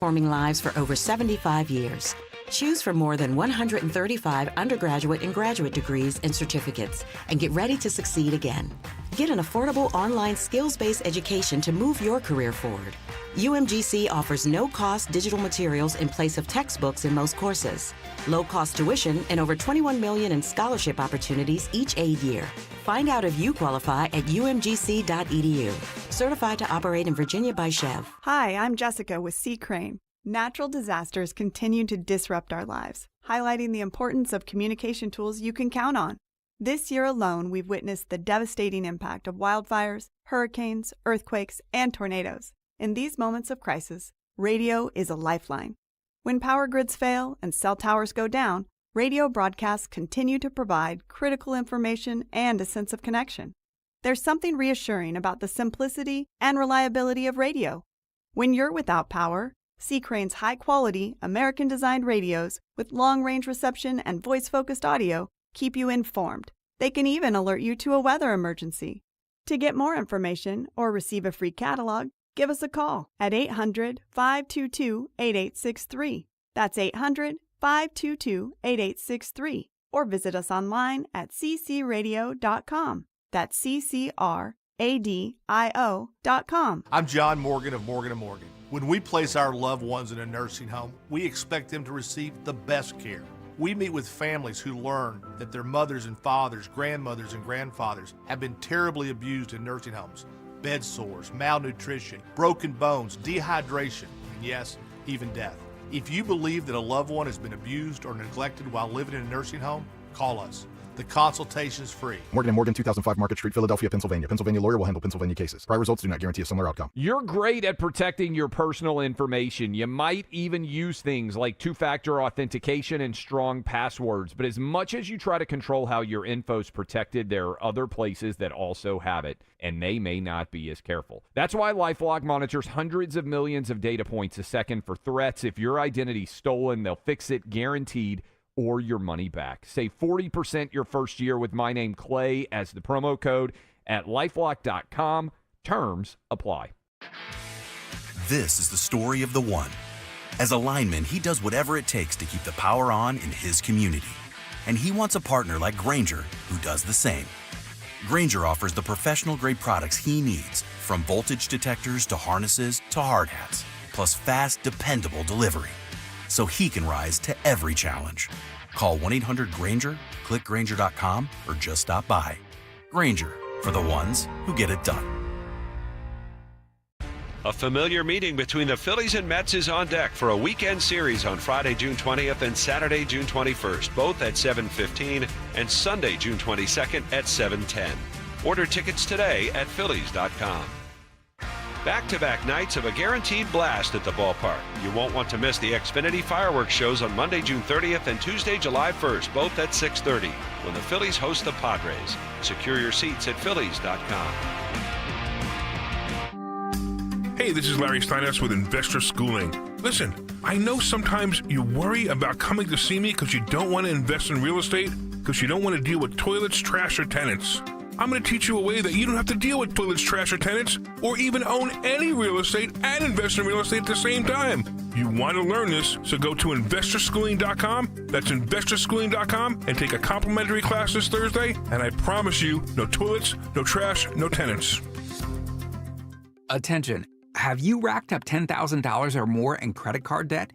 Forming lives for over 75 years. Choose from more than 135 undergraduate and graduate degrees and certificates, and get ready to succeed again. Get an affordable online skills-based education to move your career forward. UMGC offers no-cost digital materials in place of textbooks in most courses. Low-cost tuition and over $21 million in scholarship opportunities each aid year. Find out if you qualify at umgc.edu. Certified to operate in Virginia by Chev. Hi, I'm Jessica with Sea Crane. Natural disasters continue to disrupt our lives, highlighting the importance of communication tools you can count on. This year alone, we've witnessed the devastating impact of wildfires, hurricanes, earthquakes, and tornadoes. In these moments of crisis, radio is a lifeline. When power grids fail and cell towers go down, radio broadcasts continue to provide critical information and a sense of connection. There's something reassuring about the simplicity and reliability of radio. When you're without power, Sea Crane's high-quality, American-designed radios with long-range reception and voice-focused audio keep you informed. They can even alert you to a weather emergency. To get more information or receive a free catalog, give us a call at 800-522-8863. That's 800-522-8863. Or visit us online at ccradio.com. That's ccradio.com. I'm John Morgan of Morgan & Morgan. When we place our loved ones in a nursing home, we expect them to receive the best care. We meet with families who learn that their mothers and fathers, grandmothers and grandfathers have been terribly abused in nursing homes. Bed sores, malnutrition, broken bones, dehydration, and yes, even death. If you believe that a loved one has been abused or neglected while living in a nursing home, call us. The consultation is free. Morgan & Morgan, 2005 Market Street, Philadelphia, Pennsylvania. Pennsylvania lawyer will handle Pennsylvania cases. Prior results do not guarantee a similar outcome. You're great at protecting your personal information. You might even use things like two-factor authentication and strong passwords. But as much as you try to control how your info's protected, there are other places that also have it, and they may not be as careful. That's why Lifelock monitors hundreds of millions of data points a second for threats. If your identity's stolen, they'll fix it guaranteed, or your money back. Save 40% your first year with my name Clay as the promo code at lifelock.com. Terms apply. This is the story of the one. As a lineman, he does whatever it takes to keep the power on in his community. And he wants a partner like Grainger who does the same. Grainger offers the professional-grade products he needs, from voltage detectors to harnesses to hard hats, plus fast, dependable delivery, so he can rise to every challenge. Call 1-800-GRAINGER, click Grainger.com, or just stop by. Grainger, for the ones who get it done. A familiar meeting between the Phillies and Mets is on deck for a weekend series on Friday, June 20th and Saturday, June 21st, both at 7:15, and Sunday, June 22nd at 7:10. Order tickets today at Phillies.com. Back-to-back nights of a guaranteed blast at the ballpark. You won't want to miss the Xfinity fireworks shows on Monday, June 30th and Tuesday, July 1st, both at 6:30, when the Phillies host the Padres. Secure your seats at Phillies.com. Hey, this is Larry Steiners with Investor Schooling. Listen, I know sometimes you worry about coming to see me because you don't want to invest in real estate, because you don't want to deal with toilets, trash, or tenants. I'm going to teach you a way that you don't have to deal with toilets, trash, or tenants, or even own any real estate and invest in real estate at the same time. You want to learn this, so go to investorschooling.com. That's investorschooling.com, and take a complimentary class this Thursday, and I promise you, no toilets, no trash, no tenants. Attention. Have you racked up $10,000 or more in credit card debt?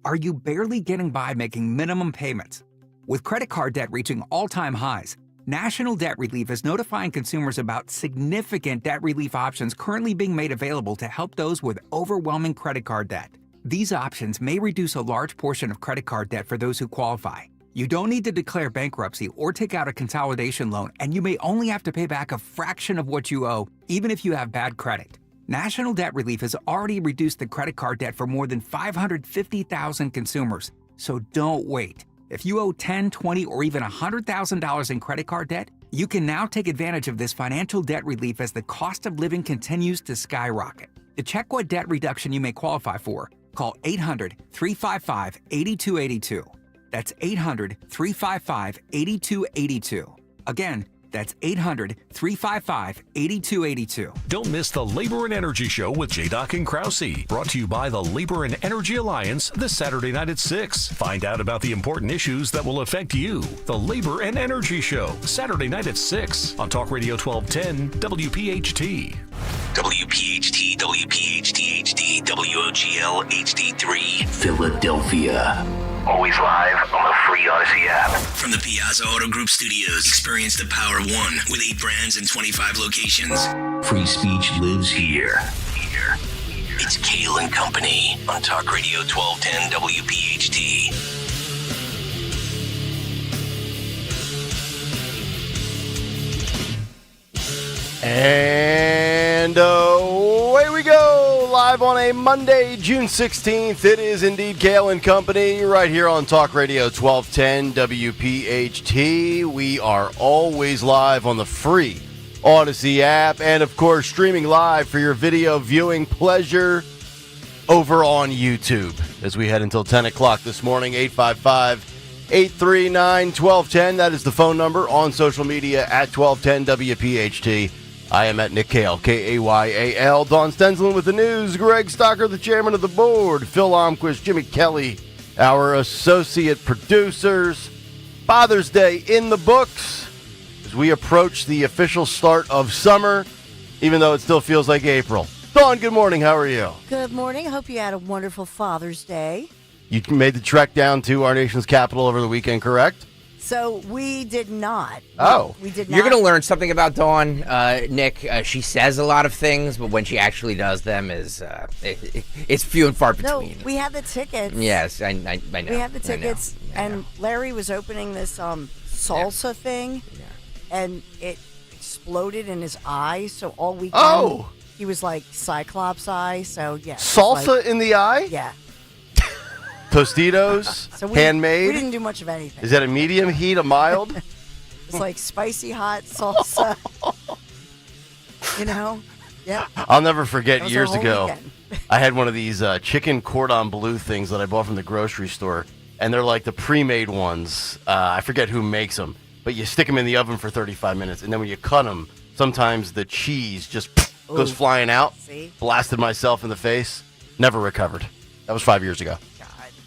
Are you barely getting by making minimum payments? With credit card debt reaching all-time highs, National Debt Relief is notifying consumers about significant debt relief options currently being made available to help those with overwhelming credit card debt. These options may reduce a large portion of credit card debt for those who qualify. You don't need to declare bankruptcy or take out a consolidation loan, and you may only have to pay back a fraction of what you owe, even if you have bad credit. National Debt Relief has already reduced the credit card debt for more than 550,000 consumers, so don't wait. If you owe $10,000, $20,000, or even $100,000 in credit card debt, you can now take advantage of this financial debt relief as the cost of living continues to skyrocket. To check what debt reduction you may qualify for, call 800-355-8282. That's 800-355-8282. Again, That's 800-355-8282. Don't miss the Labor and Energy Show with J-Doc and Krause. Brought to you by the Labor and Energy Alliance this Saturday night at 6. Find out about the important issues that will affect you. The Labor and Energy Show, Saturday night at 6 on Talk Radio 1210 WPHT. WPHT, WPHT HD, WOGL HD3, Philadelphia. Always live on the free Odyssey app. From the Piazza Auto Group Studios, experience the power of one with 8 brands and 25 locations. Free speech lives here. It's Kale and Company on Talk Radio 1210 WPHT. And away we go, live on a Monday, June 16th. It is indeed Kale and Company right here on Talk Radio 1210 WPHT. We are always live on the free Odyssey app and, of course, streaming live for your video viewing pleasure over on YouTube as we head until 10 o'clock this morning. 855-839-1210. That is the phone number. On social media at 1210 WPHT. I am at Nick Kayal, Kayal. Don Stenslin with the news. Greg Stocker, the chairman of the board. Phil Almquist, Jimmy Kelly, our associate producers. Father's Day in the books as we approach the official start of summer, even though it still feels like April. Dawn, good morning. How are you? Good morning. I hope you had a wonderful Father's Day. You made the trek down to our nation's capital over the weekend, correct? So we did not. Oh. We did not. You're going to learn something about Dawn, Nick. She says a lot of things, but when she actually does them, it's few and far between. No, we had the tickets. Yes, I know. We had the tickets, I know. and Larry was opening this salsa thing, and it exploded in his eye. So all weekend, he was like Cyclops eye. So yeah, salsa in the eye. Yeah. Tostitos, so handmade. We didn't do much of anything. Is that a medium heat, a mild? It's like spicy hot salsa. Yeah. I'll never forget years ago. Weekend. I had one of these chicken cordon bleu things that I bought from the grocery store, and they're like the pre-made ones. I forget who makes them, but you stick them in the oven for 35 minutes, and then when you cut them, sometimes the cheese just goes flying out. See? Blasted myself in the face. Never recovered. That was 5 years ago.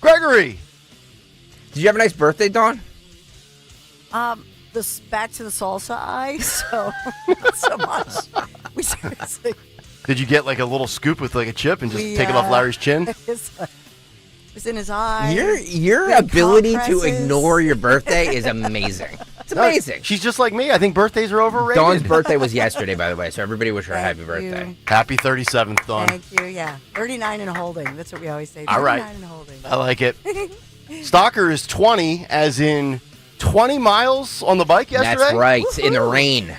Gregory! Did you have a nice birthday, Dawn? Back to the salsa eye, so not so much. We seriously. Did you get like a little scoop with like a chip and just take it off Larry's chin? It was in his eye. Your ability to ignore your birthday is amazing. It's amazing. She's just like me. I think birthdays are overrated. Dawn's birthday was yesterday, by the way, so everybody wish her a happy birthday. Happy 37th, Dawn. Thank you, yeah. 39 and holding. That's what we always say. 39 All right. and holding. I like it. Stalker is 20, as in 20 miles on the bike yesterday? That's right. Woo-hoo. In the rain.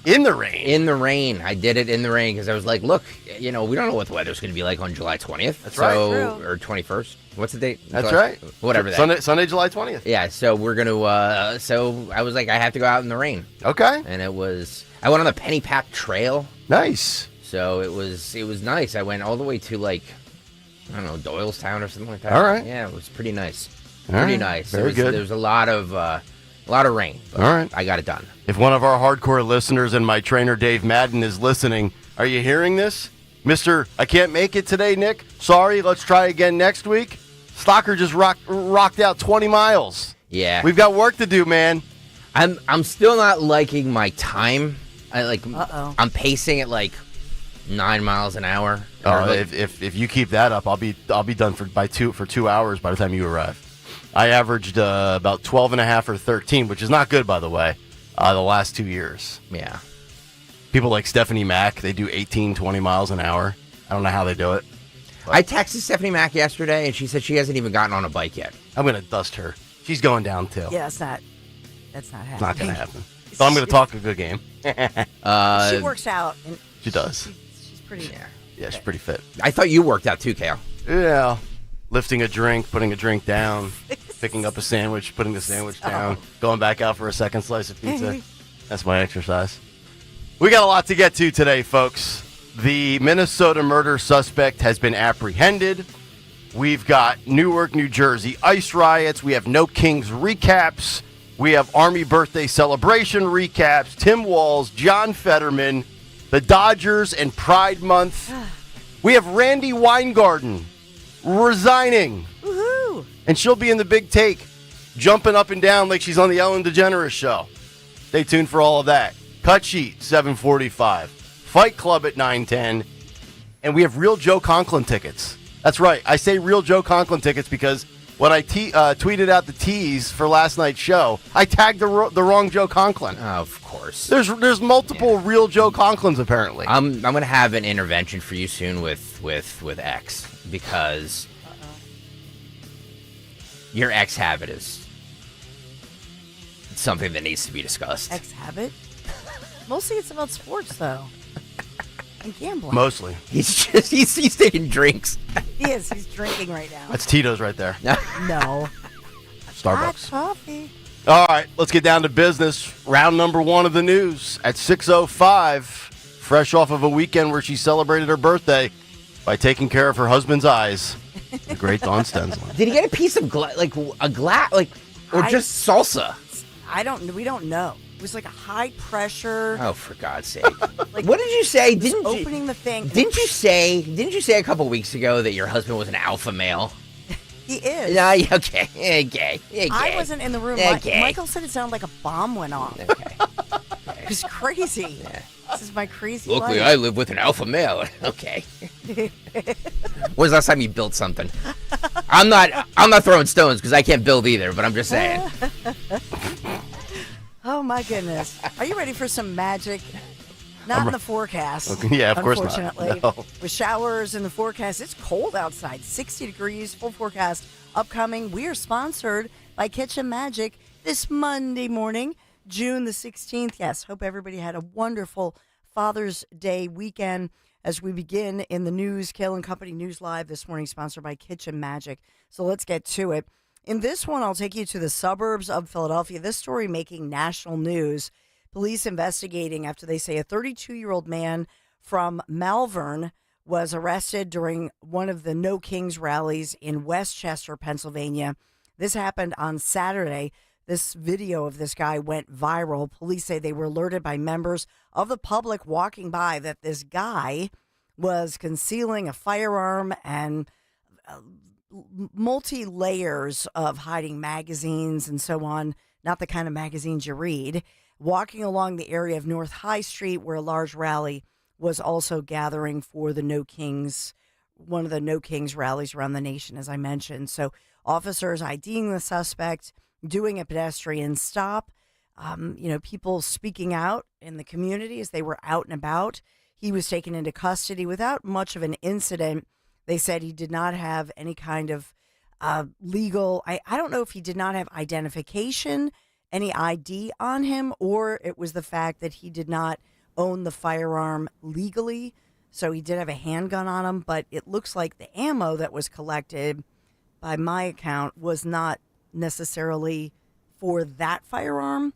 In the rain? In the rain. I did it in the rain because I was like, look, we don't know what the weather's going to be like on July 20th. That's right. Or 21st. What's the date? That's right. Whatever that. Sunday, July 20th. Yeah, so we're going to, so I was like, I have to go out in the rain. Okay. And I went on the Pennypack Trail. Nice. So it was nice. I went all the way to like, I don't know, Doylestown or something like that. All right. Yeah, it was pretty nice. Very good. There was a lot of rain. All right. I got it done. If one of our hardcore listeners and my trainer Dave Madden is listening, are you hearing this? Mr. I can't make it today, Nick. Sorry, let's try again next week. Stalker just rocked out 20 miles. Yeah. We've got work to do, man. I'm still not liking my time. I'm pacing at like 9 miles an hour. If you keep that up, I'll be done for 2 hours by the time you arrive. I averaged about 12 and a half or 13, which is not good, by the way, the last 2 years. Yeah. People like Stephanie Mack, they do 18, 20 miles an hour. I don't know how they do it. But I texted Stephanie Mack yesterday, and she said she hasn't even gotten on a bike yet. I'm going to dust her. She's going down, too. Yeah, that's not happening. It's not going to happen. So I'm going to talk a good game. She works out. And she does. She's pretty there. Yeah, she's pretty fit. I thought you worked out too, Kale. Yeah. Lifting a drink, putting a drink down, picking up a sandwich, putting the sandwich down, going back out for a second slice of pizza. That's my exercise. We got a lot to get to today, folks. The Minnesota murder suspect has been apprehended. We've got Newark, New Jersey ice riots. We have No Kings recaps. We have Army birthday celebration recaps, Tim Walz, John Fetterman, the Dodgers, and Pride Month. We have Randy Weingarten resigning. Woohoo! And she'll be in the big take, jumping up and down like she's on the Ellen DeGeneres show. Stay tuned for all of that. Cut Sheet, 7:45. Fight Club at 9:10. And we have Real Joe Conklin tickets. That's right. I say Real Joe Conklin tickets because when I tweeted out the tease for last night's show, I tagged the wrong Joe Conklin. Of course. There's multiple Real Joe Conklins, apparently. I'm going to have an intervention for you soon with X because your X habit is something that needs to be discussed. X habit? Mostly it's about sports, though. And gambling. Mostly. He's taking drinks. He is. He's drinking right now. That's Tito's right there. No. Starbucks. Hot coffee. All right, let's get down to business. Round number 1 of the news at 6:05. Fresh off of a weekend where she celebrated her birthday by taking care of her husband's eyes. The great Dawn Stensland. Did he get a piece of or just salsa? We don't know. It was like a high pressure. Oh, for God's sake! What did you say? Opening the thing. Didn't you say a couple weeks ago that your husband was an alpha male? He is. No, okay. Okay. I wasn't in the room. Okay. Michael said it sounded like a bomb went off. Okay. It was crazy. Yeah. This is my crazy Luckily, life. I live with an alpha male. Okay. When's the last time you built something? I'm not throwing stones because I can't build either, but I'm just saying. Oh my goodness. Are you ready for some magic? Not in the forecast. Okay, yeah, of course not. Unfortunately. No. With showers in the forecast. It's cold outside. 60 degrees, full forecast upcoming. We are sponsored by Kitchen Magic this Monday morning, June the 16th. Yes, hope everybody had a wonderful Father's Day weekend as we begin in the news. Kale and Company News Live this morning, sponsored by Kitchen Magic. So let's get to it. In this one, I'll take you to the suburbs of Philadelphia. This story making national news. Police investigating after they say a 32-year-old man from Malvern was arrested during one of the No Kings rallies in Westchester, Pennsylvania. This happened on Saturday. This video of this guy went viral. Police say they were alerted by members of the public walking by that this guy was concealing a firearm and multi-layers of hiding magazines and so on, not the kind of magazines you read, walking along the area of North High Street where a large rally was also gathering for the No Kings, one of the No Kings rallies around the nation, as I mentioned. So officers IDing the suspect, doing a pedestrian stop, people speaking out in the community as they were out and about. He was taken into custody without much of an incident. They said he did not have any kind of legal, I don't know if he did not have identification, any ID on him, or it was the fact that he did not own the firearm legally. So he did have a handgun on him, but it looks like the ammo that was collected, by my account, was not necessarily for that firearm.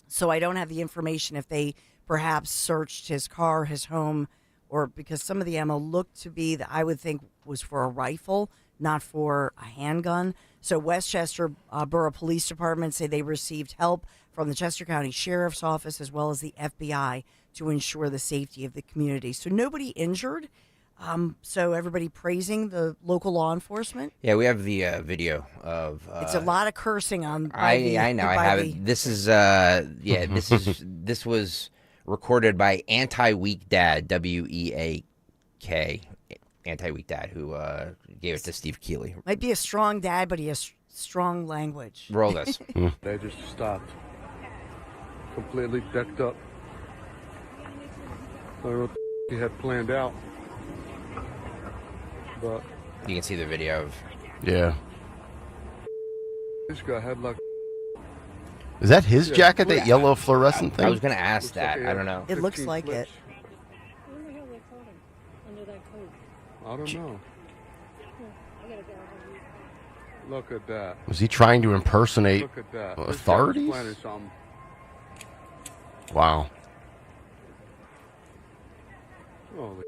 So I don't have the information if they perhaps searched his car, his home, or because some of the ammo looked to be that I would think was for a rifle, not for a handgun. So Westchester Borough Police Department say they received help from the Chester County Sheriff's Office as well as the FBI to ensure the safety of the community. So nobody injured. So everybody praising the local law enforcement. Yeah, we have the video of. It's a lot of cursing on. I know. I have it. This is this was recorded by Anti-Weak Dad, WEAK, Anti-Weak Dad, who gave it to Steve Keeley. Might be a strong dad, but he has strong language. Roll this. They just stopped. Completely decked up. I don't know what he had planned out. But you can see the video of. Yeah. This guy had like. Is that his jacket, that yellow fluorescent thing? I was going to ask that. I don't know. It looks like it. I don't know. Look at that. Was he trying to impersonate Look at that. authorities? Wow. Holy.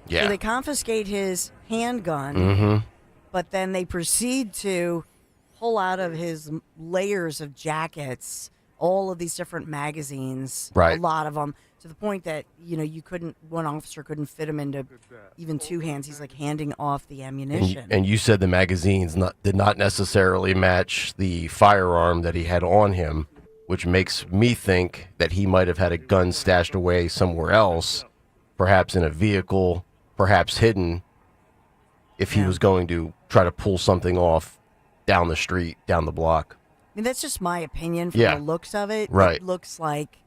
Yeah. So they confiscate his handgun, Mm-hmm. but then they proceed to pull out of his layers of jackets all of these different magazines, Right. a lot of them, to the point that, one officer couldn't fit him into even two hands. He's like handing off the ammunition. And you said the magazines did not necessarily match the firearm that he had on him, which makes me think that he might have had a gun stashed away somewhere else, perhaps in a vehicle, perhaps hidden, if he was going to try to pull something off down the street, down the block. I mean, that's just my opinion from Yeah. the looks of it. Right. It looks like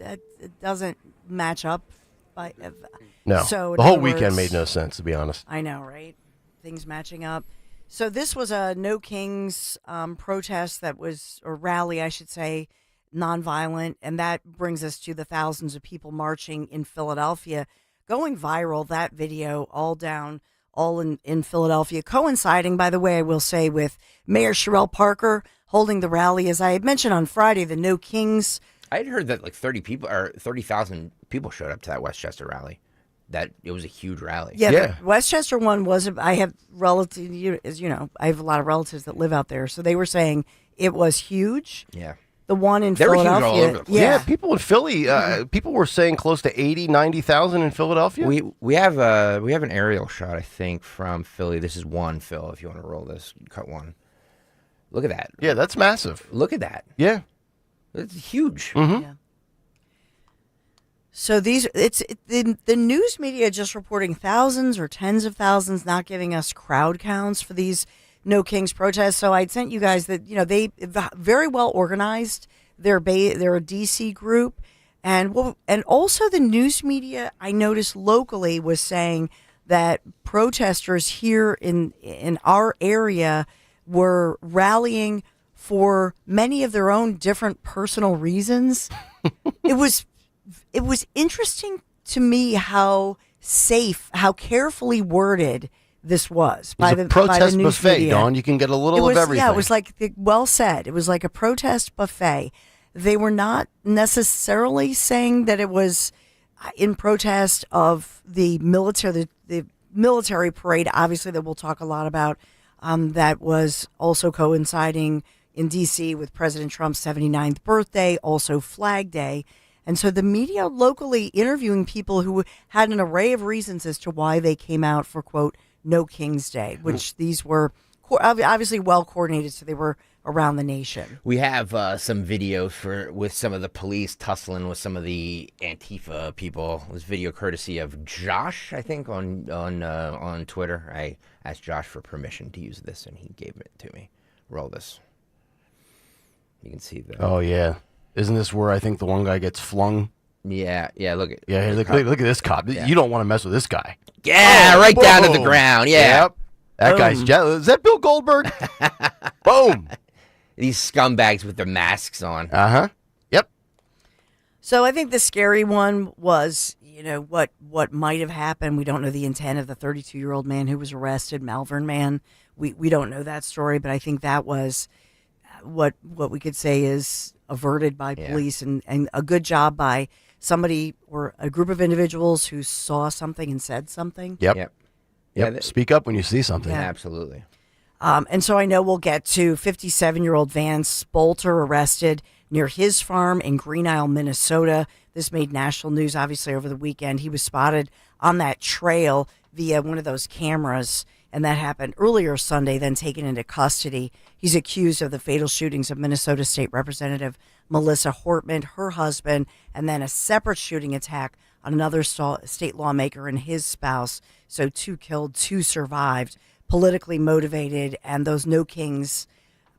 it doesn't match up. No, So the whole weekend made no sense, to be honest. I know, right? Things matching up. So this was a No Kings protest or rally, I should say, nonviolent, and that brings us to the thousands of people marching in Philadelphia, going viral. That video all in Philadelphia, coinciding, by the way, I will say, with Mayor Sherrell Parker holding the rally. As I had mentioned on Friday, the No Kings. I had heard that like 30,000 people showed up to that Westchester rally. That it was a huge rally. Yeah, the Westchester one was. I have relatives, as you know, I have a lot of relatives that live out there, so they were saying it was huge. Yeah. The one in They were huge all Philadelphia. over the place. Yeah, people in Philly, people were saying close to 80, 90,000 in Philadelphia. We have an aerial shot, I think, from Philly. This is one, Phil. If you want to roll this, cut one. Look at that. Yeah, that's massive. Look at that. Yeah, it's huge. Mm-hmm. Yeah. So the news media just reporting thousands or tens of thousands, not giving us crowd counts for these No Kings protests. So I'd sent you guys that they very well organized. They're a DC group, and also the news media I noticed locally was saying that protesters here in our area were rallying for many of their own different personal reasons. It was interesting to me how carefully worded this was by the news buffet, media. Dawn. You can get a little of everything. Yeah, it was like well said. It was like a protest buffet. They were not necessarily saying that it was in protest of the military parade, obviously, that we'll talk a lot about. That was also coinciding in D.C. with President Trump's 79th birthday, also Flag Day. And so the media locally interviewing people who had an array of reasons as to why they came out for, quote, No King's Day, which these were obviously well coordinated, so they were around the nation. We have some video with some of the police tussling with some of the Antifa people. This video courtesy of Josh, I think, on Twitter. I asked Josh for permission to use this, and he gave it to me. Roll this. You can see that. Oh yeah, isn't this where I think the one guy gets flung? Yeah. Look at look at this cop. Yeah. You don't want to mess with this guy. Yeah, right down to the ground. Yeah. Yep. That guy's jealous. Is that Bill Goldberg? Boom. These scumbags with their masks on. Uh-huh. Yep. So I think the scary one was, what might have happened. We don't know the intent of the 32-year-old man who was arrested, Malvern man. We don't know that story, but I think that was what we could say is averted by police and a good job by somebody or a group of individuals who saw something and said something. Yep. Speak up when you see something. Yeah. Absolutely. And so I know we'll get to 57-year-old Vance Bolter arrested near his farm in Green Isle, Minnesota. This made national news, obviously, over the weekend. He was spotted on that trail via one of those cameras, and that happened earlier Sunday, then taken into custody. He's accused of the fatal shootings of Minnesota State Representative Melissa Hortman, her husband, and then a separate shooting attack on another state lawmaker and his spouse. So 2 killed, 2 survived. Politically motivated, and those No Kings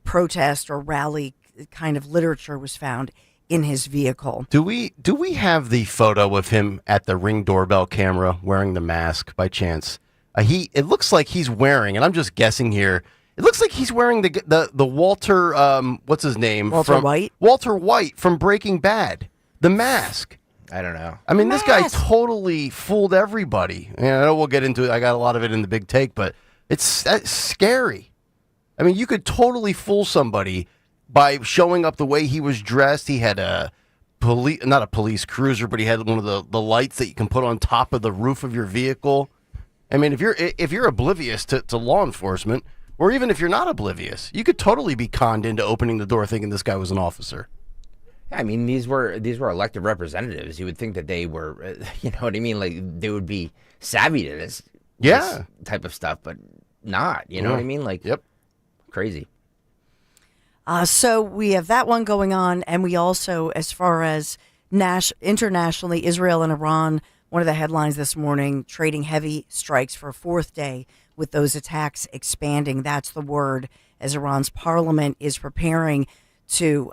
protest or rally kind of literature was found in his vehicle. Do we have the photo of him at the Ring doorbell camera wearing the mask by chance? It looks like he's wearing, and I'm just guessing here, it looks like he's wearing the Walter what's his name? White? Walter White from Breaking Bad. The mask. I don't know. I mean, this guy totally fooled everybody. I know we'll get into it. I got a lot of it in the big take, but that's scary. I mean, you could totally fool somebody by showing up the way he was dressed. He had not a police cruiser, but he had one of the lights that you can put on top of the roof of your vehicle. I mean, if you're oblivious to law enforcement, Or even if you're not oblivious, you could totally be conned into opening the door thinking this guy was an officer. I mean, these were elected representatives. You would think that they were, you know what I mean? Like, they would be savvy to this type of stuff, but not. You know what I mean? Like, crazy. So we have that one going on, and we also, as far as internationally, Israel and Iran, one of the headlines this morning, trading heavy strikes for a fourth day with those attacks expanding. That's the word, as Iran's parliament is preparing to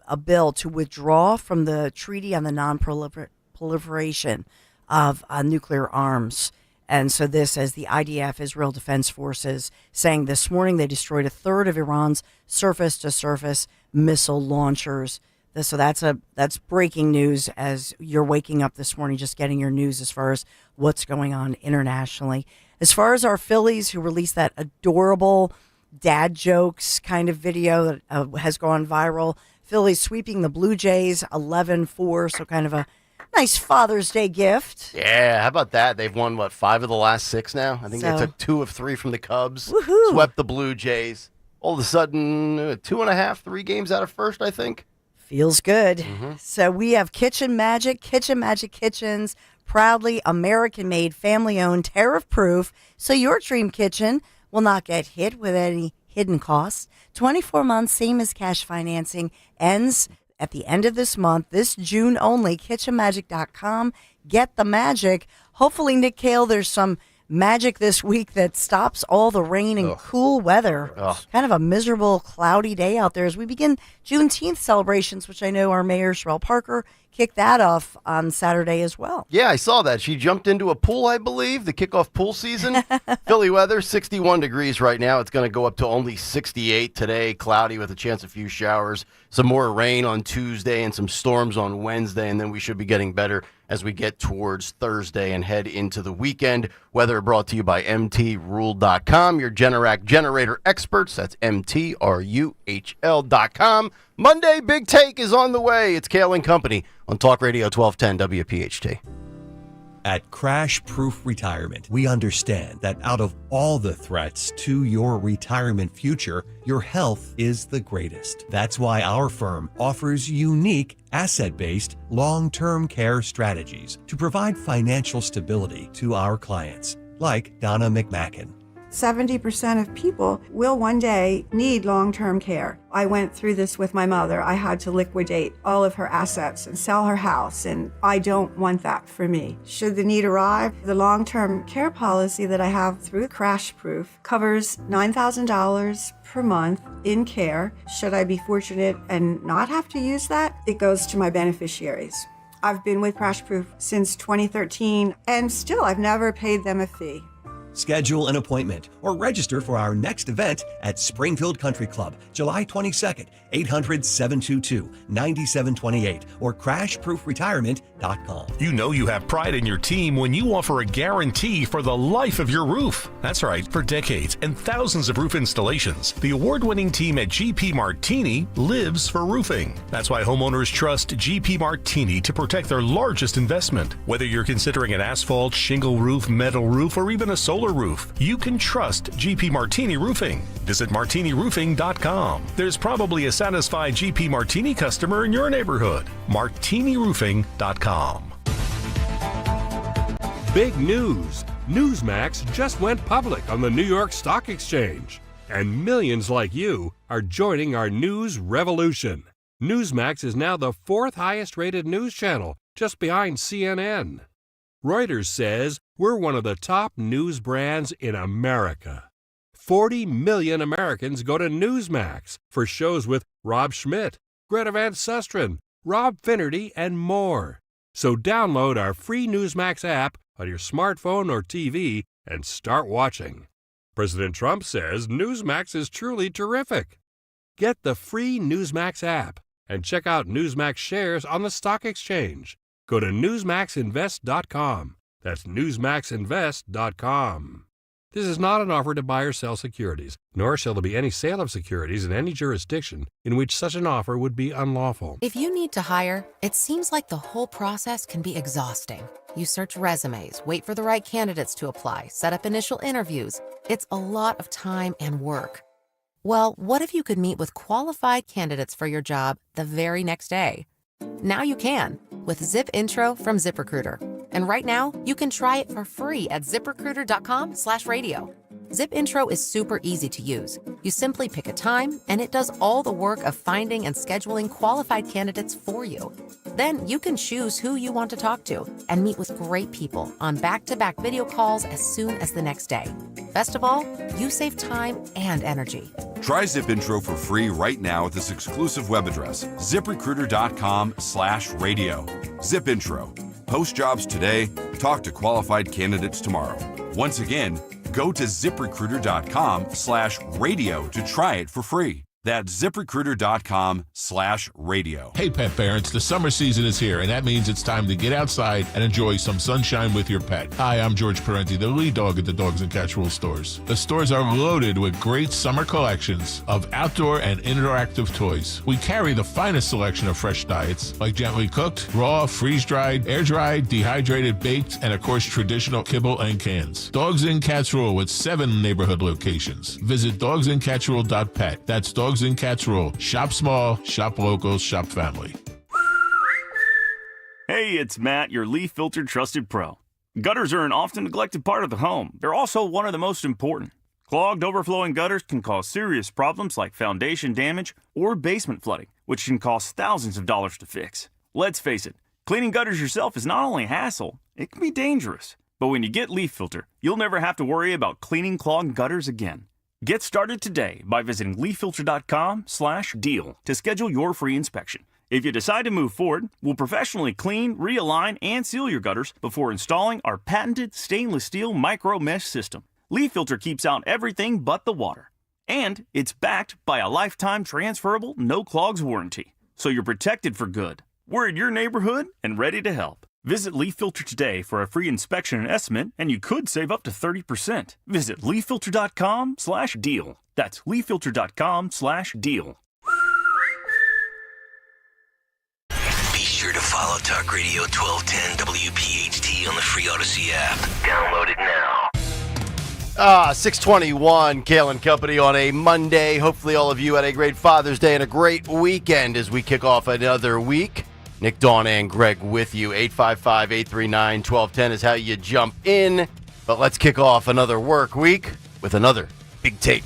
a bill to withdraw from the treaty on the non-proliferation of nuclear arms. And so this, as the IDF, Israel Defense Forces, saying this morning they destroyed a third of Iran's surface-to-surface missile launchers. So that's breaking news as you're waking up this morning, just getting your news as far as what's going on internationally. As far as our Phillies, who released that adorable dad jokes kind of video that has gone viral, Phillies sweeping the Blue Jays 11-4, so kind of a nice Father's Day gift. Yeah, how about that? They've won, 5 of the last 6 now? I think they took 2 of 3 from the Cubs. Woohoo. Swept the Blue Jays. All of a sudden, 2.5, 3 games out of first, I think. Feels good. So we have Kitchen Magic Kitchens, proudly American-made, family-owned, tariff-proof, so your dream kitchen will not get hit with any hidden costs. 24 months, same as cash financing, ends at the end of this month, this June only. KitchenMagic.com. Get the magic. Hopefully, Nick Kale, there's some magic this week that stops all the rain and cool weather. Kind of a miserable, cloudy day out there as we begin Juneteenth celebrations, which I know our Mayor, Sherelle Parker, kicked that off on Saturday as well. Yeah, I saw that. She jumped into a pool, I believe, the kickoff pool season. Philly weather, 61 degrees right now. It's going to go up to only 68 today, cloudy with a chance of a few showers. Some more rain on Tuesday and some storms on Wednesday, and then we should be getting better as we get towards Thursday and head into the weekend. Weather brought to you by MTRule.com, your Generac generator experts. That's MTRUHL.com. Monday Big Take is on the way. It's Kale and Company on Talk Radio 1210 WPHT. At Crash Proof Retirement, we understand that out of all the threats to your retirement future, your health is the greatest. That's why our firm offers unique asset-based long-term care strategies to provide financial stability to our clients, like Donna McMacken. 70% of people will one day need long-term care. I went through this with my mother. I had to liquidate all of her assets and sell her house, and I don't want that for me. Should the need arrive, the long-term care policy that I have through Crash Proof covers $9,000 per month in care. Should I be fortunate and not have to use that, it goes to my beneficiaries. I've been with Crash Proof since 2013, and still I've never paid them a fee. Schedule an appointment or register for our next event at Springfield Country Club, July 22nd, 800-722-9728 or crashproofretirement.com. You know you have pride in your team when you offer a guarantee for the life of your roof. That's right, for decades and thousands of roof installations, the award-winning team at GP Martini lives for roofing. That's why homeowners trust GP Martini to protect their largest investment. Whether you're considering an asphalt, shingle roof, metal roof, or even a solar roof, you can trust GP Martini Roofing. Visit martiniroofing.com. There's probably a satisfied GP Martini customer in your neighborhood. martiniroofing.com. Big news! Newsmax just went public on the New York Stock Exchange, and millions like you are joining our news revolution. Newsmax is now the 4th highest rated news channel, just behind CNN. Reuters says we're one of the top news brands in America. 40 million Americans go to Newsmax for shows with Rob Schmidt, Greta Van Susteren, Rob Finnerty, and more. So download our free Newsmax app on your smartphone or TV and start watching. President Trump says Newsmax is truly terrific. Get the free Newsmax app and check out Newsmax shares on the stock exchange. Go to newsmaxinvest.com. That's newsmaxinvest.com. This is not an offer to buy or sell securities, nor shall there be any sale of securities in any jurisdiction in which such an offer would be unlawful. If you need to hire, it seems like the whole process can be exhausting. You search resumes, wait for the right candidates to apply, set up initial interviews. It's a lot of time and work. Well, what if you could meet with qualified candidates for your job the very next day? Now you can with Zip Intro from ZipRecruiter. And right now, you can try it for free at ZipRecruiter.com/radio. Zip Intro is super easy to use. You simply pick a time, and it does all the work of finding and scheduling qualified candidates for you. Then you can choose who you want to talk to and meet with great people on back-to-back video calls as soon as the next day. Best of all, you save time and energy. Try Zip Intro for free right now at this exclusive web address, ZipRecruiter.com/radio. Zip Intro. Post jobs today, talk to qualified candidates tomorrow. Once again, go to ZipRecruiter.com/radio to try it for free. That's ZipRecruiter.com/radio. Hey, pet parents, the summer season is here, and that means it's time to get outside and enjoy some sunshine with your pet. Hi, I'm George Parenti, the lead dog at the Dogs and Cats Rule stores. The stores are loaded with great summer collections of outdoor and interactive toys. We carry the finest selection of fresh diets, like gently cooked, raw, freeze-dried, air-dried, dehydrated, baked, and of course, traditional kibble and cans. Dogs and Cats Rule with 7 neighborhood locations. Visit dogsandcatsrule.pet. That's Dogs and Cats Rule. Shop small, shop local, shop family. Hey, it's Matt, your leaf filter trusted pro. Gutters are an often neglected part of the home. They're also one of the most important. Clogged, overflowing gutters can cause serious problems like foundation damage or basement flooding, which can cost thousands of dollars to fix. Let's face it, cleaning gutters yourself is not only a hassle, it can be dangerous. But when you get Leaf Filter, you'll never have to worry about cleaning clogged gutters again. Get started today by visiting leaffilter.com/deal to schedule your free inspection. If you decide to move forward, we'll professionally clean, realign, and seal your gutters before installing our patented stainless steel micro mesh system. Leaf Filter keeps out everything but the water. And it's backed by a lifetime transferable no clogs warranty. So you're protected for good. We're in your neighborhood and ready to help. Visit Leaf Filter today for a free inspection and estimate, and you could save up to 30%. Visit leaffilter.com/deal. That's leaffilter.com/deal. Be sure to follow Talk Radio 1210 WPHT on the free Odyssey app. Download it now. 6:21, Kale and Company on a Monday. Hopefully all of you had a great Father's Day and a great weekend as we kick off another week. Nick, Dawn, and Greg with you. 855-839-1210 is how you jump in. But let's kick off another work week with another Big Take.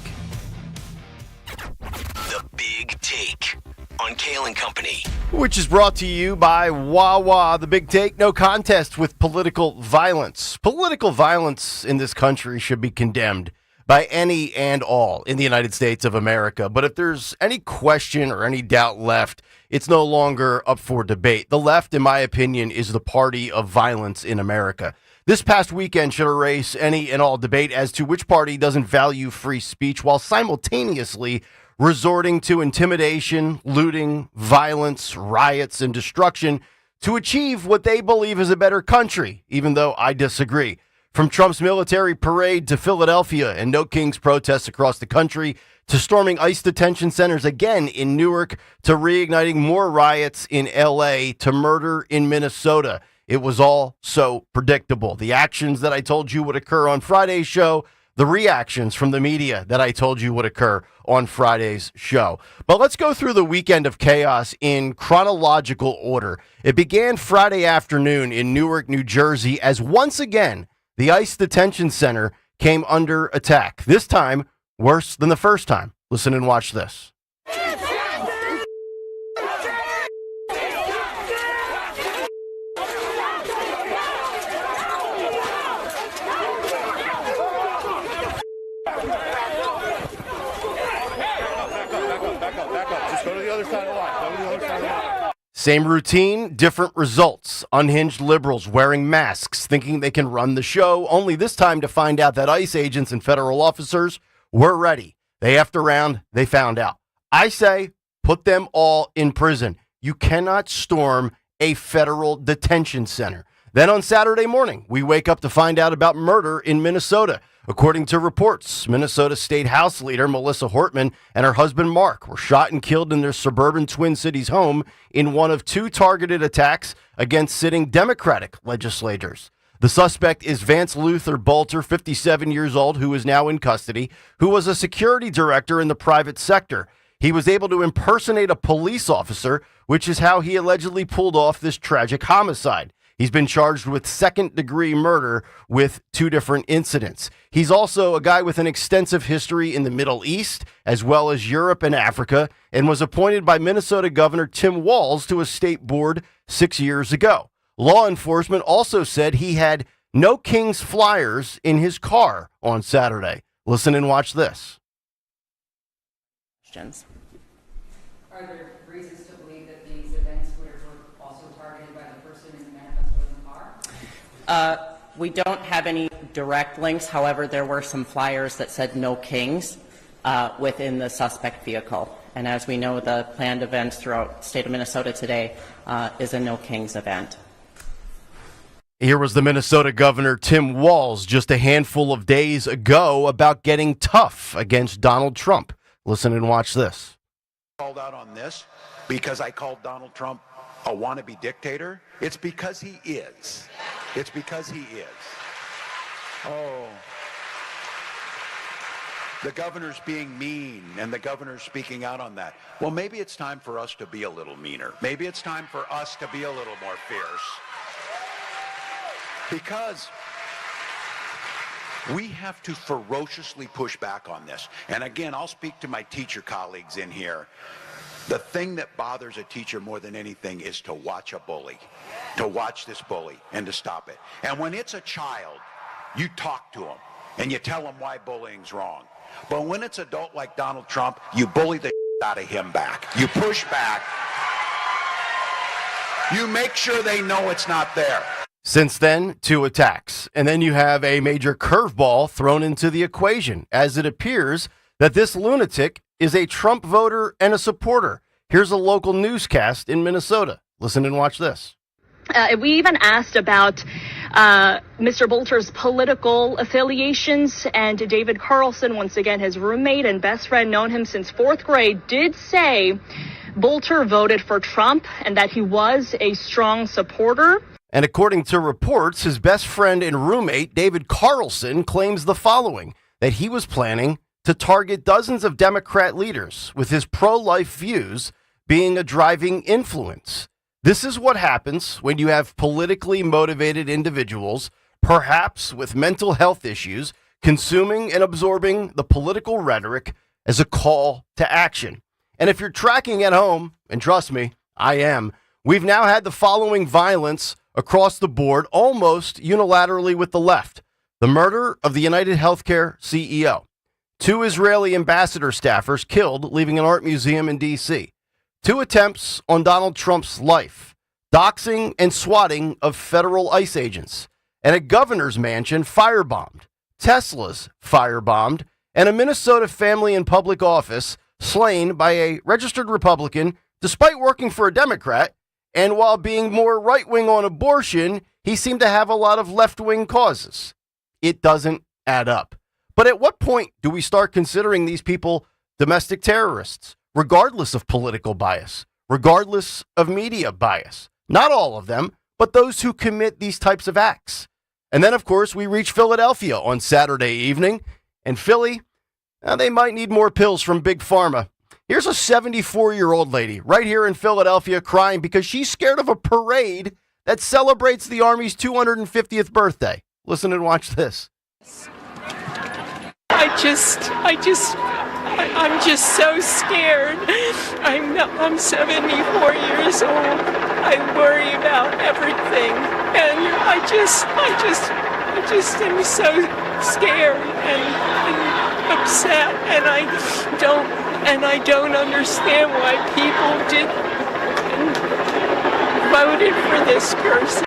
The Big Take on Kale and Company. Which is brought to you by Wawa. The Big Take, no contest with political violence. Political violence in this country should be condemned by any and all in the United States of America. But if there's any question or any doubt left, it's no longer up for debate. The left, in my opinion, is the party of violence in America. This past weekend should erase any and all debate as to which party doesn't value free speech while simultaneously resorting to intimidation, looting, violence, riots, and destruction to achieve what they believe is a better country, even though I disagree. From Trump's military parade to Philadelphia and No Kings protests across the country, to storming ICE detention centers again in Newark, to reigniting more riots in L.A., to murder in Minnesota. It was all so predictable. The actions that I told you would occur on Friday's show, the reactions from the media that I told you would occur on Friday's show. But let's go through the weekend of chaos in chronological order. It began Friday afternoon in Newark, New Jersey, as once again, the ICE detention center came under attack. This time, worse than the first time. Listen and watch this. Same routine, different results. Unhinged liberals wearing masks, thinking they can run the show, only this time to find out that ICE agents and federal officers were ready. They effed around, they found out. I say, put them all in prison. You cannot storm a federal detention center. Then on Saturday morning, we wake up to find out about murder in Minnesota. According to reports, Minnesota State House Leader Melissa Hortman and her husband Mark were shot and killed in their suburban Twin Cities home in one of two targeted attacks against sitting Democratic legislators. The suspect is Vance Luther Bolter, 57 years old, who is now in custody, who was a security director in the private sector. He was able to impersonate a police officer, which is how he allegedly pulled off this tragic homicide. He's been charged with second-degree murder with 2 different incidents. He's also a guy with an extensive history in the Middle East, as well as Europe and Africa, and was appointed by Minnesota Governor Tim Walz to a state board 6 years ago. Law enforcement also said he had no Kings flyers in his car on Saturday. Listen and watch this. Are there reasons to believe that these events were also targeted by the person in the manifesto in the car? We don't have any direct links. However, there were some flyers that said no Kings within the suspect vehicle. And as we know, the planned events throughout the state of Minnesota today is a no Kings event. Here was the Minnesota Governor Tim Walz just a handful of days ago about getting tough against Donald Trump. Listen and watch this. Called out on this because I called Donald Trump a wannabe dictator. It's because he is. It's because he is. Oh. The governor's being mean, and the governor's speaking out on that. Well, maybe it's time for us to be a little meaner. Maybe it's time for us to be a little more fierce. Because we have to ferociously push back on this. And again, I'll speak to my teacher colleagues in here. The thing that bothers a teacher more than anything is to watch a bully, to watch this bully and to stop it. And when it's a child, you talk to them and you tell them why bullying's wrong. But when it's adult like Donald Trump, you bully the out of him back. You push back. You make sure they know it's not there. Since then, 2 attacks. And then you have a major curveball thrown into the equation, as it appears that this lunatic is a Trump voter and a supporter. Here's a local newscast in Minnesota. Listen and watch this. We even asked about Mr. Bolter's political affiliations, and David Carlson, once again his roommate and best friend, known him since 4th grade, did say Bolter voted for Trump and that he was a strong supporter. And according to reports, his best friend and roommate, David Carlson, claims the following, that he was planning to target dozens of Democrat leaders, with his pro-life views being a driving influence. This is what happens when you have politically motivated individuals, perhaps with mental health issues, consuming and absorbing the political rhetoric as a call to action. And if you're tracking at home, and trust me, I am, we've now had the following violence across the board, almost unilaterally with the left. The murder of the United Healthcare CEO. 2 Israeli ambassador staffers killed leaving an art museum in D.C. 2 attempts on Donald Trump's life. Doxing and swatting of federal ICE agents. And a governor's mansion firebombed. Teslas firebombed. And a Minnesota family in public office slain by a registered Republican despite working for a Democrat. And while being more right-wing on abortion, he seemed to have a lot of left-wing causes. It doesn't add up. But at what point do we start considering these people domestic terrorists, regardless of political bias, regardless of media bias? Not all of them, but those who commit these types of acts. And then, of course, we reach Philadelphia on Saturday evening. And Philly, they might need more pills from Big Pharma. Here's a 74-year-old lady right here in Philadelphia crying because she's scared of a parade that celebrates the Army's 250th birthday. Listen and watch this. I'm just so scared. I'm 74 years old. I worry about everything, and I just am so scared and upset, and I don't understand why people voted for this person.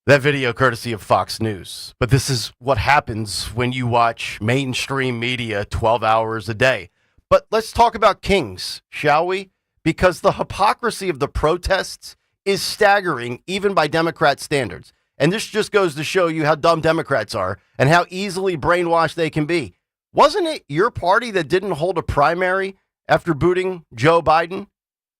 That video courtesy of Fox News. But this is what happens when you watch mainstream media 12 hours a day. But let's talk about Kings, shall we? Because the hypocrisy of the protests is staggering, even by Democrat standards. And this just goes to show you how dumb Democrats are and how easily brainwashed they can be. Wasn't it your party that didn't hold a primary after booting Joe Biden?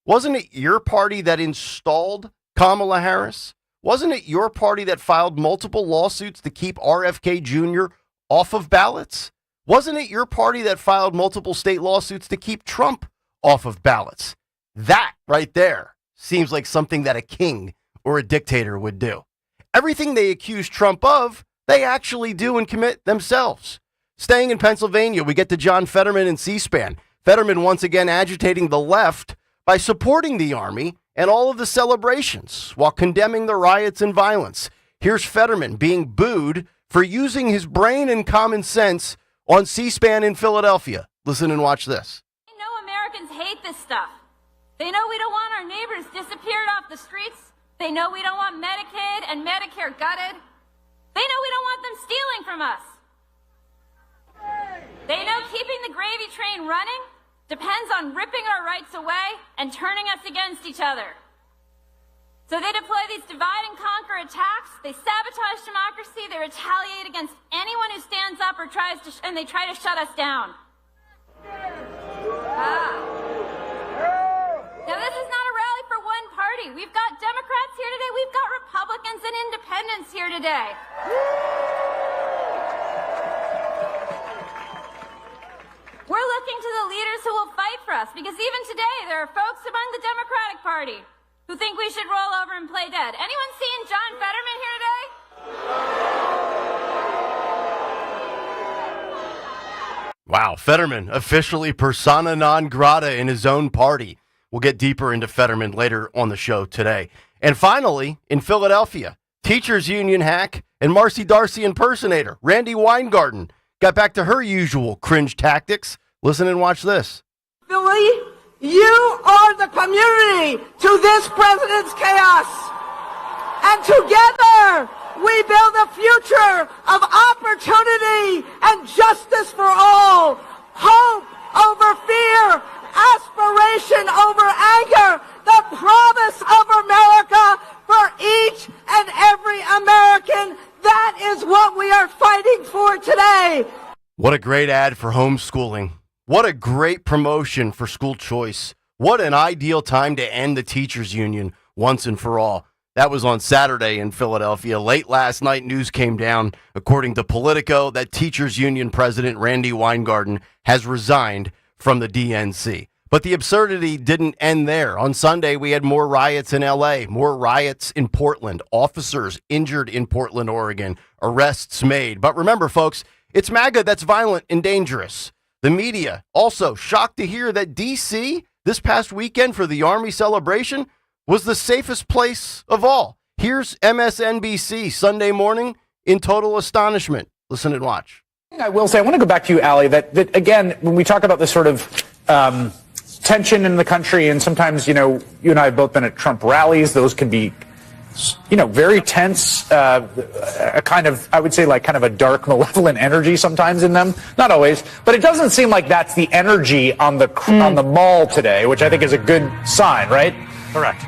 Wasn't it your party that installed Kamala Harris? Wasn't it your party that filed multiple lawsuits to keep RFK Jr. off of ballots? Wasn't it your party that filed multiple state lawsuits to keep Trump off of ballots? That right there seems like something that a king or a dictator would do. Everything they accuse Trump of, they actually do and commit themselves. Staying in Pennsylvania, we get to John Fetterman and C-SPAN. Fetterman once again agitating the left by supporting the Army and all of the celebrations while condemning the riots and violence. Here's Fetterman being booed for using his brain and common sense on C-SPAN in Philadelphia. Listen and watch this. I know Americans hate this stuff. They know we don't want our neighbors disappeared off the streets. They know we don't want Medicaid and Medicare gutted. They know we don't want them stealing from us. They know keeping the gravy train running depends on ripping our rights away and turning us against each other. So they deploy these divide and conquer attacks, they sabotage democracy, they retaliate against anyone who stands up or and they try to shut us down. Now this is not a rally for one party. We've got Democrats here today, we've got Republicans and independents here today. We're looking to the leaders who will fight for us, because even today there are folks among the Democratic Party who think we should roll over and play dead. Anyone seen John Fetterman here today? Wow, Fetterman, officially persona non grata in his own party. We'll get deeper into Fetterman later on the show today. And finally, in Philadelphia, teachers union hack and Marcy Darcy impersonator Randy Weingarten got back to her usual cringe tactics. Listen and watch this. Philly, you are the community to this president's chaos. And together, we build a future of opportunity and justice for all. Hope over fear, aspiration over anger, the promise of America for each and every American. That is what we are fighting for today. What a great ad for homeschooling. What a great promotion for school choice. What an ideal time to end the teachers union once and for all. That was on Saturday in Philadelphia. Late last night, news came down, according to Politico, that teachers union president Randy Weingarten has resigned from the DNC. But the absurdity didn't end there. On Sunday, we had more riots in L.A., more riots in Portland, officers injured in Portland, Oregon, arrests made. But remember, folks, it's MAGA that's violent and dangerous. The media also shocked to hear that D.C. this past weekend for the Army celebration was the safest place of all. Here's MSNBC Sunday morning in total astonishment. Listen and watch. I will say, I want to go back to you, Allie, that again, when we talk about this sort of tension in the country, and sometimes, you and I have both been at Trump rallies, those can be, very tense, a kind of, I would say, like kind of a dark, malevolent energy sometimes in them. Not always, but it doesn't seem like that's the energy on the mall today, which I think is a good sign, right? Correct.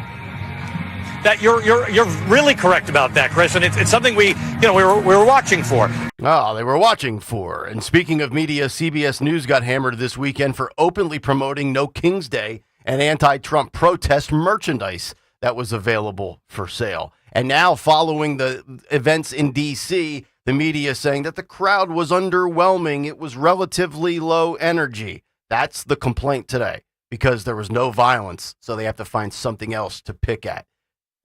That you're really correct about that, Chris, and it's something we were watching for. Oh, they were watching for. And speaking of media, CBS News got hammered this weekend for openly promoting No King's Day and anti-Trump protest merchandise that was available for sale. And now, following the events in D.C., the media saying that the crowd was underwhelming. It was relatively low energy. That's the complaint today, because there was no violence, so they have to find something else to pick at.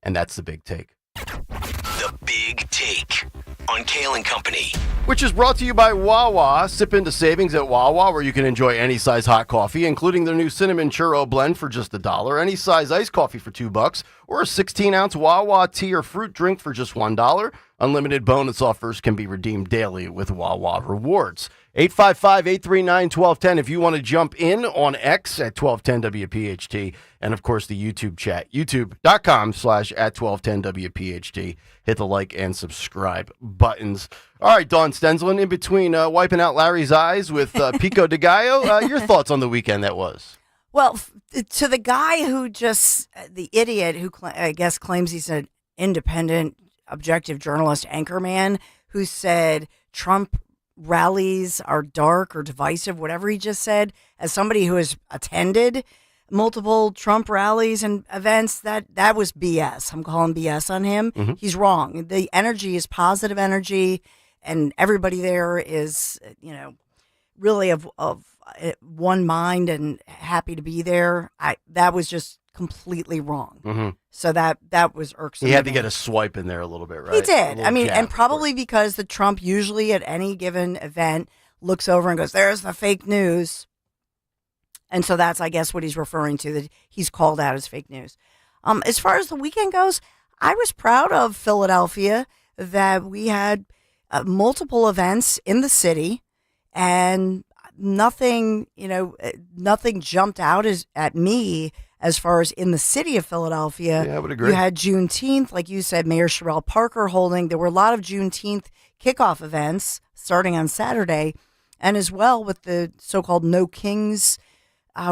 And that's the big take. The Big Take on Kale and Company. Which is brought to you by Wawa. Sip into savings at Wawa, where you can enjoy any size hot coffee, including their new cinnamon churro blend for just $1, any size iced coffee for $2, or a 16-ounce Wawa tea or fruit drink for just $1. Unlimited bonus offers can be redeemed daily with Wawa Rewards. 855-839-1210 if you want to jump in on X at 1210 WPHT, and of course the YouTube chat, youtube.com/@1210 WPHT. Hit the like and subscribe buttons. All right, Dawn Stensland, in between wiping out Larry's eyes with Pico de Gallo, your thoughts on the weekend that was? Well, to the guy who the idiot who I guess claims he's an independent, objective journalist anchorman who said Trump rallies are dark or divisive, whatever he just said, as somebody who has attended, multiple Trump rallies and events. That was BS. I'm calling BS on him. Mm-hmm. He's wrong. The energy is positive energy, and everybody there is, really of one mind and happy to be there. That was just completely wrong. Mm-hmm. So that was irksome. He had to me. get a swipe in there a little bit, right? He did. A little jab, and probably because the Trump usually at any given event looks over and goes, "There's the fake news." And so that's, I guess, what he's referring to, that he's called out as fake news. As far as the weekend goes, I was proud of Philadelphia that we had multiple events in the city, and nothing jumped out at me as far as in the city of Philadelphia. Yeah, I would agree. You had Juneteenth, like you said, Mayor Sherrell Parker holding. There were a lot of Juneteenth kickoff events starting on Saturday, and as well with the so-called No Kings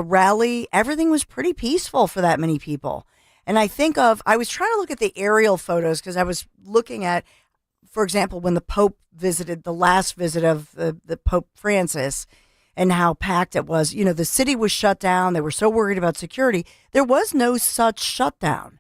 rally. Everything was pretty peaceful for that many people. And I was trying to look at the aerial photos because I was looking at, for example, when the Pope visited, the last visit of the Pope Francis, and how packed it was. The city was shut down. They were so worried about security. There was no such shutdown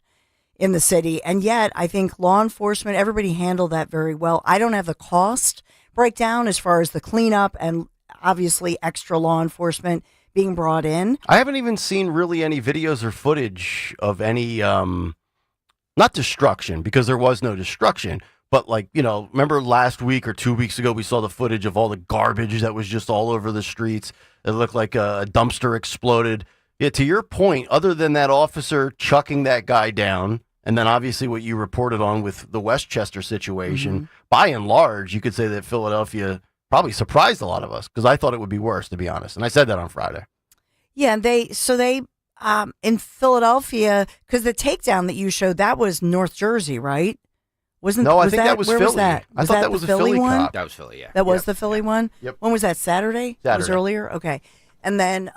in the city. And yet, I think law enforcement, everybody handled that very well. I don't have the cost breakdown as far as the cleanup and obviously extra law enforcement being brought in. I haven't even seen really any videos or footage of any, not destruction, because there was no destruction, but remember last week or 2 weeks ago, we saw the footage of all the garbage that was just all over the streets. It looked like a dumpster exploded. Yeah, to your point, other than that officer chucking that guy down, and then obviously what you reported on with the Westchester situation, by and large, you could say that Philadelphia probably surprised a lot of us, because I thought it would be worse, to be honest. And I said that on Friday. Yeah, and they in Philadelphia, because the takedown that you showed, that was North Jersey, right? I think that was where Philly. Was that? I thought that was a Philly one? cop. That was Philly, yeah. That was the Philly one? Yep. When was that, Saturday? It was earlier? Okay. And then,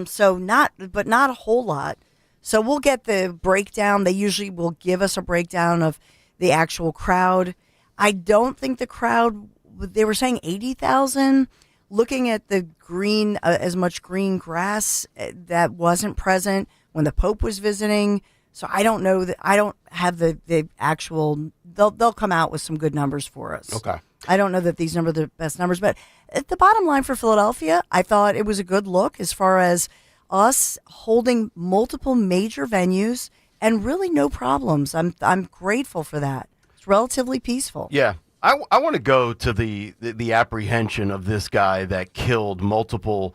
so not a whole lot. So we'll get the breakdown. They usually will give us a breakdown of the actual crowd. I don't think the crowd, they were saying 80,000. Looking at the green, as much green grass that wasn't present when the Pope was visiting. So I don't know that, I don't have the actual, they'll come out with some good numbers for us. Okay. I don't know that these numbers are the best numbers, but at the bottom line for Philadelphia, I thought it was a good look as far as us holding multiple major venues and really no problems. I'm grateful for that. It's relatively peaceful. Yeah. I want to go to the apprehension of this guy that killed multiple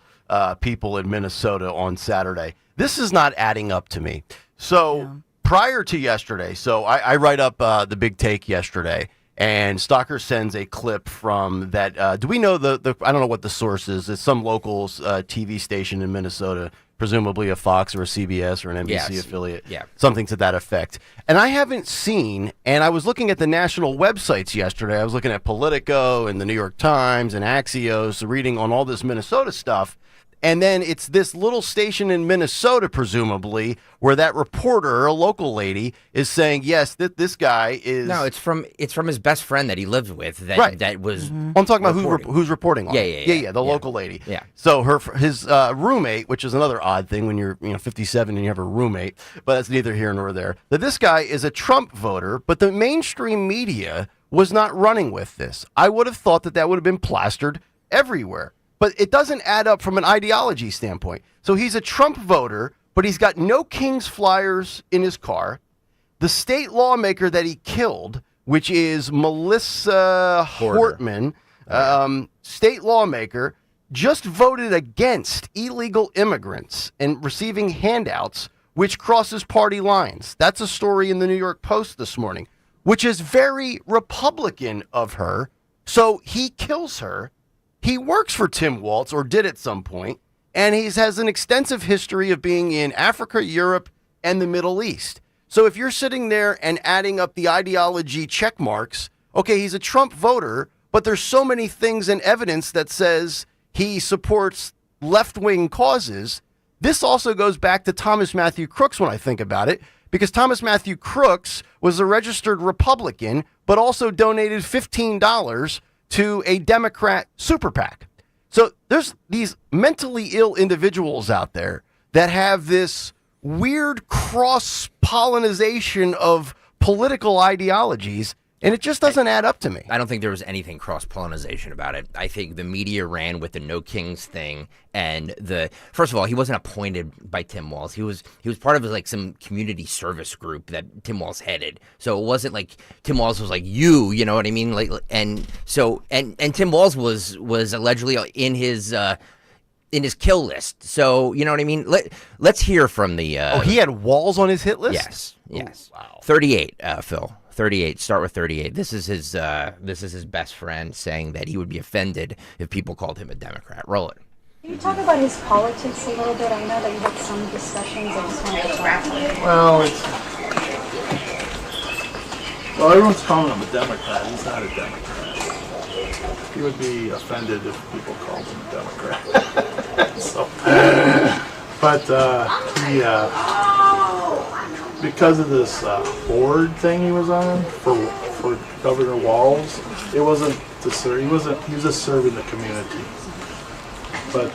people in Minnesota on Saturday. This is not adding up to me. So prior to yesterday, I write up the big take yesterday, and Stalker sends a clip from that. Do we know the I don't know what the source is. It's some local TV station in Minnesota, presumably a Fox or a CBS or an NBC affiliate. Yeah. Something to that effect. And I haven't seen, and I was looking at the national websites yesterday. I was looking at Politico and the New York Times and Axios, reading on all this Minnesota stuff. And then it's this little station in Minnesota, presumably, where that reporter, a local lady, is saying, yes, this guy is... No, it's from his best friend that he lived with. That was... I'm talking about who's reporting on it. Yeah, the local lady. Yeah. So his roommate, which is another odd thing when you're 57 and you have a roommate, but that's neither here nor there, that this guy is a Trump voter, but the mainstream media was not running with this. I would have thought that would have been plastered everywhere. But it doesn't add up from an ideology standpoint. So he's a Trump voter, but he's got no Kings flyers in his car. The state lawmaker that he killed, which is Melissa Hortman, state lawmaker, just voted against illegal immigrants and receiving handouts, which crosses party lines. That's a story in the New York Post this morning, which is very Republican of her. So he kills her. He works for Tim Walz, or did at some point, and he has an extensive history of being in Africa, Europe, and the Middle East. So if you're sitting there and adding up the ideology check marks, okay, he's a Trump voter, but there's so many things and evidence that says he supports left-wing causes. This also goes back to Thomas Matthew Crooks when I think about it, because Thomas Matthew Crooks was a registered Republican, but also donated $15 to a Democrat super PAC. So there's these mentally ill individuals out there that have this weird cross-pollination of political ideologies, and it just doesn't add up to me. I don't think there was anything cross-pollination about it. I think the media ran with the No Kings thing, and first of all, he wasn't appointed by Tim Walz. He was part of like some community service group that Tim Walz headed. So it wasn't like Tim Walz was like you know what I mean? Like, and Tim Walz was allegedly in his kill list. So you know what I mean? Let's hear from the. He had Walz on his hit list. Yes. Yes. Ooh, wow. 38, Phil. 38. Start with 38. This is his best friend saying that he would be offended if people called him a Democrat. Roll it. Can you talk about his politics a little bit? I know that you had some discussions. I just wanted to talk. Well, everyone's calling him a Democrat. He's not a Democrat. He would be offended if people called him a Democrat. Because of this board thing he was on for Governor Walz, it wasn't to serve. He was just serving the community. But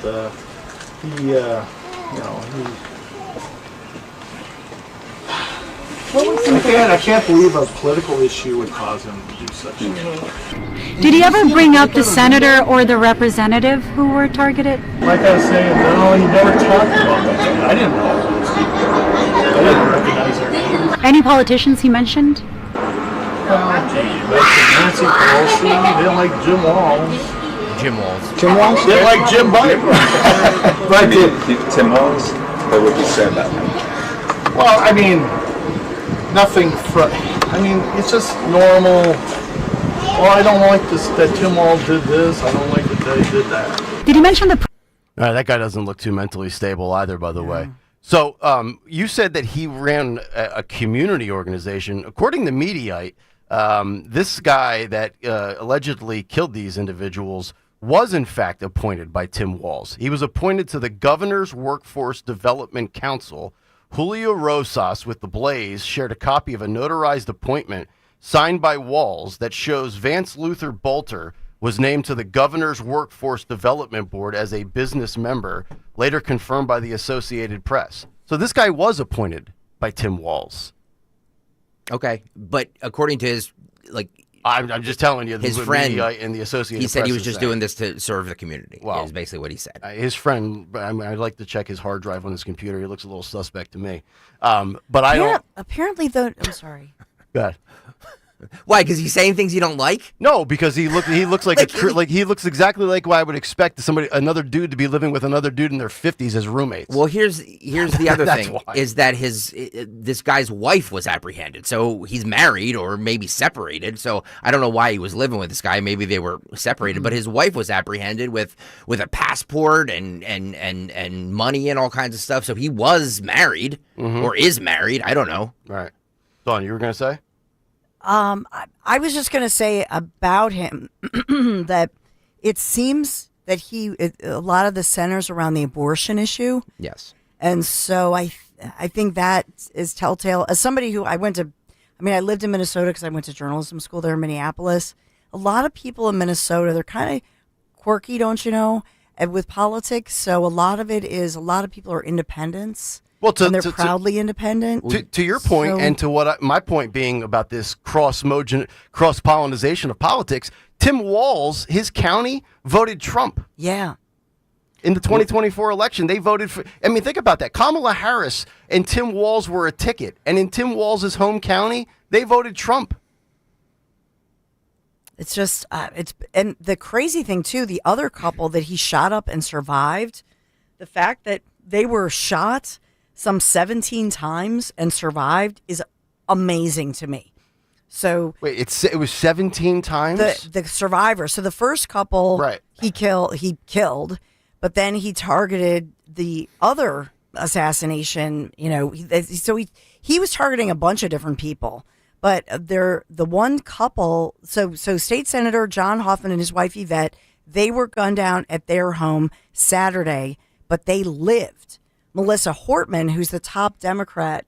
I can't believe a political issue would cause him to do such a thing. Did he ever bring up the senator or the representative who were targeted? Like I was saying, no, he never talked about that. I didn't know those people. I didn't recognize their names. Any politicians he mentioned? Well, he mentioned Nancy Pelosi. He didn't like Jim Walz. Jim Walz. Jim Walz? Didn't like Jim Biden. But Tim Walz, what would you say about him? Well, I mean, nothing. It's just normal. Well, I don't like this that Tim Walz did this. I don't like that he did that. Did he mention the? That guy doesn't look too mentally stable either, by the way. So you said that he ran a community organization. According to Mediaite, this guy that allegedly killed these individuals was in fact appointed by Tim Walz. He was appointed to the Governor's Workforce Development Council. Julio Rosas with the Blaze shared a copy of a notarized appointment signed by Walz that shows Vance Luther Bolter was named to the Governor's Workforce Development Board as a business member, later confirmed by the Associated Press. So this guy was appointed by Tim Walz. Okay, but according to his, I'm just telling you, his friend and the Associated he said Press he was just doing this to serve the community. Well, is basically what he said. His friend, I'd like to check his hard drive on his computer. He looks a little suspect to me. But I don't. Apparently, though, I'm sorry. Go ahead. Why? Because he's saying things you don't like? No, because he looks like he looks exactly like what I would expect another dude to be living with another dude in their 50s as roommates. Well, here's the other thing why. is that this guy's wife was apprehended, so he's married or maybe separated. So I don't know why he was living with this guy. Maybe they were separated, but his wife was apprehended with a passport and money and all kinds of stuff. So he was married or is married. I don't know. Right, Dawn, you were gonna say? I was just going to say about him that it seems that a lot of the centers around the abortion issue. Yes. And so I think that is telltale. As somebody who I lived in Minnesota because I went to journalism school there in Minneapolis. A lot of people in Minnesota, they're kind of quirky, don't you know, with politics. So a lot of people are independents. Well, and they're proudly independent. To your point, and to my point being about this cross-pollination of politics, Tim Walz, his county, voted Trump. Yeah. In the 2024 election, they voted for. I mean, think about that. Kamala Harris and Tim Walz were a ticket, and in Tim Walz's home county, they voted Trump. It's just and the crazy thing too, the other couple that he shot up and survived, the fact that they were shot some 17 times and survived is amazing to me. So wait, it was 17 times? The survivor. So the first couple, right, he killed, but then he targeted the other assassination. You know, so he was targeting a bunch of different people. But the one couple. So State Senator John Hoffman and his wife Yvette, they were gunned down at their home Saturday, but they lived. Melissa Hortman, who's the top Democrat,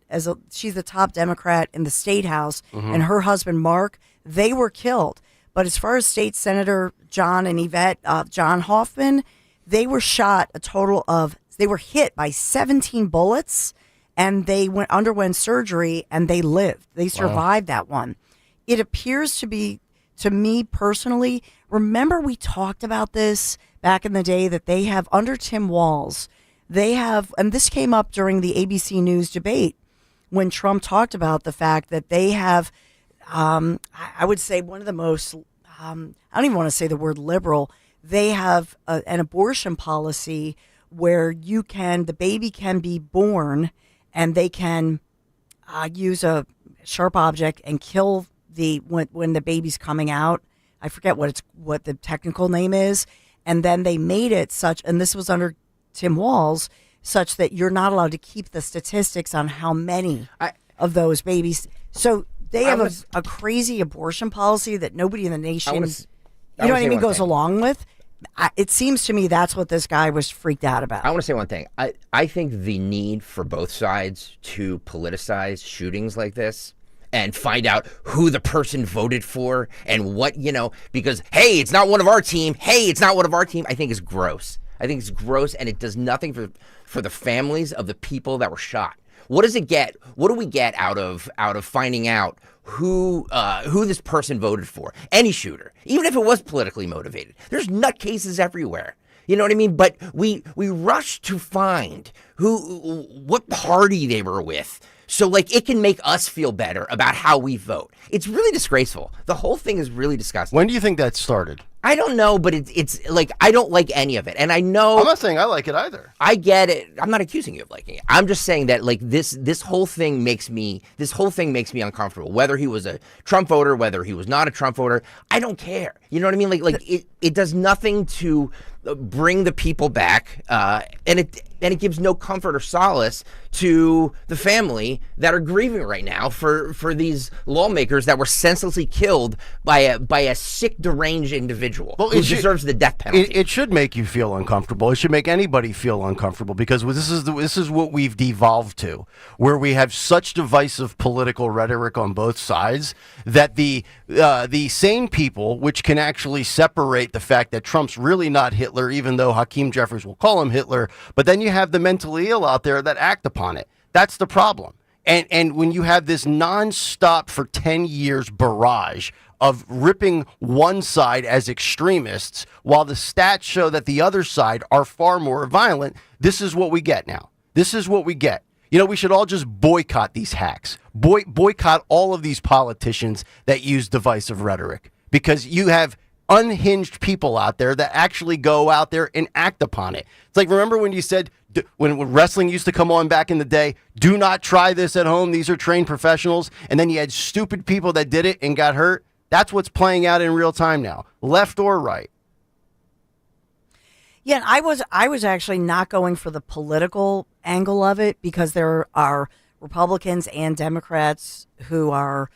she's the top Democrat in the state house, and her husband Mark, they were killed. But as far as State Senator John and Yvette, John Hoffman, they were shot a total of They were hit by 17 bullets, and they underwent surgery, and they lived. They survived that one. It appears to be, to me personally, remember we talked about this back in the day, that they have, under Tim Walz, they have, and this came up during the ABC News debate when Trump talked about the fact that they have, I would say, one of the most, I don't even want to say the word liberal, they have an abortion policy where the baby can be born and they can use a sharp object and kill when the baby's coming out. I forget what the technical name is. And then they made it such, and this was under Tim Walz, such that you're not allowed to keep the statistics on how many of those babies. So they have a crazy abortion policy that nobody in the nation, goes along with. It seems to me that's what this guy was freaked out about. I want to say one thing. I think the need for both sides to politicize shootings like this and find out who the person voted for and what, because, hey, it's not one of our team. Hey, it's not one of our team. I think is gross. I think it's gross, and it does nothing for the families of the people that were shot. What does it get? What do we get out of finding out who this person voted for? Any shooter, even if it was politically motivated. There's nutcases everywhere. You know what I mean? But we rush to find what party they were with. So, it can make us feel better about how we vote. It's really disgraceful. The whole thing is really disgusting. When do you think that started? I don't know, but it's I don't like any of it. And I know... I'm not saying I like it either. I get it. I'm not accusing you of liking it. I'm just saying that, this whole thing makes me uncomfortable. Whether he was a Trump voter, whether he was not a Trump voter, I don't care. You know what I mean? It does nothing to bring the people back, and it gives no comfort or solace to the family that are grieving right now for these lawmakers that were senselessly killed by a sick, deranged individual who deserves the death penalty. It should make you feel uncomfortable. It should make anybody feel uncomfortable, because this is what we've devolved to, where we have such divisive political rhetoric on both sides that the sane people, which can actually separate the fact that Trump's really not Hitler, even though Hakeem Jeffries will call him Hitler, but then you have the mentally ill out there that act upon it. That's the problem. And when you have this nonstop for 10 years barrage of ripping one side as extremists while the stats show that the other side are far more violent, this is what we get now. This is what we get. We should all just boycott these hacks. Boycott all of these politicians that use divisive rhetoric, because you have unhinged people out there that actually go out there and act upon it. It's like, remember when you said, when wrestling used to come on back in the day, do not try this at home, these are trained professionals, and then you had stupid people that did it and got hurt? That's what's playing out in real time now, left or right. Yeah, and I was actually not going for the political angle of it, because there are Republicans and Democrats who are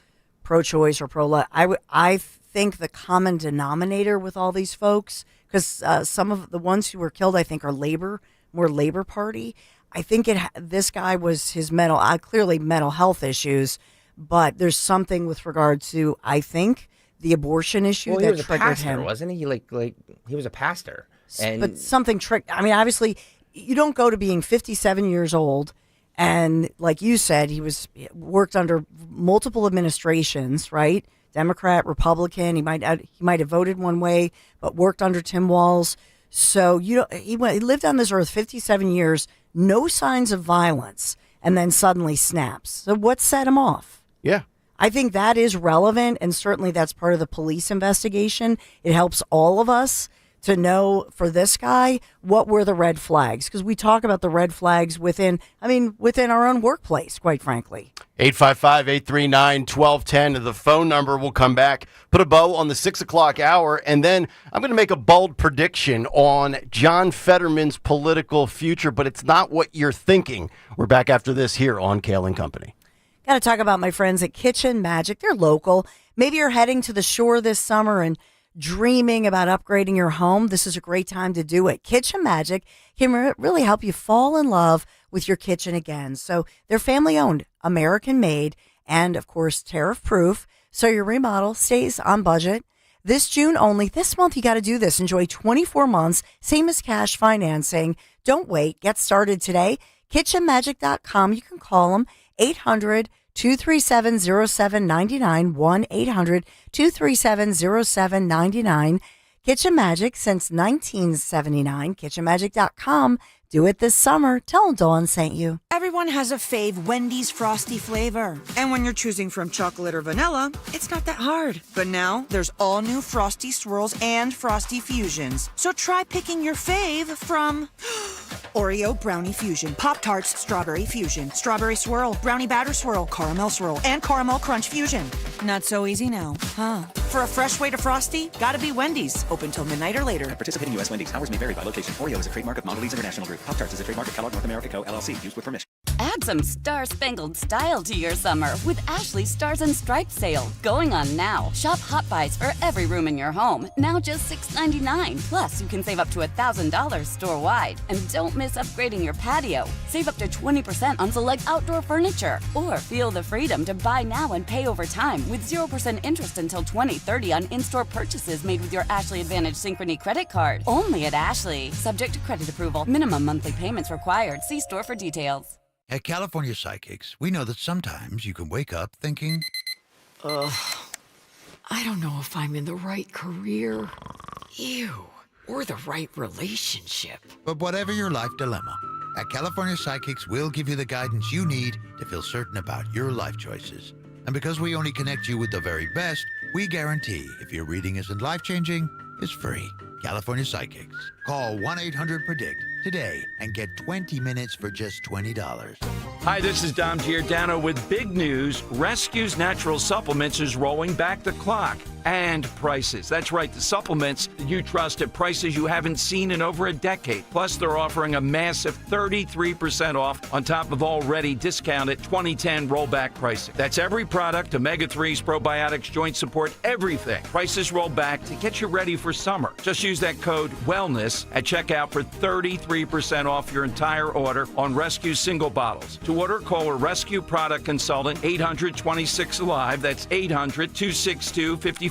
pro-choice or pro-life. I think the common denominator with all these folks, because some of the ones who were killed, I think, are more Labor Party. I think this guy was clearly mental health issues, but there's something with regard to, I think, the abortion issue that triggered him. Wasn't he? He was a pastor. But something tricked. I mean, obviously, you don't go to being 57 years old, and like you said, he worked under multiple administrations, right? Democrat, Republican. He might have voted one way, but worked under Tim Walz. So he lived on this earth 57 years, no signs of violence, and then suddenly snaps. So what set him off? Yeah. I think that is relevant, and certainly that's part of the police investigation. It helps all of us to know, for this guy, what were the red flags, because we talk about the red flags within our own workplace, quite frankly. 855-839-1210, the phone number. Will come back, put a bow on the 6 o'clock hour, and then I'm going to make a bold prediction on John Fetterman's political future, but it's not what you're thinking. We're back after this here on Kale and Company. Got to talk about my friends at Kitchen Magic. They're local. Maybe you're heading to the shore this summer and dreaming about upgrading your home. This is a great time to do it. Kitchen Magic can really help you fall in love with your kitchen again. So they're family owned, American made, and of course tariff proof. So your remodel stays on budget. This June only, this month you got to do this. Enjoy 24 months, same as cash financing Don't wait. Get started today. KitchenMagic.com. You can call them 800-237-0799, 1-800-237-0799. Kitchen Magic since 1979. KitchenMagic.com. Do it this summer. Tell them Dawn sent you. Everyone has a fave Wendy's Frosty flavor. And when you're choosing from chocolate or vanilla, it's not that hard. But now, there's all new Frosty Swirls and Frosty Fusions. So try picking your fave from Oreo Brownie Fusion, Pop-Tarts Strawberry Fusion, Strawberry Swirl, Brownie Batter Swirl, Caramel Swirl, and Caramel Crunch Fusion. Not so easy now, huh? For a fresh way to Frosty, gotta be Wendy's. Open till midnight or later. Participating U.S. Wendy's. Hours may vary by location. Oreo is a trademark of Mondelez International Group. Pop-Tarts is a trademark of Kellogg North America Co., LLC. Used with permission. Add some star-spangled style to your summer with Ashley's Stars and Stripes sale. Going on now. Shop Hot Buys for every room in your home. Now just $6.99. Plus, you can save up to $1,000 store-wide. And don't miss upgrading your patio. Save up to 20% on select outdoor furniture. Or feel the freedom to buy now and pay over time with 0% interest until 2030 on in-store purchases made with your Ashley Advantage Synchrony credit card. Only at Ashley. Subject to credit approval. Minimum monthly payments required. See store for details. At California Psychics, we know that sometimes you can wake up thinking, Ugh, I don't know if I'm in the right career. Ew. Or the right relationship. but whatever your life dilemma, at California Psychics, we'll give you the guidance you need to feel certain about your life choices. And because we only connect you with the very best, we guarantee if your reading isn't life-changing, it's free. California Psychics. Call 1-800-PREDICT today and get 20 minutes for just $20. Hi, this is Dom Giordano with big news. Rescue's Natural Supplements is rolling back the clock. And prices. That's right, the supplements you trust at prices you haven't seen in over a decade. Plus, they're offering a massive 33% off on top of already discounted 2010 rollback pricing. That's every product, omega-3s, probiotics, joint support, everything. Prices roll back to get you ready for summer. Just use that code WELLNESS at checkout for 33% off your entire order on Rescue single bottles. To order, call a Rescue product consultant, 800-26-ALIVE. That's 800-262-5483.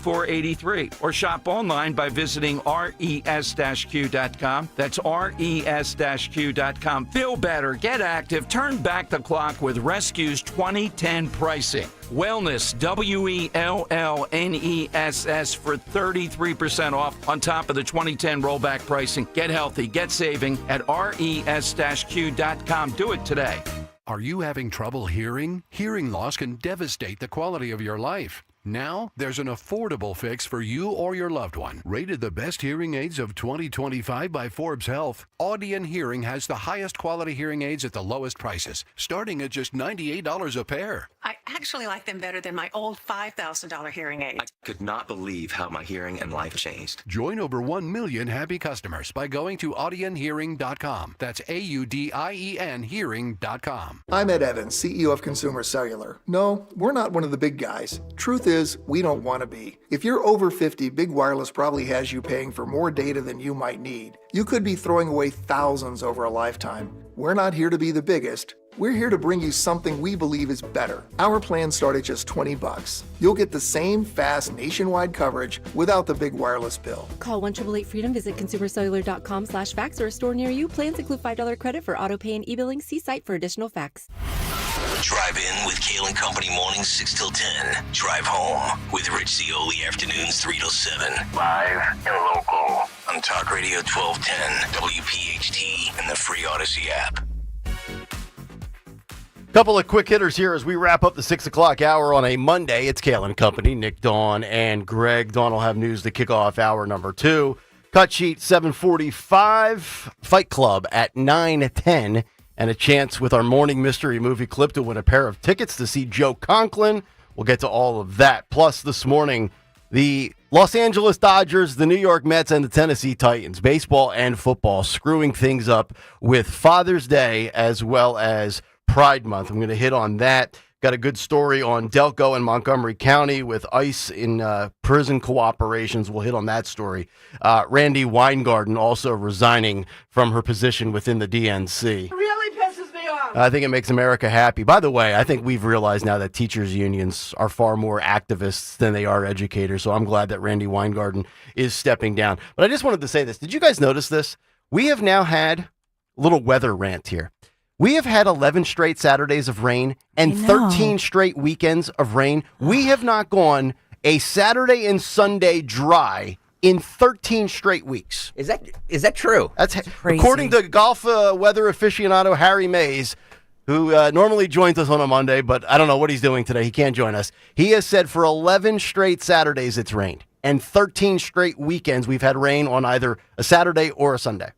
Or shop online by visiting res-q.com. That's res-q.com. Feel better, get active, turn back the clock with Rescue's 2010 pricing. Wellness, WELLNESS for 33% off on top of the 2010 rollback pricing. Get healthy, get saving at res-q.com. Do it today. Are you having trouble hearing? Hearing loss can devastate the quality of your life. Now, there's an affordable fix for you or your loved one. Rated the best hearing aids of 2025 by Forbes Health, Audion Hearing has the highest quality hearing aids at the lowest prices, starting at just $98 a pair. I actually like them better than my old $5,000 hearing aid. I could not believe how my hearing and life changed. Join over 1 million happy customers by going to audionhearing.com. That's AUDIEN hearing.com. I'm Ed Evans, CEO of Consumer Cellular. No, we're not one of the big guys. Truth is, we don't want to be. If you're over 50, Big Wireless probably has you paying for more data than you might need. You could be throwing away thousands over a lifetime. We're not here to be the biggest. We're here to bring you something we believe is better. Our plans start at just $20. You'll get the same fast nationwide coverage without the big wireless bill. Call 1-888-FREEDOM, visit consumercellular.com/facts or a store near you. Plans include $5 credit for auto pay and e-billing. See site for additional facts. Drive in with Kale and Company mornings 6 till 10. Drive home with Rich Zioli afternoons 3 till 7. Live and local on Talk Radio 1210, WPHT, and the free Odyssey app. Couple of quick hitters here as we wrap up the 6 o'clock hour on a Monday. It's Kale and Company, Nick, Dawn, and Greg. Dawn will have news to kick off hour number 2. Cut sheet 7:45. Fight Club at 9:10. And a chance with our morning mystery movie clip to win a pair of tickets to see Joe Conklin. We'll get to all of that. Plus, this morning, the Los Angeles Dodgers, the New York Mets, and the Tennessee Titans, baseball and football, screwing things up with Father's Day as well as Pride Month. I'm going to hit on that. Got a good story on Delco and Montgomery County with ICE in prison cooperations. We'll hit on that story. Randy Weingarten also resigning from her position within the DNC. It really pisses me off. I think it makes America happy. By the way, I think we've realized now that teachers' unions are far more activists than they are educators, so I'm glad that Randy Weingarten is stepping down. But I just wanted to say this. Did you guys notice this? We have now had little weather rant here. We have had 11 straight Saturdays of rain and 13 straight weekends of rain. We have not gone a Saturday and Sunday dry in 13 straight weeks. Is that true? That's crazy. According to golf weather aficionado Harry Mays, who normally joins us on a Monday, but I don't know what he's doing today. He can't join us. He has said for 11 straight Saturdays it's rained, and 13 straight weekends we've had rain on either a Saturday or a Sunday.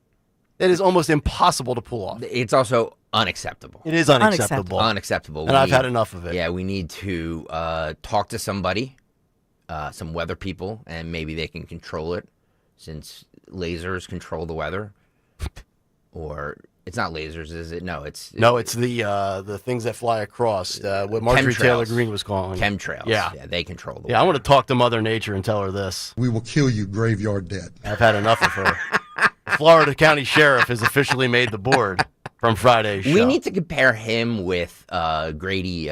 It is almost impossible to pull off. It's also unacceptable. It is unacceptable. Unacceptable. And I've had enough of it. Yeah, we need to talk to somebody, some weather people, and maybe they can control it, since lasers control the weather. Or it's not lasers, is it? No, it's the things that fly across. What Marjorie chemtrails. Taylor Greene was calling Chemtrails. Yeah, they control the weather. Yeah, I want to talk to Mother Nature and tell her this. We will kill you, graveyard dead. I've had enough of her. Florida County Sheriff has officially made the board from Friday's show. We need to compare him with Grady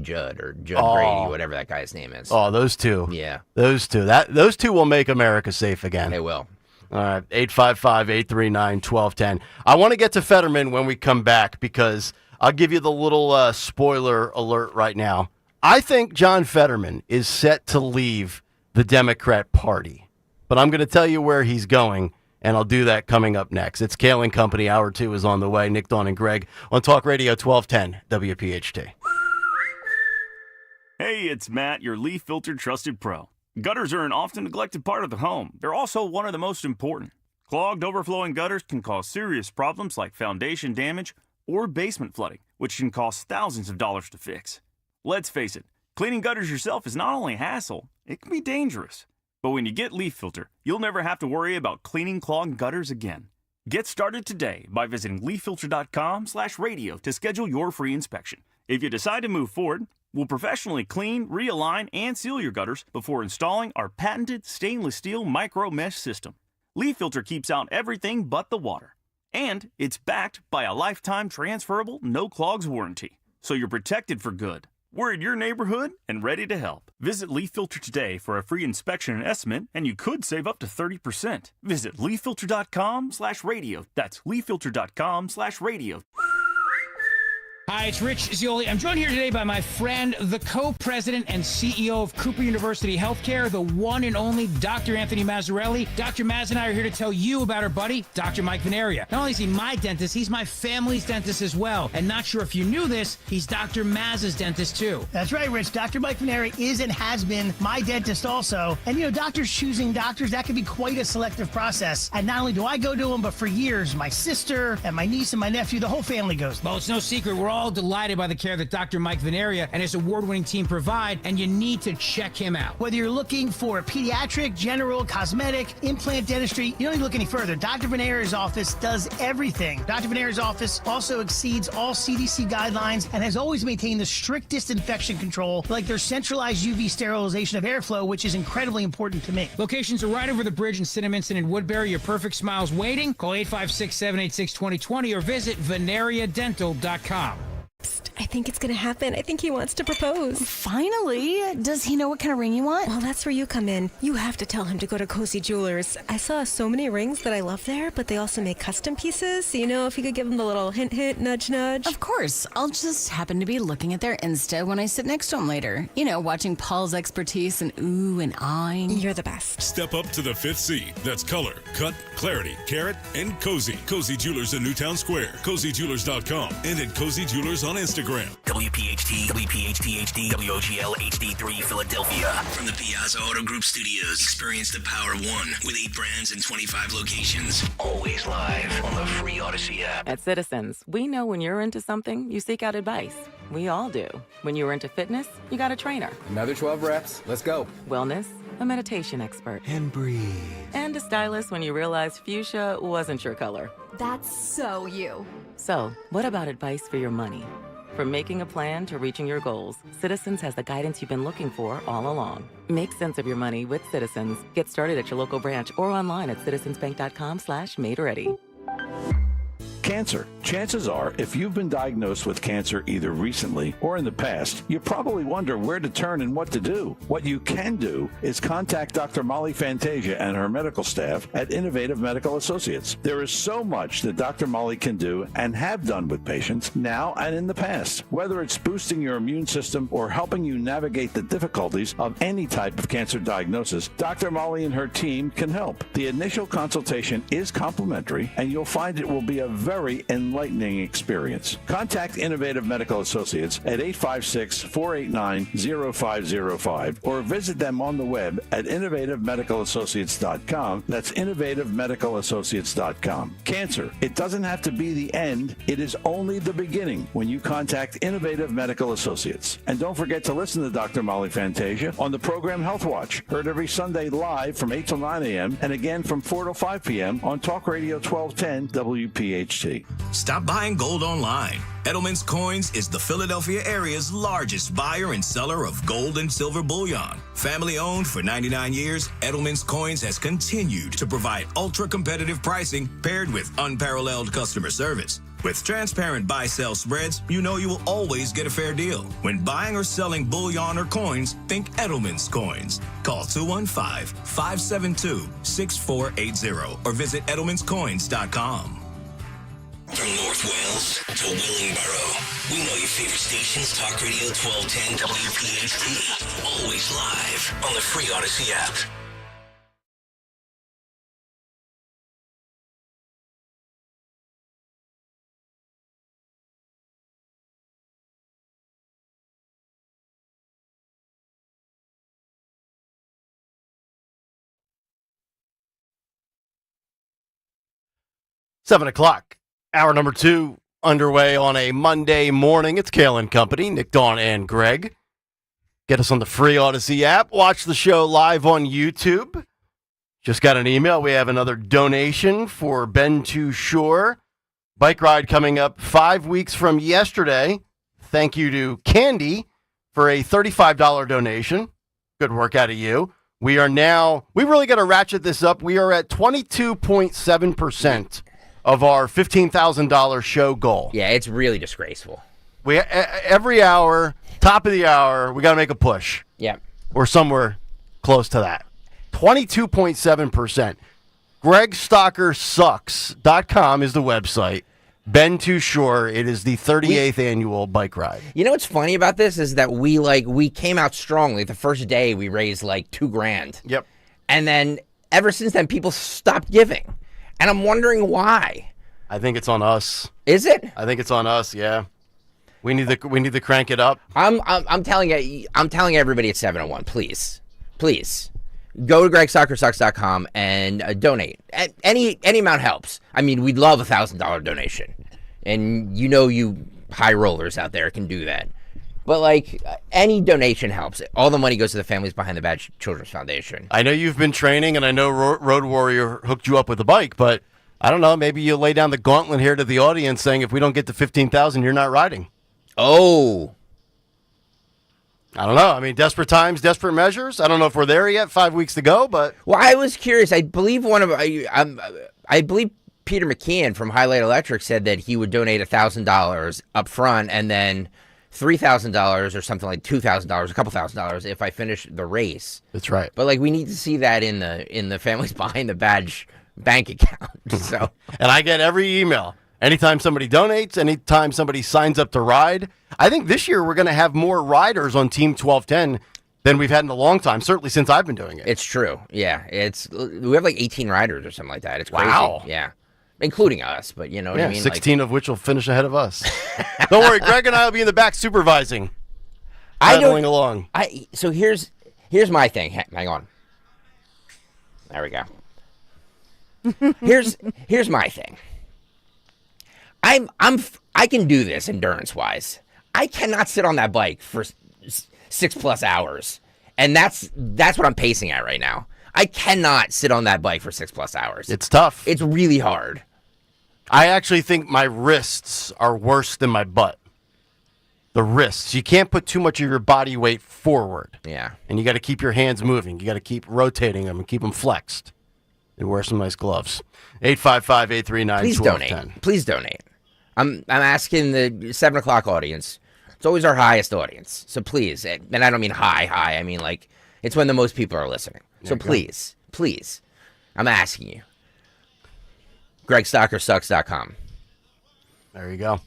Judd or Judd Grady, whatever that guy's name is. Oh, those two. Yeah. Those two will make America safe again. They will. All right, 855-839-1210. I want to get to Fetterman when we come back because I'll give you the little spoiler alert right now. I think John Fetterman is set to leave the Democrat Party, but I'm going to tell you where he's going, and I'll do that coming up next. It's Kale and Company. Hour 2 is on the way. Nick, Dawn, and Greg on Talk Radio 1210 WPHT. Hey, it's Matt, your leaf filter trusted pro. Gutters are an often neglected part of the home. They're also one of the most important. Clogged, overflowing gutters can cause serious problems like foundation damage or basement flooding, which can cost thousands of dollars to fix. Let's face it, cleaning gutters yourself is not only a hassle, it can be dangerous. But when you get Leaf Filter, you'll never have to worry about cleaning clogged gutters again. Get started today by visiting leaffilter.com/radio to schedule your free inspection. If you decide to move forward, we'll professionally clean, realign, and seal your gutters before installing our patented stainless steel micro mesh system. Leaf Filter keeps out everything but the water. And it's backed by a lifetime transferable no clogs warranty. So you're protected for good. We're in your neighborhood and ready to help. Visit Leaf Filter today for a free inspection and estimate, and you could save up to 30%. Visit leaffilter.com/radio. That's leaffilter.com/radio. Hi, it's Rich Zioli. I'm joined here today by my friend, the co-president and CEO of Cooper University Healthcare, the one and only Dr. Anthony Mazzarelli. Dr. Maz and I are here to tell you about our buddy, Dr. Mike Veneria. Not only is he my dentist, he's my family's dentist as well. And not sure if you knew this, he's Dr. Maz's dentist too. That's right, Rich. Dr. Mike Veneria is and has been my dentist also. And doctors choosing doctors, that can be quite a selective process. And not only do I go to him, but for years, my sister and my niece and my nephew, the whole family goes. Well, it's no secret. We're all delighted by the care that Dr. Mike Veneria and his award-winning team provide, and you need to check him out. Whether you're looking for pediatric, general, cosmetic, implant dentistry, you don't need to look any further. Dr. Veneria's office does everything. Dr. Veneria's office also exceeds all CDC guidelines and has always maintained the strictest infection control, like their centralized UV sterilization of airflow, which is incredibly important to me. Locations are right over the bridge in Cinnaminson and Woodbury. Your perfect smile's waiting. Call 856-786-2020 or visit veneriadental.com. I think it's gonna happen. I think he wants to propose. Finally! Does he know what kind of ring you want? Well, that's where you come in. You have to tell him to go to Cozy Jewelers. I saw so many rings that I love there, but they also make custom pieces. So, if you could give him the little hint, hint, nudge, nudge. Of course. I'll just happen to be looking at their Insta when I sit next to him later. Watching Paul's expertise and ooh and ahhing. You're the best. Step up to the fifth C. That's color, cut, clarity, carat, and cozy. Cozy Jewelers in Newtown Square. CozyJewelers.com and at Cozy Jewelers on Instagram. WPHT, WPHT HD, WOGL HD3 Philadelphia. From the Piazza Auto Group Studios, experience the power of one with 8 brands and 25 locations. Always live on the free Odyssey app. At Citizens, we know when you're into something, you seek out advice. We all do. When you're into fitness, you got a trainer. Another 12 reps. Let's go. Wellness, a meditation expert. And breathe. And a stylist when you realized fuchsia wasn't your color. That's so you. So, what about advice for your money? From making a plan to reaching your goals, Citizens has the guidance you've been looking for all along. Make sense of your money with Citizens. Get started at your local branch or online at citizensbank.com/made ready. Cancer. Chances are, if you've been diagnosed with cancer either recently or in the past, you probably wonder where to turn and what to do. What you can do is contact Dr. Molly Fantasia and her medical staff at Innovative Medical Associates. There is so much that Dr. Molly can do and have done with patients now and in the past. Whether it's boosting your immune system or helping you navigate the difficulties of any type of cancer diagnosis, Dr. Molly and her team can help. The initial consultation is complimentary, and you'll find it will be a very enlightening experience. Contact Innovative Medical Associates at 856-489-0505 or visit them on the web at innovativemedicalassociates.com. That's innovativemedicalassociates.com. Cancer, it doesn't have to be the end. It is only the beginning when you contact Innovative Medical Associates. And don't forget to listen to Dr. Molly Fantasia on the program Health Watch, heard every Sunday live from 8 till 9 a.m. and again from 4 till 5 p.m. on Talk Radio 1210 WPHT. Stop buying gold online. Edelman's Coins is the Philadelphia area's largest buyer and seller of gold and silver bullion. Family owned for 99 years, Edelman's Coins has continued to provide ultra-competitive pricing paired with unparalleled customer service. With transparent buy-sell spreads, you know you will always get a fair deal. When buying or selling bullion or coins, think Edelman's Coins. Call 215-572-6480 or visit edelmanscoins.com. From North Wales to Willingboro, we know your favorite stations, Talk Radio 1210 WPHT. Always live on the free Odyssey app. Seven o'clock. Hour number 2 underway on a Monday morning. It's Kale and Company, Nick, Dawn, and Greg. Get us on the free Odyssey app. Watch the show live on YouTube. Just got an email. We have another donation for Ben Too Shore. Bike ride coming up 5 weeks from yesterday. Thank you to Candy for a $35 donation. Good work out of you. We really got to ratchet this up. We are at 22.7% of our $15,000 show goal. Yeah, it's really disgraceful. We every hour, top of the hour, we got to make a push. Yeah. We're somewhere close to that. 22.7%. GregStalkerSucks.com is the website. Ben Too Shore, it is the 38th annual bike ride. You know what's funny about this is that we came out strongly. The first day we raised like $2,000. Yep. And then ever since then people stopped giving. And I'm wondering why. I think it's on us. Is it? I think it's on us, yeah. We need to crank it up. I'm telling everybody at 701, please. Please. Go to GregStalkerSucks.com and donate. Any amount helps. I mean, we'd love a $1,000 donation. And you high rollers out there can do that. But, any donation helps. All the money goes to the Families Behind the Badge Children's Foundation. I know you've been training, and I know Road Warrior hooked you up with a bike, but I don't know, maybe you'll lay down the gauntlet here to the audience saying if we don't get to 15,000, you're not riding. Oh. I don't know. I mean, desperate times, desperate measures. I don't know if we're there yet. 5 weeks to go, but... Well, I was curious. I believe I believe Peter McKeon from Highlight Electric said that he would donate $1,000 up front and then $3,000 or something like $2,000, a couple $1,000 if I finish the race. That's right. But we need to see that in the Families Behind the Badge bank account. So, and I get every email. Anytime somebody donates, anytime somebody signs up to ride. I think this year we're going to have more riders on Team 1210 than we've had in a long time, certainly since I've been doing it. It's true. Yeah. We have 18 riders or something like that. It's crazy. Wow. Yeah. Including us, but you know what I mean? 16 of which will finish ahead of us. Don't worry, Greg and I will be in the back supervising. Pedaling along. So here's my thing. Hang on. There we go. Here's my thing. I can do this endurance wise. I cannot sit on that bike for 6+ hours, and that's what I'm pacing at right now. I cannot sit on that bike for 6+ hours. It's tough. It's really hard. I actually think my wrists are worse than my butt. The wrists. You can't put too much of your body weight forward. Yeah. And you got to keep your hands moving. You got to keep rotating them and keep them flexed. And wear some nice gloves. 855-839-1210. Please donate. I'm asking the 7 o'clock audience. It's always our highest audience. So please, and I don't mean high. I mean like it's when the most people are listening. So please, I'm asking you. GregStockerSucks.com. There you go.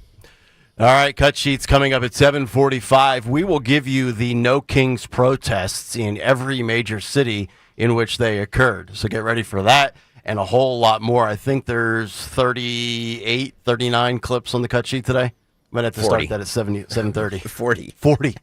All right, cut sheets coming up at 7:45. We will give you the No Kings protests in every major city in which they occurred. So get ready for that and a whole lot more. I think there's 38, 39 clips on the cut sheet today. I'm going to have to 40. start that at 7:30. 40.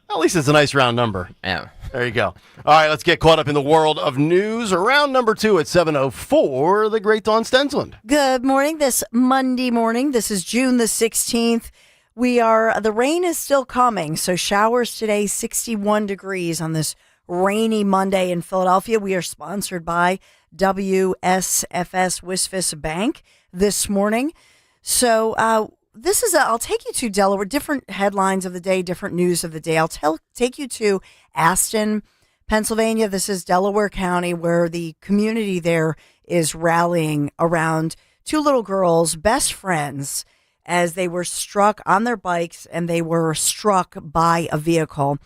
At least it's a nice round number. Yeah. There you go. All right, let's get caught up in the world of news. Round number 2 at 7:04, the great Dawn Stensland. Good morning. This Monday morning, this is June the 16th. The rain is still coming. So showers today, 61 degrees on this rainy Monday in Philadelphia. We are sponsored by WSFS Wisfis Bank this morning. So I'll take you to Delaware, different headlines of the day, different news of the day. I'll take you to Aston, Pennsylvania. This is Delaware County, where the community there is rallying around two little girls, best friends, as they were struck on their bikes and they were struck by a vehicle,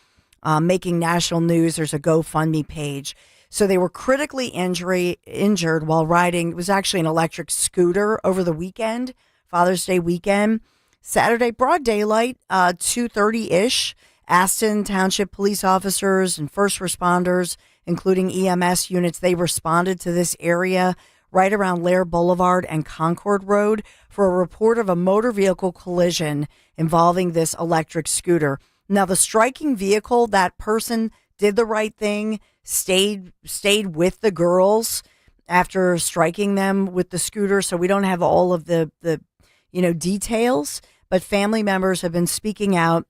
making national news. There's a GoFundMe page. So they were critically injured while riding. It was actually an electric scooter over the weekend. Father's Day weekend, Saturday, broad daylight, 2:30-ish. Aston Township police officers and first responders, including EMS units, they responded to this area right around Lair Boulevard and Concord Road for a report of a motor vehicle collision involving this electric scooter. Now, the striking vehicle, that person did the right thing, stayed with the girls after striking them with the scooter. So we don't have all of the details, but family members have been speaking out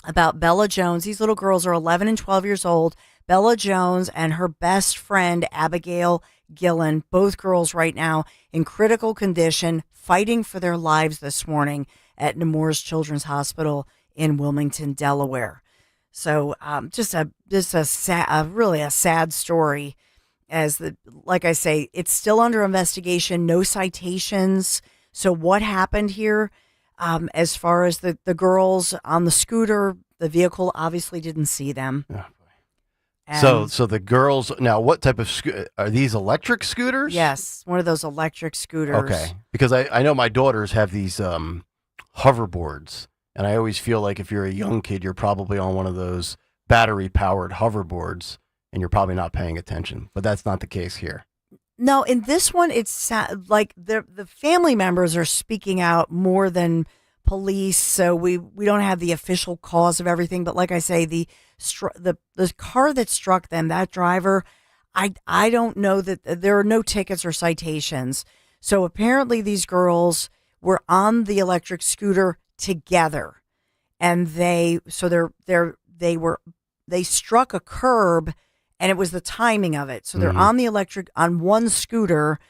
about Bella Jones. These little girls are 11 and 12 years old. Bella Jones and her best friend, Abigail Gillen, both girls right now in critical condition, fighting for their lives this morning at Nemours Children's Hospital in Wilmington, Delaware. So just a sad story. Like I say, it's still under investigation, no citations. So what happened here, as far as the girls on the scooter, the vehicle obviously didn't see them. So the girls, now what type of are these electric scooters? Yes, one of those electric scooters. Okay, because I know my daughters have these hoverboards, and I always feel like if you're a young kid, you're probably on one of those battery-powered hoverboards, and you're probably not paying attention. But that's not the case here. No, in this one, it's like the family members are speaking out more than police, so we don't have the official cause of everything. But like I say, the car that struck them, that driver, I don't know that there are no tickets or citations. So apparently these girls were on the electric scooter together, and they struck a curb. And it was the timing of it. So they're on the on one scooter,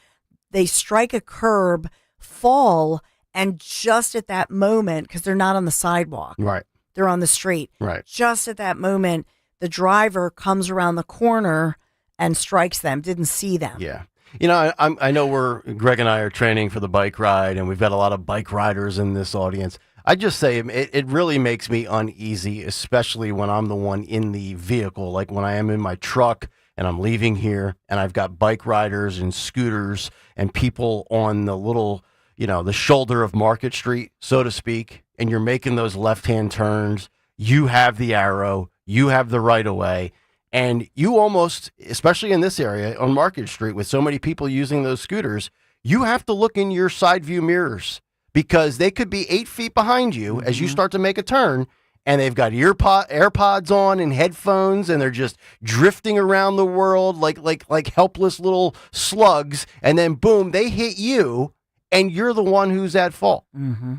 they strike a curb, fall, and just at that moment, because they're not on the sidewalk. Right. They're on the street. Right. Just at that moment, the driver comes around the corner and strikes them, didn't see them. Yeah. I know Greg and I are training for the bike ride, and we've got a lot of bike riders in this audience. I just say it really makes me uneasy, especially when I'm the one in the vehicle, like when I am in my truck and I'm leaving here and I've got bike riders and scooters and people on the little, the shoulder of Market Street, so to speak, and you're making those left-hand turns. You have the arrow, you have the right of way, and you almost, especially in this area on Market Street with so many people using those scooters, you have to look in your side view mirrors, because they could be 8 feet behind you as you start to make a turn, and they've got AirPods on and headphones, and they're just drifting around the world like helpless little slugs, and then boom, they hit you, and you're the one who's at fault. Mm-hmm.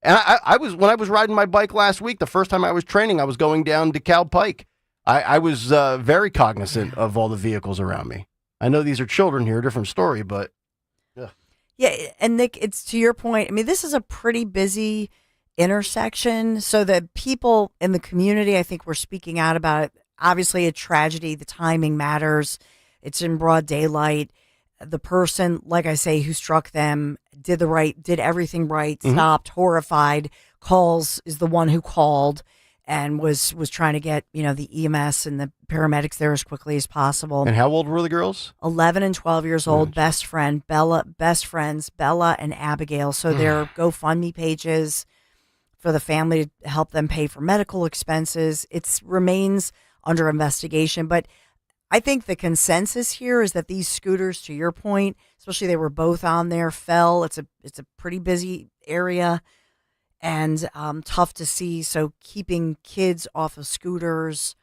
And when I was riding my bike last week, the first time I was training, I was going down DeKalb Pike. I was very cognizant of all the vehicles around me. I know these are children here, different story, but yeah, and Nick, it's to your point. I mean, this is a pretty busy intersection, so that people in the community, I think, were speaking out about it. Obviously, a tragedy. The timing matters. It's in broad daylight. the person, like I say, who struck them did everything right, stopped, horrified, is the one who called and was trying to get, the EMS and the paramedics there as quickly as possible. And how old were the girls? 11 and 12 years old, best friends, Bella and Abigail. So their GoFundMe pages for the family to help them pay for medical expenses. It remains under investigation, but I think the consensus here is that these scooters, to your point, especially they were both on there, fell. It's a pretty busy area and tough to see. So keeping kids off of scooters,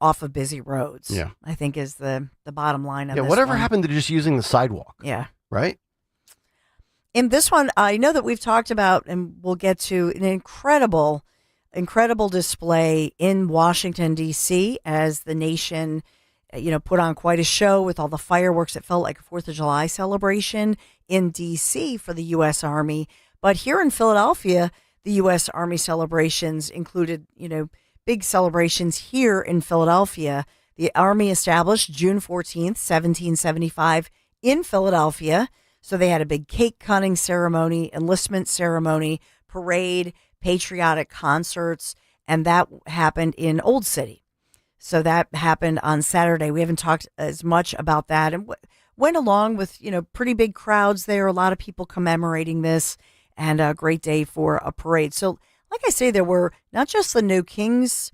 off of busy roads, I think is the bottom line of this whatever one. happened to just using the sidewalk? Yeah. Right? In this one, I know that we've talked about, and we'll get to an incredible display in Washington, D.C. as the nation put on quite a show with all the fireworks. It felt like a 4th of July celebration in D.C. for the U.S. Army. But here in Philadelphia, the U.S. Army celebrations included, big celebrations here in Philadelphia. The Army established June 14th, 1775 in Philadelphia. So they had a big cake cutting ceremony, enlistment ceremony, parade, patriotic concerts, and that happened in Old City. So that happened on Saturday. We haven't talked as much about that, and went along with, pretty big crowds there, a lot of people commemorating this, and a great day for a parade. So like I say, there were not just the No Kings,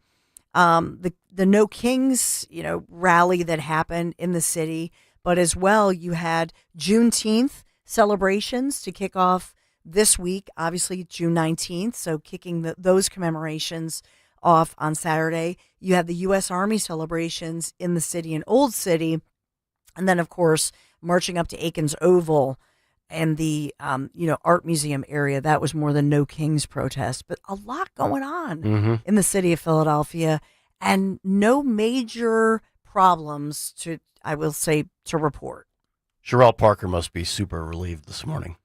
the No Kings, rally that happened in the city, but as well, you had Juneteenth celebrations to kick off this week, obviously June 19th. So kicking those commemorations off on Saturday. You had the U.S. Army celebrations in the city in Old City. And then, of course, marching up to Aikens Oval and the, art museum area. That was more the No Kings protest. But a lot going on in the city of Philadelphia and no major problems to report. Sherelle Parker must be super relieved this morning.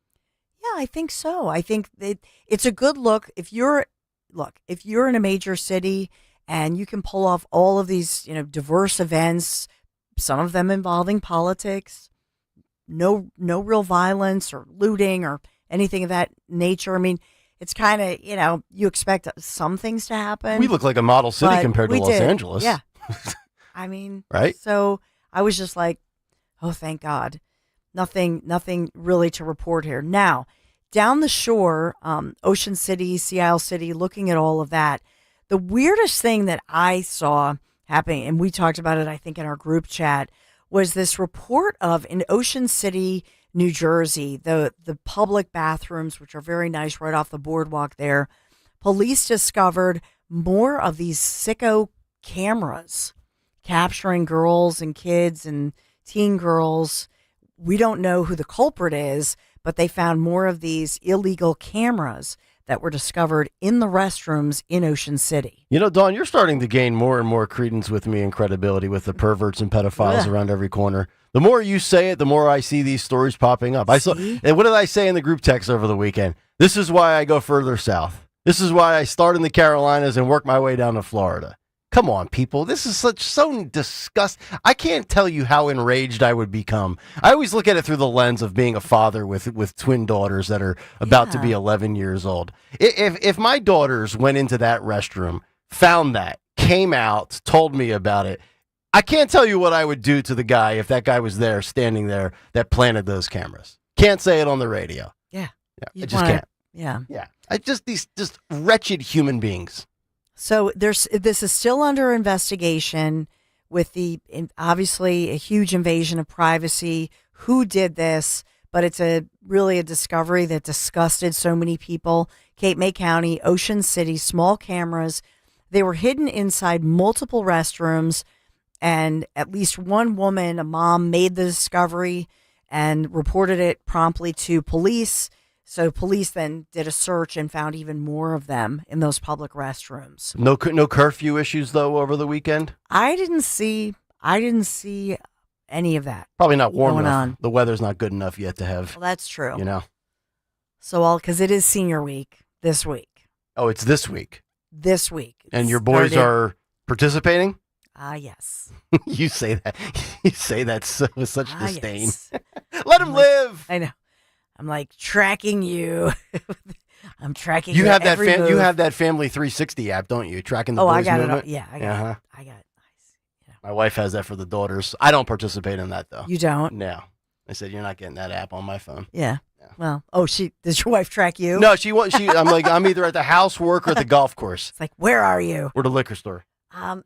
Yeah, I think so. I think that it's a good look. If you're in a major city and you can pull off all of these, diverse events, some of them involving politics, no real violence or looting or anything of that nature. I mean, it's kind of, you expect some things to happen. We look like a model city compared to Los Angeles. Yeah. I mean, right? So I was just like, oh, thank God. Nothing really to report here. Now, down the shore, Ocean City, Sea Isle City, looking at all of that, the weirdest thing that I saw happening, and we talked about it, I think, in our group chat, was this report of in Ocean City, New Jersey, the public bathrooms, which are very nice right off the boardwalk there. Police discovered more of these sicko cameras capturing girls and kids and teen girls. We don't know who the culprit is, but they found more of these illegal cameras that were discovered in the restrooms in Ocean City. Dawn, you're starting to gain more and more credence with me and credibility with the perverts and pedophiles around every corner. The more you say it, the more I see these stories popping up. And what did I say in the group text over the weekend? This is why I go further south. This is why I start in the Carolinas and work my way down to Florida. Come on, people. This is so disgusting. I can't tell you how enraged I would become. I always look at it through the lens of being a father with twin daughters that are about to be 11 years old. If my daughters went into that restroom, found that, came out, told me about it, I can't tell you what I would do to the guy if that guy was there, standing there, that planted those cameras. Can't say it on the radio. Yeah. I just can't. Yeah. Yeah. These wretched human beings. So this is still under investigation with obviously a huge invasion of privacy. Who did this? But it's really a discovery that disgusted so many people. Cape May County, Ocean City, small cameras. They were hidden inside multiple restrooms, and at least one woman, a mom, made the discovery and reported it promptly to police. So police then did a search and found even more of them in those public restrooms. No curfew issues though over the weekend? I didn't see any of that. Probably not warm going enough. on. The weather's not good enough yet to have. Well, that's true. So because it is senior week this week. Oh, it's this week. This week. And your boys are participating? Yes. You say that. You say that with such disdain. Yes. Let him live. I know. I'm like tracking you. I'm tracking You your have that every move. you have that Family 360 app, don't you? Tracking the boys' I got movement? it. Yeah, I got it. I got it. My wife has that for the daughters. I don't participate in that though. You don't? No. I said you're not getting that app on my phone. Yeah. Well, does your wife track you? No, I'm like I'm either at the house, work, or at the golf course. It's like, where are you? Or the liquor store.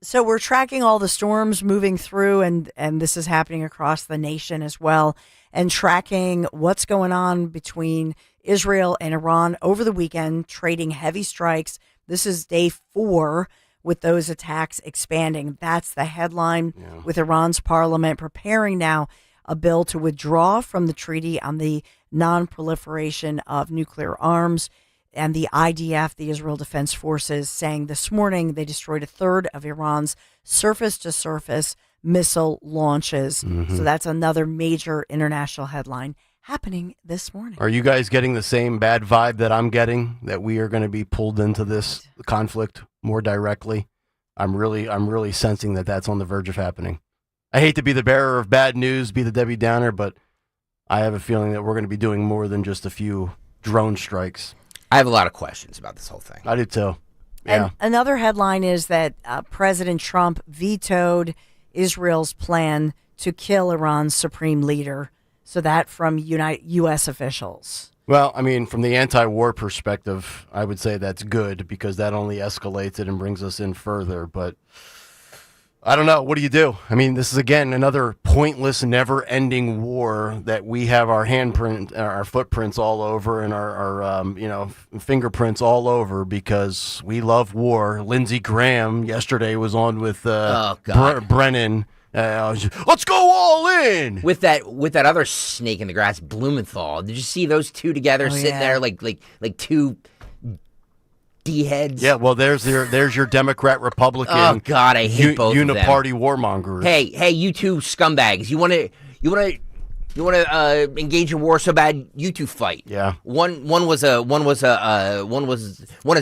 So we're tracking all the storms moving through, and this is happening across the nation as well, and tracking what's going on between Israel and Iran over the weekend, trading heavy strikes. This is day 4 with those attacks expanding. That's the headline, with Iran's parliament preparing now a bill to withdraw from the treaty on the non-proliferation of nuclear arms. And the IDF, the Israel Defense Forces, saying this morning they destroyed a third of Iran's surface-to-surface missile launches. So that's another major international headline happening this morning. Are you guys getting the same bad vibe that I'm getting, that we are going to be pulled into this conflict more directly? I'm really sensing that that's on the verge of happening. I hate to be the bearer of bad news, be the Debbie Downer, but I have a feeling that we're going to be doing more than just a few drone strikes. I have a lot of questions about this whole thing. I do too. Yeah. And another headline is that President Trump vetoed Israel's plan to kill Iran's supreme leader. So that from U.S. officials. Well, I mean, from the anti-war perspective, I would say that's good because that only escalates it and brings us in further. But I don't know. What do you do? I mean, this is, again, another pointless, never-ending war that we have our footprints all over and our fingerprints all over because we love war. Lindsey Graham yesterday was on with Brennan. Let's go all in with that other snake in the grass, Blumenthal. Did you see those two together sitting there like two D-heads? Yeah, well, there's your Democrat Republican. Oh God, I hate both of them. Uniparty warmongers. Hey, you two scumbags! You want to engage in war so bad? You two fight. Yeah. One has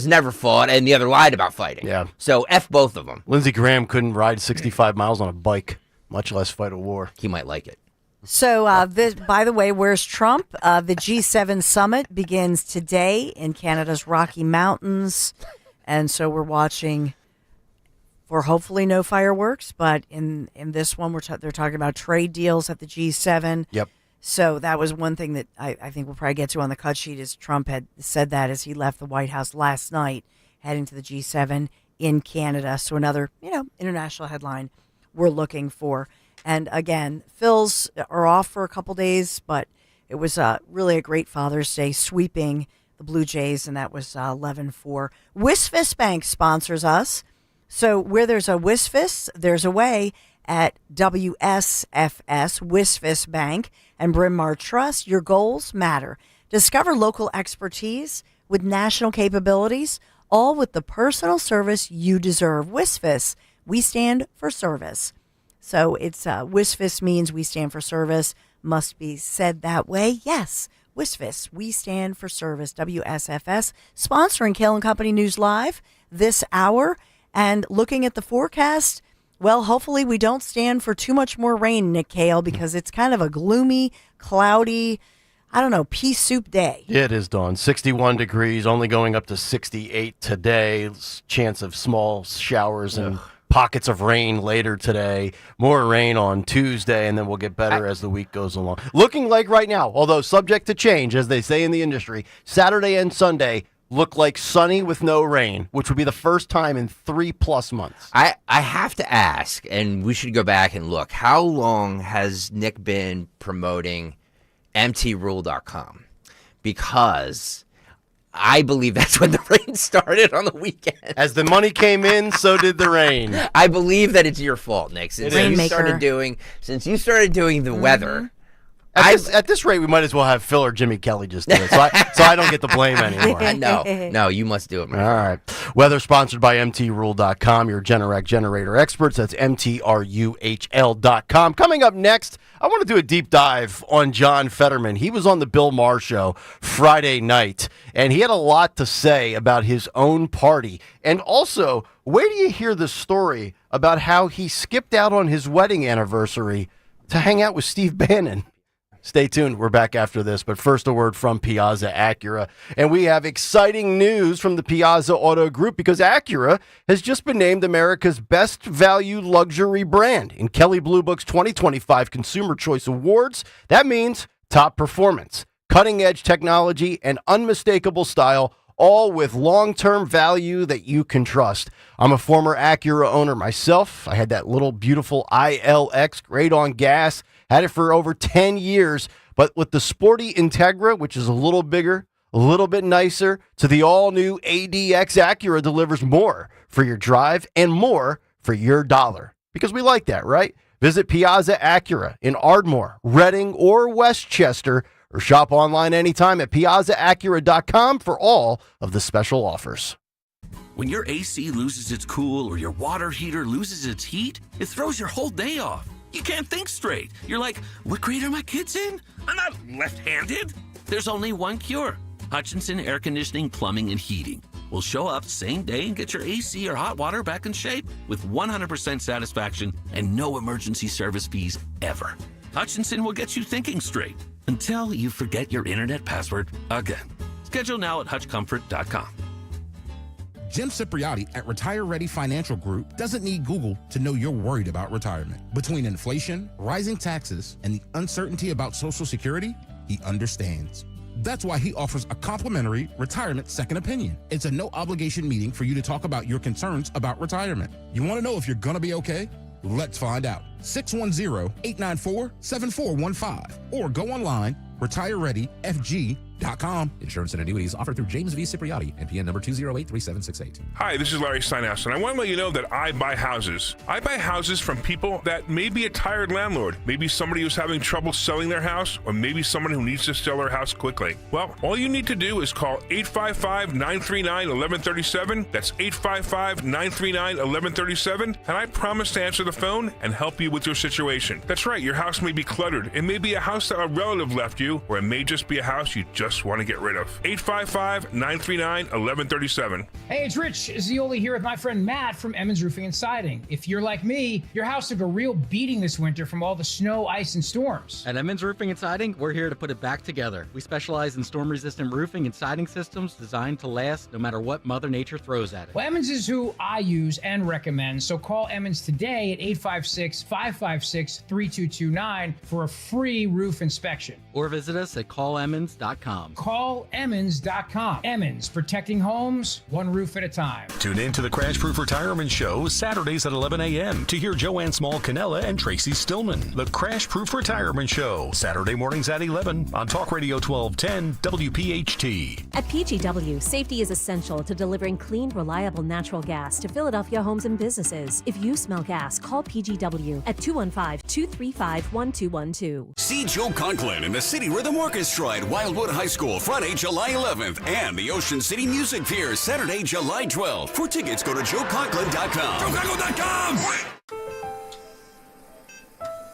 never fought, and the other lied about fighting. Yeah. So F both of them. Lindsey Graham couldn't ride 65 miles on a bike, much less fight a war. He might like it. So, by the way, where's Trump? The G7 summit begins today in Canada's Rocky Mountains. And so we're watching for hopefully no fireworks. But in this one, they're talking about trade deals at the G7. Yep. So that was one thing that I think we'll probably get to on the cut sheet is Trump had said that as he left the White House last night, heading to the G7 in Canada. So another, international headline we're looking for. And again, Phillies are off for a couple days, but it was really a great Father's Day sweeping the Blue Jays, and that was 11-4. Wisfis Bank sponsors us. So where there's a Wisfis, there's a way at WSFS, Wisfis Bank, and Bryn Mawr Trust. Your goals matter. Discover local expertise with national capabilities, all with the personal service you deserve. Wisfis, we stand for service. So it's WSFS means we stand for service. Must be said that way. Yes, WSFS, we stand for service. WSFS, sponsoring Kale and Company News Live this hour. And looking at the forecast, well, hopefully we don't stand for too much more rain, Nick Kale, because it's kind of a gloomy, cloudy, pea soup day. Yeah, it is, Dawn. 61 degrees, only going up to 68 today. Chance of small showers and pockets of rain later today. More rain on Tuesday, and then we'll get better as the week goes along. Looking like right now, although subject to change, as they say in the industry, Saturday and Sunday look like sunny with no rain, which would be the first time in 3+ months. I have to ask, and we should go back and look, how long has Nick been promoting mtrule.com? Because I believe that's when the rain started on the weekend. As the money came in, so did the rain. I believe that it's your fault, Nick. Since you started doing the weather, At this rate, we might as well have Phil or Jimmy Kelly just do it, so I don't get the blame anymore. No, you must do it, man. All right. Weather sponsored by MTRule.com, your Generac generator experts. That's MTRUHL.com. Coming up next, I want to do a deep dive on John Fetterman. He was on the Bill Maher Show Friday night, and he had a lot to say about his own party. And also, where do you hear the story about how he skipped out on his wedding anniversary to hang out with Steve Bannon? Stay tuned. We're back after this. But first, a word from Piazza Acura. And we have exciting news from the Piazza Auto Group because Acura has just been named America's best value luxury brand in Kelley Blue Book's 2025 Consumer Choice Awards. That means top performance, cutting-edge technology, and unmistakable style, all with long-term value that you can trust. I'm a former Acura owner myself. I had that little beautiful ILX, great on gas. Had it for over 10 years, but with the sporty Integra, which is a little bigger, a little bit nicer, to the all-new ADX, Acura delivers more for your drive and more for your dollar. Because we like that, right? Visit Piazza Acura in Ardmore, Reading, or Westchester, or shop online anytime at piazzaacura.com for all of the special offers. When your AC loses its cool or your water heater loses its heat, it throws your whole day off. You can't think straight. You're like, what grade are my kids in? I'm not left-handed. There's only one cure. Hutchinson Air Conditioning, Plumbing, and Heating will show up same day and get your AC or hot water back in shape with 100% satisfaction and no emergency service fees ever. Hutchinson will get you thinking straight until you forget your internet password again. Schedule now at hutchcomfort.com. Jim Cipriotti at Retire Ready Financial Group doesn't need Google to know you're worried about retirement. Between inflation, rising taxes, and the uncertainty about Social Security, he understands. That's why he offers a complimentary retirement second opinion. It's a no-obligation meeting for you to talk about your concerns about retirement. You want to know if you're going to be okay? Let's find out. 610-894-7415 or go online, retirereadyfg.com. Insurance and annuities offered through James V. Cipriotti, NPN number 2083768. Hi, this is Larry Steinhaus, and I want to let you know that I buy houses. I buy houses from people that may be a tired landlord, maybe somebody who's having trouble selling their house, or maybe someone who needs to sell their house quickly. Well, all you need to do is call 855-939-1137. That's 855-939-1137, and I promise to answer the phone and help you with your situation. That's right, your house may be cluttered. It may be a house that a relative left you, or it may just be a house you just want to get rid of. 855-939-1137. Hey, it's Rich Zioli here with my friend Matt from Emmons Roofing and Siding. If you're like me, your house took a real beating this winter from all the snow, ice, and storms. At Emmons Roofing and Siding, we're here to put it back together. We specialize in storm-resistant roofing and siding systems designed to last no matter what Mother Nature throws at it. Well, Emmons is who I use and recommend, so call Emmons today at 856-556-3229 for a free roof inspection. Or visit us at callemmons.com. Callemmons.com. Emmons, protecting homes, one roof at a time. Tune in to the Crash Proof Retirement Show Saturdays at 11 a.m. to hear Joanne Small-Canella and Tracy Stillman. The Crash Proof Retirement Show, Saturday mornings at 11 on Talk Radio 1210 WPHT. At PGW, safety is essential to delivering clean, reliable natural gas to Philadelphia homes and businesses. If you smell gas, call PGW at 215-235-1212. See Joe Conklin in the City Rhythm Orchestra at Wildwood High School Friday, July 11th, and the Ocean City Music Fair Saturday, July 12th. For tickets, go to joeconklin.com. joeconklin.com!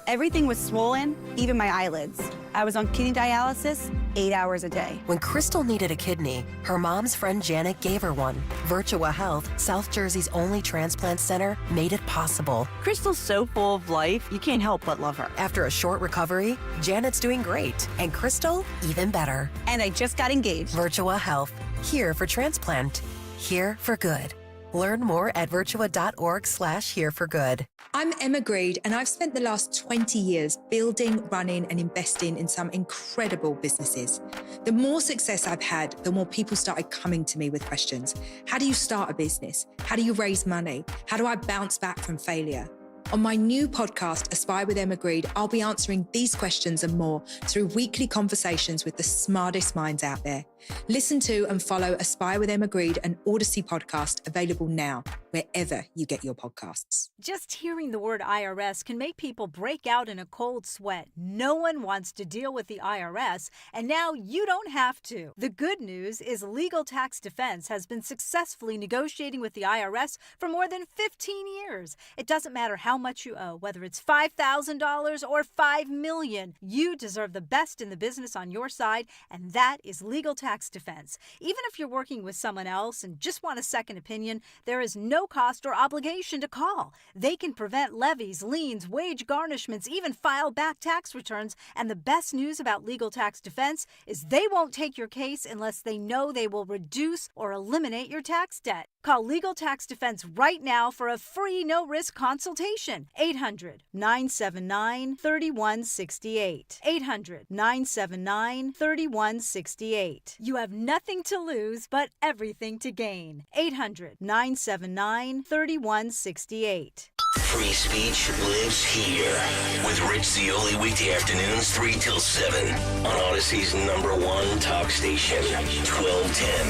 Everything was swollen, even my eyelids. I was on kidney dialysis 8 hours a day. When Crystal needed a kidney, her mom's friend Janet gave her one. Virtua Health, South Jersey's only transplant center, made it possible. Crystal's so full of life, you can't help but love her. After a short recovery, Janet's doing great, and Crystal, even better. And I just got engaged. Virtua Health, here for transplant, here for good. Learn more at virtua.org/hereforgood. I'm Emma Greed, and I've spent the last 20 years building, running, and investing in some incredible businesses. The more success I've had, the more people started coming to me with questions. How do you start a business? How do you raise money? How do I bounce back from failure? On my new podcast, Aspire with Emma Greed, I'll be answering these questions and more through weekly conversations with the smartest minds out there. Listen to and follow Aspire with Emma Greed and Odyssey podcast, available now, wherever you get your podcasts. Just hearing the word IRS can make people break out in a cold sweat. No one wants to deal with the IRS, and now you don't have to. The good news is Legal Tax Defense has been successfully negotiating with the IRS for more than 15 years. It doesn't matter how much you owe, whether it's $5,000 or $5 million. You deserve the best in the business on your side, and that is Legal Tax Defense. Even if you're working with someone else and just want a second opinion, there is no cost or obligation to call. They can prevent levies, liens, wage garnishments, even file back tax returns. And the best news about Legal Tax Defense is they won't take your case unless they know they will reduce or eliminate your tax debt. Call Legal Tax Defense right now for a free no-risk consultation. 800-979-3168. 800-979-3168. You have nothing to lose but everything to gain. 800-979-3168. Free speech lives here with Rich Zioli weekday afternoons 3 till 7 on Odyssey's #1 talk station, 1210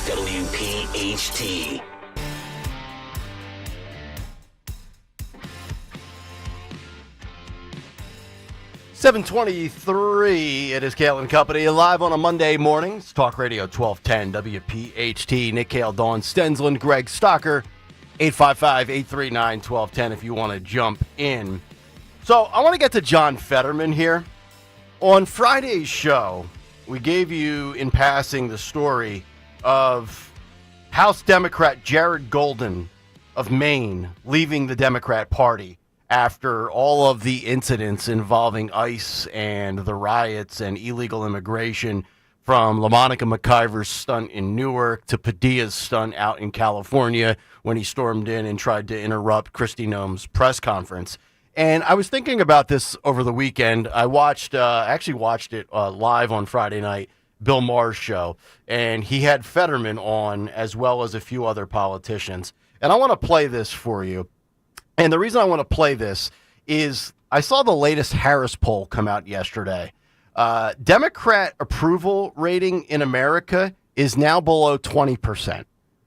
WPHT. $7:23. It is Kale and Company live on a Monday morning. It's Talk Radio 1210 WPHT. Nick Kale, Dawn Stensland, Greg Stocker. 855-839-1210 if you want to jump in. So I want to get to John Fetterman here. On Friday's show, we gave you in passing the story of House Democrat Jared Golden of Maine leaving the Democrat Party after all of the incidents involving ICE and the riots and illegal immigration, from LaMonica McIver's stunt in Newark to Padilla's stunt out in California when he stormed in and tried to interrupt Kristi Noem's press conference. And I was thinking about this over the weekend. I actually watched it live on Friday night, Bill Maher's show, and he had Fetterman on as well as a few other politicians. And I want to play this for you. And the reason I want to play this is I saw the latest Harris poll come out yesterday. Democrat approval rating in America is now below 20%.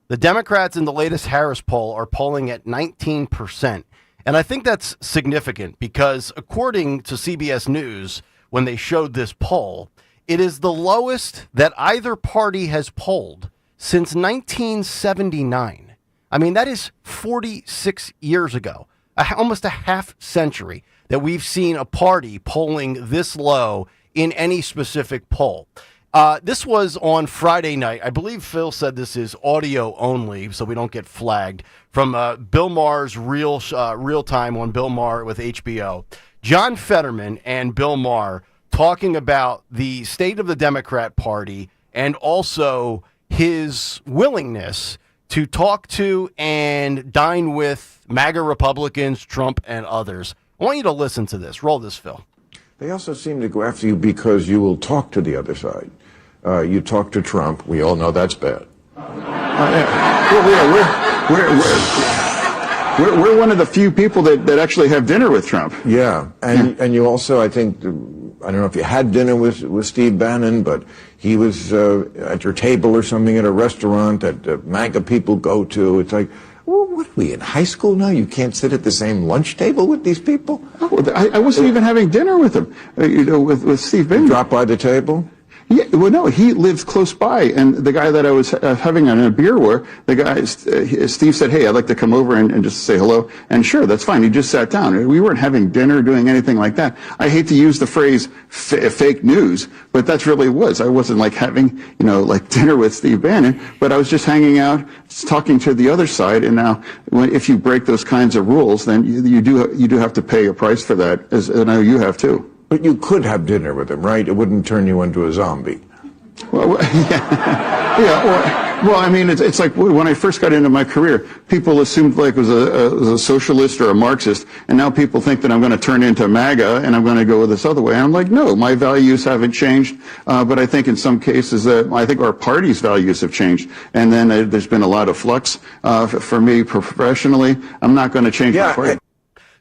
The Democrats in the latest Harris poll are polling at 19%. And I think that's significant because according to CBS News, when they showed this poll, it is the lowest that either party has polled since 1979. I mean, that is 46 years ago, almost a half century that we've seen a party polling this low in any specific poll. This was on Friday night. I believe Phil said this is audio only, so we don't get flagged, from Bill Maher's real time on Bill Maher with HBO. John Fetterman and Bill Maher talking about the state of the Democrat Party and also his willingness to talk to and dine with MAGA Republicans, Trump, and others. I want you to listen to this. Roll this, Phil. They also seem to go after you because you will talk to the other side. You talk to Trump. We all know that's bad. We're one of the few people that actually have dinner with Trump. Yeah, and you also, I think, I don't know if you had dinner with Steve Bannon, but he was at your table or something at a restaurant that MAGA people go to. It's like, well, what are we, in high school now? You can't sit at the same lunch table with these people? I wasn't even having dinner with him, with Steve Bannon. Drop by the table? Yeah, well, no, he lives close by, and the guy that I was having a beer with, the guy, Steve said, hey, I'd like to come over and just say hello, and sure, that's fine. He just sat down. We weren't having dinner, doing anything like that. I hate to use the phrase fake news, but that's really what it was. I wasn't like having, like dinner with Steve Bannon, but I was just hanging out, talking to the other side, and now, if you break those kinds of rules, then you do have to pay a price for that, as I know you have too. But you could have dinner with him, right? It wouldn't turn you into a zombie. Well, well, I mean, it's like when I first got into my career, people assumed like I was a socialist or a Marxist, and now people think that I'm going to turn into MAGA and I'm going to go this other way. And I'm like, no, my values haven't changed, but I think in some cases I think our party's values have changed, and then there's been a lot of flux. For me professionally, I'm not going to change my party.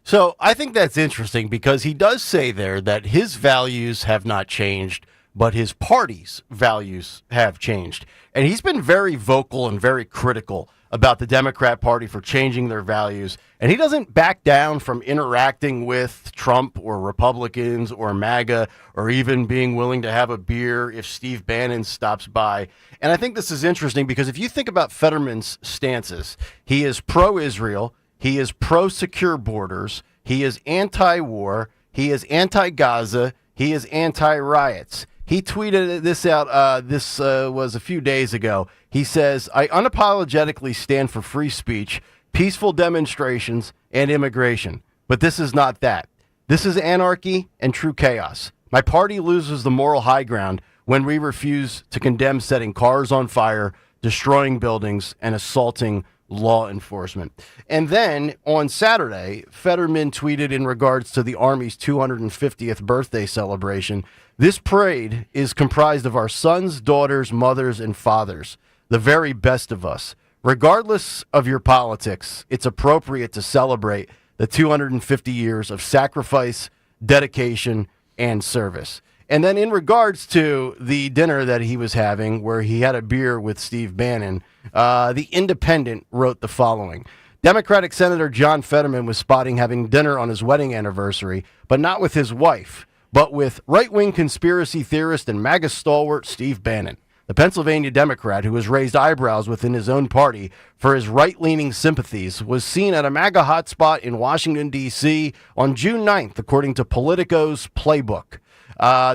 So I think that's interesting because he does say there that his values have not changed, but his party's values have changed. And he's been very vocal and very critical about the Democrat Party for changing their values. And he doesn't back down from interacting with Trump or Republicans or MAGA or even being willing to have a beer if Steve Bannon stops by. And I think this is interesting because if you think about Fetterman's stances, he is pro-Israel, he is pro-secure borders, he is anti-war, he is anti-Gaza, he is anti-riots. He tweeted this out, this was a few days ago. He says, I unapologetically stand for free speech, peaceful demonstrations, and immigration. But this is not that. This is anarchy and true chaos. My party loses the moral high ground when we refuse to condemn setting cars on fire, destroying buildings, and assaulting law enforcement. And then on Saturday, Fetterman tweeted in regards to the Army's 250th birthday celebration, this parade is comprised of our sons, daughters, mothers, and fathers, the very best of us. Regardless of your politics, it's appropriate to celebrate the 250 years of sacrifice, dedication, and service. And then in regards to the dinner that he was having, where he had a beer with Steve Bannon, The Independent wrote the following. Democratic Senator John Fetterman was spotting having dinner on his wedding anniversary, but not with his wife, but with right-wing conspiracy theorist and MAGA stalwart Steve Bannon. The Pennsylvania Democrat, who has raised eyebrows within his own party for his right-leaning sympathies, was seen at a MAGA hotspot in Washington, D.C. on June 9th, according to Politico's Playbook.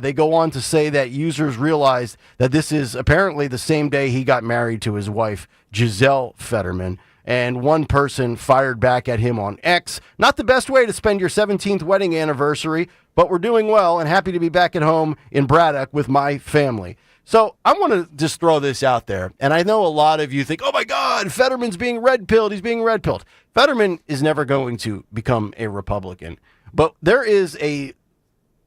They go on to say that users realized that this is apparently the same day he got married to his wife, Giselle Fetterman, and one person fired back at him on X. Not the best way to spend your 17th wedding anniversary, but we're doing well and happy to be back at home in Braddock with my family. So I want to just throw this out there, and I know a lot of you think, oh my God, Fetterman's being red-pilled, he's being red-pilled. Fetterman is never going to become a Republican, but there is a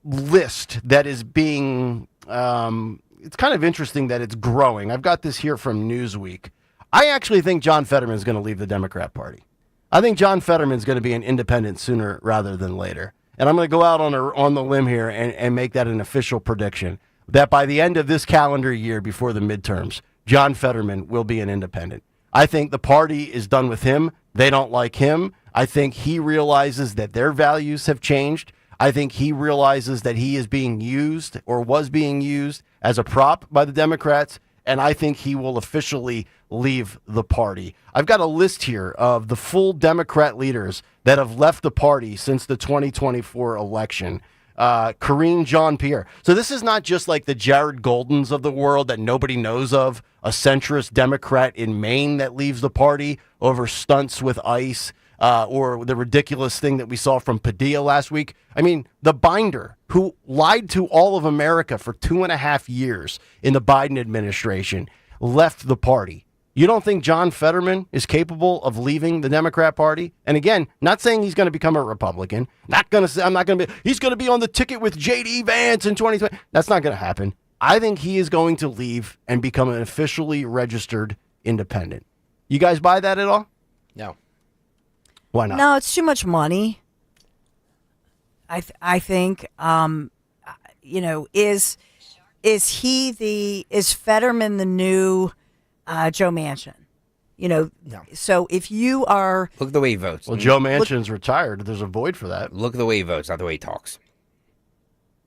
list that is being, it's kind of interesting that it's growing. I've got this here from Newsweek. I actually think John Fetterman is going to leave the Democrat Party. I think John Fetterman is going to be an independent sooner rather than later. And I'm going to go out on the limb here and make that an official prediction that by the end of this calendar year before the midterms, John Fetterman will be an independent. I think the party is done with him. They don't like him. I think he realizes that their values have changed. I think he realizes that he is being used or was being used as a prop by the Democrats, and I think he will officially leave the party. I've got a list here of the full Democrat leaders that have left the party since the 2024 election. Karine Jean-Pierre. So this is not just like the Jared Goldens of the world that nobody knows of, a centrist Democrat in Maine that leaves the party over stunts with ICE, or the ridiculous thing that we saw from Padilla last week. I mean, the binder who lied to all of America for 2.5 years in the Biden administration left the party. You don't think John Fetterman is capable of leaving the Democrat Party? And again, not saying he's going to become a Republican. He's going to be on the ticket with J.D. Vance in 2020. That's not going to happen. I think he is going to leave and become an officially registered independent. You guys buy that at all? No. Why not? No, it's too much money. I think, is Fetterman the new Joe Manchin? No. So if you are... Look at the way he votes. Well, Joe Manchin's retired. There's a void for that. Look at the way he votes, not the way he talks.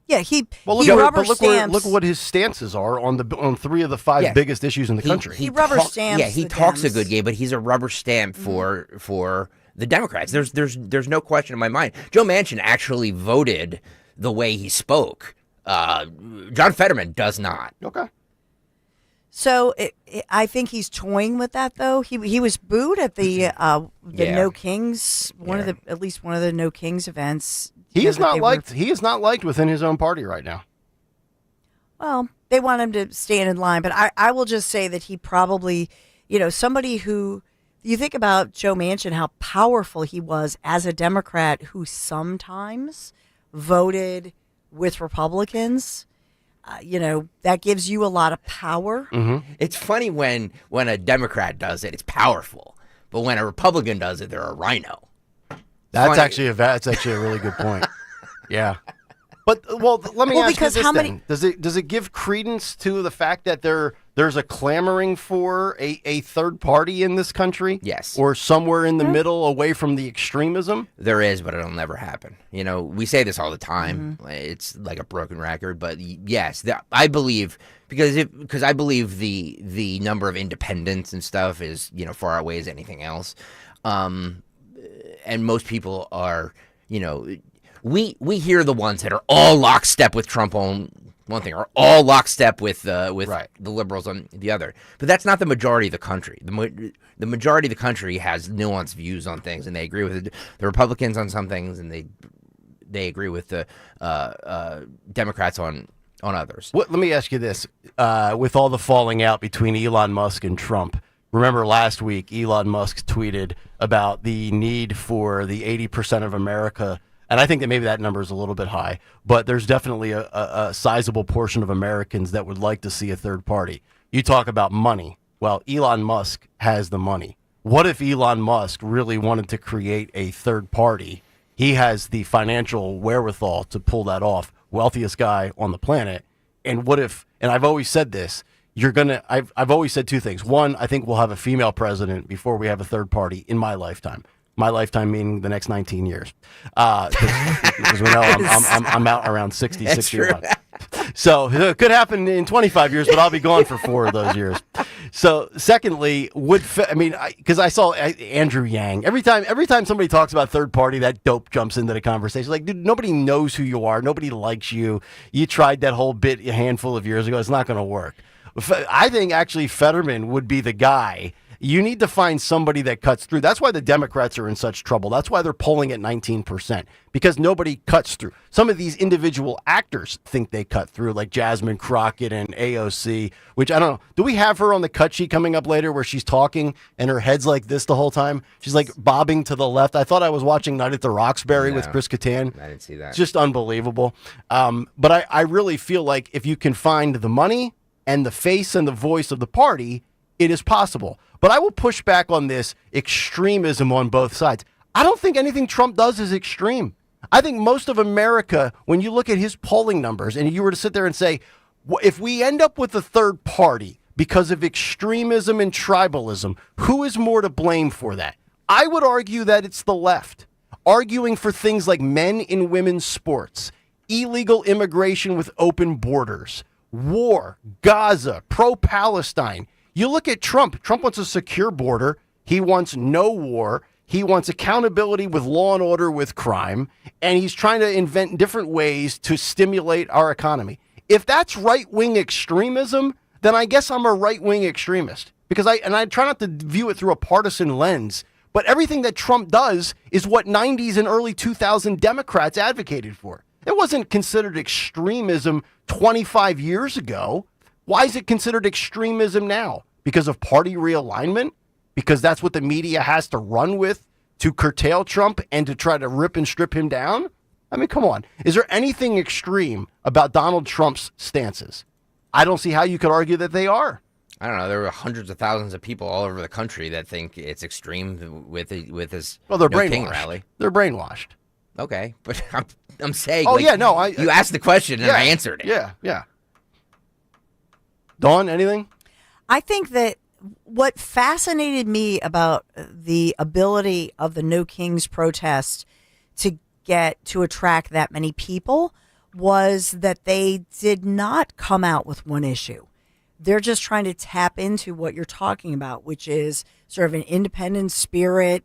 Yeah, he rubber stamps. Look what his stances are on 3 of the 5 biggest issues in the country. He rubber stamps. Yeah, he talks a good game, but he's a rubber stamp for the Democrats. There's no question in my mind. Joe Manchin actually voted the way he spoke. John Fetterman does not. Okay. So I think he's toying with that, though. He was booed at the No Kings, at least one of the No Kings events. He is not liked. He is not liked within his own party right now. Well, they want him to stand in line, but I will just say that he probably, somebody who, you think about Joe Manchin, how powerful he was as a Democrat who sometimes voted with Republicans. That gives you a lot of power. Mm-hmm. It's funny when a Democrat does it, it's powerful. But when a Republican does it, they're a rhino. That's actually a really good point. Yeah. But let me ask because you this how then. many- Does it give credence to the fact that there's a clamoring for a third party in this country? Yes. Or somewhere in the middle, away from the extremism? There is, but it'll never happen. We say this all the time. It's like a broken record, but yes, I believe because I believe the number of independents and stuff is far outweighs anything else, and most people are we hear the ones that are all lockstep with Trump on one thing, or all lockstep with the liberals on the other. But that's not the majority of the country. The majority of the country has nuanced views on things, and they agree with the Republicans on some things, and they agree with the Democrats on others. Let me ask you this: with all the falling out between Elon Musk and Trump, remember last week Elon Musk tweeted about the need for the 80% of America. And I think that maybe that number is a little bit high, but there's definitely a sizable portion of Americans that would like to see a third party. You talk about money. Well, Elon Musk has the money. What if Elon Musk really wanted to create a third party? He has the financial wherewithal to pull that off. Wealthiest guy on the planet. And what if, and I've always said this, I've always said two things. One, I think we'll have a female president before we have a third party in my lifetime. My lifetime meaning the next 19 years. Because we know I'm out around 66 years old. So it could happen in 25 years, but I'll be gone for 4 of those years. So secondly, because I saw Andrew Yang. Every time somebody talks about third party, that dope jumps into the conversation. Like, dude, nobody knows who you are. Nobody likes you. You tried that whole bit a handful of years ago. It's not going to work. I think actually Fetterman would be the guy. You need to find somebody that cuts through. That's why the Democrats are in such trouble. That's why they're polling at 19%, because nobody cuts through. Some of these individual actors think they cut through, like Jasmine Crockett and AOC, which I don't know. Do we have her on the cut sheet coming up later where she's talking and her head's like this the whole time? She's like bobbing to the left. I thought I was watching Night at the Roxbury with Chris Kattan. I didn't see that. It's just unbelievable. But I really feel like if you can find the money and the face and the voice of the party, it is possible. But I will push back on this extremism on both sides. I don't think anything Trump does is extreme. I think most of America, when you look at his polling numbers and you were to sit there and say, if we end up with a third party because of extremism and tribalism, who is more to blame for that? I would argue that it's the left, arguing for things like men in women's sports, illegal immigration with open borders, war, Gaza, pro-Palestine. You look at Trump. Trump wants a secure border. He wants no war. He wants accountability with law and order with crime. And he's trying to invent different ways to stimulate our economy. If that's right-wing extremism, then I guess I'm a right-wing extremist. Because I try not to view it through a partisan lens. But everything that Trump does is what 90s and early 2000 Democrats advocated for. It wasn't considered extremism 25 years ago. Why is it considered extremism now? Because of party realignment? Because that's what the media has to run with to curtail Trump and to try to rip and strip him down? I mean, come on. Is there anything extreme about Donald Trump's stances? I don't see how you could argue that they are. I don't know. There are hundreds of thousands of people all over the country that think it's extreme with his they're No King brainwashed. rally. They're brainwashed. Okay, but I'm saying. Oh, yeah, no. You asked the question and I answered it. Yeah. Dawn, anything? I think that what fascinated me about the ability of the No Kings protest to attract that many people was that they did not come out with one issue. They're just trying to tap into what you're talking about, which is sort of an independent spirit.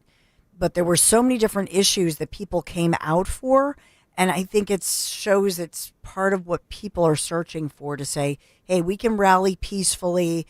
But there were so many different issues that people came out for. And I think it shows it's part of what people are searching for, to say, hey, we can rally peacefully.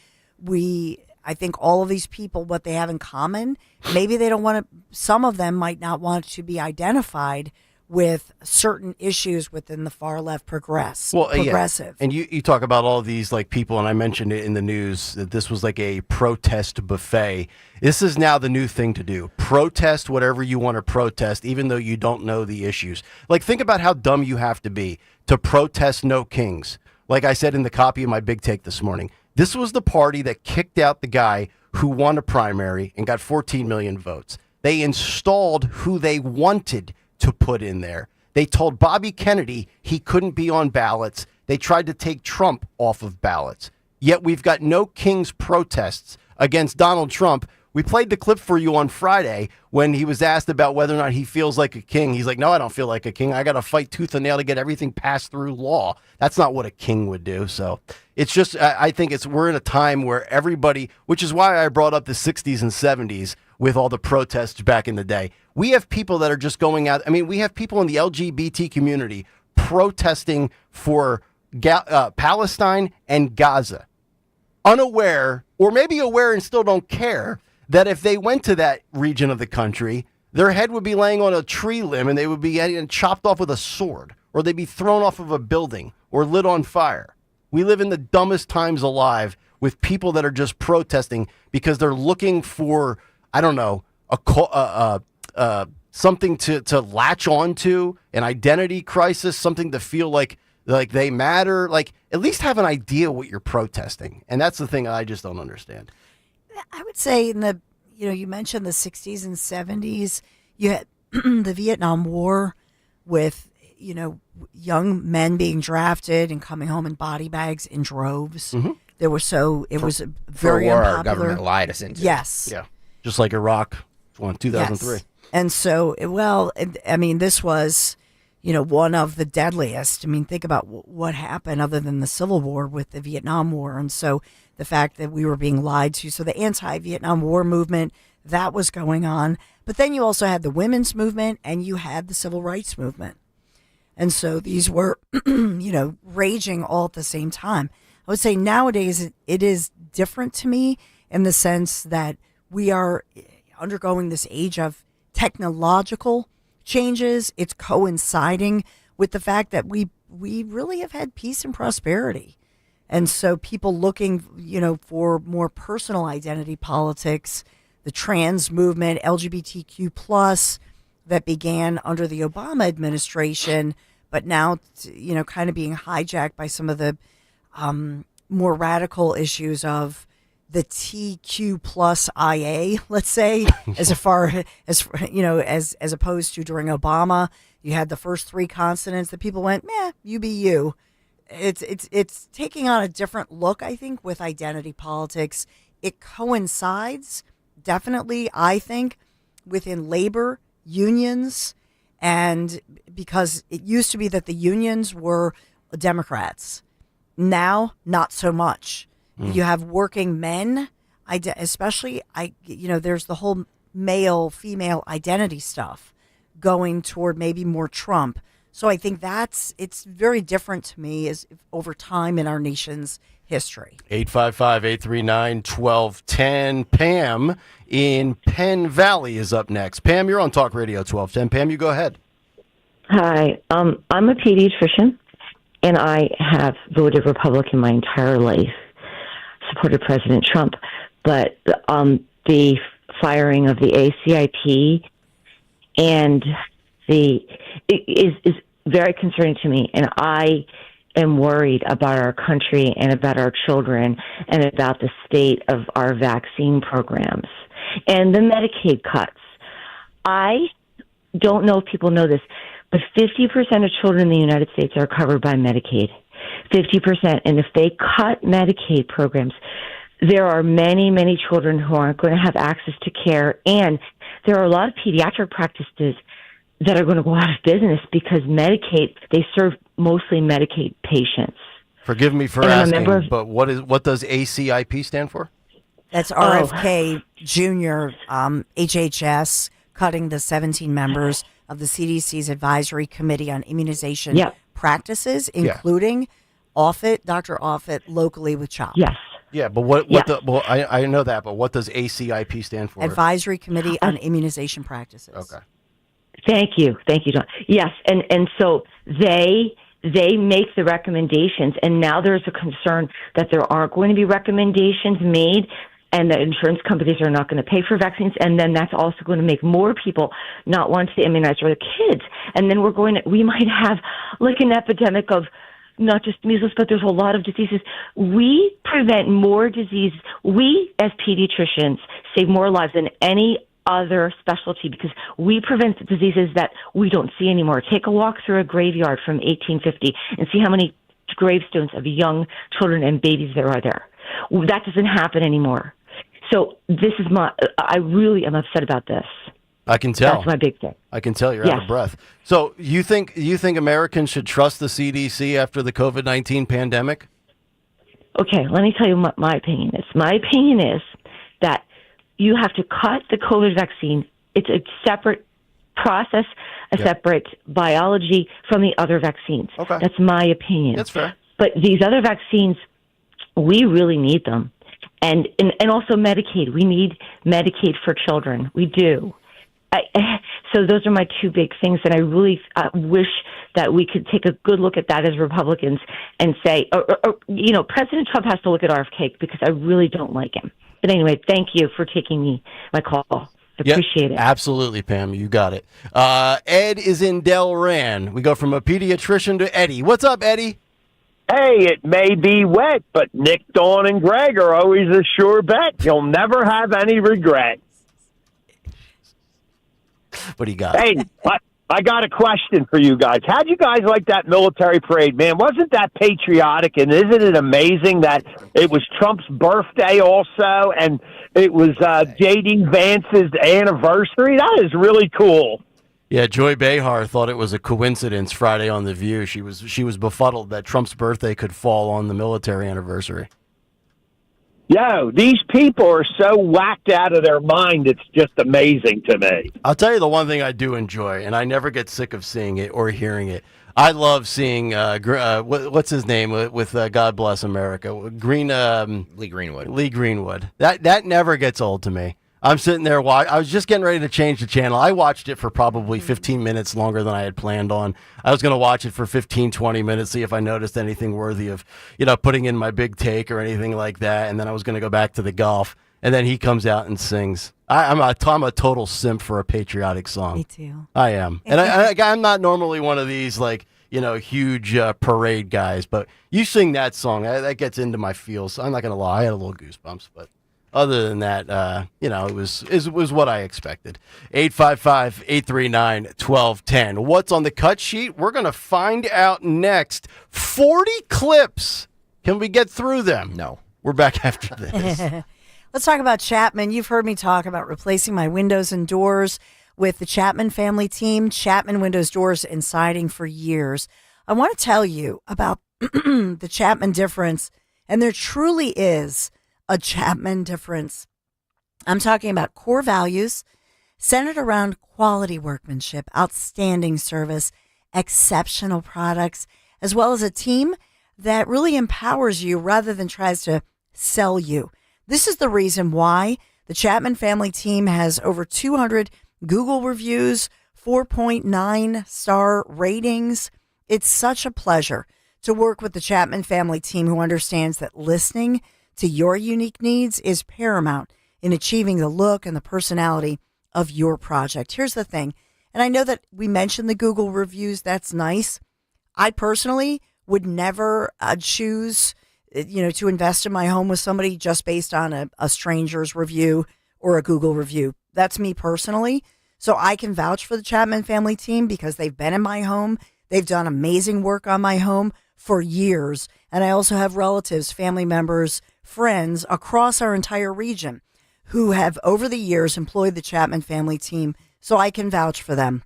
I think all of these people, what they have in common, maybe they don't want to, some of them might not want to be identified with certain issues within the far left progressive. And you talk about all of these like people, and I mentioned it in the news that this was like a protest buffet. This is now the new thing to do. Protest whatever you want to protest, even though you don't know the issues. Like, think about how dumb you have to be to protest No Kings. Like I said in the copy of my big take this morning, this was the party that kicked out the guy who won a primary and got 14 million votes. They installed who they wanted to put in there. They told Bobby Kennedy he couldn't be on ballots. They tried to take Trump off of ballots. Yet we've got no King's protests against Donald Trump. We played the clip for you on Friday when he was asked about whether or not he feels like a king. He's like, no, I don't feel like a king. I got to fight tooth and nail to get everything passed through law. That's not what a king would do. So it's just, I think we're in a time where everybody, which is why I brought up the 60s and 70s with all the protests back in the day. We have people that are just going out. I mean, we have people in the LGBT community protesting for Palestine and Gaza, unaware, or maybe aware and still don't care, that if they went to that region of the country, their head would be laying on a tree limb and they would be getting chopped off with a sword, or they'd be thrown off of a building or lit on fire. We live in the dumbest times alive with people that are just protesting because they're looking for, I don't know, something to latch onto, an identity crisis, something to feel like they matter. Like, at least have an idea what you're protesting. And that's the thing I just don't understand. I would say you mentioned the 60s and 70s, you had the Vietnam War with, young men being drafted and coming home in body bags in droves. Mm-hmm. It was very war unpopular. Our government lied us into. Yes. Yeah. Just like Iraq, 2003. Yes. And so, this was, one of the deadliest. I mean, think about what happened other than the Civil War with the Vietnam War. And so the fact that we were being lied to. So the anti-Vietnam War movement, that was going on. But then you also had the women's movement and you had the civil rights movement. And so these were, raging all at the same time. I would say nowadays it is different to me in the sense that we are undergoing this age of technological changes. It's coinciding with the fact that we really have had peace and prosperity. And so people looking, for more personal identity politics, the trans movement, LGBTQ plus, that began under the Obama administration, but now, kind of being hijacked by some of the more radical issues of the TQ plus IA, let's say, as opposed to during Obama, you had the first three consonants that people went, meh, you be you. It's taking on a different look, I think, with identity politics. It coincides, definitely, I think, within labor unions, and because it used to be that the unions were Democrats. Now, not so much. You have working men, especially, there's the whole male-female identity stuff going toward maybe more Trump. So I think it's very different to me as over time in our nation's history. 855-839-1210. Pam in Penn Valley is up next. Pam, you're on Talk Radio 1210. Pam, you go ahead. Hi, I'm a pediatrician, and I have voted Republican my entire life, supported President Trump, but the firing of the ACIP and is very concerning to me, and I am worried about our country and about our children and about the state of our vaccine programs and the Medicaid cuts. I don't know if people know this, but 50% of children in the United States are covered by Medicaid. 50%. And if they cut Medicaid programs, there are many, many children who aren't going to have access to care. And there are a lot of pediatric practices that are going to go out of business because Medicaid, they serve mostly Medicaid patients. Forgive me for asking, but what does ACIP stand for? That's RFK Jr., HHS, cutting the 17 members of the CDC's Advisory Committee on Immunization Practices, including Dr. Offit, locally with CHOP. Yes. Yeah, but I know that, but what does ACIP stand for? Advisory Committee on Immunization Practices. Okay. Thank you, John. Yes, and so they make the recommendations, and now there's a concern that there aren't going to be recommendations made, and the insurance companies are not going to pay for vaccines, and then that's also going to make more people not want to immunize their kids, and then we might have like an epidemic of not just measles, but there's a lot of diseases. We prevent more disease. We, as pediatricians, save more lives than any other specialty because we prevent diseases that we don't see anymore. Take a walk through a graveyard from 1850 and see how many gravestones of young children and babies there are there. That doesn't happen anymore. So this is I really am upset about this. I can tell. That's my big thing. I can tell you're out of breath. So you think Americans should trust the CDC after the COVID-19 pandemic? Okay, let me tell you what my opinion is. My opinion is that you have to cut the COVID vaccine. It's a separate process, separate biology from the other vaccines. Okay. That's my opinion. That's fair. But these other vaccines, we really need them. And also Medicaid. We need Medicaid for children. We do. So those are my two big things, and I really wish that we could take a good look at that as Republicans and say, President Trump has to look at RFK because I really don't like him. But anyway, thank you for taking my call. I appreciate it. Absolutely, Pam. You got it. Ed is in Delran. We go from a pediatrician to Eddie. What's up, Eddie? Hey, it may be wet, but Nick, Dawn, and Greg are always a sure bet. You'll never have any regrets. What do you got? Hey, I got a question for you guys. How'd you guys like that military parade? Man, wasn't that patriotic? And isn't it amazing that it was Trump's birthday also, and it was J.D. Vance's anniversary? That is really cool. Yeah, Joy Behar thought it was a coincidence Friday on The View. She was befuddled that Trump's birthday could fall on the military anniversary. Yo, these people are so whacked out of their mind, it's just amazing to me. I'll tell you the one thing I do enjoy, and I never get sick of seeing it or hearing it. I love seeing, what's his name with God Bless America? Lee Greenwood. Lee Greenwood. That never gets old to me. I'm sitting there, I was just getting ready to change the channel. I watched it for probably 15 minutes longer than I had planned on. I was going to watch it for 15, 20 minutes, see if I noticed anything worthy of, putting in my big take or anything like that. And then I was going to go back to the golf. And then he comes out and sings. I'm a total simp for a patriotic song. Me too. I am. And I'm not normally one of these, huge parade guys. But you sing that song, that gets into my feels. I'm not going to lie. I had a little goosebumps, but... Other than that, it was what I expected. 855-839-1210. What's on the cut sheet? We're going to find out next. 40 clips. Can we get through them? No. We're back after this. Let's talk about Chapman. You've heard me talk about replacing my windows and doors with the Chapman family team, Chapman Windows, Doors, and Siding for years. I want to tell you about the Chapman difference, and there truly is a Chapman difference. I'm talking about core values centered around quality workmanship, outstanding service, exceptional products, as well as a team that really empowers you rather than tries to sell you. This is the reason why the Chapman family team has over 200 Google reviews, 4.9 star ratings. It's such a pleasure to work with the Chapman family team who understands that listening to your unique needs is paramount in achieving the look and the personality of your project. Here's the thing, and I know that we mentioned the Google reviews. That's nice. I personally would never choose, to invest in my home with somebody just based on a stranger's review or a Google review. That's me personally. So I can vouch for the Chapman family team because they've been in my home. They've done amazing work on my home for years. And I also have relatives, family members, friends across our entire region who have over the years employed the Chapman family team, so I can vouch for them.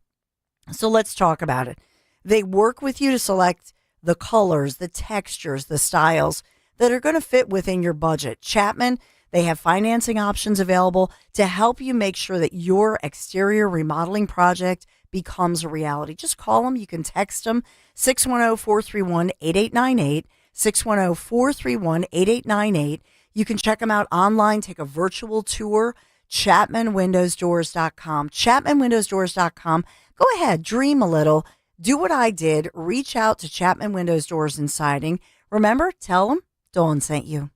So let's talk about it. They work with you to select the colors, the textures, the styles that are going to fit within your budget. Chapman, they have financing options available to help you make sure that your exterior remodeling project becomes a reality. Just call them. You can text them, 610-431-8898. 610-431-8898. You can check them out online, take a virtual tour, ChapmanWindowsDoors.com. ChapmanWindowsDoors.com. Go ahead, dream a little. Do what I did. Reach out to Chapman Windows, Doors, and Siding. Remember, tell them Dawn sent you.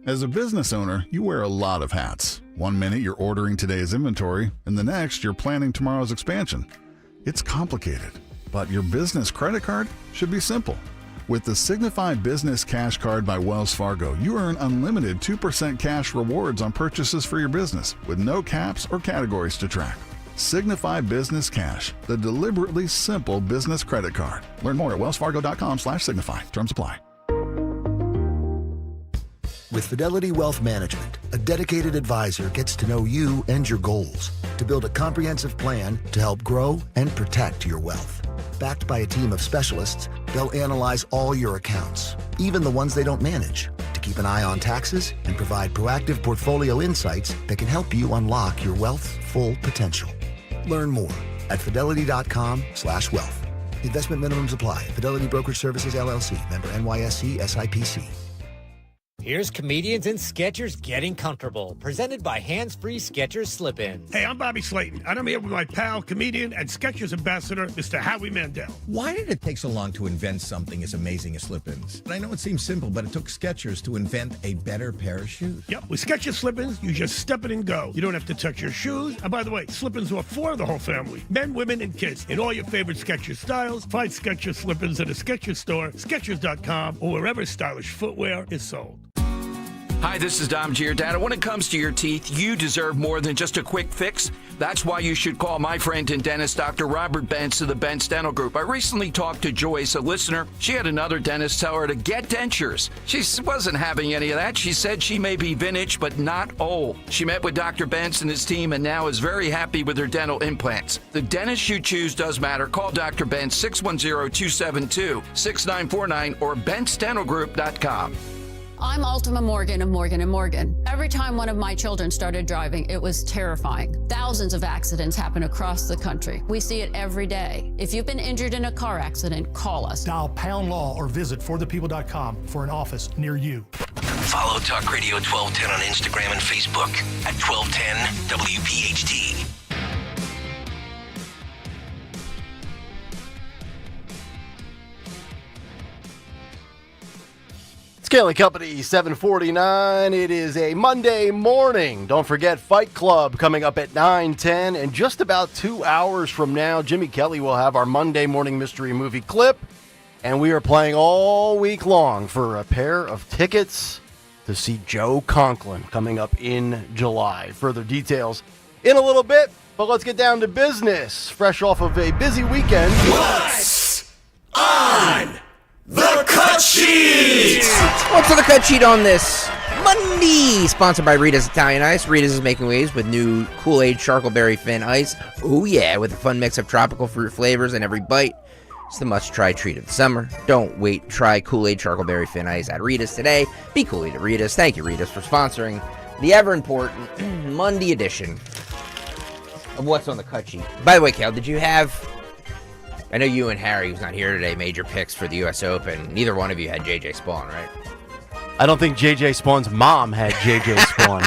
As a business owner, you wear a lot of hats. One minute you're ordering today's inventory, and the next you're planning tomorrow's expansion. It's complicated, but your business credit card should be simple. With the Signify Business Cash Card by Wells Fargo, you earn unlimited 2% cash rewards on purchases for your business with no caps or categories to track. Signify Business Cash, the deliberately simple business credit card. Learn more at wellsfargo.com/signify. Terms apply. With Fidelity Wealth Management, a dedicated advisor gets to know you and your goals to build a comprehensive plan to help grow and protect your wealth. Backed by a team of specialists, they'll analyze all your accounts, even the ones they don't manage, to keep an eye on taxes and provide proactive portfolio insights that can help you unlock your wealth's full potential. Learn more at fidelity.com/wealth. Investment minimums apply. Fidelity Brokerage Services, LLC. Member NYSE SIPC. Here's Comedians and Sketchers Getting Comfortable, presented by Hands Free Skechers Slip-Ins. Hey, I'm Bobby Slayton, and I'm here with my pal, comedian, and Skechers ambassador, Mr. Howie Mandel. Why did it take so long to invent something as amazing as slip-ins? I know it seems simple, but it took Skechers to invent a better pair of shoes. Yep, with Skechers Slip-ins, you just step it and go. You don't have to touch your shoes. And by the way, Slip-ins are for the whole family, men, women, and kids, in all your favorite Skechers styles. Find Skechers Slip-ins at a Skechers store, Skechers.com, or wherever stylish footwear is sold. Hi, this is Dom Giordano. When it comes to your teeth, you deserve more than just a quick fix. That's why you should call my friend and dentist, Dr. Robert Bentz of the Bentz Dental Group. I recently talked to Joyce, a listener. She had another dentist tell her to get dentures. She wasn't having any of that. She said she may be vintage, but not old. She met with Dr. Bentz and his team and now is very happy with her dental implants. The dentist you choose does matter. Call Dr. Bentz, 610-272-6949 or BentzDentalGroup.com. I'm Ultima Morgan of Morgan & Morgan. Every time one of my children started driving, it was terrifying. Thousands of accidents happen across the country. We see it every day. If you've been injured in a car accident, call us. Dial pound law or visit forthepeople.com for an office near you. Follow Talk Radio 1210 on Instagram and Facebook at 1210 WPHT. Kale and Company, 749. It is a Monday morning. Don't forget Fight Club coming up at 9:10. And just about 2 hours from now, Jimmy Kelly will have our Monday morning mystery movie clip. And we are playing all week long for a pair of tickets to see Joe Conklin coming up in July. Further details in a little bit, but let's get down to business. Fresh off of a busy weekend. What's on the cut sheet? What's on the cut sheet on this Monday? Sponsored by Rita's Italian Ice. Rita's is making waves with new Kool-Aid Charcoalberry Fin Ice. Oh yeah, with a fun mix of tropical fruit flavors in every bite. It's the must-try treat of the summer. Don't wait. Try Kool-Aid Charcoalberry Fin Ice at Rita's today. Be Kool-Aid at Rita's. Thank you, Rita's, for sponsoring the ever-important Monday edition of What's on the Cut Sheet. By the way, Kale, did you have... I know you and Harry, who's not here today, made your picks for the U.S. Open. Neither one of you had J.J. Spawn, right? I don't think J.J. Spawn's mom had J.J. Spawn.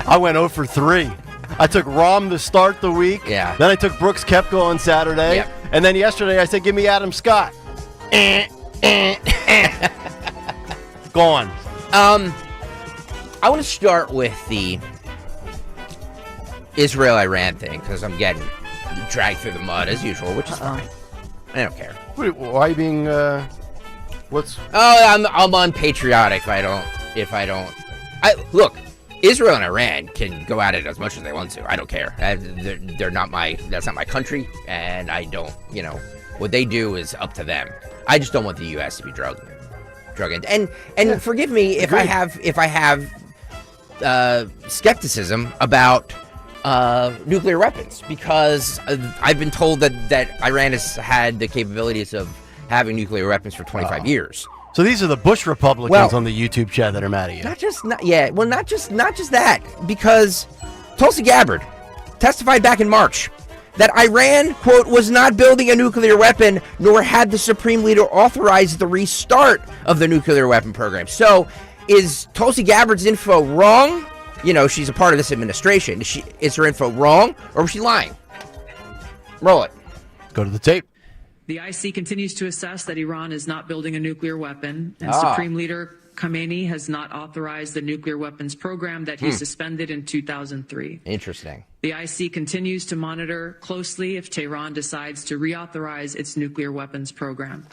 I went 0 for 3. I took Rahm to start the week. Yeah. Then I took Brooks Koepka on Saturday. Yep. And then yesterday I said, give me Adam Scott. Gone. I want to start with the Israel-Iran thing, because I'm getting dragged through the mud as usual, which is fine. I don't care. Why are you being, what's... Oh, I'm unpatriotic if I don't. Look, Israel and Iran can go at it as much as they want to. I don't care. They're not that's not my country, and I don't, what they do is up to them. I just don't want the U.S. to be drug in. And forgive me if I have skepticism about nuclear weapons, because I've been told that Iran has had the capabilities of having nuclear weapons for 25 years. So these are the Bush Republicans on the YouTube chat that are mad at you. Not just that, because Tulsi Gabbard testified back in March that Iran, quote, was not building a nuclear weapon, nor had the Supreme Leader authorized the restart of the nuclear weapon program. So is Tulsi Gabbard's info wrong? She's a part of this administration. Is her info wrong, or was she lying? Roll it. Go to the tape. The IC continues to assess that Iran is not building a nuclear weapon, and Supreme Leader Khamenei has not authorized the nuclear weapons program that he suspended in 2003. Interesting. The IC continues to monitor closely if Tehran decides to reauthorize its nuclear weapons program.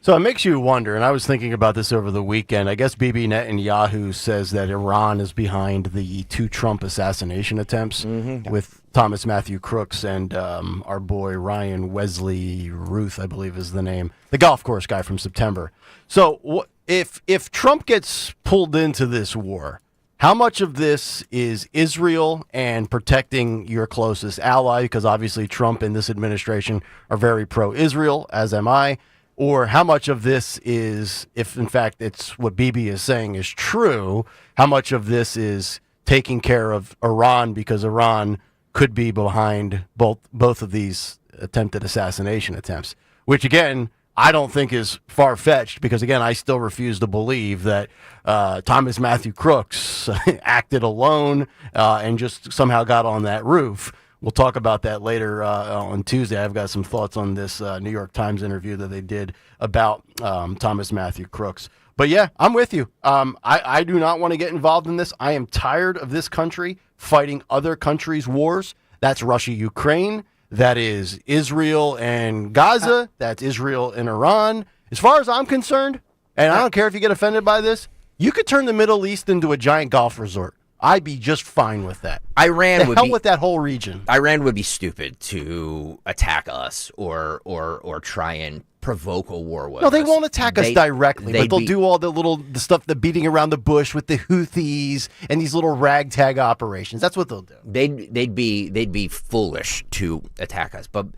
So it makes you wonder, and I was thinking about this over the weekend. I guess Bibi Netanyahu says that Iran is behind the 2 Trump assassination attempts with Thomas Matthew Crooks and our boy Ryan Wesley Ruth, I believe is the name, the golf course guy from September. So if Trump gets pulled into this war, how much of this is Israel and protecting your closest ally? Because obviously Trump and this administration are very pro-Israel, as am I. Or how much of this is, if in fact it's what Bibi is saying is true, how much of this is taking care of Iran because Iran could be behind both of these attempted assassination attempts, which again, I don't think is far-fetched because, again, I still refuse to believe that Thomas Matthew Crooks acted alone and just somehow got on that roof. We'll talk about that later on Tuesday. I've got some thoughts on this New York Times interview that they did about Thomas Matthew Crooks. But, yeah, I'm with you. I do not want to get involved in this. I am tired of this country fighting other countries' wars. That's Russia-Ukraine. That is Israel and Gaza. That's Israel and Iran. As far as I'm concerned, and I don't care if you get offended by this, you could turn the Middle East into a giant golf resort. I'd be just fine with that. Iran would hell with that whole region. Iran would be stupid to attack us or try and provoke a war with us. No, they won't attack us directly, but they'll do all the stuff, the beating around the bush with the Houthis and these little ragtag operations. That's what they'll do. They'd be foolish to attack us. But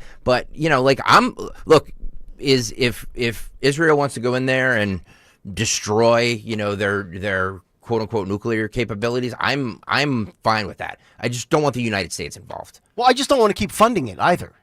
if Israel wants to go in there and destroy, their quote unquote nuclear capabilities, I'm fine with that. I just don't want the United States involved. Well, I just don't want to keep funding it either.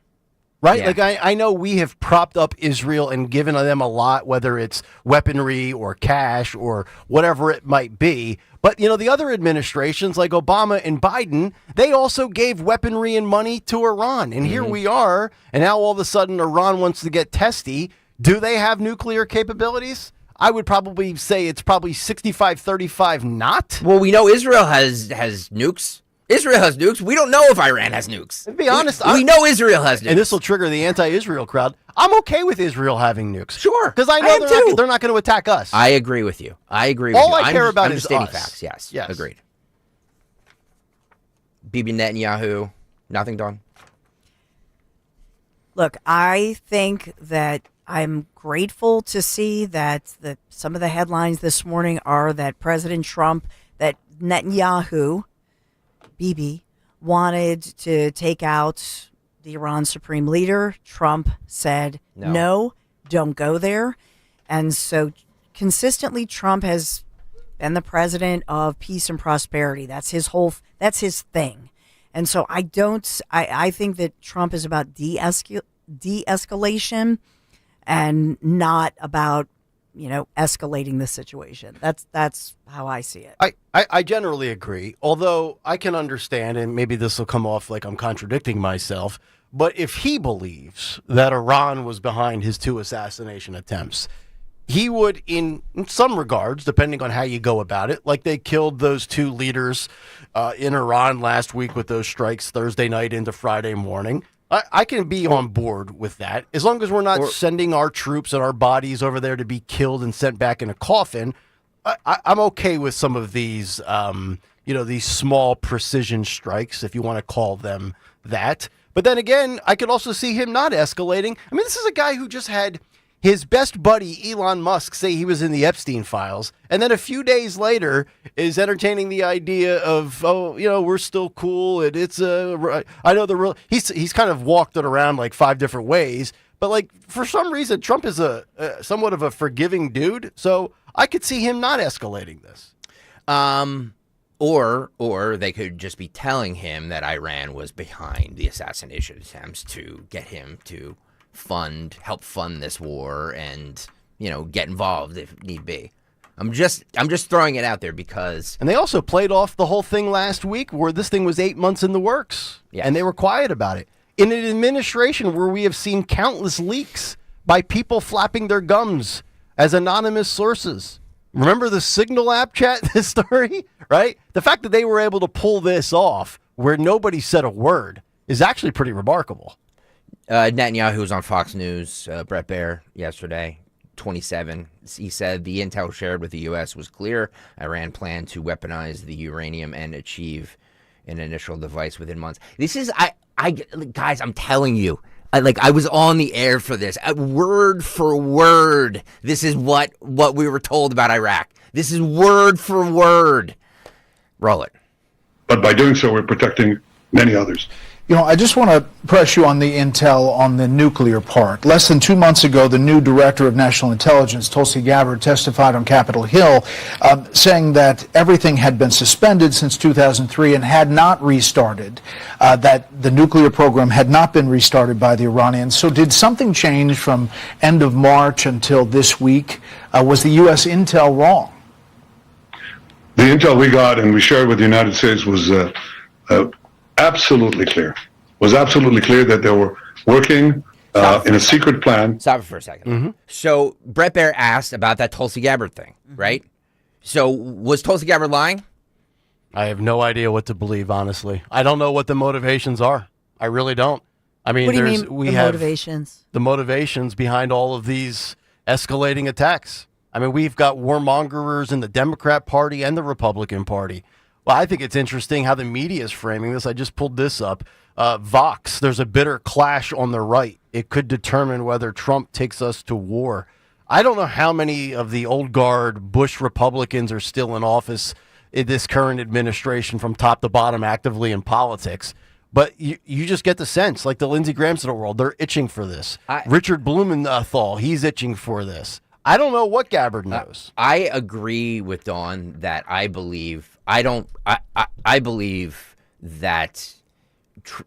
Right? Yeah. I know we have propped up Israel and given them a lot, whether it's weaponry or cash or whatever it might be. But, the other administrations like Obama and Biden, they also gave weaponry and money to Iran. And here we are. And now all of a sudden Iran wants to get testy. Do they have nuclear capabilities? I would probably say it's probably 65-35 not. Well, we know Israel has nukes. Israel has nukes. We don't know if Iran has nukes. To be honest, we know Israel has nukes. And this will trigger the anti-Israel crowd. I'm okay with Israel having nukes. Sure. Because I know they're not going to attack us. I agree with you. All I care about is stating us. facts. Yes. Yes. Agreed. Bibi Netanyahu, nothing done. Look, I think that I'm grateful to see that some of the headlines this morning are that President Trump, that Netanyahu, Bibi, wanted to take out the Iran supreme leader. Trump said, no, don't go there. And so consistently, Trump has been the president of peace and prosperity. That's his thing. And so I think that Trump is about de-escalation and not about, escalating the situation. That's how I see it. I generally agree, although I can understand, and maybe this will come off like I'm contradicting myself, but if he believes that Iran was behind his 2 assassination attempts, he would, in some regards, depending on how you go about it, like they killed those 2 leaders in Iran last week with those strikes Thursday night into Friday morning. I can be on board with that as long as we're not sending our troops and our bodies over there to be killed and sent back in a coffin. I'm okay with some of these, these small precision strikes, if you want to call them that. But then again, I could also see him not escalating. I mean, this is a guy who just had his best buddy, Elon Musk, say he was in the Epstein files. And then a few days later is entertaining the idea of, we're still cool. I know the real, he's kind of walked it around like 5 different ways. But like, for some reason, Trump is a somewhat of a forgiving dude. So I could see him not escalating this. Or they could just be telling him that Iran was behind the assassination attempts to get him to help fund this war and, get involved if need be. I'm just throwing it out there because... And they also played off the whole thing last week where this thing was 8 months in the works. Yes. And they were quiet about it. In an administration where we have seen countless leaks by people flapping their gums as anonymous sources. Remember the Signal app chat, this story, right? The fact that they were able to pull this off where nobody said a word is actually pretty remarkable. Netanyahu was on Fox News, Brett Baer, yesterday, 27. He said the intel shared with the U.S. was clear. Iran planned to weaponize the uranium and achieve an initial device within months. This is, guys, I'm telling you, I was on the air for this. Word for word, this is what we were told about Iraq. This is word for word. Roll it. But by doing so, we're protecting many others. I just want to press you on the intel on the nuclear part. Less than 2 months ago, the new director of national intelligence, Tulsi Gabbard, testified on Capitol Hill saying that everything had been suspended since 2003 and had not restarted, that the nuclear program had not been restarted by the Iranians. So did something change from end of March until this week? Was the U.S. intel wrong? The intel we got and we shared with the United States was absolutely clear. Was absolutely clear that they were working in a secret plan. Stop it for a second. Mm-hmm. So Brett Baer asked about that Tulsi Gabbard thing, right? So was Tulsi Gabbard lying? I have no idea what to believe, honestly. I don't know what the motivations are. I really don't. I mean, what do you mean, motivations? The motivations behind all of these escalating attacks. I mean, we've got warmongers in the Democrat Party and the Republican Party. Well, I think it's interesting how the media is framing this. I just pulled this up. Vox, there's a bitter clash on the right. It could determine whether Trump takes us to war. I don't know how many of the old guard Bush Republicans are still in office in this current administration from top to bottom actively in politics. But you just get the sense, like the Lindsey Grahams of the world, they're itching for this. Richard Blumenthal, he's itching for this. I don't know what Gabbard knows. I agree with Dawn that I believe that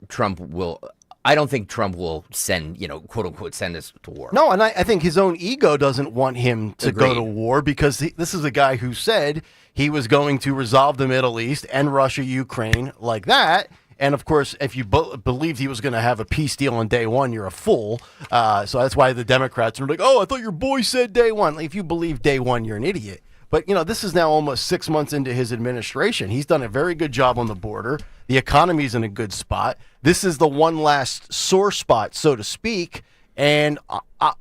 Trump will. I don't think Trump will send, quote unquote, send us to war. No, and I think his own ego doesn't want him to go to war because this is a guy who said he was going to resolve the Middle East and Russia, Ukraine like that. And, of course, if you believed he was going to have a peace deal on day one, you're a fool. So that's why the Democrats are like, oh, I thought your boy said day one. If you believe day one, you're an idiot. But, this is now almost 6 months into his administration. He's done a very good job on the border. The economy's in a good spot. This is the one last sore spot, so to speak. And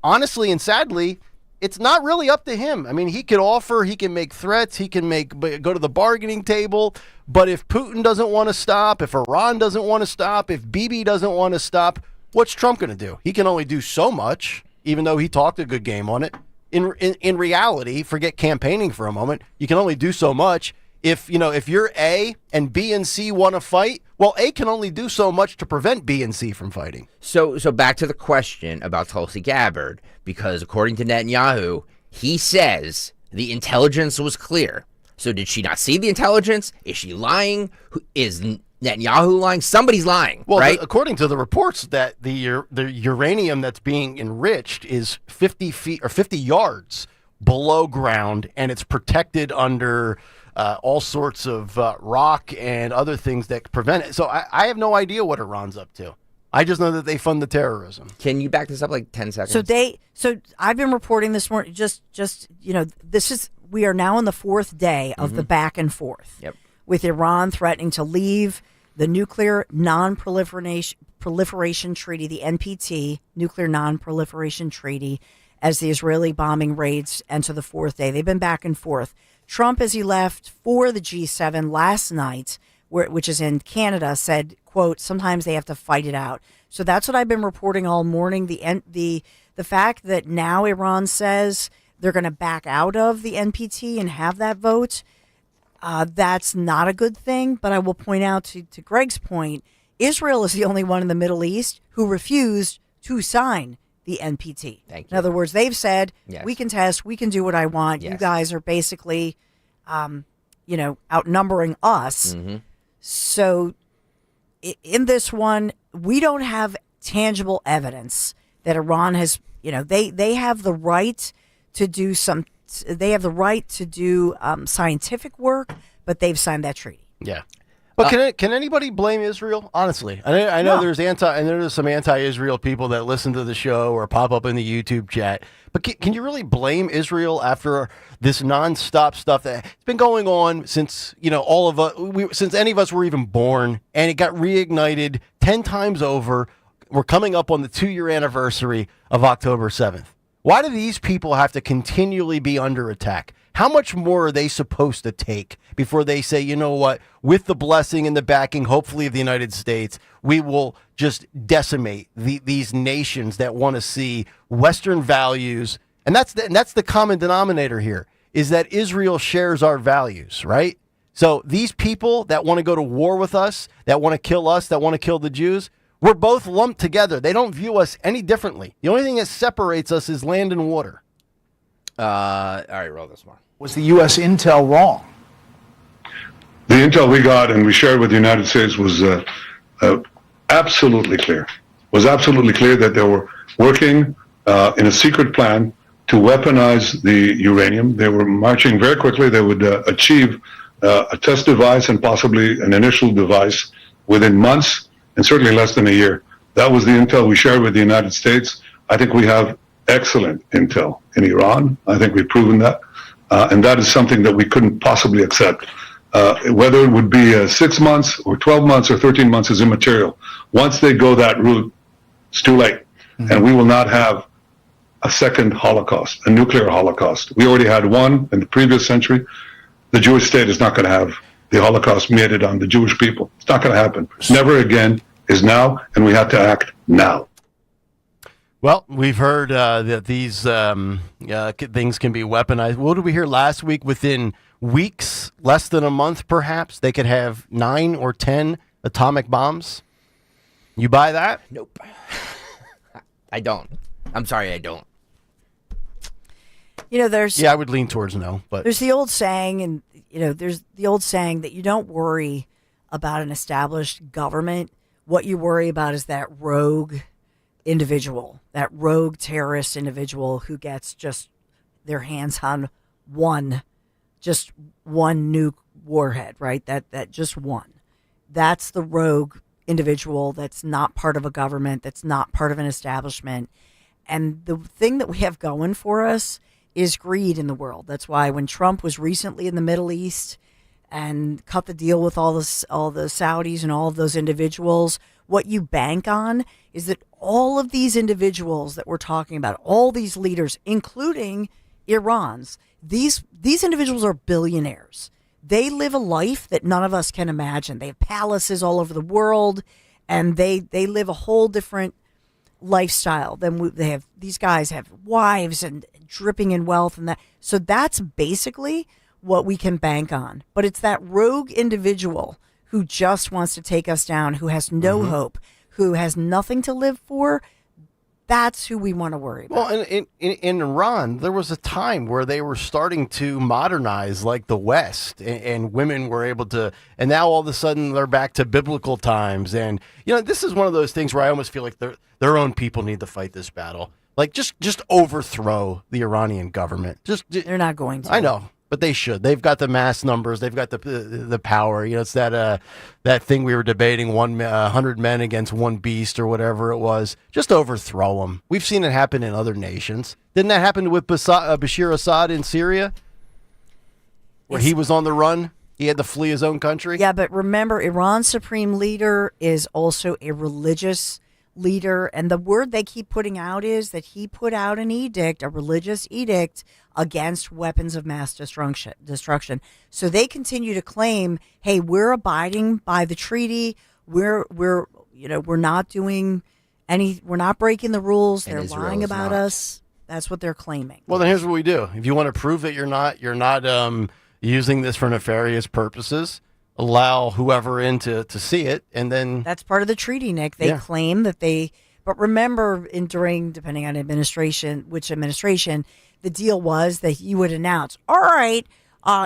honestly and sadly, it's not really up to him. I mean, he could offer, he can make threats, he can go to the bargaining table. But if Putin doesn't want to stop, if Iran doesn't want to stop, if Bibi doesn't want to stop, what's Trump going to do? He can only do so much, even though he talked a good game on it. In reality, forget campaigning for a moment, you can only do so much. If you're A and B and C want to fight, well, A can only do so much to prevent B and C from fighting. So back to the question about Tulsi Gabbard, because according to Netanyahu, he says the intelligence was clear. So did she not see the intelligence? Is she lying? Is Netanyahu lying? Somebody's lying, well, right? According to the reports, that the uranium that's being enriched is 50 feet or 50 yards below ground, and it's protected under all sorts of rock and other things that prevent it. So I have no idea what Iran's up to. I just know that they fund the terrorism. Can you back this up like 10 seconds? So I've been reporting this morning. We are now on the fourth day of the back and forth. Yep. With Iran threatening to leave the Nuclear Non-Proliferation Treaty, the NPT, Nuclear Non-Proliferation Treaty, as the Israeli bombing raids enter the fourth day. They've been back and forth. Trump, as he left for the G7 last night, which is in Canada, said, quote, sometimes they have to fight it out. So that's what I've been reporting all morning. The fact that now Iran says they're going to back out of the NPT and have that vote, that's not a good thing. But I will point out to Greg's point, Israel is the only one in the Middle East who refused to sign the NPT. Thank you. In other words, they've said, yes, we can test, we can do what I want. Yes. You guys are basically, outnumbering us. Mm-hmm. So in this one, we don't have tangible evidence that Iran has, they have the right to do scientific work, but they've signed that treaty. Yeah. But can anybody blame Israel? Honestly, I know No. there's some anti-Israel people that listen to the show or pop up in the YouTube chat. But can you really blame Israel after this nonstop stuff that's been going on since all of us, since any of us were even born, and it got reignited 10 times over? We're coming up on the 2-year anniversary of October 7th. Why do these people have to continually be under attack? How much more are they supposed to take before they say, you know what, with the blessing and the backing, hopefully, of the United States, we will just decimate these nations that want to see Western values? And that's the common denominator here, is that Israel shares our values, right? So these people that want to go to war with us, that want to kill us, that want to kill the Jews, we're both lumped together. They don't view us any differently. The only thing that separates us is land and water. All right, roll this one. Was the U.S. intel wrong? The intel we got and we shared with the United States was absolutely clear. Was absolutely clear that they were working in a secret plan to weaponize the uranium. They were marching very quickly. They would achieve a test device and possibly an initial device within months, and certainly less than a year. That was the intel we shared with the United States. I think we have excellent intel in Iran. I think we've proven that. And that is something that we couldn't possibly accept. Whether it would be 6 months or 12 months or 13 months is immaterial. Once they go that route, it's too late. And we will not have a second Holocaust, a nuclear Holocaust. We already had one in the previous century. The Jewish state is not going to have the Holocaust meted on the Jewish people. It's not going to happen. Never again is now, and we have to act now. Well, we've heard that these things can be weaponized. What did we hear last week? Within weeks, less than a month perhaps, they could have 9 or 10 atomic bombs. You buy that? Nope. I don't. I'm sorry, I don't. You know, there's... Yeah, I would lean towards no. But there's the old saying, and, you know, there's the old saying that you don't worry about an established government. What you worry about is that rogue individual, that rogue terrorist individual who gets just their hands on one nuke warhead, right? That just one. That's the rogue individual that's not part of a government, that's not part of an establishment. And the thing that we have going for us is greed in the world. That's why when Trump was recently in the Middle East and cut the deal with all the Saudis and all of those individuals, what you bank on is that all of these individuals that we're talking about, all these leaders, including Iran's, these individuals are billionaires. They live a life that none of us can imagine. They have palaces all over the world, and they live a whole different lifestyle than they have. These guys have wives and dripping in wealth, and that. So that's basically what we can bank on. But it's that rogue individual who just wants to take us down, who has no hope, who has nothing to live for. That's who we want to worry about. Well, in Iran, there was a time where they were starting to modernize like the West, and women were able to, and now all of a sudden they're back to biblical times. And, you know, this is one of those things where I almost feel like their own people need to fight this battle. Like, just overthrow the Iranian government. They're not going to. I know. But they should. They've got the mass numbers. They've got the power. You know, it's that thing we were debating: 100 men against one beast, or whatever it was. Just overthrow them. We've seen it happen in other nations. Didn't that happen with Bashir Assad in Syria, where he was on the run? He had to flee his own country. Yeah, but remember, Iran's supreme leader is also a religious leader, and the word they keep putting out is that he put out an edict, a religious edict, against weapons of mass destruction. So they continue to claim, hey, we're abiding by the treaty. We're not doing we're not breaking the rules. They're lying about us. That's what they're claiming. Well, then here's what we do. If you want to prove that you're not using this for nefarious purposes, allow whoever in to see it, and then that's part of the treaty, Nick. They claim that but remember, depending on which administration, the deal was that you would announce, all right,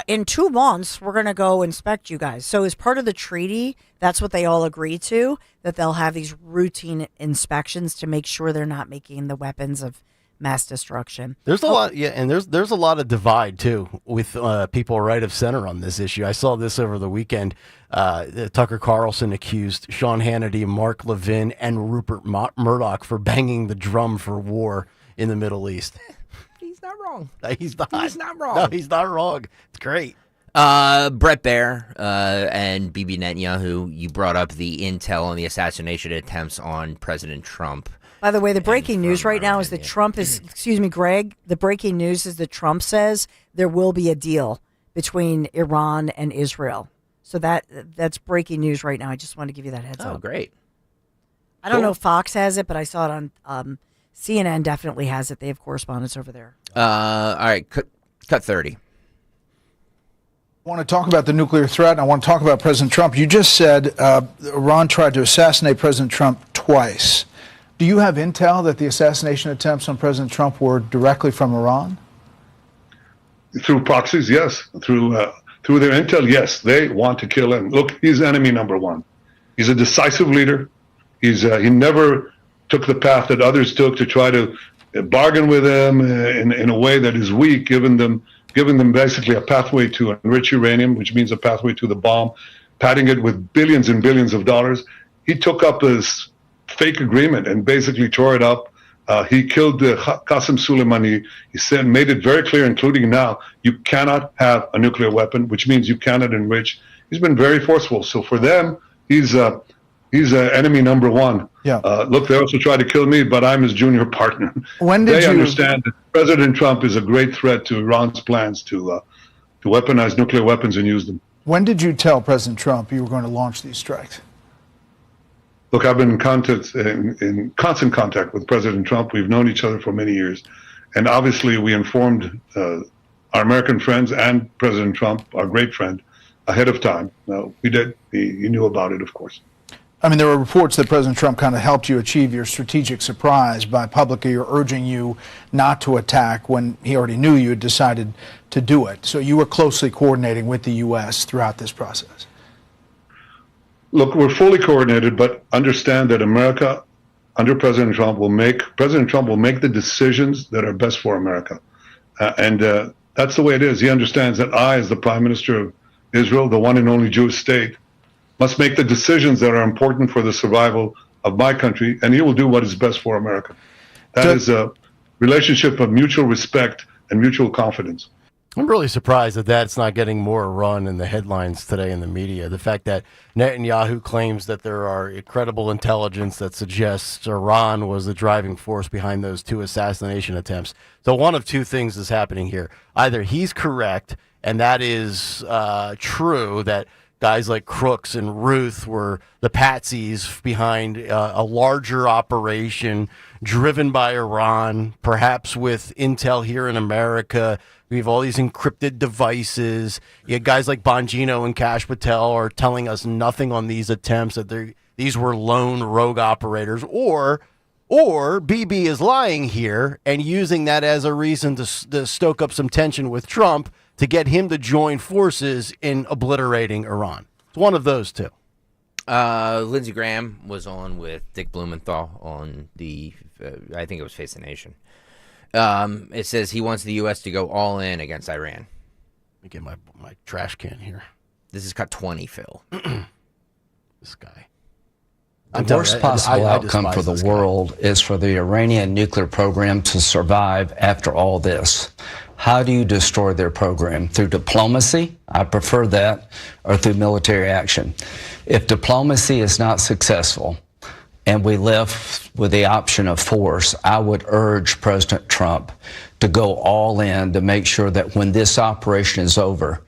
in 2 months, we're going to go inspect you guys. So as part of the treaty, that's what they all agree to, that they'll have these routine inspections to make sure they're not making the weapons of mass destruction. There's a lot, and there's a lot of divide too with people right of center on this issue. I saw this over the weekend. Tucker Carlson accused Sean Hannity, Mark Levin, and Rupert Murdoch for banging the drum for war in the Middle East. He's not wrong. He's not. He's not wrong. No, he's not wrong. It's great. Brett Baer and Bibi Netanyahu, you brought up the intel on the assassination attempts on President Trump. By the way, the breaking news right now is that Trump is, excuse me, Greg, the breaking news is that Trump says there will be a deal between Iran and Israel. So that's breaking news right now. I just want to give you that heads up. Oh, great. I don't know if Fox has it, but I saw it on CNN definitely has it. They have correspondents over there. All right, cut 30. I want to talk about the nuclear threat, and I want to talk about President Trump. You just said Iran tried to assassinate President Trump twice. Do you have intel that the assassination attempts on President Trump were directly from Iran? Through proxies, yes. Through their intel, yes. They want to kill him. Look, he's enemy number one. He's a decisive leader. He never took the path that others took to try to bargain with him in a way that is weak, giving them basically a pathway to enrich uranium, which means a pathway to the bomb, padding it with billions and billions of dollars. He took up this fake agreement and basically tore it up. He killed Qasem Soleimani. He made it very clear, including now, you cannot have a nuclear weapon, which means you cannot enrich. He's been very forceful. So for them, he's enemy number one. Yeah. Look, they also tried to kill me, but I'm his junior partner. When did they you understand that President Trump is a great threat to Iran's plans to weaponize nuclear weapons and use them. When did you tell President Trump you were going to launch these strikes? Look, I've been in constant contact with President Trump. We've known each other for many years. And obviously, we informed our American friends and President Trump, our great friend, ahead of time. We did. He knew about it, of course. I mean, there were reports that President Trump kind of helped you achieve your strategic surprise by publicly urging you not to attack when he already knew you had decided to do it. So you were closely coordinating with the U.S. throughout this process. Look, we're fully coordinated, but understand that America, under President Trump, will make the decisions that are best for America. And that's the way it is. He understands that I, as the Prime Minister of Israel, the one and only Jewish state, must make the decisions that are important for the survival of my country, and he will do what is best for America. That is a relationship of mutual respect and mutual confidence. I'm really surprised that that's not getting more run in the headlines today in the media. The fact that Netanyahu claims that there are incredible intelligence that suggests Iran was the driving force behind those two assassination attempts. So one of two things is happening here. Either he's correct, and that is true, that guys like Crooks and Ruth were the patsies behind a larger operation driven by Iran, perhaps with intel here in America. We have all these encrypted devices. You have guys like Bongino and Kash Patel are telling us nothing on these attempps, that these were lone rogue operators, or BB is lying here and using that as a reason to stoke up some tension with Trump to get him to join forces in obliterating Iran. It's one of those two. Lindsey Graham was on with Dick Blumenthal on the, I think it was Face the Nation. It says he wants the U.S. to go all in against Iran. Let me get my trash can here. This is cut 20, Phil. This guy. The worst possible outcome for the world is for the Iranian nuclear program to survive after all this. How do you destroy their program? Through diplomacy? I prefer that, or through military action. If diplomacy is not successful and we left with the option of force, I would urge President Trump to go all in to make sure that when this operation is over,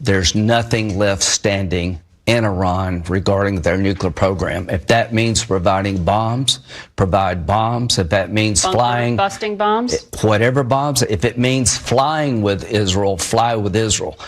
there's nothing left standing in Iran regarding their nuclear program. If that means providing bombs, provide bombs. If that means busting bombs? Whatever bombs. If it means flying with Israel, fly with Israel.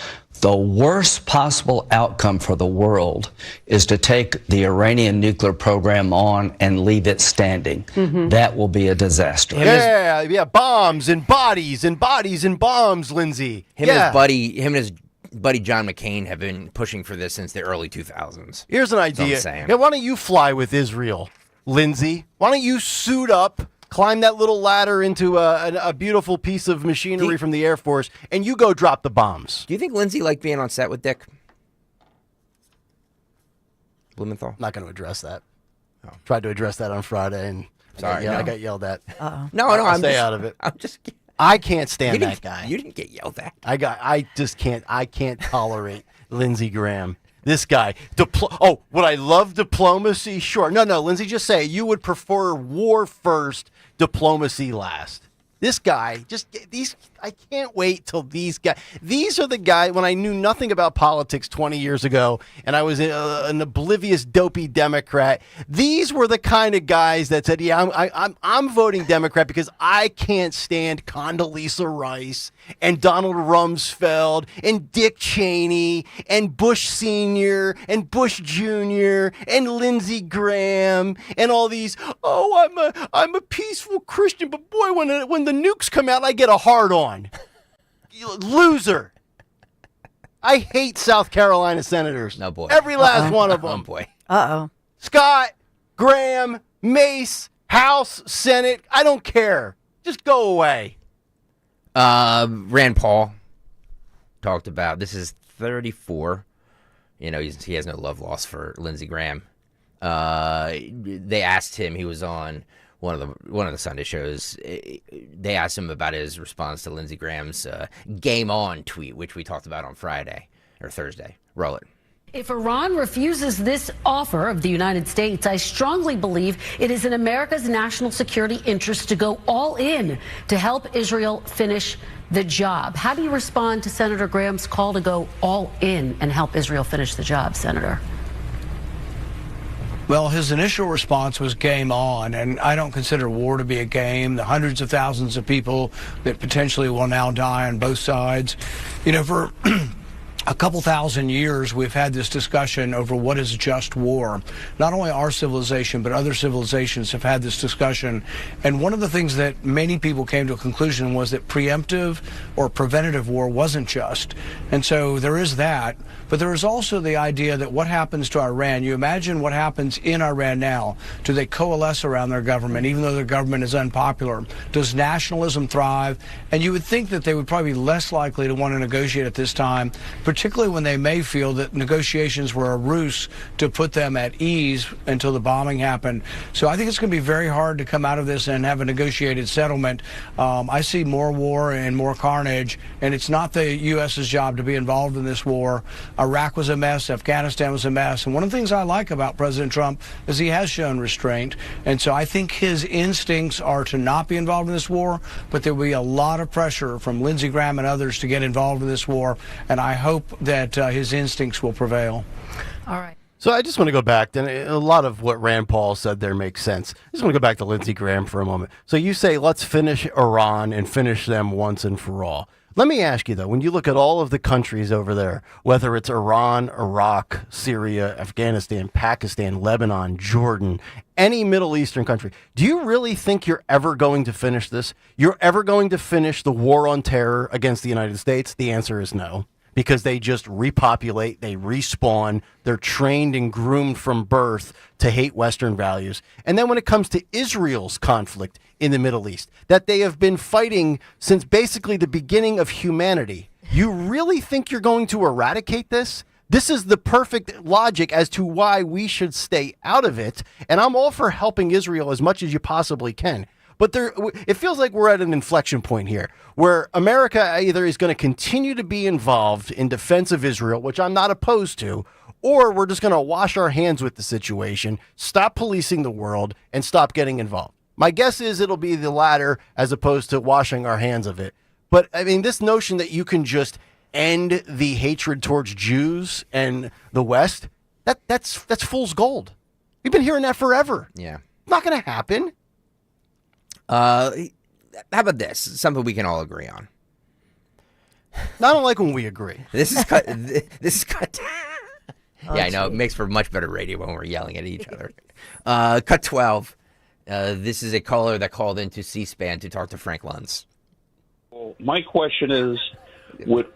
The worst possible outcome for the world is to take the Iranian nuclear program on and leave it standing. Mm-hmm. That will be a disaster. Yeah, bombs and bodies and bodies and bombs, Lindsey. Him and his buddy John McCain have been pushing for this since the early 2000s. Here's an idea. Yeah, why don't you fly with Israel, Lindsey? Why don't you suit up, climb that little ladder into a beautiful piece of machinery from the Air Force, and you go drop the bombs? Do you think Lindsey liked being on set with Dick Blumenthal? Not going to address that. Oh. Tried to address that on Friday, and I got yelled at. No, I'll stay out of it. I'm just kidding. I can't stand that guy. You didn't get yelled at. I can't tolerate Lindsey Graham. This guy. Would I love diplomacy? Sure. No, Lindsay, just say you would prefer war first, diplomacy last. This guy, I can't wait till these are the guys, when I knew nothing about politics 20 years ago, and I was an oblivious, dopey Democrat, these were the kind of guys that said, yeah, I'm voting Democrat because I can't stand Condoleezza Rice and Donald Rumsfeld and Dick Cheney and Bush Sr. and Bush Jr. and Lindsey Graham and all these, I'm a peaceful Christian, but boy, when the nukes come out, I get a hard on. Loser. I hate South Carolina senators. No, boy. Every last one of them. Oh, boy. Uh-oh. Scott, Graham, Mace, House, Senate, I don't care. Just go away. Rand Paul talked about, this is 34. You know, he has no love lost for Lindsey Graham. They asked him, he was on one of the Sunday shows. They asked him about his response to Lindsey Graham's "Game On" tweet, which we talked about on Friday or Thursday. Roll it. If Iran refuses this offer of the United States, I strongly believe it is in America's national security interest to go all in to help Israel finish the job. How do you respond to Senator Graham's call to go all in and help Israel finish the job, Senator? Well, his initial response was game on, and I don't consider war to be a game. The hundreds of thousands of people that potentially will now die on both sides. You know, for a couple thousand years, we've had this discussion over what is just war. Not only our civilization, but other civilizations have had this discussion. And one of the things that many people came to a conclusion was that preemptive or preventative war wasn't just. And so there is that. But there is also the idea that what happens to Iran, you imagine what happens in Iran now. Do they coalesce around their government, even though their government is unpopular? Does nationalism thrive? And you would think that they would probably be less likely to want to negotiate at this time, particularly when they may feel that negotiations were a ruse to put them at ease until the bombing happened. So I think it's going to be very hard to come out of this and have a negotiated settlement. I see more war and more carnage, and it's not the U.S.'s job to be involved in this war. Iraq was a mess. Afghanistan was a mess. And one of the things I like about President Trump is he has shown restraint. And so I think his instincts are to not be involved in this war, but there will be a lot of pressure from Lindsey Graham and others to get involved in this war. And I hope that his instincts will prevail. All right. So I just want to go back, and a lot of what Rand Paul said there makes sense. I just want to go back to Lindsey Graham for a moment. So you say, let's finish Iran and finish them once and for all. Let me ask you, though, when you look at all of the countries over there, whether it's Iran, Iraq, Syria, Afghanistan, Pakistan, Lebanon, Jordan, any Middle Eastern country, do you really think you're ever going to finish this? You're ever going to finish the war on terror against the United States? The answer is no. Because they just repopulate, they respawn, they're trained and groomed from birth to hate Western values. And then when it comes to Israel's conflict in the Middle East, that they have been fighting since basically the beginning of humanity, you really think you're going to eradicate this? This is the perfect logic as to why we should stay out of it. And I'm all for helping Israel as much as you possibly can. But it feels like we're at an inflection point here where America either is going to continue to be involved in defense of Israel, which I'm not opposed to, or we're just going to wash our hands with the situation, stop policing the world, and stop getting involved. My guess is it'll be the latter as opposed to washing our hands of it. But, I mean, this notion that you can just end the hatred towards Jews and the West, that's fool's gold. We've been hearing that forever. Yeah. Not going to happen. How about this? Something we can all agree on. I don't like when we agree. This is cut. This is cut. Yeah, I know. It makes for much better radio when we're yelling at each other. Cut 12. This is a caller that called into C-SPAN to talk to Frank Luntz. Well, my question is, with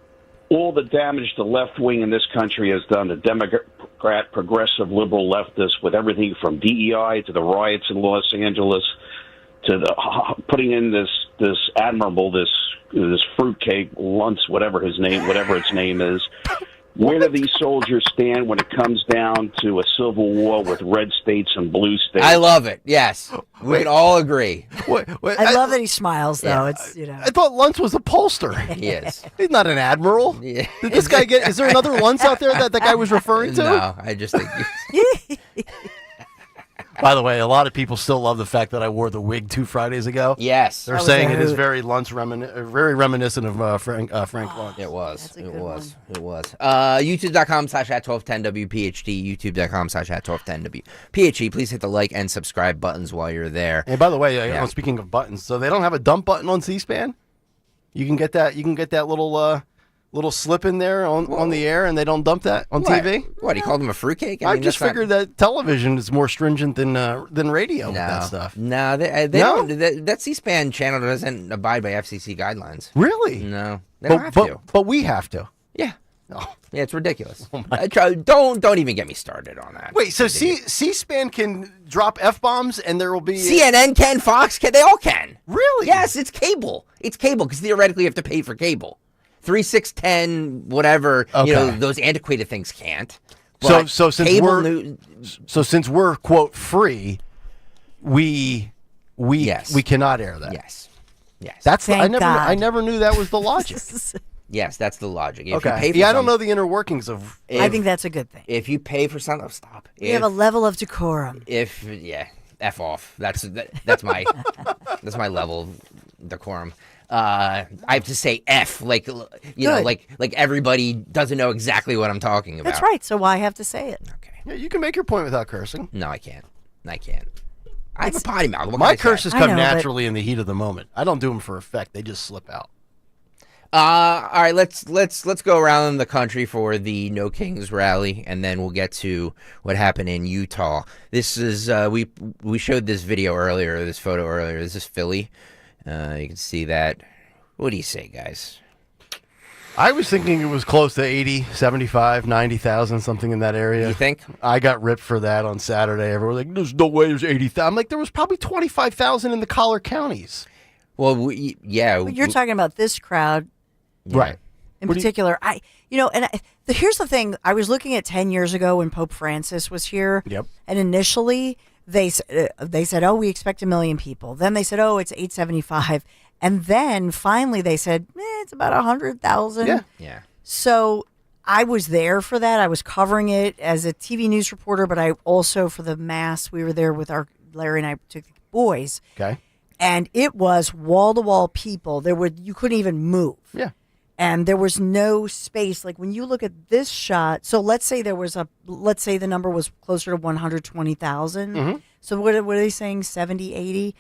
all the damage the left wing in this country has done, the Democrat, progressive, liberal leftists, with everything from DEI to the riots in Los Angeles, to the putting in this admirable, this fruitcake, Luntz, whatever its name is. Where do these soldiers stand when it comes down to a civil war with red states and blue states? I love it. Yes, we can all agree. I love that he smiles, though. Yeah. It's I thought Luntz was a pollster. He is. He's not an admiral. Yeah. Did this guy get? Is there another Luntz out there that guy was referring to? No, I just think. By the way, a lot of people still love the fact that I wore the wig 2 Fridays ago. Yes, they're saying it is very Luntz very reminiscent of Frank Luntz. It was. It was. It was. YouTube.com/@1210WPHT. YouTube.com/@1210WPHT. Please hit the like and subscribe buttons while you're there. And by the way, speaking of buttons, so they don't have a dump button on C-SPAN. You can get that. You can get that little slip in there on the air, and they don't dump that on TV. What, he called him a fruitcake? I just figured that television is more stringent than radio with that stuff. No, they don't. That C-SPAN channel doesn't abide by FCC guidelines. Really? No, they don't have to. But we have to. Yeah. Oh. Yeah, it's ridiculous. Don't even get me started on that. Wait, so C-SPAN can drop F-bombs and there will be... CNN can, Fox can, they all can. Really? Yes, it's cable. It's cable because theoretically you have to pay for cable. 3, 6, 10, whatever, those antiquated things can't. So since we're quote free, we cannot air that. Yes. That's I never knew that was the logic. Yes, that's the logic. If okay. You pay for I don't know the inner workings of. I think that's a good thing. If you pay for something, stop. We have a level of decorum. F off. That's my that's my level of decorum. I have to say F, like like everybody doesn't know exactly what I'm talking about. That's right. So why have to say it? Okay. Yeah, you can make your point without cursing. No, I can't. I have a potty mouth. What my curses come naturally in the heat of the moment. I don't do them for effect. They just slip out. All right, let's go around the country for the No Kings rally, and then we'll get to what happened in Utah. This is we showed this video earlier, this photo earlier. This is Philly. You can see that. What do you say, guys? I was thinking it was close to 80, 75, 90,000, something in that area. You think? I got ripped for that on Saturday. Everyone was like, there's no way there's 80,000. I'm like, there was probably 25,000 in the collar counties. Well, But you're talking about this crowd. Right. In particular, here's the thing. I was looking at 10 years ago when Pope Francis was here. Yep. And initially they said, oh, we expect 1 million people. Then they said, oh, it's 875. And then finally they said, it's about 100,000. Yeah. So I was there for that. I was covering it as a TV news reporter, but I also for the mass, we were there with Larry and I took the boys. Okay. And it was wall-to-wall people. You couldn't even move. Yeah. And there was no space. Like when you look at this shot, so let's say the number was closer to 120,000. Mm-hmm. So what are they saying, 70, 80?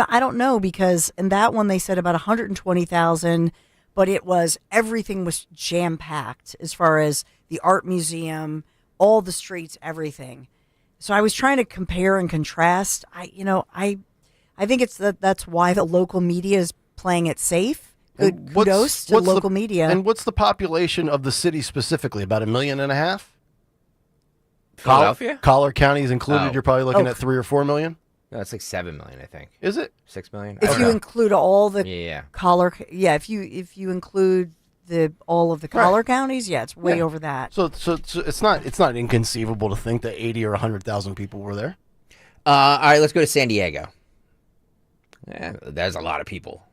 I don't know because in that one they said about 120,000, but everything was jam-packed as far as the art museum, all the streets, everything. So I was trying to compare and contrast. I think that's why the local media is playing it safe. Kudos to local media. And what's the population of the city specifically? About 1.5 million? Philadelphia? Collar County is included. You're probably looking at 3 or 4 million? No, it's like 7 million, I think. Is it? 6 million? If you include all the collar, if you include all of the collar counties, it's way over that. So it's not inconceivable to think that 80 or 100,000 people were there. All right, let's go to San Diego. Yeah, there's a lot of people.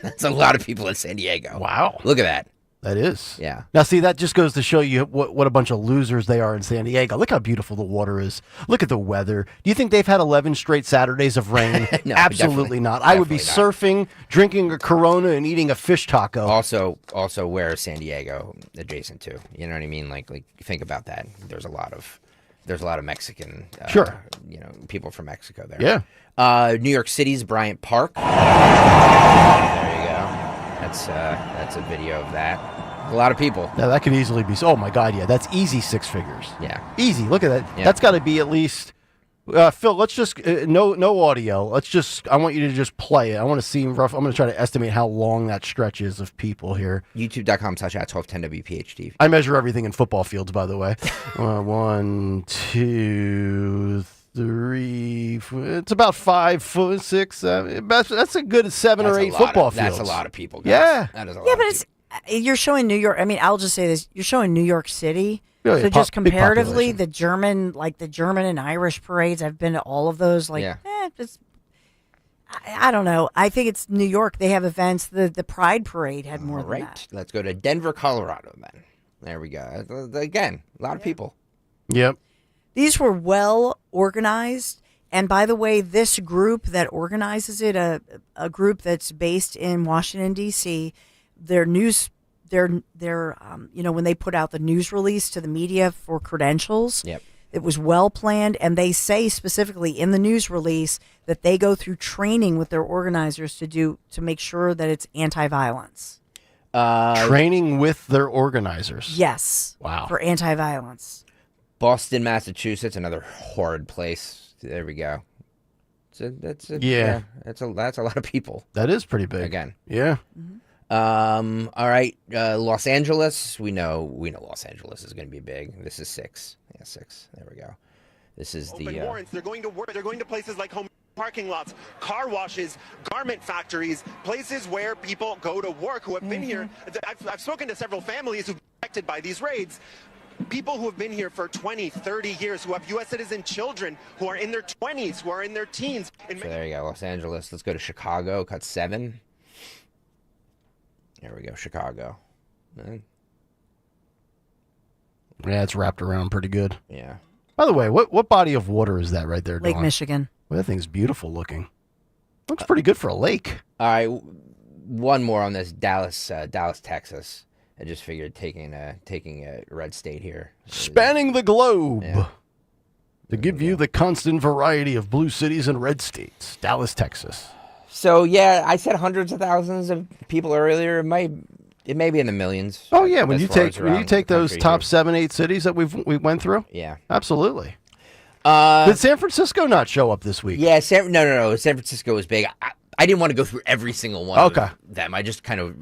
That's a lot of people in San Diego. Wow. Look at that. That is. Yeah. Now, see, that just goes to show you what a bunch of losers they are in San Diego. Look how beautiful the water is. Look at the weather. Do you think they've had 11 straight Saturdays of rain? No, absolutely not. I would be surfing, drinking a Corona, and eating a fish taco. Also, where is San Diego adjacent to? You know what I mean? Like think about that. There's a lot of Mexican, people from Mexico there. Yeah. New York City's Bryant Park. There you go. That's a video of that. A lot of people. Now that could easily be. Oh my God, yeah, that's easy 6 figures. Yeah, easy. Look at that. Yeah. That's got to be at least. Phil, let's just no audio. I want you to just play it. I want to see rough. I'm going to try to estimate how long that stretch is of people here. YouTube.com/@1210WPHT. I measure everything in football fields, by the way. 1, 2, 3. It's about 5 foot 6. That's a good 7 or 8 football fields. That's a lot of people. Guys. Yeah, that is a lot. Yeah, but You're showing New York. I mean, I'll just say this: you're showing New York City. Yeah, So just big comparatively, population. the German and Irish parades. I've been to all of those. I don't know. I think it's New York. They have events. The Pride Parade had more than that. Let's go to Denver, Colorado, then. There we go. Again, a lot of people. Yep. These were well organized. And by the way, this group that organizes it, a group that's based in Washington, D.C., when they put out the news release to the media for credentials, it was well planned. And they say specifically in the news release that they go through training with their organizers to make sure that it's anti-violence. Training with their organizers. Yes. Wow. For anti-violence. Boston, Massachusetts, another horrid place. There we go. That's a lot of people. That is pretty big. Again. Yeah. All right. Los Angeles. We know Los Angeles is going to be big. This is 6. Yeah, 6. There we go. This is Open warrants. They're going to work. They're going to places like home parking lots, car washes, garment factories, places where people go to work who have been here. I've spoken to several families who've been affected by these raids. People who have been here for 20, 30 years, who have U.S. citizen children, who are in their 20s, who are in their teens. So there you go, Los Angeles. Let's go to Chicago. Cut 7. There we go, Chicago. Yeah, it's wrapped around pretty good. Yeah. By the way, what body of water is that right there, Lake Dawn? Michigan. Well, that thing's beautiful looking. Looks pretty good for a lake. All right, one more on this Dallas, Texas. I just figured taking a red state here. Spanning the globe to give you the constant variety of blue cities and red states. Dallas, Texas. So yeah, I said hundreds of thousands of people earlier. It may be in the millions. Oh yeah, when you take those top 7-8 cities that we went through. Yeah, absolutely. Did San Francisco not show up this week? Yeah, no. San Francisco was big. I didn't want to go through every single one of them. I just kind of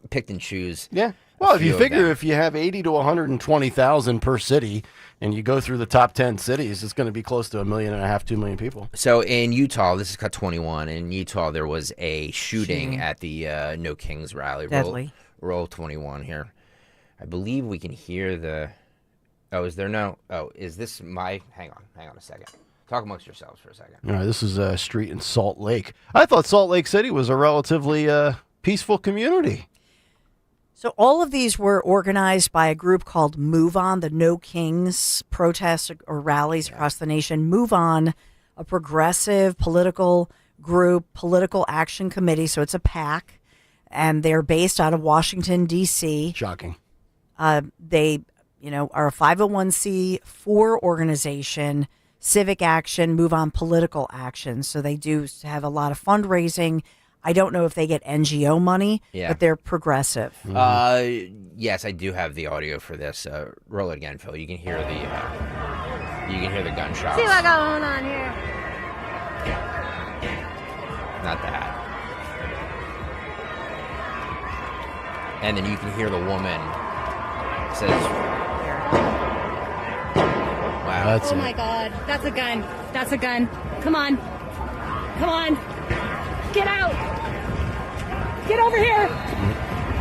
picked and choose. Yeah. Well, if you figure if you have 80 to 120,000 per city, and you go through the top 10 cities, it's going to be close to 1.5 million, 2 million people. So in Utah, this is cut 21. In Utah, there was a shooting at the No Kings rally. Deadly. Roll 21 here. I believe we can hear the. Oh, is there no? Oh, is this my? Hang on a second. Talk amongst yourselves for a second. All right, this is a street in Salt Lake. I thought Salt Lake City was a relatively peaceful community. So all of these were organized by a group called Move On, the No Kings protests or rallies across the nation. Move On, a progressive political group, political action committee. So it's a PAC, and they're based out of Washington, D.C. Shocking. They, are a 501c4 organization, civic action, Move On political action. So they do have a lot of fundraising. I don't know if they get NGO money, but they're progressive. Yes, I do have the audio for this. Roll it again, Phil. You can hear the gunshots. See what's going on here. Not that. And then you can hear the woman says, "Wow, Oh my God, that's a gun. That's a gun. Come on. Get out! Get over here!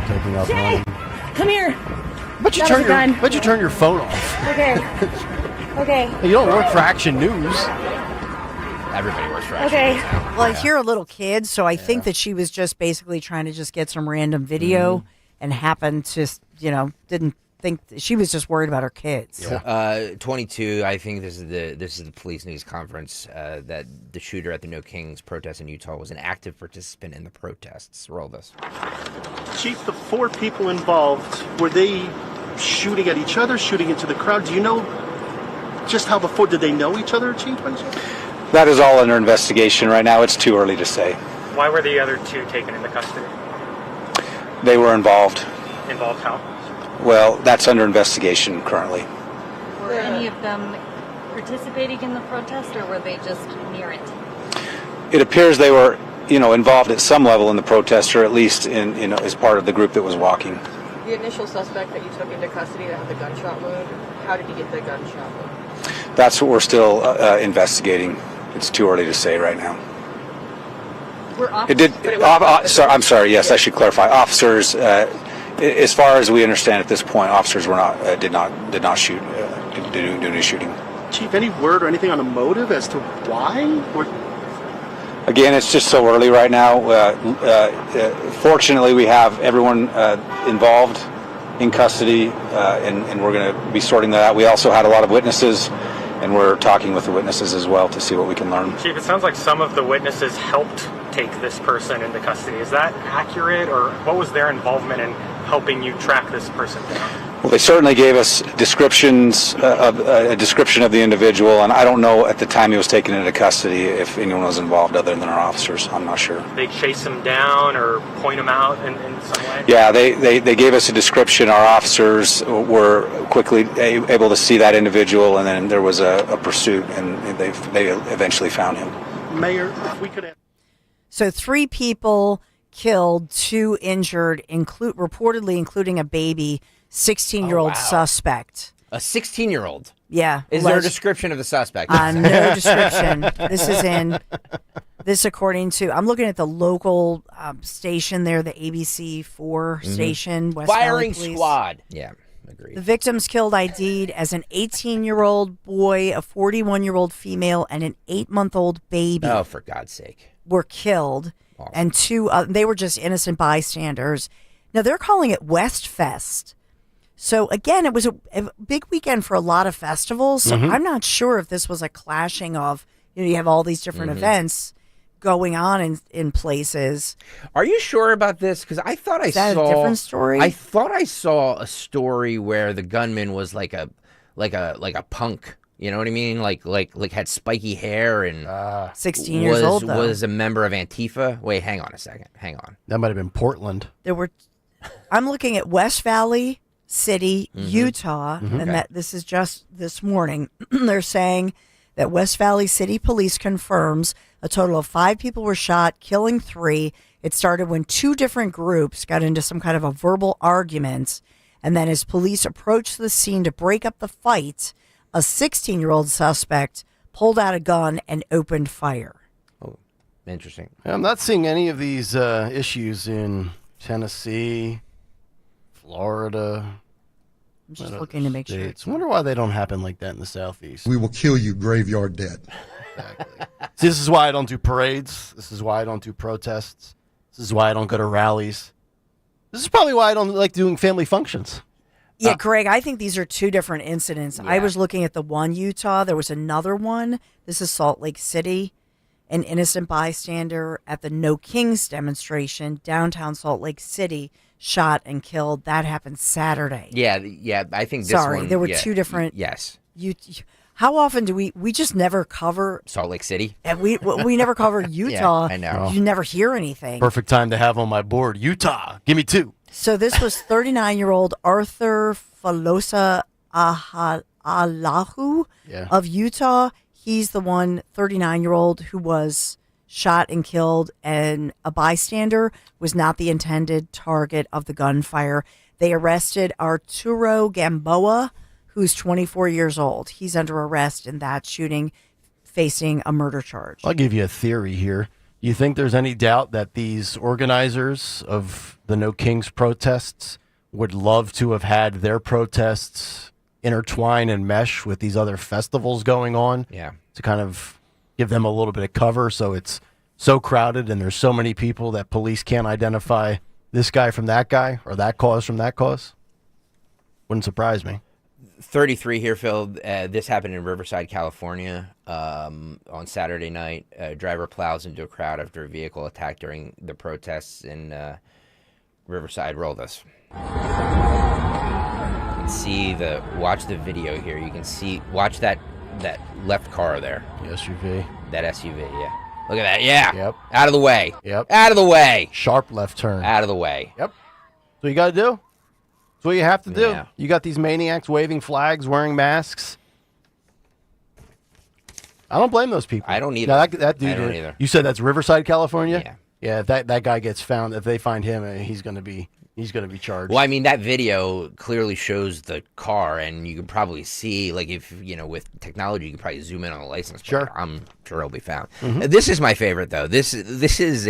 Taking out Jay! Come here! But you turn your phone off. Okay. You don't work for Action News. Everybody works for Action News now. Well, I hear a little kid, so I think that she was just basically trying to just get some random video and happened to, didn't think she was just worried about her kids. 22. I think this is the police news conference that the shooter at the No Kings protest in Utah was an active participant in the protests. Roll this. Chief, the 4 people involved, were they shooting at each other, shooting into the crowd? Do you know just how did they know each other, Chief? That is all under investigation right now. It's too early to say. Why were the other 2 taken into custody? They were involved. Involved how? Well, that's under investigation currently. Were any of them participating in the protest, or were they just near it? It appears they were, involved at some level in the protest, or at least in as part of the group that was walking. The initial suspect that you took into custody that had the gunshot wound, how did he get the gunshot wound? That's what we're still investigating. It's too early to say right now. Were I'm sorry. Yes, I should clarify. Officers as far as we understand at this point, officers were not did not shoot do any shooting. Chief, any word or anything on the motive as to why? Or... Again, it's just so early right now. Fortunately, we have everyone involved in custody, and we're going to be sorting that out. We also had a lot of witnesses, and we're talking with the witnesses as well to see what we can learn. Chief, it sounds like some of the witnesses helped take this person into custody. Is that accurate, or what was their involvement in helping you track this person down? Well, they certainly gave us descriptions a description of the individual, and I don't know at the time he was taken into custody if anyone was involved other than our officers. I'm not sure. They chase him down or point him out in some way? Yeah, they gave us a description. Our officers were quickly able to see that individual, and then there was a pursuit, and they eventually found him. Mayor, if we could... So 3 people killed, 2 injured, reportedly including a baby, 16-year-old suspect. A 16-year-old? Yeah. Is there a description of the suspect? No description. This according to, I'm looking at the local station there, the ABC4 station, West Firing Valley Police. squad. Yeah, agreed. The victims killed ID'd as an 18-year-old boy, a 41-year-old female, and an 8-month-old baby. Oh, for God's sake. Were killed. Awesome. And 2, they were just innocent bystanders. Now, they're calling it West Fest. So, again, it was a big weekend for a lot of festivals. So I'm not sure if this was a clashing of, you have all these different events going on in places. Are you sure about this? Because I thought I saw a different story. I thought I saw a story where the gunman was like a punk. You know what I mean? Like had spiky hair and 16 years old, though. Was a member of Antifa. Wait, hang on a second. Hang on. That might have been Portland. I'm looking at West Valley City, Utah, and that this is just this morning. They're saying that West Valley City Police confirms a total of 5 people were shot, killing 3. It started when 2 different groups got into some kind of a verbal argument, and then as police approached the scene to break up the fight, a 16-year-old suspect pulled out a gun and opened fire. Oh, interesting. I'm not seeing any of these issues in Tennessee, Florida. I'm just looking to make sure. I wonder why they don't happen like that in the Southeast. We will kill you, graveyard dead. Exactly. See, this is why I don't do parades. This is why I don't do protests. This is why I don't go to rallies. This is probably why I don't like doing family functions. Yeah, Greg, I think these are 2 different incidents. Yeah. I was looking at the one Utah. There was another one. This is Salt Lake City. An innocent bystander at the No Kings demonstration, downtown Salt Lake City, shot and killed. That happened Saturday. Yeah, I think this Sorry, one... there were 2 different... Yes. How often do we just never cover... Salt Lake City? And we never cover Utah. Yeah, I know. You never hear anything. Perfect time to have on my board. Utah, give me 2. So this was 39-year-old Arthur Falosa Alahu of Utah. He's the one 39-year-old who was shot and killed, and a bystander was not the intended target of the gunfire. They arrested Arturo Gamboa, who's 24 years old. He's under arrest in that shooting, facing a murder charge. I'll give you a theory here. You think there's any doubt that these organizers of the No Kings protests would love to have had their protests intertwine and mesh with these other festivals going on? Yeah. To kind of give them a little bit of cover so it's so crowded and there's so many people that police can't identify this guy from that guy or that cause from that cause? Wouldn't surprise me. 33 here, Phil. This happened in Riverside, California on Saturday night. A driver plows into a crowd after a vehicle attacked during the protests in Riverside. Roll this. You can watch the video here. You can watch that left car there. The SUV. That SUV, yeah. Look at that, yeah. Yep. Out of the way. Yep. Out of the way. Sharp left turn. Out of the way. Yep. That's what you got to do. That's what you have to do. Yeah. You got these maniacs waving flags, wearing masks. I don't blame those people. I don't either. Now, that dude, I don't either. You said that's Riverside, California? Yeah. Yeah, if that guy gets found, if they find him, he's going to be charged. Well, I mean, that video clearly shows the car, and you can probably see, like, if, with technology, you can probably zoom in on the license plate. Sure. I'm sure it'll be found. Mm-hmm. This is my favorite, though. This is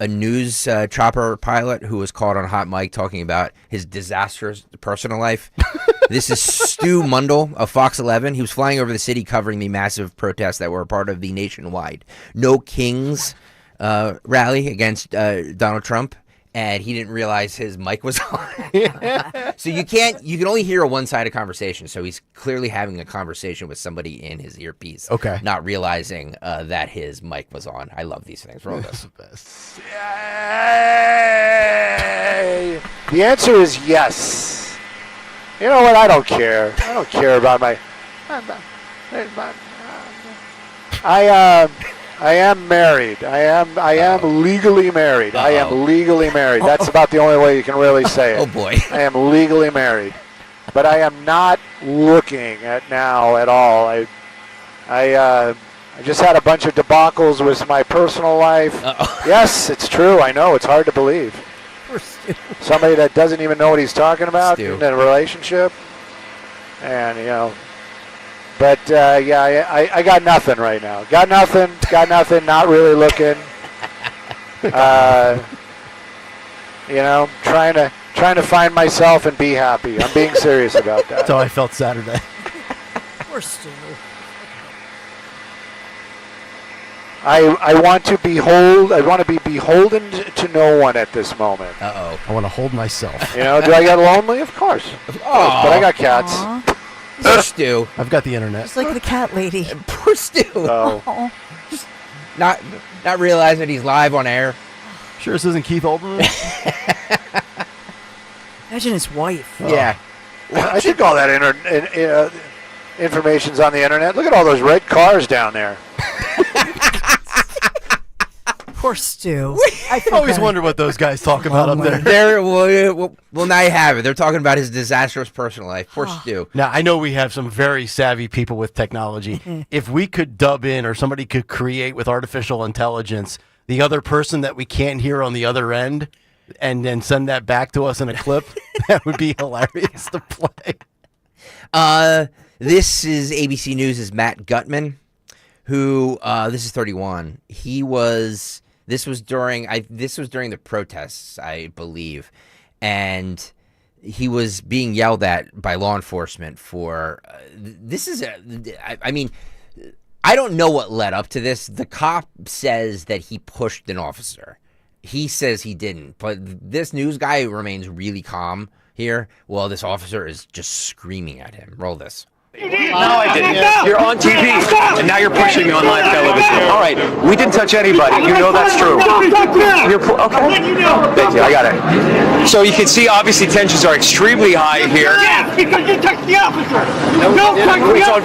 a news chopper pilot who was caught on hot mic talking about his disastrous personal life. This is Stu Mundell of Fox 11. He was flying over the city covering the massive protests that were a part of the nationwide No Kings rally against Donald Trump. And he didn't realize his mic was on. So you can only hear a one-sided conversation. So he's clearly having a conversation with somebody in his earpiece. Okay. Not realizing that his mic was on. I love these things. Roll this. The answer is yes. You know what? I don't care. I don't care about my. I am married. I am legally married. I am legally married. That's about the only way you can really say it. Oh boy. I am legally married, but I am not looking at now at all. I just had a bunch of debacles with my personal life. Yes, it's true. I know it's hard to believe. Somebody that doesn't even know what he's talking about in a relationship, and But, I got nothing right now. Got nothing, not really looking. Trying to find myself and be happy. I'm being serious about that. That's how I felt Saturday. Poor Stu. I want to be beholden to no one at this moment. Uh-oh. I want to hold myself. Do I get lonely? Of course. But I got cats. Aww. Poor Stu. I've got the internet. Just like the cat lady. Poor Stu. Oh. Just not realizing that he's live on air. Sure this isn't Keith Olbermann? Imagine his wife. Yeah. I think all that information's on the internet. Look at all those red cars down there. Poor Stu. I always wonder what those guys talk about up there. Well, now you have it. They're talking about his disastrous personal life. Poor Stu. Now, I know we have some very savvy people with technology. If we could dub in or somebody could create with artificial intelligence the other person that we can't hear on the other end and then send that back to us in a clip, that would be hilarious to play. This is ABC News' Matt Gutman, who, this is 31. This was during the protests, I believe, and he was being yelled at by law enforcement for I don't know what led up to this. The cop says that he pushed an officer. He says he didn't, but this news guy remains really calm here while this officer is just screaming at him. Roll this. No, I didn't. You're on TV, and now you're pushing me on live television. All right, we didn't touch anybody. You know that's true. Okay. Thank you. I got it. So you can see, obviously, tensions are extremely high here. Yes, because you touched the officer.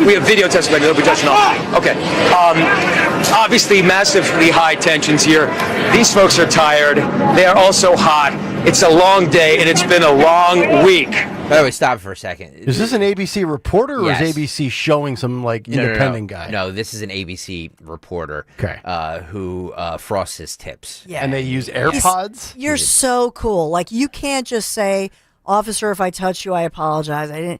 We have video testimony. Nobody touched an officer. Okay. Obviously, massively high tensions here. These folks are tired. They are also hot. It's a long day, and it's been a long week. By the way, stop for a second. Is this an ABC reporter or Yes. is ABC showing some independent guy? No, this is an ABC reporter who frosts his tips. Yeah. And they use AirPods? You're so cool. Like, you can't just say, officer, if I touch you, I apologize. I didn't.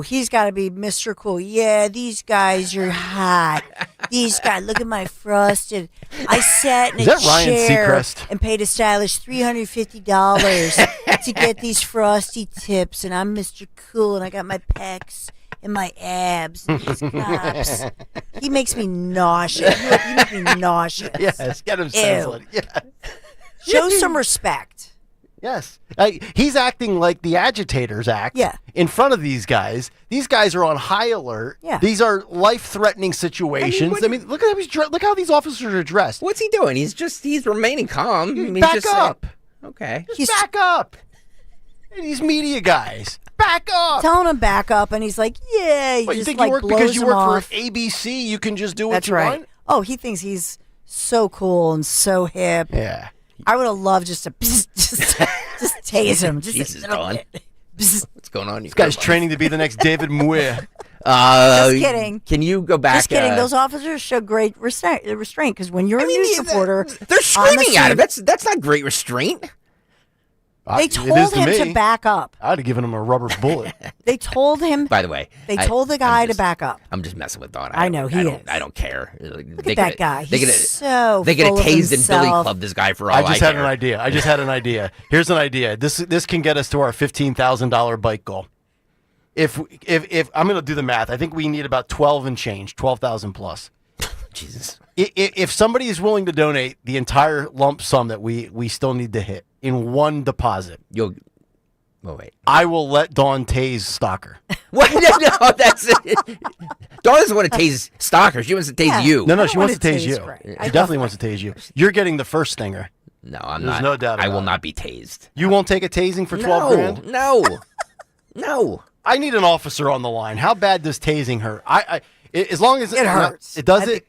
He's got to be Mr. Cool. Yeah, these guys are hot. These guys, look at my frosted. I sat in a chair and paid a stylish $350 to get these frosty tips, and I'm Mr. Cool, and I got my pecs and my abs and these cops. He makes me nauseous. You make me nauseous. Yes, get him sensitive. Yeah. Show some respect. Yes. He's acting like the agitators act in front of these guys. These guys are on high alert. Yeah. These are life-threatening situations. Look at look how these officers are dressed. What's he doing? He's remaining calm. Back up. Okay. Just back up. And these media guys. Back up. Telling him back up, and he's like, yeah. He What, you just, think like, you work blows because you him work off. for ABC, you can just do what That's you right. want? Oh, he thinks he's so cool and so hip. Yeah. I would have loved just to just tase him. Just Jesus, a little Dawn. bit. What's going on here? This guy's training to be the next David Muir. Just kidding. Can you go back? Just kidding. Those officers show great restraint because when you're a news reporter, they're screaming at him. That's not great restraint. They told him to back up. I'd have given him a rubber bullet. They told him. By the way, they told the guy to back up. I'm just messing with Don. I know he is. I don't care. Look at that guy. They He's so They could have full of tased and Billy himself. clubbed this guy for all I just had care. an idea. I just had an idea. Here's an idea. This can get us to our $15,000 bike goal. If I'm going to do the math, I think we need about 12 and change, 12,000 plus. Jesus. If somebody is willing to donate the entire lump sum that we still need to hit in one deposit, wait. I will let Dawn tase Stalker. What? No, that's it. Dawn doesn't want to tase Stalker. She wants to tase you. No, she wants to tase you. She definitely wants to tase you. You're getting the first stinger. No, I'm There's not. no doubt I about will it. not be tased. You won't take a tasing for 12 grand? No. I need an officer on the line. How bad does tasing hurt? As long as It hurts. It does it.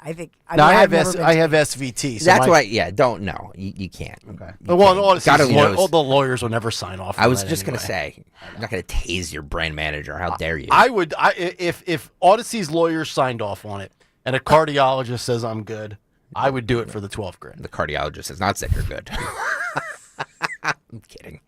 I think. No, I have never been I have SVT. So That's why. Yeah, don't know. You can't. Okay. Well, all knows. the lawyers will never sign off. I on was that just anyway. gonna say, I'm not gonna tase your brand manager. How dare you? I would. If Odyssey's lawyers signed off on it, and a cardiologist says I'm good, I would do it for the 12 grand. The cardiologist has not said you're good. I'm kidding.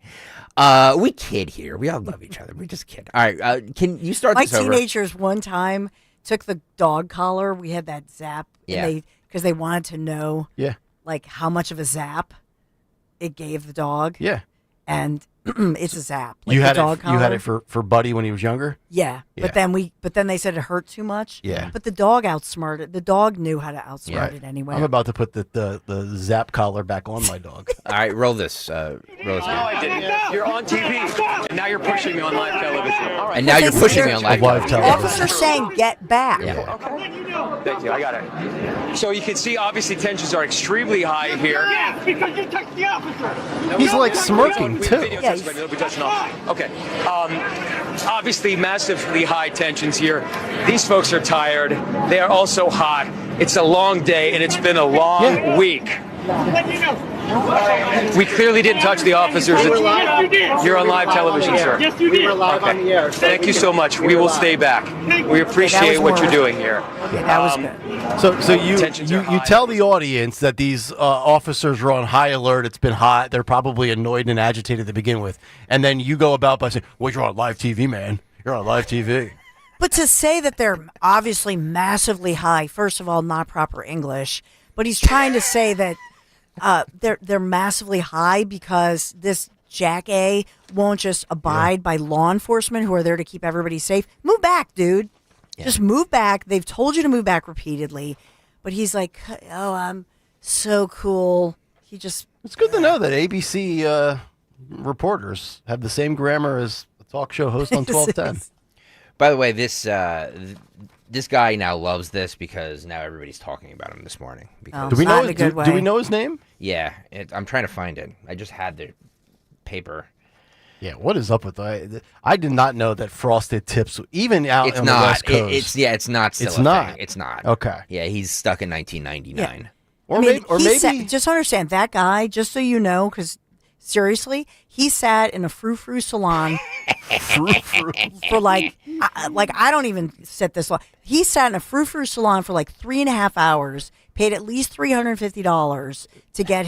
We kid here. We all love each other. We just kid. All right. Can you start My this over? teenagers one time took the dog collar. We had that zap. Yeah. Because they wanted to know. Yeah. Like how much of a zap it gave the dog. Yeah. And it's a zap. Like You the had dog it. collar. You had it for Buddy when he was younger. Yeah. Yeah. But then they said it hurt too much. Yeah. But the dog outsmarted. The dog knew how to outsmart it anyway. I'm about to put the zap collar back on my dog. All right, roll this. No, I didn't. You're on TV, and now you're pushing me on live television. All right. And now you're pushing me on live television. Officer saying, "Get back." Yeah. Thank you. I got it. So you can see, obviously, tensions are extremely high here. Yes, because you touched the officer. He's like smirking too. They'll be touching off. Okay. Obviously, massively high tensions here. These folks are tired. They are also hot. It's a long day, and it's been a long week. We clearly didn't touch the officers. Yes, you did. You're on live television, sir. Yes, you did. We were live on the air. Thank you so much. We will stay back. We appreciate what you're doing here. That was good. So you tell the audience that these officers are on high alert. It's been hot. They're probably annoyed and agitated to begin with, and then you go about by saying, "Well, you're on live TV, man. You're on live TV." But to say that they're obviously massively high, first of all, not proper English. But he's trying to say that they're massively high because this Jack A won't just abide by law enforcement who are there to keep everybody safe. Move back, dude. Yeah. Just move back. They've told you to move back repeatedly. But he's like, oh, I'm so cool. It's good to know that ABC reporters have the same grammar as a talk show host on 1210. By the way, this guy now loves this because now everybody's talking about him this morning. Because Do we know? Do we know his name? Yeah, I'm trying to find it. I just had the paper. Yeah, what is up with that? I did not know that frosted tips, even out on the West Coast. It's not. Still It's a not. thing. It's not. Okay. Yeah, he's stuck in 1999. Yeah. Or he maybe just understand that guy, just so you know, because seriously, he sat in a frou-frou salon for like I don't even sit this long. He sat in a frou-frou salon for like 3.5 hours, paid at least $350 to get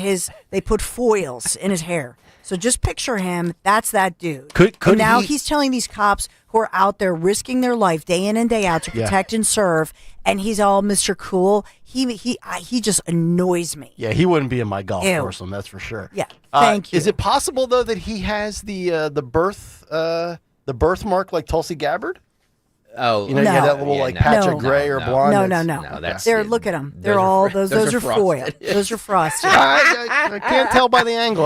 they put foils in his hair. So just picture him. That's that dude. Could now he- he's telling these cops who are out there risking their life day in and day out to protect and serve, and he's all Mr. Cool. He just annoys me. Yeah, he wouldn't be in my golf Ew. foursome, that's for sure. Yeah, thank you. Is it possible though that he has the birthmark like Tulsi Gabbard? Oh, you know, you had that little patch of gray or blonde. No. Look at them. They're all those are foil. Those are frosted. I can't tell by the angle.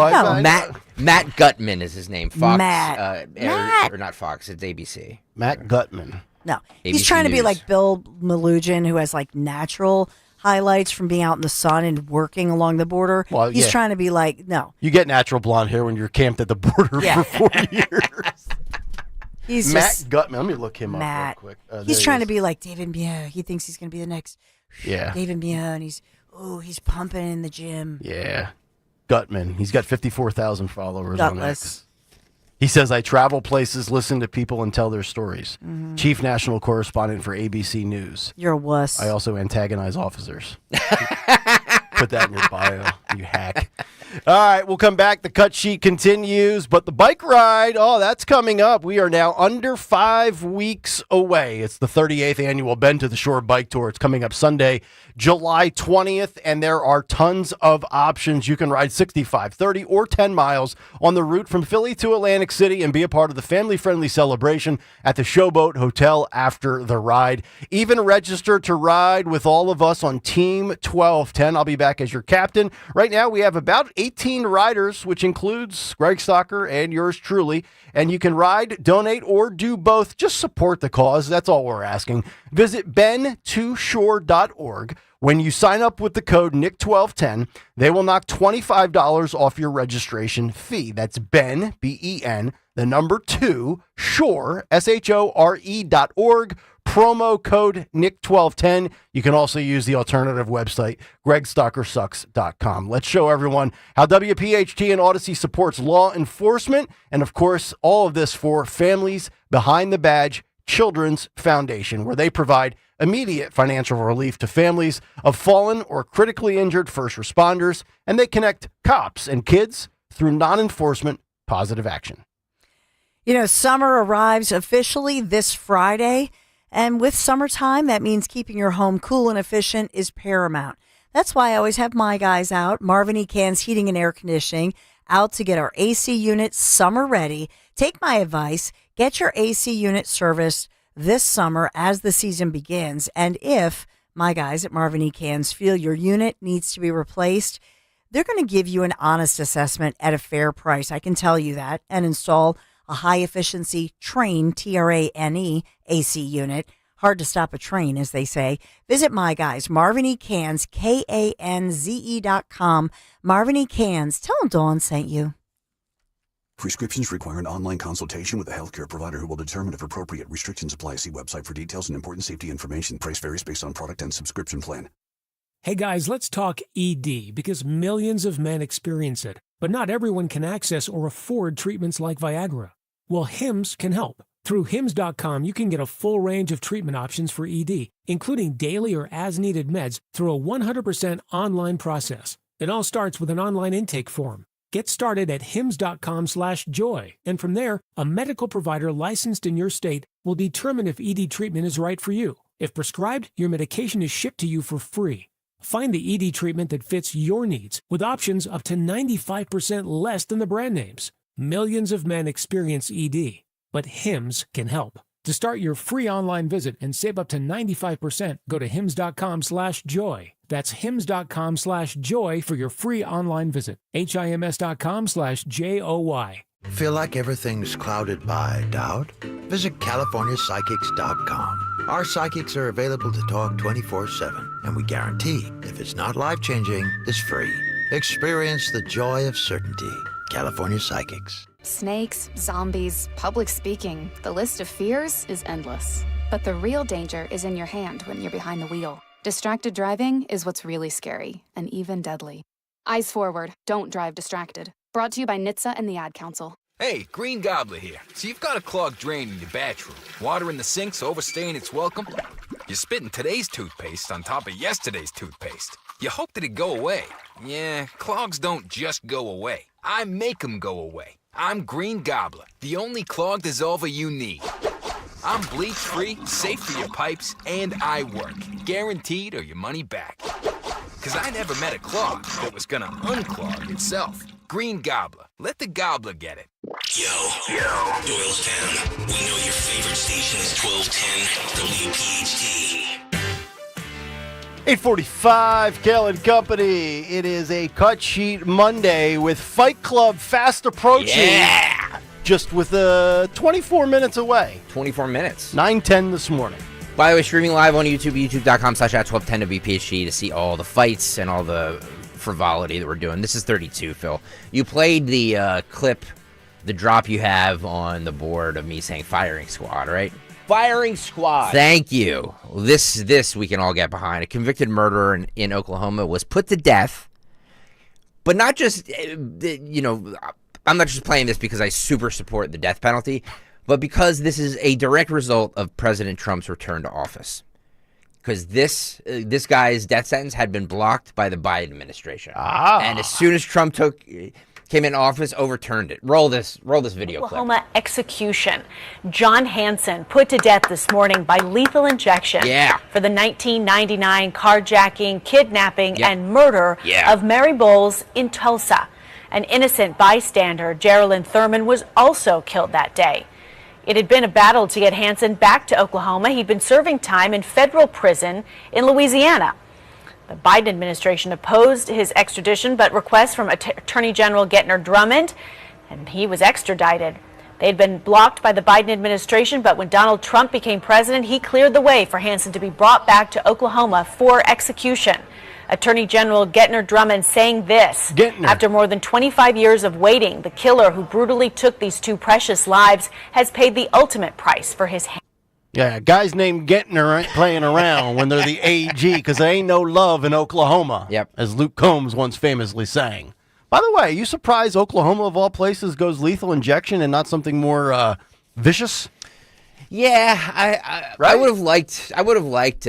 Matt Gutman is his name. Fox. Matt. Or not Fox. It's ABC. Matt Gutman. No, ABC he's trying to be News. like Bill Malugin, who has like natural highlights from being out in the sun and working along the border. Well, he's yeah. trying to be like, no. You get natural blonde hair when you're camped at the border for 4 years. He's Matt just, Gutman. Let me look him Matt. up real quick. He's there trying he to be like David Mio. He thinks he's going to be the next David Mio, and he's pumping in the gym. Yeah. Gutman. He's got 54,000 followers on Gutless. X. He says, I travel places, listen to people, and tell their stories. Mhm. Chief national correspondent for ABC News. You're a wuss. I also antagonize officers. Put that in your bio, you hack. All right, we'll come back. The cut sheet continues, but the bike ride, that's coming up. We are now under 5 weeks away. It's the 38th annual Bend to the Shore Bike Tour. It's coming up Sunday, July 20th, and there are tons of options. You can ride 65, 30, or 10 miles on the route from Philly to Atlantic City and be a part of the family-friendly celebration at the Showboat Hotel after the ride. Even register to ride with all of us on Team 1210. I'll be back as your captain. Right now, we have about 18 riders, which includes Greg Stocker and yours truly. And you can ride, donate, or do both. Just support the cause. That's all we're asking. Visit ben2shore.org. When you sign up with the code NICK1210, they will knock $25 off your registration fee. That's Ben, B-E-N, the number 2, Shore, SHORE.org. Promo code NICK1210. You can also use the alternative website, gregstockersucks.com. Let's show everyone how WPHT and Odyssey supports law enforcement. And of course, all of this for Families Behind the Badge Children's Foundation, where they provide immediate financial relief to families of fallen or critically injured first responders. And they connect cops and kids through non-enforcement positive action. You know, summer arrives officially this Friday. And with summertime, that means keeping your home cool and efficient is paramount. That's why I always have my guys out, Marvin E. Cann's Heating and Air Conditioning, out to get our AC unit summer ready. Take my advice, get your AC unit serviced this summer as the season begins. And if my guys at Marvin E. Cann's feel your unit needs to be replaced, they're going to give you an honest assessment at a fair price. I can tell you that, and install a high-efficiency Trane, T-R-A-N-E, AC unit. Hard to stop a train, as they say. Visit my guys, Marvin E. Cans, KANZE.com. Marvin E. Cans. Tell them Dawn sent you. Prescriptions require an online consultation with a healthcare provider who will determine if appropriate. Restrictions apply. See website for details and important safety information. Price varies based on product and subscription plan. Hey guys, let's talk ED, because millions of men experience it, but not everyone can access or afford treatments like Viagra. Well, Hims can help. Through Hims.com, you can get a full range of treatment options for ED, including daily or as-needed meds through a 100% online process. It all starts with an online intake form. Get started at hims.com/joy, and from there, a medical provider licensed in your state will determine if ED treatment is right for you. If prescribed, your medication is shipped to you for free. Find the ED treatment that fits your needs with options up to 95% less than the brand names. Millions of men experience ED, but Hims can help. To start your free online visit and save up to 95%, go to hims.com/joy. That's hims.com/joy for your free online visit. HIMS.com/JOY. Feel like everything's clouded by doubt? Visit CaliforniaPsychics.com. Our psychics are available to talk 24/7, and we guarantee if it's not life-changing, it's free. Experience the joy of certainty. California Psychics. Snakes, zombies, public speaking. The list of fears is endless. But the real danger is in your hand when you're behind the wheel. Distracted driving is what's really scary and even deadly. Eyes forward. Don't drive distracted. Brought to you by NHTSA and the Ad Council. Hey, Green Gobbler here. So you've got a clogged drain in your bathroom. Water in the sink's overstaying its welcome. You're spitting today's toothpaste on top of yesterday's toothpaste. You hope that it go away. Yeah, clogs don't just go away. I make them go away. I'm Green Gobbler, the only clog dissolver you need. I'm bleach-free, safe for your pipes, and I work. Guaranteed or your money back. Because I never met a clog that was gonna unclog itself. Green Gobbler. Let the gobbler get it. Yo, Doylestown. We know your favorite station is 1210 WPHT. 8:45, Kale and Company. It is a Cut Sheet Monday with Fight Club fast approaching. Yeah! Just with 24 minutes away. 24 minutes. 9:10 this morning. By the way, streaming live on YouTube, youtube.com/@1210WPHT to see all the fights and all the frivolity that we're doing. This is 32, Phil. You played the clip, the drop you have on the board of me saying firing squad, right? Firing squad. Thank you. This we can all get behind. A convicted murderer in Oklahoma was put to death, but not just, I'm not just playing this because I super support the death penalty, but because this is a direct result of President Trump's return to office. because this guy's death sentence had been blocked by the Biden administration. And as soon as Trump came in office, overturned it. Roll this video clip. Oklahoma execution. John Hanson put to death this morning by lethal injection for the 1999 carjacking, kidnapping, and murder of Mary Bowles in Tulsa. An innocent bystander, Geraldine Thurman, was also killed that day. It had been a battle to get Hanson back to Oklahoma. He'd been serving time in federal prison in Louisiana. The Biden administration opposed his extradition, but requests from Attorney General Gettner Drummond, and he was extradited. They'd been blocked by the Biden administration, but when Donald Trump became president, he cleared the way for Hanson to be brought back to Oklahoma for execution. Attorney General Gettner Drummond saying this: after more than 25 years of waiting, the killer who brutally took these two precious lives has paid the ultimate price for his Yeah, guys named Gettner ain't playing around when they're the AG because there ain't no love in Oklahoma, as Luke Combs once famously sang. By the way, are you surprised Oklahoma, of all places, goes lethal injection and not something more vicious? Yeah, I would have liked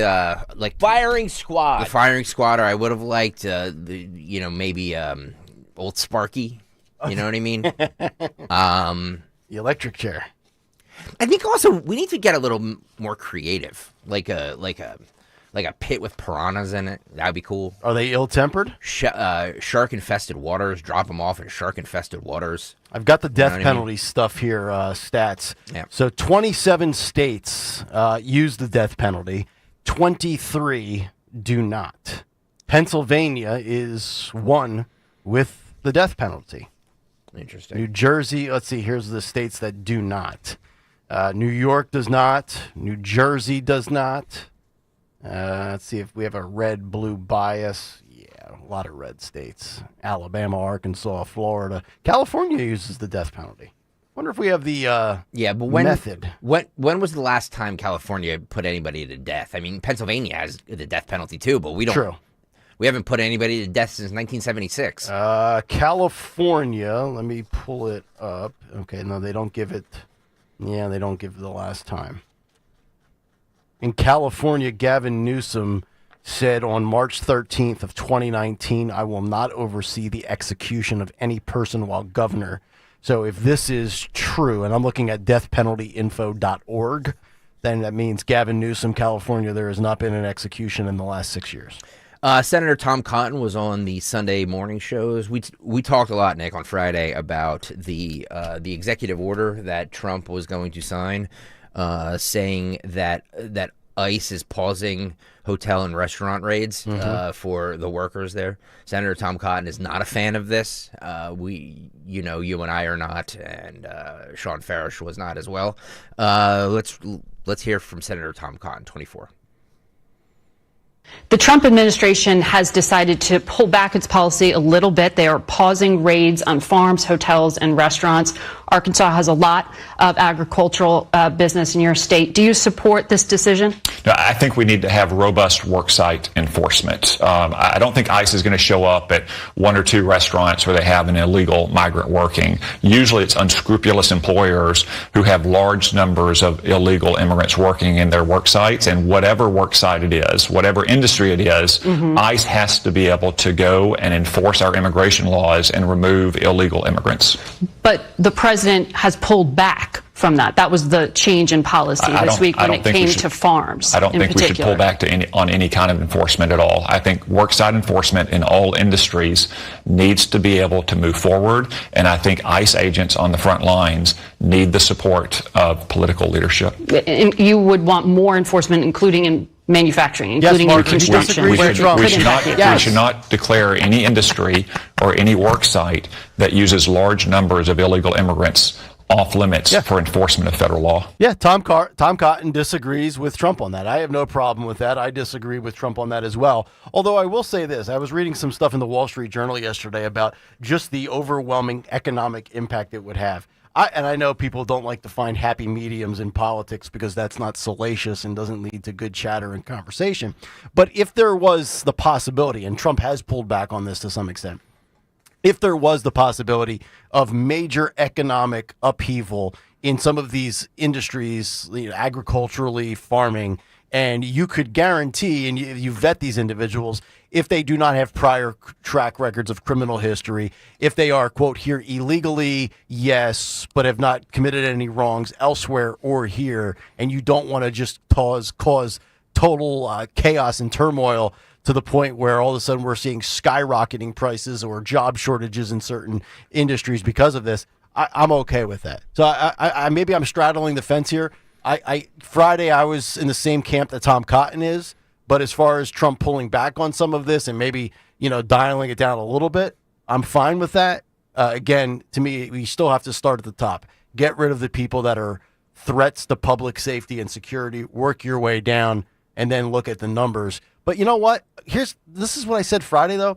like firing squad. The firing squad, or I would have liked maybe Old Sparky. You know what I mean? The electric chair. I think also we need to get a little more creative, like a pit with piranhas in it. That'd be cool. Are they ill-tempered? Shark-infested waters. Drop them off in shark-infested waters. I've got the death penalty stuff here, stats. Yeah. So 27 states use the death penalty. 23 do not. Pennsylvania is one with the death penalty. Interesting. New Jersey, let's see, here's the states that do not. New York does not. New Jersey does not. Let's see if we have a red-blue bias. Yeah, a lot of red states. Alabama, Arkansas, Florida. California uses the death penalty. Wonder if we have the method. When was the last time California put anybody to death? I mean, Pennsylvania has the death penalty too, but we don't. True. We haven't put anybody to death since 1976. California, let me pull it up. Okay, no, they don't give it. Yeah, they don't give the last time. In California, Gavin Newsom said on March 13th of 2019, I will not oversee the execution of any person while governor. So if this is true, and I'm looking at deathpenaltyinfo.org, then that means Gavin Newsom, California, there has not been an execution in the last 6 years. Senator Tom Cotton was on the Sunday morning shows. We talked a lot, Nick, on Friday about the executive order that Trump was going to sign, saying that ICE is pausing hotel and restaurant raids for the workers there. Senator Tom Cotton is not a fan of this. You and I are not, and Sean Farish was not as well. Let's hear from Senator Tom Cotton, 24. The Trump administration has decided to pull back its policy a little bit. They are pausing raids on farms, hotels, and restaurants. Arkansas has a lot of agricultural business in your state. Do you support this decision? No, I think we need to have robust worksite enforcement. I don't think ICE is going to show up at one or two restaurants where they have an illegal migrant working. Usually it's unscrupulous employers who have large numbers of illegal immigrants working in their work sites, and whatever work site it is, whatever industry it is, ICE has to be able to go and enforce our immigration laws and remove illegal immigrants. But the president has pulled back from that. That was the change in policy this week when it came to farms. I don't think we should pull back on any kind of enforcement at all. I think worksite enforcement in all industries needs to be able to move forward, and I think ICE agents on the front lines need the support of political leadership. And you would want more enforcement, including in manufacturing, including in construction. We should not declare any industry or any work site that uses large numbers of illegal immigrants off limits for enforcement of federal law. Yeah, Tom Cotton disagrees with Trump on that. I have no problem with that. I disagree with Trump on that as well. Although I will say this, I was reading some stuff in the Wall Street Journal yesterday about just the overwhelming economic impact it would have. I know people don't like to find happy mediums in politics because that's not salacious and doesn't lead to good chatter and conversation. But if there was the possibility, and Trump has pulled back on this to some extent, if there was the possibility of major economic upheaval in some of these industries, agriculturally, farming, And you could guarantee, and you vet these individuals, if they do not have prior track records of criminal history, if they are, quote, here illegally, yes, but have not committed any wrongs elsewhere or here, and you don't want to just cause total chaos and turmoil to the point where all of a sudden we're seeing skyrocketing prices or job shortages in certain industries because of this, I'm okay with that. So I maybe I'm straddling the fence here. Friday I was in the same camp that Tom Cotton is, but as far as Trump pulling back on some of this and maybe, dialing it down a little bit, I'm fine with that. Again, to me, we still have to start at the top. Get rid of the people that are threats to public safety and security, work your way down, and then look at the numbers. But you know what? This is what I said Friday, though.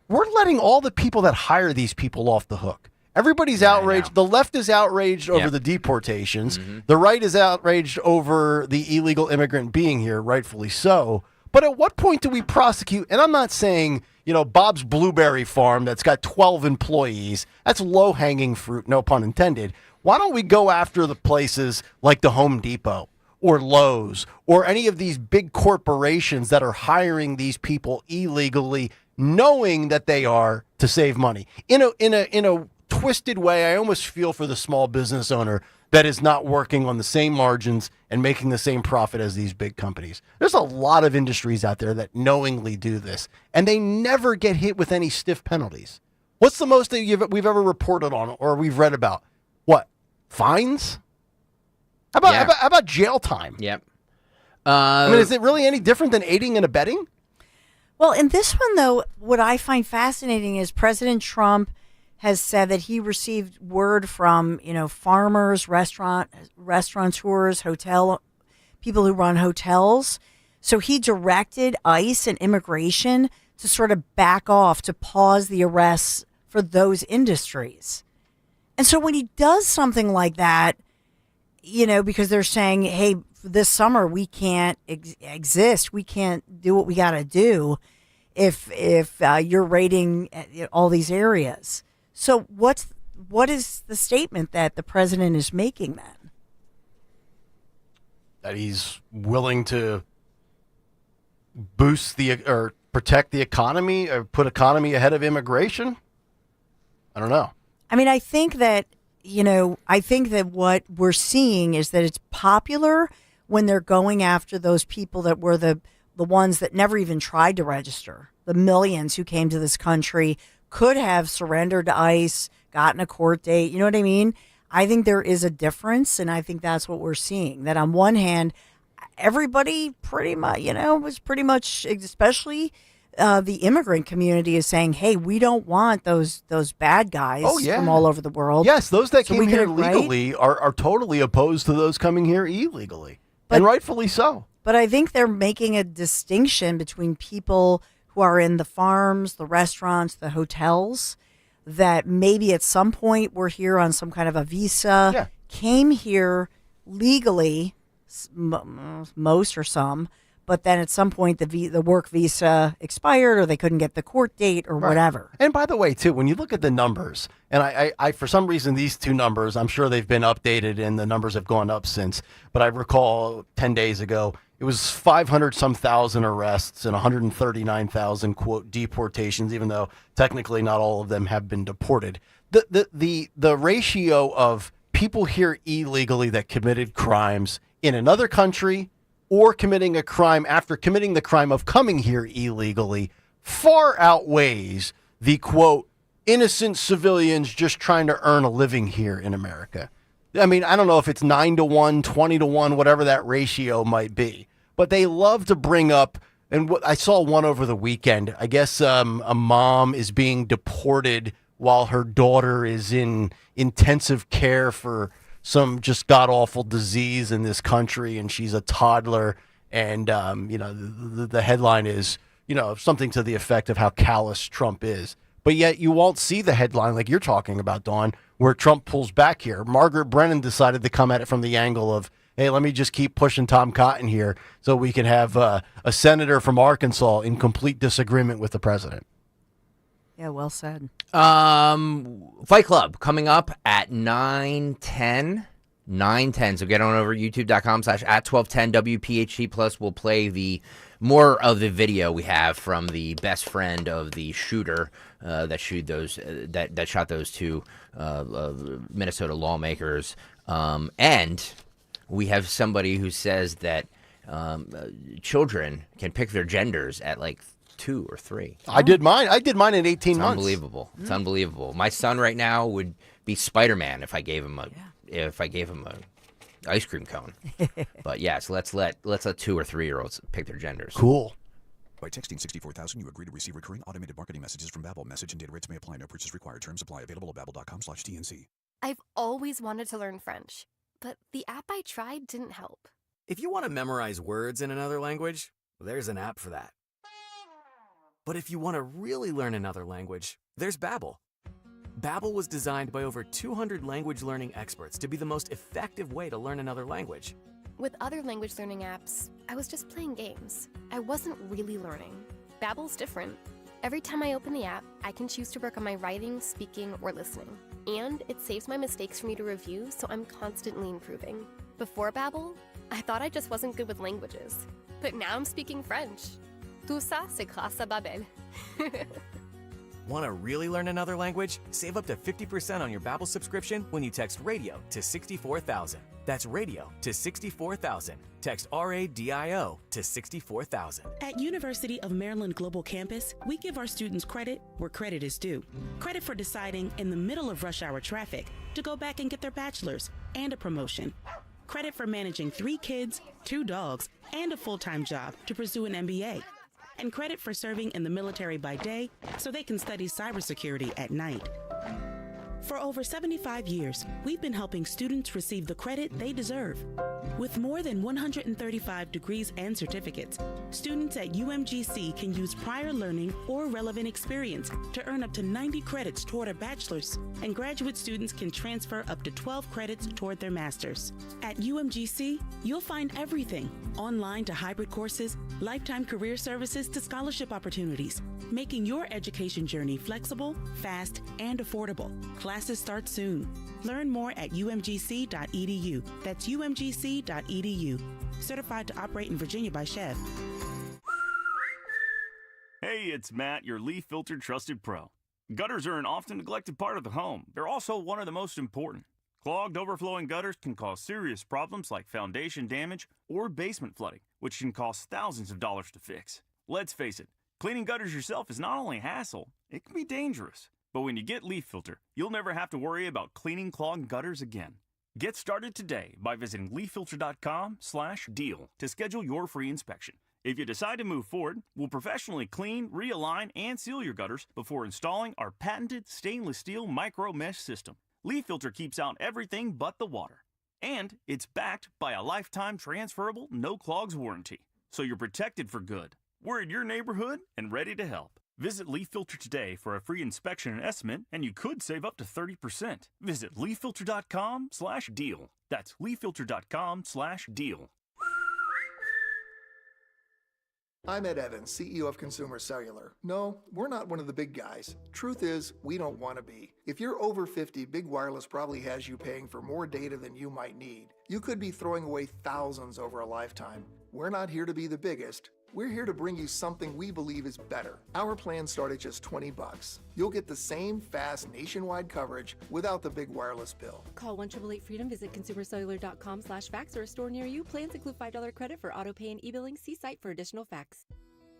We're letting all the people that hire these people off the hook. Everybody's outraged. The left is outraged over the deportations. Mm-hmm. The right is outraged over the illegal immigrant being here, rightfully so. But at what point do we prosecute? And I'm not saying, Bob's Blueberry Farm that's got 12 employees. That's low-hanging fruit, no pun intended. Why don't we go after the places like the Home Depot or Lowe's or any of these big corporations that are hiring these people illegally, knowing that they are to save money? In a twisted way, I almost feel for the small business owner that is not working on the same margins and making the same profit as these big companies. There's a lot of industries out there that knowingly do this, and they never get hit with any stiff penalties. What's the most that we've ever reported on or we've read about? What? Fines? How about jail time? Yep. Is it really any different than aiding and abetting? Well, in this one, though, what I find fascinating is President Trump has said that he received word from, farmers, restaurateurs, hotel people who run hotels. So he directed ICE and immigration to sort of back off, to pause the arrests for those industries. And so when he does something like that, because they're saying, hey, this summer we can't exist, we can't do what we got to do if you're raiding all these areas. So what is the statement that the president is making then? That he's willing to boost or protect the economy or put economy ahead of immigration? I don't know. I think that, what we're seeing is that it's popular when they're going after those people that were the ones that never even tried to register. The millions who came to this country could have surrendered to ICE, gotten a court date. You know what I mean? I think there is a difference, and I think that's what we're seeing. That on one hand, everybody pretty much, was pretty much, especially the immigrant community, is saying, hey, we don't want those bad guys from all over the world. Yes, those that came here legally are totally opposed to those coming here illegally, and rightfully so. But I think they're making a distinction between people who are in the farms, the restaurants, the hotels, that maybe at some point were here on some kind of a visa, came here legally, most or some, but then at some point the work visa expired or they couldn't get the court date or whatever. And by the way, too, when you look at the numbers, and I for some reason, these two numbers, I'm sure they've been updated and the numbers have gone up since, but I recall 10 days ago, it was 500-some thousand arrests and 139,000, quote, deportations, even though technically not all of them have been deported. The ratio of people here illegally that committed crimes in another country or committing a crime after committing the crime of coming here illegally far outweighs the, quote, innocent civilians just trying to earn a living here in America. I don't know if it's 9-1, 20-1, whatever that ratio might be. But they love to bring up, and I saw one over the weekend. I guess a mom is being deported while her daughter is in intensive care for some just god-awful disease in this country, and she's a toddler. And, the headline is, something to the effect of how callous Trump is. But yet you won't see the headline like you're talking about, Dawn, where Trump pulls back here. Margaret Brennan decided to come at it from the angle of, hey, let me just keep pushing Tom Cotton here so we can have a senator from Arkansas in complete disagreement with the president. Yeah, well said. Fight Club coming up at 9:10. 9:10. So get on over youtube.com/@1210 WPHT Plus. We'll play the more of the video we have from the best friend of the shooter that shot those two Minnesota lawmakers. And we have somebody who says that children can pick their genders at like 2 or 3. I did mine at 18 months. Unbelievable. It's unbelievable. My son right now would be Spider-Man if I gave him a ice cream cone. But yes, let's let 2 or 3-year-olds pick their genders. Cool. By texting 64,000, you agree to receive recurring automated marketing messages from Babbel. Message and data rates may apply. No purchase required. Terms apply. Available at babbel.com/TNC. I've always wanted to learn French, but the app I tried didn't help. If you want to memorize words in another language, there's an app for that. But if you want to really learn another language, there's Babbel. Babbel was designed by over 200 language learning experts to be the most effective way to learn another language. With other language learning apps, I was just playing games. I wasn't really learning. Babbel's different. Every time I open the app, I can choose to work on my writing, speaking, or listening. And it saves my mistakes for me to review, so I'm constantly improving. Before Babbel, I thought I just wasn't good with languages. But now I'm speaking French. Tout ça, c'est grâce à Babbel. Want to really learn another language? Save up to 50% on your Babbel subscription when you text RADIO to 64,000. That's RADIO to 64,000. Text RADIO to 64,000. At University of Maryland Global Campus, we give our students credit where credit is due. Credit for deciding in the middle of rush hour traffic to go back and get their bachelor's and a promotion. Credit for managing 3 kids, 2 dogs, and a full-time job to pursue an MBA. And credit for serving in the military by day so they can study cybersecurity at night. For over 75 years, we've been helping students receive the credit they deserve. With more than 135 degrees and certificates, students at UMGC can use prior learning or relevant experience to earn up to 90 credits toward a bachelor's, and graduate students can transfer up to 12 credits toward their master's. At UMGC, you'll find everything, online to hybrid courses, lifetime career services to scholarship opportunities, making your education journey flexible, fast, and affordable. Classes start soon. Learn more at umgc.edu. That's umgc.edu. Certified to operate in Virginia by Chev. Hey, it's Matt, your leaf filter trusted pro. Gutters are an often neglected part of the home. They're also one of the most important. Clogged, overflowing gutters can cause serious problems like foundation damage or basement flooding, which can cost thousands of dollars to fix. Let's face it, cleaning gutters yourself is not only a hassle, it can be dangerous. But when you get Leaf Filter, you'll never have to worry about cleaning clogged gutters again. Get started today by visiting leaffilter.com/deal to schedule your free inspection. If you decide to move forward, we'll professionally clean, realign, and seal your gutters before installing our patented stainless steel micro mesh system. Leaf Filter keeps out everything but the water. And it's backed by a lifetime transferable no clogs warranty. So you're protected for good. We're in your neighborhood and ready to help. Visit Leaf Filter today for a free inspection and estimate, and you could save up to 30%. Visit leaffilter.com/deal. That's leaffilter.com/deal. I'm Ed Evans, CEO of Consumer Cellular. No, we're not one of the big guys. Truth is, we don't want to be. If you're over 50, Big Wireless probably has you paying for more data than you might need. You could be throwing away thousands over a lifetime. We're not here to be the biggest. We're here to bring you something we believe is better. Our plans start at just $20. You'll get the same fast nationwide coverage without the big wireless bill. Call 1-888-FREEDOM, visit consumercellular.com/facts or a store near you. Plans include $5 credit for auto pay and e-billing. See site for additional facts.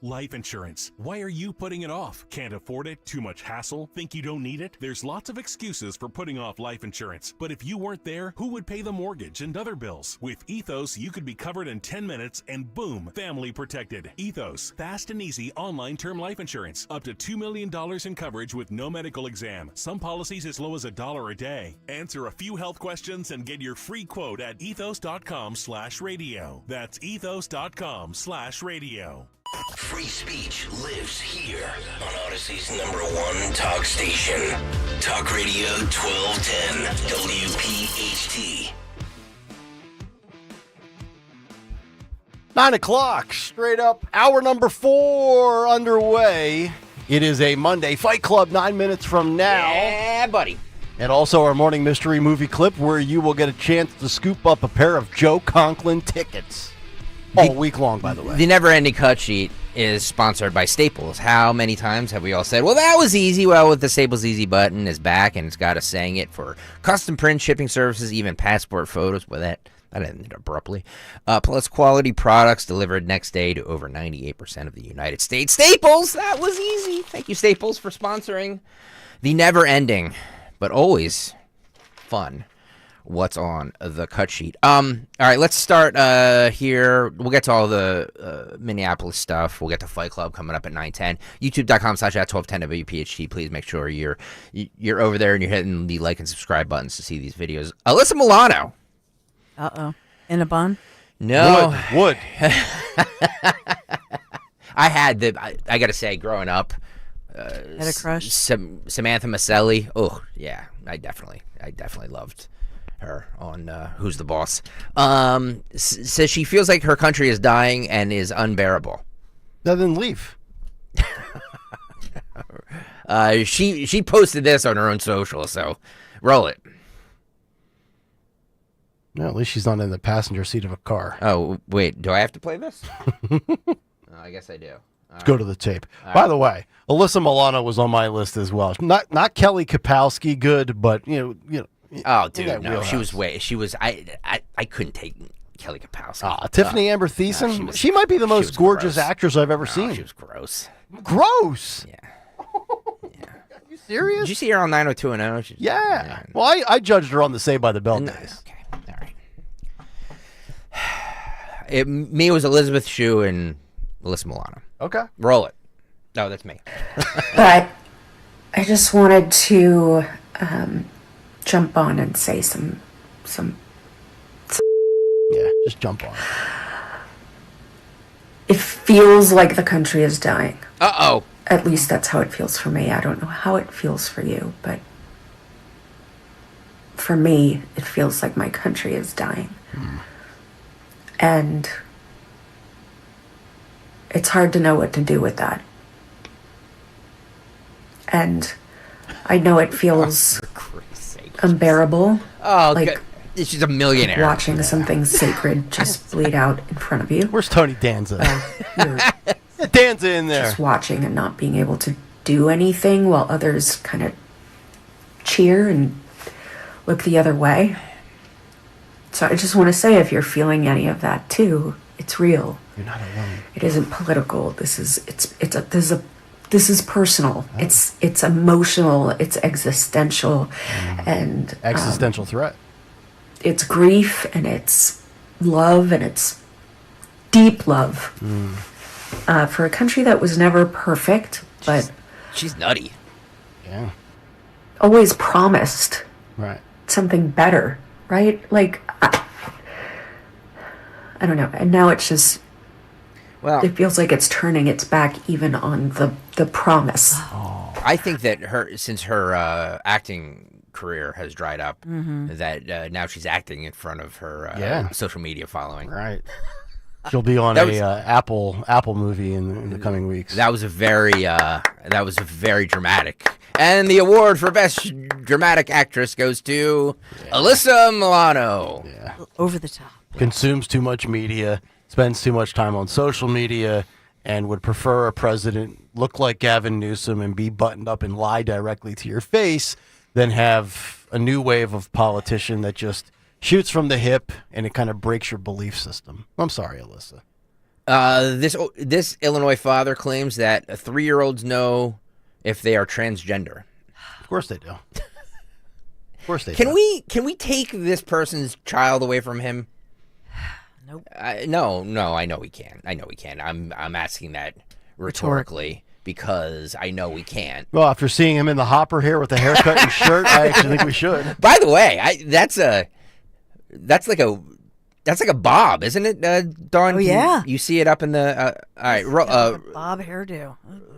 Life insurance. Why are you putting it off? Can't afford it? Too much hassle? Think you don't need it? There's lots of excuses for putting off life insurance. But if you weren't there, who would pay the mortgage and other bills? With Ethos, you could be covered in 10 minutes and boom, family protected. Ethos, fast and easy online term life insurance. Up to $2 million in coverage with no medical exam. Some policies as low as $1 a day. Answer a few health questions and get your free quote at ethos.com/radio. That's ethos.com/radio. Free speech lives here on Odyssey's #1 talk station. Talk Radio 1210 WPHT. 9 o'clock, straight up. Hour number 4 underway. It is a Monday Fight Club, 9 minutes from now. Yeah, buddy. And also our morning mystery movie clip where you will get a chance to scoop up a pair of Joe Conklin tickets. All week long, by the way. The never-ending cut sheet is sponsored by Staples. How many times have we all said, well, that was easy? Well, with the Staples Easy button is back, and it's got us saying it for custom print shipping services, even passport photos. Well, that ended abruptly. Plus quality products delivered next day to over 98% of the United States. Staples, that was easy. Thank you, Staples, for sponsoring the never-ending, but always fun what's on the cut sheet. All right, let's start here. We'll get to all the Minneapolis stuff. We'll get to Fight Club coming up at 9:10. YouTube.com/@1210 WPHT. Please make sure you're over there and you're hitting the like and subscribe buttons to see these videos. Alyssa Milano. In a bun? No. Would. I had I got to say, growing up, had a crush? Samantha Maselli. Oh, yeah, I definitely loved her on Who's the Boss. Says she feels like her country is dying and is unbearable. Then leave. She posted this on her own social, so roll it. No, at least she's not in the passenger seat of a car. Oh, wait, do I have to play this? I guess I do. Let's go to the tape. By the way, Alyssa Milano was on my list as well. Not Kelly Kapowski good, but you know. Oh, dude, no, she was. I couldn't take Kelly Kapowski. Tiffany Amber Thiessen. No, she might be the most gorgeous actress I've ever seen. She was gross. Gross. Yeah. Are you serious? Did you see her on 90210? Yeah. Well, I judged her on the Saved by the Bell days. Okay. All right. Me was Elizabeth Shue and Alyssa Milano. Okay. Roll it. No, that's me. But I just wanted to jump on and say some. Yeah, just jump on. It feels like the country is dying. Uh-oh. At least that's how it feels for me. I don't know how it feels for you, but for me, it feels like my country is dying. And it's hard to know what to do with that. And I know it feels unbearable. Oh, like God. She's a millionaire. Watching something sacred just bleed out in front of you. Where's Tony Danza? Danza in there. Just watching and not being able to do anything while others kind of cheer and look the other way. So I just want to say, if you're feeling any of that too, it's real. You're not alone. It isn't political. This is personal. Oh. It's emotional. It's existential, and existential threat. It's grief and it's love and it's deep love for a country that was never perfect, but she's nutty. Yeah. Always promised. Right. Something better. Right? Like, I don't know. And now it's just, it feels like it's turning its back even on the promise. Oh. I think that since her acting career has dried up, that now she's acting in front of her social media following. Right. She'll be on Apple movie in the coming weeks. That was a very dramatic. And the award for Best Dramatic Actress goes to Alyssa Milano. Yeah. Over the top. Consumes too much media, spends too much time on social media, and would prefer a president look like Gavin Newsom and be buttoned up and lie directly to your face than have a new wave of politician that just shoots from the hip and it kind of breaks your belief system. I'm sorry, Alyssa. This Illinois father claims that 3-year-olds know if they are transgender. Of course they do. Of course they do. Can we take this person's child away from him? Nope. No, I know we can. I'm asking that rhetorically because I know we can't. Well, after seeing him in the hopper here with the haircut and shirt, I actually think we should. By the way, that's like a bob, isn't it, Dawn? Oh, yeah. You see it up in the... all right, bob hairdo.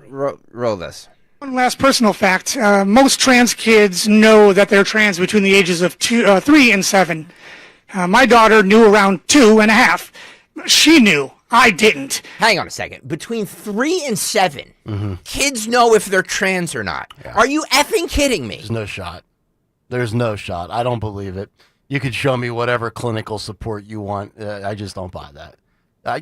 Roll this. One last personal fact. Most trans kids know that they're trans between the ages of 3 and 7. My daughter knew around 2.5. She knew. I didn't. Hang on a second. Between 3 and 7, kids know if they're trans or not. Yeah. Are you effing kidding me? There's no shot. There's no shot. I don't believe it. You could show me whatever clinical support you want. I just don't buy that.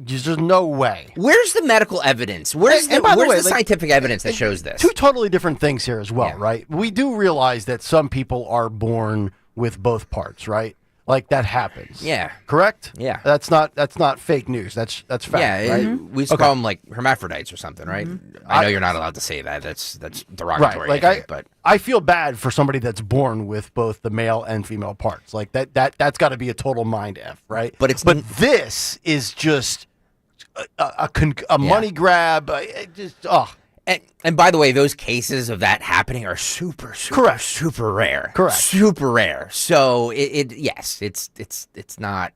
There's no way. Where's the medical evidence? Where's the scientific evidence that shows this? Two totally different things here as well, right? We do realize that some people are born with both parts, right? Like that happens. Yeah. Correct? Yeah. That's not fake news. That's fact. Yeah, right? we used to call them like hermaphrodites or something, right? I know you're not allowed to say that. That's derogatory. Right. I think, but I feel bad for somebody that's born with both the male and female parts. Like that's got to be a total mind F, right? But this is just a money grab. And by the way, those cases of that happening are super rare. Correct. Super rare. So it's not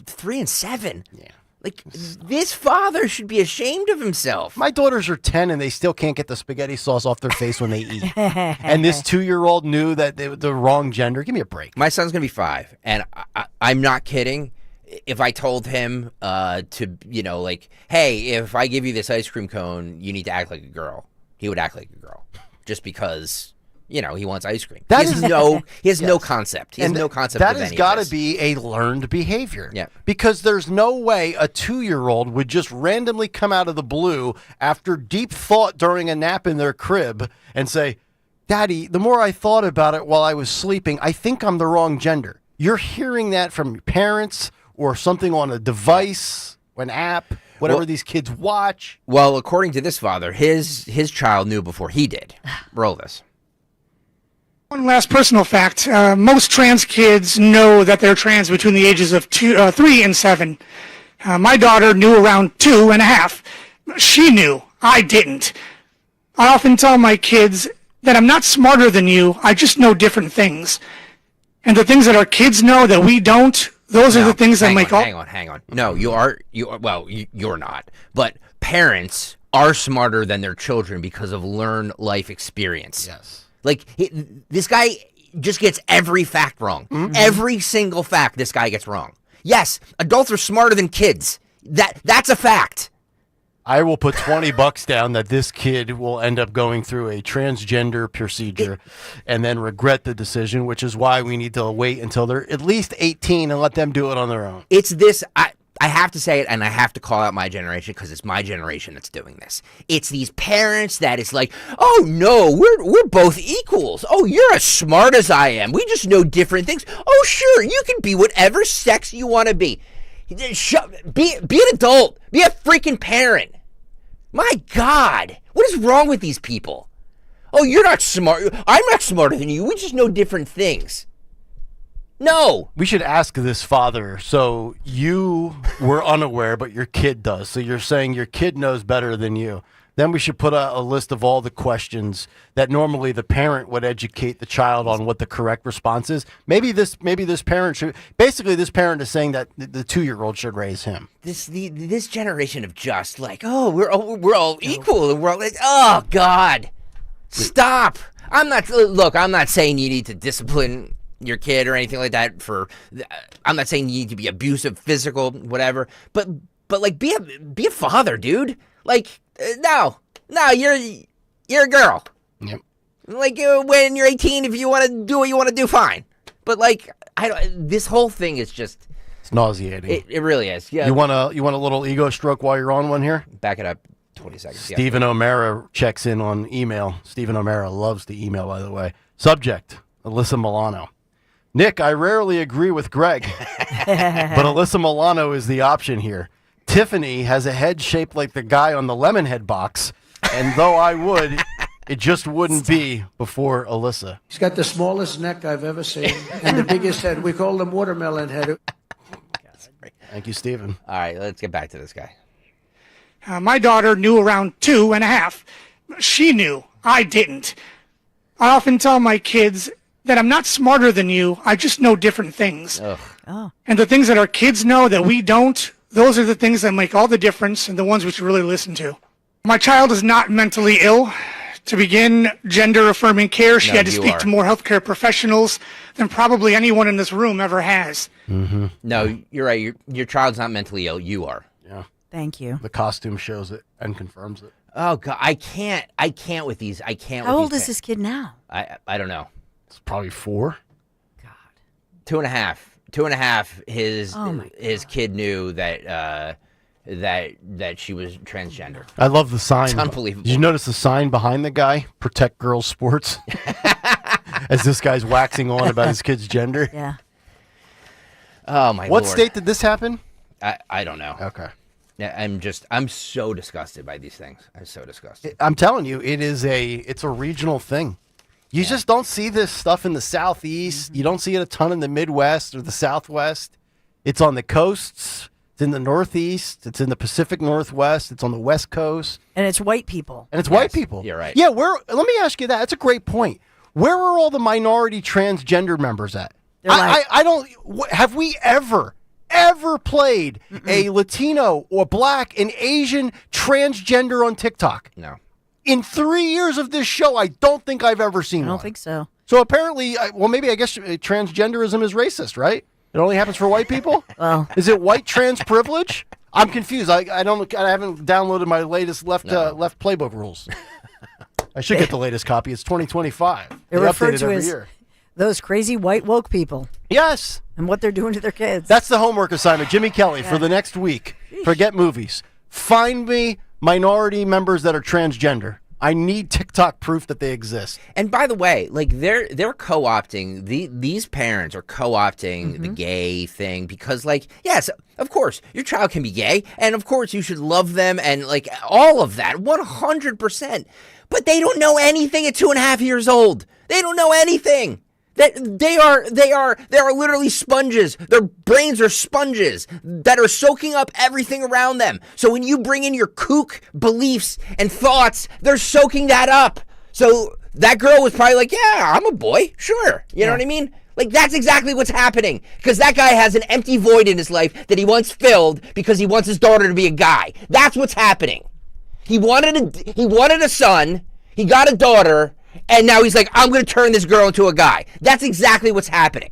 3 and 7. Yeah. Like this father should be ashamed of himself. My daughters are 10 and they still can't get the spaghetti sauce off their face when they eat. And this 2-year-old knew that they were the wrong gender. Give me a break. My son's gonna be 5, and I'm not kidding. If I told him hey, if I give you this ice cream cone, you need to act like a girl, he would act like a girl, just because he wants ice cream. He has no concept. He has no concept. That of has any got of to this. be a learned behavior. Yeah. Because there's no way a 2-year-old would just randomly come out of the blue after deep thought during a nap in their crib and say, "Daddy, the more I thought about it while I was sleeping, I think I'm the wrong gender." You're hearing that from your parents or something on a device, an app, whatever these kids watch. Well, according to this father, his child knew before he did. Roll this. One last personal fact. Most trans kids know that they're trans between the ages of 3 and 7. My daughter knew around 2 and a half. She knew. I didn't. I often tell my kids that I'm not smarter than you. I just know different things. And the things that our kids know that we don't, those are the things that make all... Hang on. No, you're not. But parents are smarter than their children because of learned life experience. Yes. Like, this guy just gets every fact wrong. Mm-hmm. Every single fact this guy gets wrong. Yes, adults are smarter than kids. That's a fact. I will put $20 down that this kid will end up going through a transgender procedure and then regret the decision, which is why we need to wait until they're at least 18 and let them do it on their own. It's this, I have to say it, and I have to call out my generation because it's my generation that's doing this. It's these parents that it's like, oh no, we're both equals. Oh, you're as smart as I am. We just know different things. Oh sure, you can be whatever sex you want to be. Be an adult. Be a freaking parent. My God, what is wrong with these people? Oh, you're not smart. I'm not smarter than you. We just know different things. No. We should ask this father. So you were unaware, but your kid does. So you're saying your kid knows better than you. Then we should put a list of all the questions that normally the parent would educate the child on what the correct response is. Maybe this parent should. Basically, this parent is saying that the 2-year-old should raise him. This generation of just like, oh, we're all equal, and we're all like, oh God, stop. I'm not saying you need to discipline your kid or anything like that. I'm not saying you need to be abusive, physical, whatever. But like, be a father, dude. Like. No, you're a girl. Yep. Like when you're 18, if you want to do what you want to do, fine. But like, this whole thing is just. It's nauseating. It really is. Yeah. You want a little ego stroke while you're on one here? Back it up 20 seconds. Stephen O'Mara checks in on email. Stephen O'Mara loves the email, by the way. Subject: Alyssa Milano. Nick, I rarely agree with Greg, but Alyssa Milano is the option here. Tiffany has a head shaped like the guy on the Lemonhead box, and though I would, it just wouldn't be before Alyssa. He's got the smallest neck I've ever seen and the biggest head. We call him watermelon head. Thank you, Stephen. All right, let's get back to this guy. My daughter knew around 2 and a half. She knew. I didn't. I often tell my kids that I'm not smarter than you. I just know different things. Ugh. Oh. And the things that our kids know that we don't, those are the things that make all the difference and the ones we should really listen to. My child is not mentally ill. To begin gender-affirming care, she had to speak to more healthcare professionals than probably anyone in this room ever has. Mm-hmm. No, you're right. Your child's not mentally ill. You are. Yeah. Thank you. The costume shows it and confirms it. Oh God, I can't with these. I can't. How with old these is this kid now? I don't know. It's probably 4. 2.5. 2.5. His kid knew that that she was transgender. I love the sign. It's unbelievable. Did you notice the sign behind the guy? Protect girls' sports. As this guy's waxing on about his kid's gender. Yeah. Oh my What Lord. state did this happen? I don't know. Okay. Yeah, I'm so disgusted by these things. I'm so disgusted. I'm telling you, it's a regional thing. You just don't see this stuff in the Southeast. You don't see it a ton in the Midwest or the Southwest. It's on the coasts. It's in the Northeast. It's in the Pacific Northwest. It's on the West Coast. And it's white people. And it's white people. You're right. Yeah, let me ask you that. That's a great point. Where are all the minority transgender members at? I don't. Have we ever played a Latino or Black and Asian transgender on TikTok? No. In 3 years of this show, I don't think I've ever seen one. I don't think so. So apparently, maybe I guess transgenderism is racist, right? It only happens for white people? Well, is it white trans privilege? I'm confused. I haven't downloaded my latest left playbook rules. I should get the latest copy. It's 2025. They're They referred update it to every as year. those crazy white woke people. Yes. And what they're doing to their kids. That's the homework assignment. Jimmy Kelly, for the next week, forget movies. Find me minority members that are transgender. I need TikTok proof that they exist. And by the way, like they're co-opting these parents are co-opting the gay thing because, like, yes, of course your child can be gay, and of course you should love them and like all of that, 100%. But they don't know anything at 2.5 years old. They don't know anything. That they are literally sponges. Their brains are sponges that are soaking up everything around them. So when you bring in your kook beliefs and thoughts, they're soaking that up. So that girl was probably like, yeah, I'm a boy. Sure. You know what I mean? Like, that's exactly what's happening. Because that guy has an empty void in his life that he wants filled because he wants his daughter to be a guy. That's what's happening. He wanted a son. He got a daughter. And now he's like, I'm going to turn this girl into a guy. That's exactly what's happening.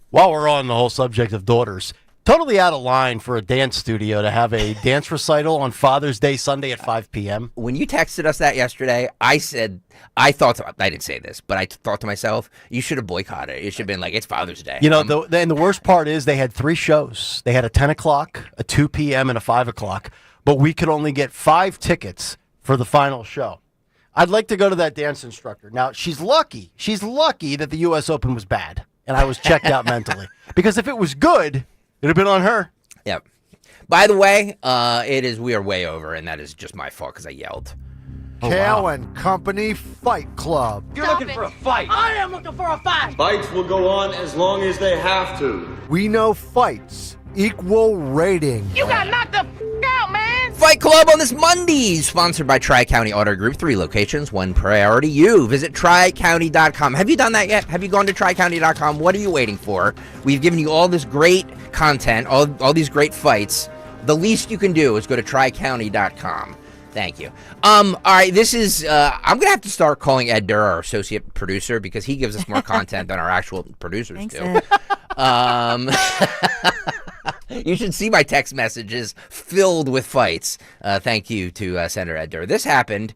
While we're on the whole subject of daughters, totally out of line for a dance studio to have a dance recital on Father's Day Sunday at 5 p.m. When you texted us that yesterday, I didn't say this, but I thought to myself, you should have boycotted it. You should have been like, it's Father's Day. You know, and the worst part is they had 3 shows. They had a 10 o'clock, a 2 p.m., and a 5 o'clock. But we could only get 5 tickets for the final show. I'd like to go to that dance instructor. Now, she's lucky. She's lucky that the U.S. Open was bad, and I was checked out mentally. Because if it was good, it would have been on her. Yep. By the way, we are way over, and that is just my fault because I yelled. Kale and Company Fight Club. You're looking for a fight. I am looking for a fight. Fights will go on as long as they have to. We know fights equal rating. You got knocked the out, man. Fight Club on this Monday, sponsored by Tri-County Auto Group. 3 locations, 1 priority you. Visit TriCounty.com. Have you done that yet? Have you gone to TriCounty.com? What are you waiting for? We've given you all this great content, all these great fights. The least you can do is go to TriCounty.com. Thank you. All right, this is, I'm going to have to start calling Ed Durr our associate producer because he gives us more content than our actual producers Thanks, do. You should see my text messages filled with fights. Thank you to Senator Ed Durr. This happened.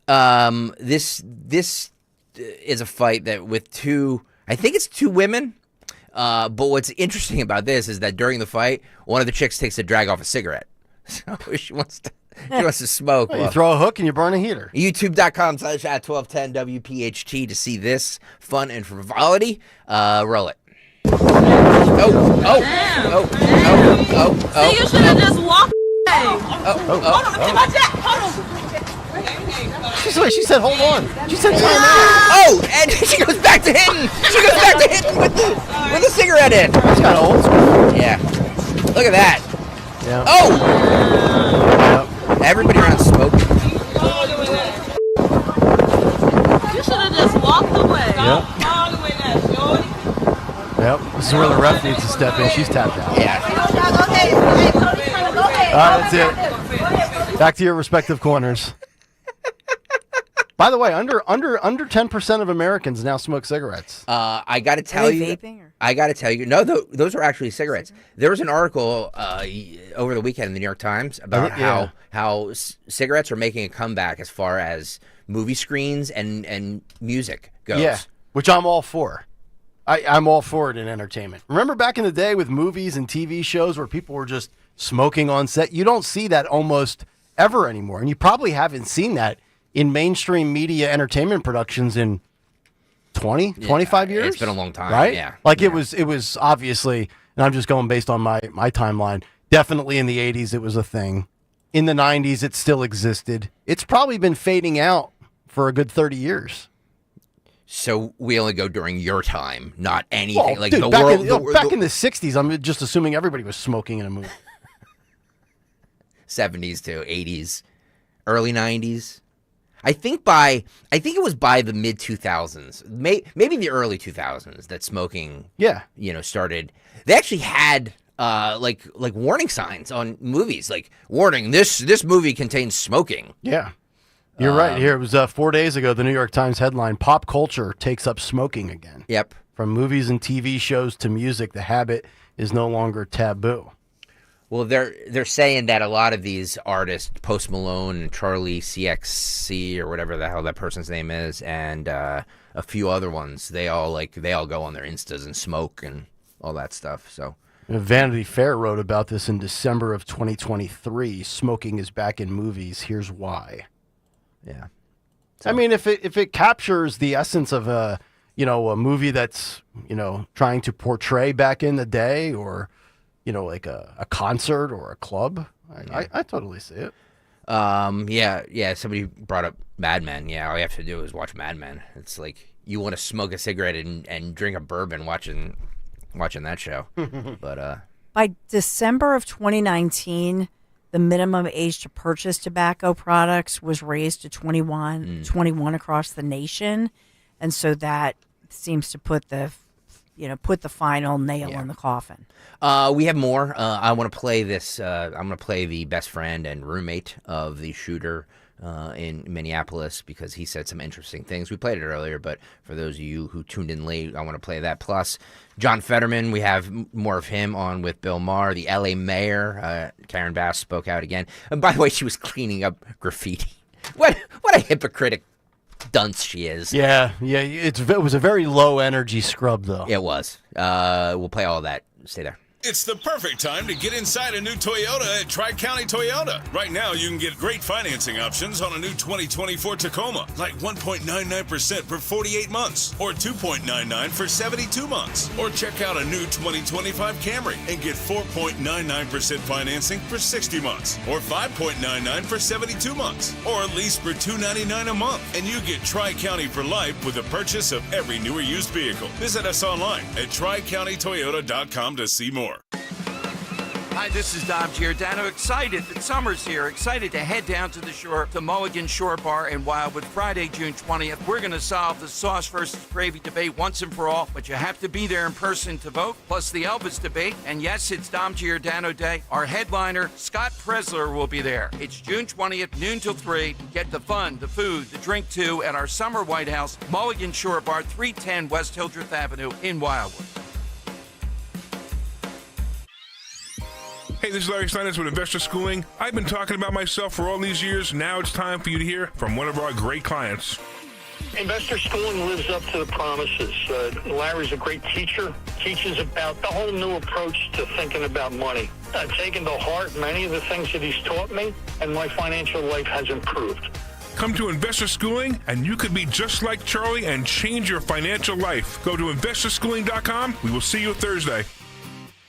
This is a fight that with I think it's 2 women. But what's interesting about this is that during the fight, one of the chicks takes a drag off a cigarette. So she wants to smoke. Well, you throw a hook and you burn a heater. YouTube.com/@1210 WPHT to see this fun and frivolity. Roll it. So you should have just walked away. Hold on, let me get my jack. Hold on. She said, hold on. She said, time out. Oh, and she goes back to hitting. She goes back to hitting with the cigarette in. That's kind of old school. Yeah. Look at that. Yeah. Oh. Yep. Everybody around smoking. You should have just walked away. Yep. All the way now, shorty. Yep. This is where the ref needs to step in. She's tapped out. Yeah. All right, that's it. Back to your respective corners. By the way, under 10% of Americans now smoke cigarettes. I got to tell you. I got to tell you. No, those are actually cigarettes. There was an article over the weekend in the New York Times about how cigarettes are making a comeback as far as movie screens and music goes. Yeah. which I'm all for. I'm all for it in entertainment. Remember back in the day with movies and TV shows where people were just smoking on set? You don't see that almost ever anymore. And you probably haven't seen that in mainstream media entertainment productions in 25 years. It's been a long time, right? yeah. Like it was obviously, and I'm just going based on my timeline, definitely in the 80s it was a thing. In the 90s it still existed. It's probably been fading out for a good 30 years. So we only go during your time, not anything. Well, dude, back in the 60s, I'm just assuming everybody was smoking in a movie. 70s to 80s, early 90s. I think it was by the mid 2000s, maybe the early 2000s that smoking, started. They actually had like warning signs on movies, like warning: this movie contains smoking. Yeah. You're right. Here, it was 4 days ago, the New York Times headline, Pop Culture Takes Up Smoking Again. Yep. From movies and TV shows to music, the habit is no longer taboo. Well, they're saying that a lot of these artists, Post Malone and Charlie CXC or whatever the hell that person's name is, and a few other ones, they all go on their Instas and smoke and all that stuff. So Vanity Fair wrote about this in December of 2023. Smoking is back in movies. Here's why. Yeah. So, I mean, if it captures the essence of a movie that's, trying to portray back in the day, or, like a concert or a club, I totally see it. Yeah. Somebody brought up Mad Men. Yeah. All you have to do is watch Mad Men. It's like you want to smoke a cigarette and drink a bourbon watching that show. But by December of 2019, the minimum age to purchase tobacco products was raised to 21 across the nation. And so that seems to put the final nail in the coffin. We have more. I want to play this. I'm going to play the best friend and roommate of the shooter in Minneapolis, because he said some interesting things. We played it earlier, but for those of you who tuned in late, I want to play that. Plus, John Fetterman, we have more of him on with Bill Maher. The L.A. mayor, Karen Bass, spoke out again. And by the way, she was cleaning up graffiti. What a hypocritic dunce she is. Yeah. It was a very low energy scrub, though. It was. We'll play all of that. Stay there. It's the perfect time to get inside a new Toyota at Tri-County Toyota. Right now, you can get great financing options on a new 2024 Tacoma, like 1.99% for 48 months, or 2.99% for 72 months. Or check out a new 2025 Camry and get 4.99% financing for 60 months, or 5.99% for 72 months, or lease for $299 a month. And you get Tri-County for life with the purchase of every new or used vehicle. Visit us online at TriCountyToyota.com to see more. Hi, this is Dom Giordano. Excited that summer's here. Excited to head down to the shore to Mulligan Shore Bar in Wildwood Friday, June 20th. We're going to solve the sauce versus gravy debate once and for all, but you have to be there in person to vote, plus the Elvis debate. And yes, it's Dom Giordano Day. Our headliner, Scott Presler, will be there. It's June 20th, noon till 3. Get the fun, the food, the drink too at our summer White House, Mulligan Shore Bar, 310 West Hildreth Avenue in Wildwood. Hey, this is Larry Steinitz with Investor Schooling. I've been talking about myself for all these years. Now it's time for you to hear from one of our great clients. Investor Schooling lives up to the promises. Larry's a great teacher, teaches about the whole new approach to thinking about money. I've taken to heart many of the things that he's taught me, and my financial life has improved. Come to Investor Schooling, and you could be just like Charlie and change your financial life. Go to investorschooling.com. We will see you Thursday.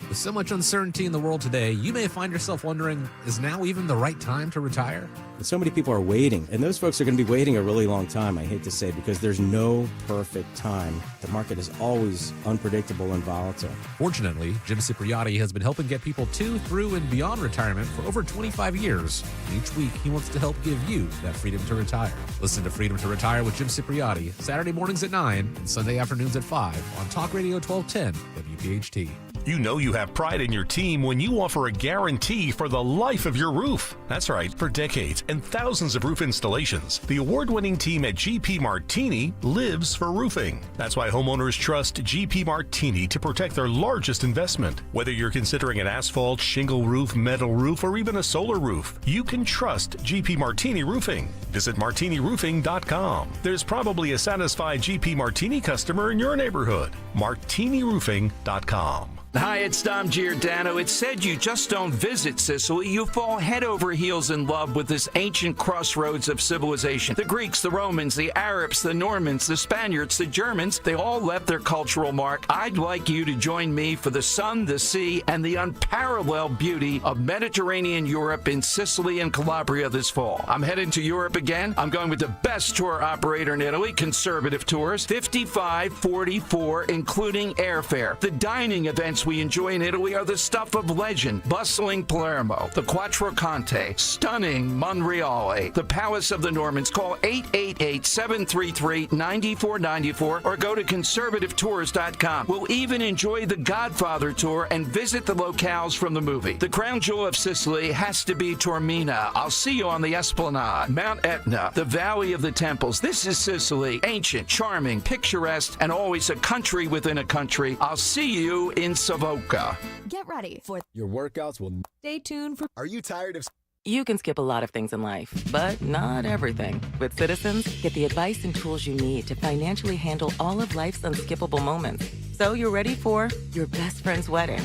With so much uncertainty in the world today, you may find yourself wondering, is now even the right time to retire? And so many people are waiting, and those folks are going to be waiting a really long time, I hate to say, because there's no perfect time. The market is always unpredictable and volatile. Fortunately, Jim Cipriotti has been helping get people to, through, and beyond retirement for over 25 years. And each week, he wants to help give you that freedom to retire. Listen to Freedom to Retire with Jim Cipriotti, Saturday mornings at 9 and Sunday afternoons at 5 on Talk Radio 1210 WPHT. You know you have have pride in your team when you offer a guarantee for the life of your roof. That's right, for decades and thousands of roof installations, the award-winning team at GP Martini lives for roofing. That's why homeowners trust GP Martini to protect their largest investment. Whether you're considering an asphalt, shingle roof, metal roof, or even a solar roof, you can trust GP Martini Roofing. Visit martiniroofing.com. There's probably a satisfied GP Martini customer in your neighborhood. martiniroofing.com. Hi, it's Dom Giordano. It's said you just don't visit Sicily. You fall head over heels in love with this ancient crossroads of civilization. The Greeks, the Romans, the Arabs, the Normans, the Spaniards, the Germans, they all left their cultural mark. I'd like you to join me for the sun, the sea, and the unparalleled beauty of Mediterranean Europe in Sicily and Calabria this fall. I'm heading to Europe again. I'm going with the best tour operator in Italy, Conservative Tours, 5544, including airfare. The dining events we enjoy in Italy are the stuff of legend. Bustling Palermo, the Quattro Conte, stunning Monreale, the Palace of the Normans. Call 888-733-9494 or go to conservativetours.com. We'll even enjoy the Godfather tour and visit the locales from the movie. The crown jewel of Sicily has to be Taormina. I'll see you on the Esplanade, Mount Etna, the Valley of the Temples. This is Sicily, ancient, charming, picturesque, and always a country within a country. I'll see you in Savoca. Get ready for your workouts will. Stay tuned for. Are you tired of? You can skip a lot of things in life, but not everything. With Citizens, get the advice and tools you need to financially handle all of life's unskippable moments. So you're ready for your best friend's wedding,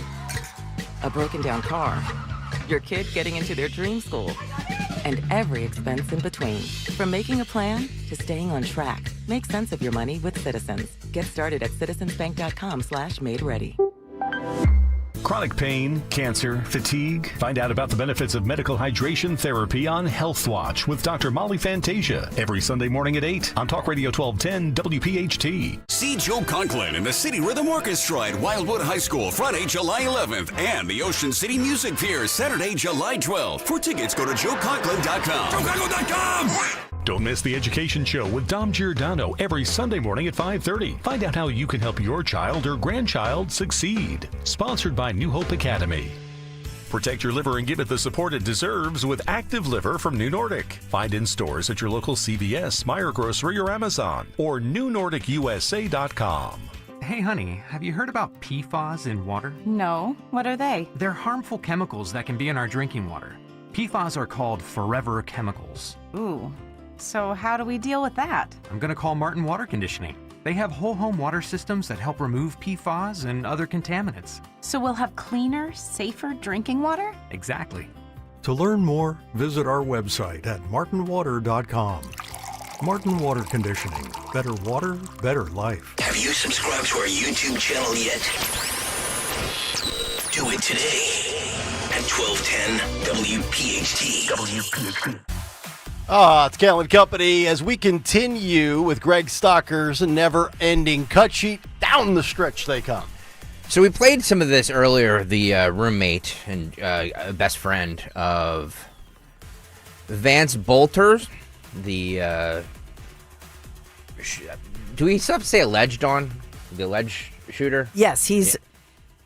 a broken down car, your kid getting into their dream school, and every expense in between. From making a plan to staying on track, make sense of your money with Citizens. Get started at citizensbank.com/made-ready. Chronic pain, cancer, fatigue. Find out about the benefits of medical hydration therapy on Health Watch with Dr. Molly Fantasia every Sunday morning at 8 on Talk Radio 1210 WPHT. See Joe Conklin and the City Rhythm Orchestra at Wildwood High School Friday, July 11th, and the Ocean City Music Fair Saturday, July 12th. For tickets, go to joeconklin.com. JoeConklin.com! Don't miss the Education Show with Dom Giordano every Sunday morning at 5:30. Find out how you can help your child or grandchild succeed. Sponsored by New Hope Academy. Protect your liver and give it the support it deserves with Active Liver from New Nordic. Find in stores at your local CVS, Meijer Grocery, or Amazon, or newnordicusa.com. Hey honey, have you heard about PFAS in water? No, what are they? They're harmful chemicals that can be in our drinking water. PFAS are called forever chemicals. Ooh. So how do we deal with that? I'm going to call Martin Water Conditioning. They have whole home water systems that help remove PFAS and other contaminants. So we'll have cleaner, safer drinking water? Exactly. To learn more, visit our website at martinwater.com. Martin Water Conditioning. Better water, better life. Have you subscribed to our YouTube channel yet? Do it today at 1210 WPHT. WPHT. It's Kale and Company as we continue with Greg Stocker's never-ending cut sheet. Down the stretch they come. So we played some of this earlier. The roommate and best friend of Vance Bolters, the do we still have to say alleged on the alleged shooter? Yes, he's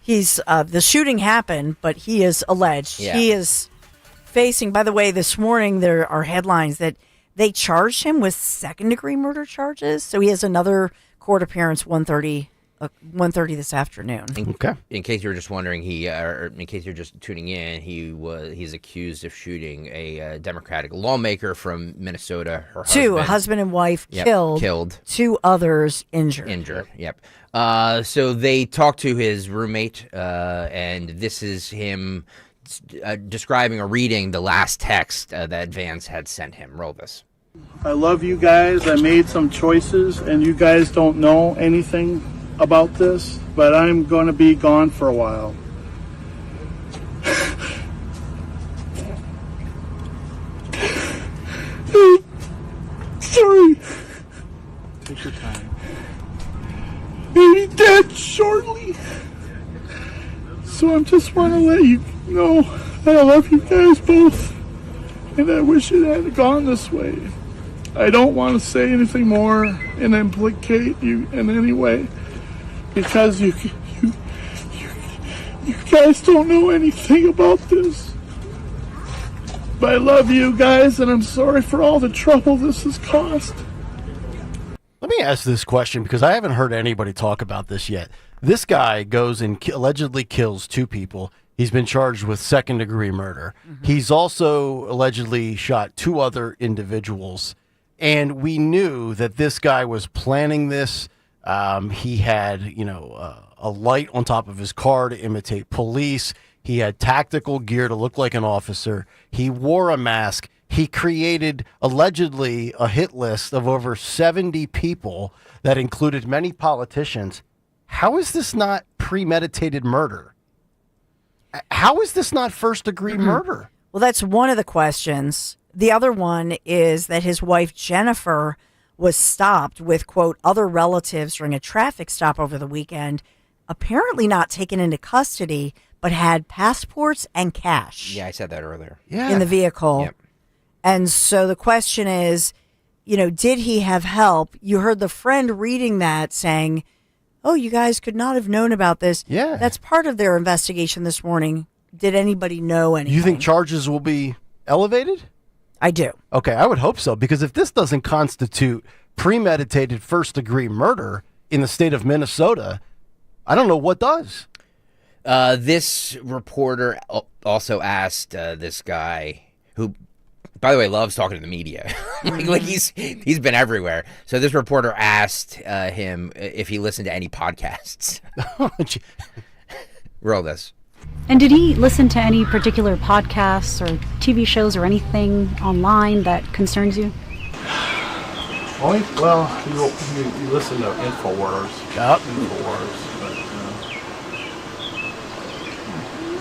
the shooting happened, but he is alleged. Yeah. He is facing, by the way, this morning there are headlines that they charged him with second-degree murder charges. So he has another court appearance 1:30 this afternoon. Okay. In case you were just wondering, or in case you're just tuning in, he's accused of shooting a Democratic lawmaker from Minnesota. Her Two, husband, a husband and wife killed. 2 others injured. Yep. So they talked to his roommate, and this is him describing or reading the last text that Vance had sent him. Roll this. I love you guys. I made some choices, and you guys don't know anything about this, but I'm going to be gone for a while. Sorry. Take your time. Maybe dead shortly. So I just want to let you know that I love you guys both, and I wish it had gone this way. I don't want to say anything more and implicate you in any way, because You guys don't know anything about this. But I love you guys, and I'm sorry for all the trouble this has caused. Let me ask this question because I haven't heard anybody talk about this yet. This guy goes and allegedly kills 2 people. He's been charged with second-degree murder. He's also allegedly shot 2 other individuals. And we knew that this guy was planning this. He had, a light on top of his car to imitate police. He had tactical gear to look like an officer. He wore a mask. He created, allegedly, a hit list of over 70 people that included many politicians. How is this not premeditated murder? How is this not first-degree murder? Well, that's one of the questions. The other one is that his wife, Jennifer, was stopped with, quote, other relatives during a traffic stop over the weekend, apparently not taken into custody, but had passports and cash. Yeah, I said that earlier. In the vehicle. Yep. And so the question is, did he have help? You heard the friend reading that saying, oh, you guys could not have known about this. Yeah. That's part of their investigation this morning. Did anybody know anything? You think charges will be elevated? I do. Okay, I would hope so, because if this doesn't constitute premeditated first-degree murder in the state of Minnesota, I don't know what does. This reporter also asked this guy, who, by the way, loves talking to the media. like he's been everywhere. So this reporter asked him if he listened to any podcasts. Roll this. And did he listen to any particular podcasts or TV shows or anything online that concerns you? Well, you listen to InfoWars. Yep. InfoWars. But,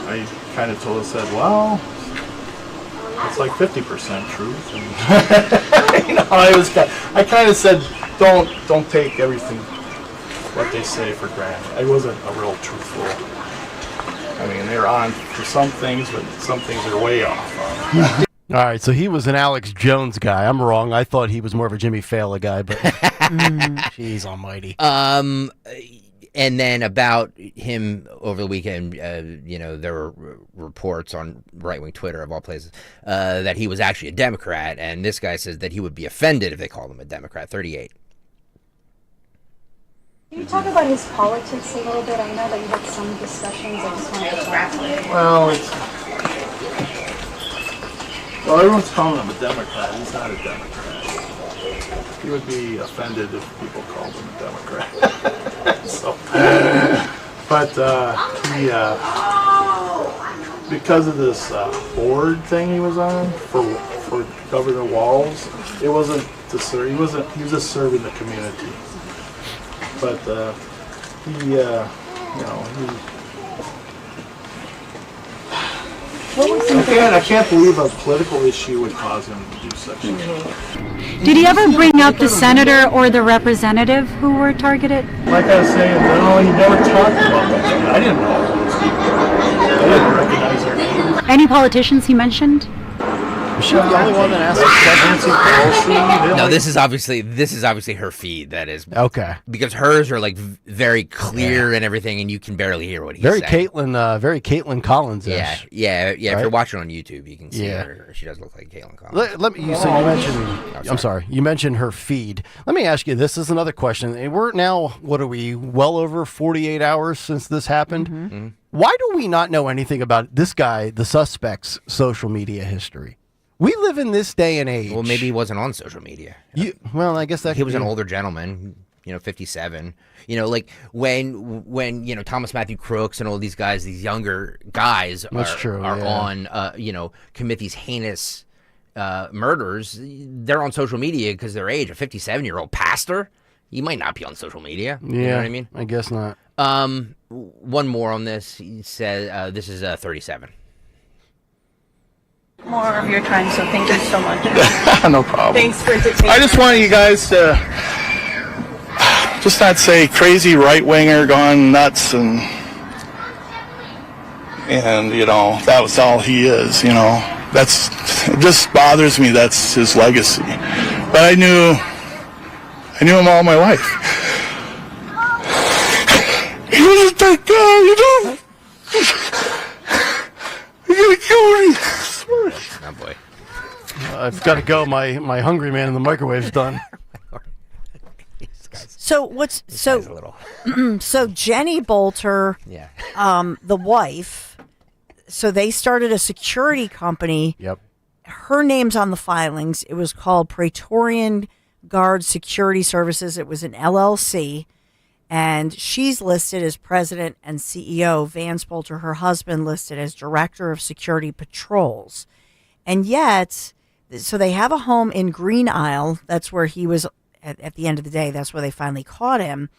I kind of said, well, it's like 50% truth. And I kind of said, don't take everything what they say for granted. I wasn't a real truthful. I mean, they're on for some things, but some things are way off. All right, so he was an Alex Jones guy. I'm wrong. I thought he was more of a Jimmy Fallon guy, but jeez almighty. And then about him over the weekend, there were reports on right-wing Twitter, of all places, that he was actually a Democrat. And this guy says that he would be offended if they called him a Democrat. 38. Can you talk about his politics a little bit? I know that you had some discussions. I just wanted to talk. Well, everyone's calling him a Democrat. He's not a Democrat. He would be offended if people called him a Democrat. He because of this board thing he was on for Governor Walz, it wasn't to serve. He was just serving the community. But I can't believe a political issue would cause him to do such a thing. Did he ever bring up the senator or the representative who were targeted? Like I was saying, he never talked about that. I didn't know those people. I didn't recognize their names. Any politicians he mentioned? Was she the only one that asked questions? No, this is obviously her feed. That is okay, because hers are like very clear and everything, and you can barely hear what he's saying. Very Caitlin Collins. Yeah. Right? If you're watching on YouTube, you can see her. She does look like Kale and Company. I'm sorry. You mentioned her feed. Let me ask you. This is another question. We're now, what are we? Well over 48 hours since this happened. Mm-hmm. Why do we not know anything about this guy, the suspect's social media history? We live in this day and age. Well, maybe he wasn't on social media. I guess that he was an older gentleman, 57. Like when Thomas Matthew Crooks and all these guys, these younger guys on, commit these heinous murders. They're on social media because their age. A 57-year-old pastor, he might not be on social media. Yeah, you know what I mean? I guess not. One more on this. He said this is 37. More of your time, so thank you so much. No problem. Thanks for entertaining. I just wanted you guys to just not say crazy right-winger gone nuts and that was all he is, That's, it just bothers me that's his legacy. But I knew him all my life. He wasn't that guy, You're gonna kill me. Sorry. Oh boy. I've got to go. My hungry man in the microwave's done. So so Jenny Bolter, Yeah. The wife. So they started a security company. Yep. Her name's on the filings. It was called Praetorian Guard Security Services. It was an LLC, and she's listed as president and CEO. Vance Bolter, her husband, listed as director of security patrols. And yet, so they have a home in Green Isle. That's where he was at the end of the day. That's where they finally caught him.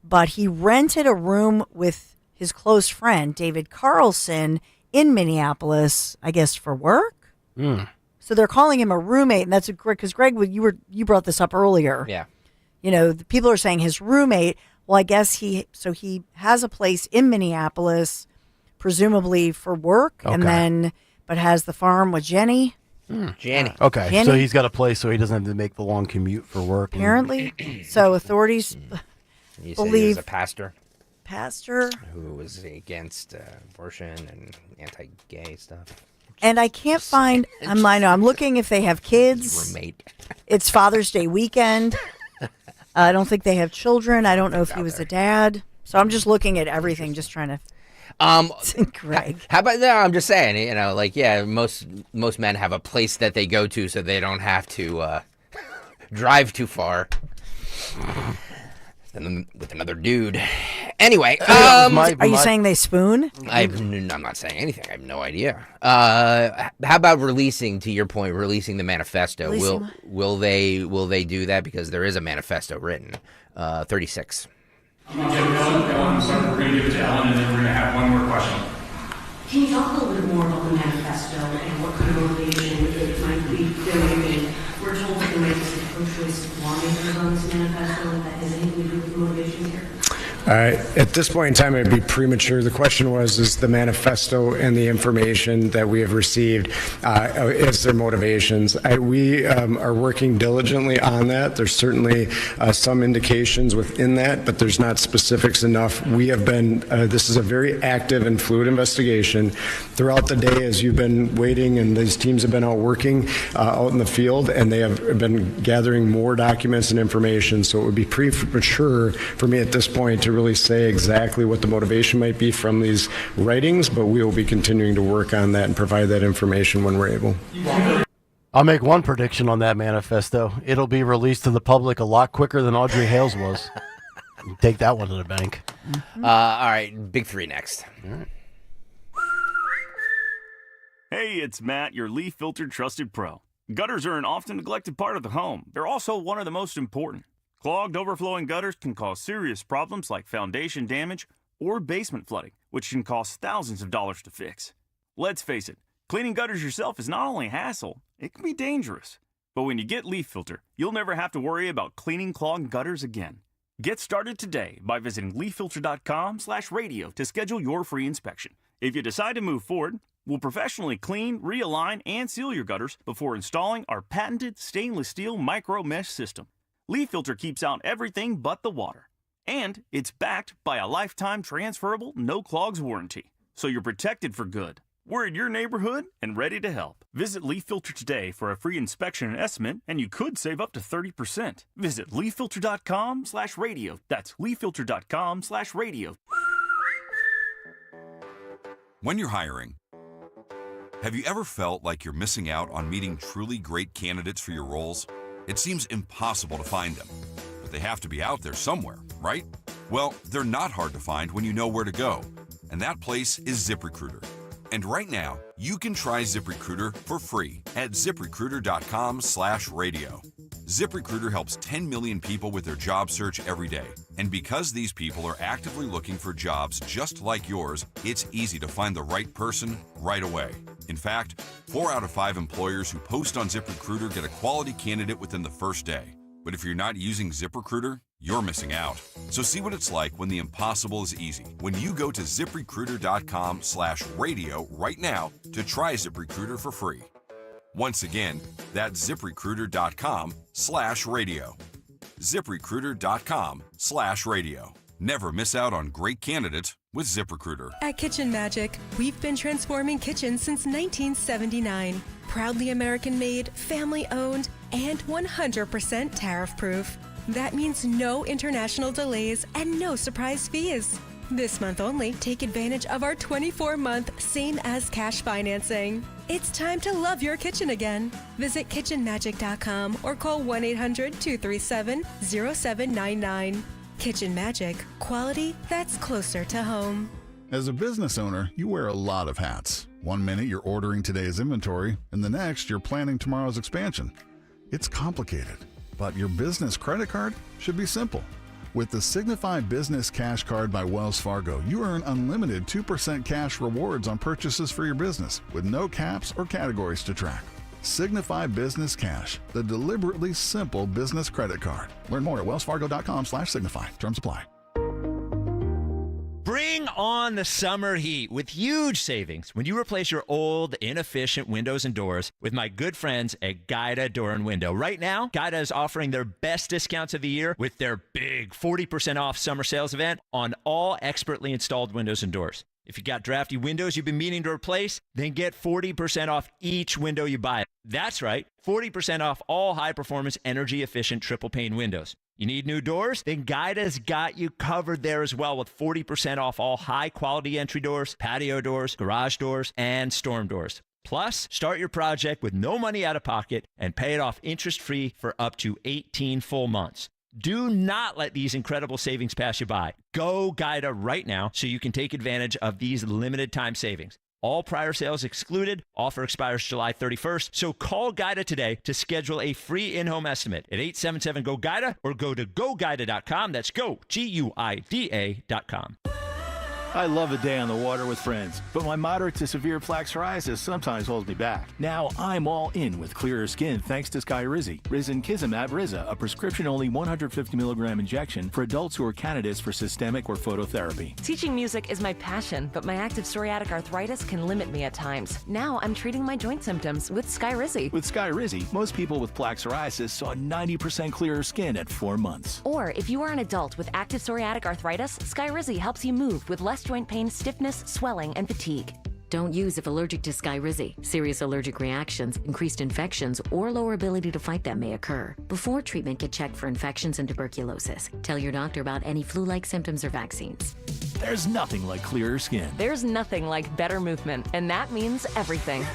But he rented a room with his close friend, David Carlson, in Minneapolis, I guess, for work. So they're calling him a roommate, and that's a great, because Greg, you brought this up earlier. Yeah. You know, the people are saying his roommate. Well, I guess he has a place in Minneapolis, presumably for work, and then but has the farm with Jenny. Jenny. Okay, Jenny? so he's got a place so he doesn't have to make the long commute for work. Apparently, so authorities You said he was believe a pastor who was against abortion and anti-gay stuff. And I can't find. I'm looking if they have kids. Roommate. It's Father's Day weekend. I don't think they have children. I don't know if he was a dad. So I'm just looking at everything, just trying to. Greg. How about no? I'm just saying, you know, like most men have a place that they go to so they don't have to drive too far. With another dude. Anyway, are you saying they spoon? I'm not saying anything. I have no idea. How about releasing? To your point, releasing the manifesto. Will they do that? Because there is a manifesto written. 36. I'm going to give Ellen, so we're going to give it to Ellen, and then we're going to have one more question. Can you talk a little bit more about the manifesto and what kind of motivation it might be doing? We're told that there might be some pro-choice lawmakers on this manifesto. That has anything to do with the motivation here? At this point in time, it would be premature. The question was, is the manifesto and the information that we have received, is their motivations? We are working diligently on that. There's certainly some indications within that, but there's not specifics enough. We have been, this is a very active and fluid investigation. Throughout the day, as you've been waiting, and these teams have been out working out in the field, and they have been gathering more documents and information, so it would be premature for me at this point to really say exactly what the motivation might be from these writings, but we will be continuing to work on that and provide that information when we're able. I'll make one prediction on that manifesto. It'll be released to the public a lot quicker than Audrey Hale's was. Take that one to the bank. All right, big three next. All right. Hey, it's Matt, your leaf filter trusted pro. Gutters are an often neglected part of the home. They're also one of the most important. Clogged, overflowing gutters can cause serious problems like foundation damage or basement flooding, which can cost thousands of dollars to fix. Let's face it, cleaning gutters yourself is not only a hassle, it can be dangerous. But when you get Leaf Filter, you'll never have to worry about cleaning clogged gutters again. Get started today by visiting leaffilter.com/radio to schedule your free inspection. If you decide to move forward, we'll professionally clean, realign, and seal your gutters before installing our patented stainless steel micro mesh system. Leaf Filter keeps out everything but the water. And it's backed by a lifetime transferable no clogs warranty. So you're protected for good. We're in your neighborhood and ready to help. Visit Leaf Filter today for a free inspection and estimate, and you could save up to 30%. Visit leaffilter.com/radio. That's leaffilter.com/radio. When you're hiring, have you ever felt like you're missing out on meeting truly great candidates for your roles? It seems impossible to find them, but they have to be out there somewhere, right? Well, they're not hard to find when you know where to go, and that place is ZipRecruiter. And right now, you can try ZipRecruiter for free at ZipRecruiter.com/radio. ZipRecruiter helps 10 million people with their job search every day. And because these people are actively looking for jobs just like yours, it's easy to find the right person right away. In fact, 4 out of 5 employers who post on ZipRecruiter get a quality candidate within the first day. But if you're not using ZipRecruiter, you're missing out. So see what it's like when the impossible is easy. When you go to ZipRecruiter.com/radio right now to try ZipRecruiter for free. Once again, that's ZipRecruiter.com/radio. ZipRecruiter.com/radio. Never miss out on great candidates with ZipRecruiter. At Kitchen Magic, we've been transforming kitchens since 1979. Proudly American-made, family-owned, and 100% tariff-proof. That means no international delays and no surprise fees. This month only, take advantage of our 24-month same-as-cash financing. It's time to love your kitchen again. Visit kitchenmagic.com or call 1-800-237-0799. Kitchen Magic, quality that's closer to home. As a business owner, you wear a lot of hats. One minute you're ordering today's inventory, and the next you're planning tomorrow's expansion. It's complicated, but your business credit card should be simple. With the Signify Business Cash Card by Wells Fargo, you earn unlimited 2% cash rewards on purchases for your business, with no caps or categories to track. Signify Business Cash, the deliberately simple business credit card. Learn more at wellsfargo.com/signify. Terms apply. Bring on the summer heat with huge savings when you replace your old, inefficient windows and doors with my good friends at Guida Door and Window. Right now, Guida is offering their best discounts of the year with their big 40% off summer sales event on all expertly installed windows and doors. If you got drafty windows you've been meaning to replace, then get 40% off each window you buy. That's right, 40% off all high-performance, energy-efficient triple-pane windows. You need new doors? Then Guida's got you covered there as well with 40% off all high-quality entry doors, patio doors, garage doors, and storm doors. Plus, start your project with no money out of pocket and pay it off interest-free for up to 18 full months. Do not let these incredible savings pass you by. Go Guida right now so you can take advantage of these limited time savings. All prior sales excluded. Offer expires July 31st. So call Guida today to schedule a free in-home estimate at 877-GO-GUIDA or go to GoGuida.com. That's go, GUIDA.com. I love a day on the water with friends, but my moderate to severe plaque psoriasis sometimes holds me back. Now I'm all in with clearer skin thanks to Skyrizi. Risankizumab Riza, a prescription-only 150 milligram injection for adults who are candidates for systemic or phototherapy. Teaching music is my passion, but my active psoriatic arthritis can limit me at times. Now I'm treating my joint symptoms with Skyrizi. With Skyrizi, most people with plaque psoriasis saw 90% clearer skin at 4 months. Or if you are an adult with active psoriatic arthritis, Skyrizi helps you move with less joint pain, stiffness, swelling, and fatigue. Don't use if allergic to Skyrizi. Serious allergic reactions, increased infections, or lower ability to fight them may occur. Before treatment, get checked for infections and tuberculosis. Tell your doctor about any flu-like symptoms or vaccines. There's nothing like clearer skin. There's nothing like better movement, and that means everything.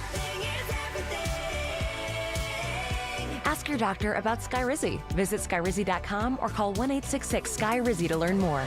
Ask your doctor about Skyrizi. Visit Skyrizi.com or call 1-866-SKY-RIZZI to learn more.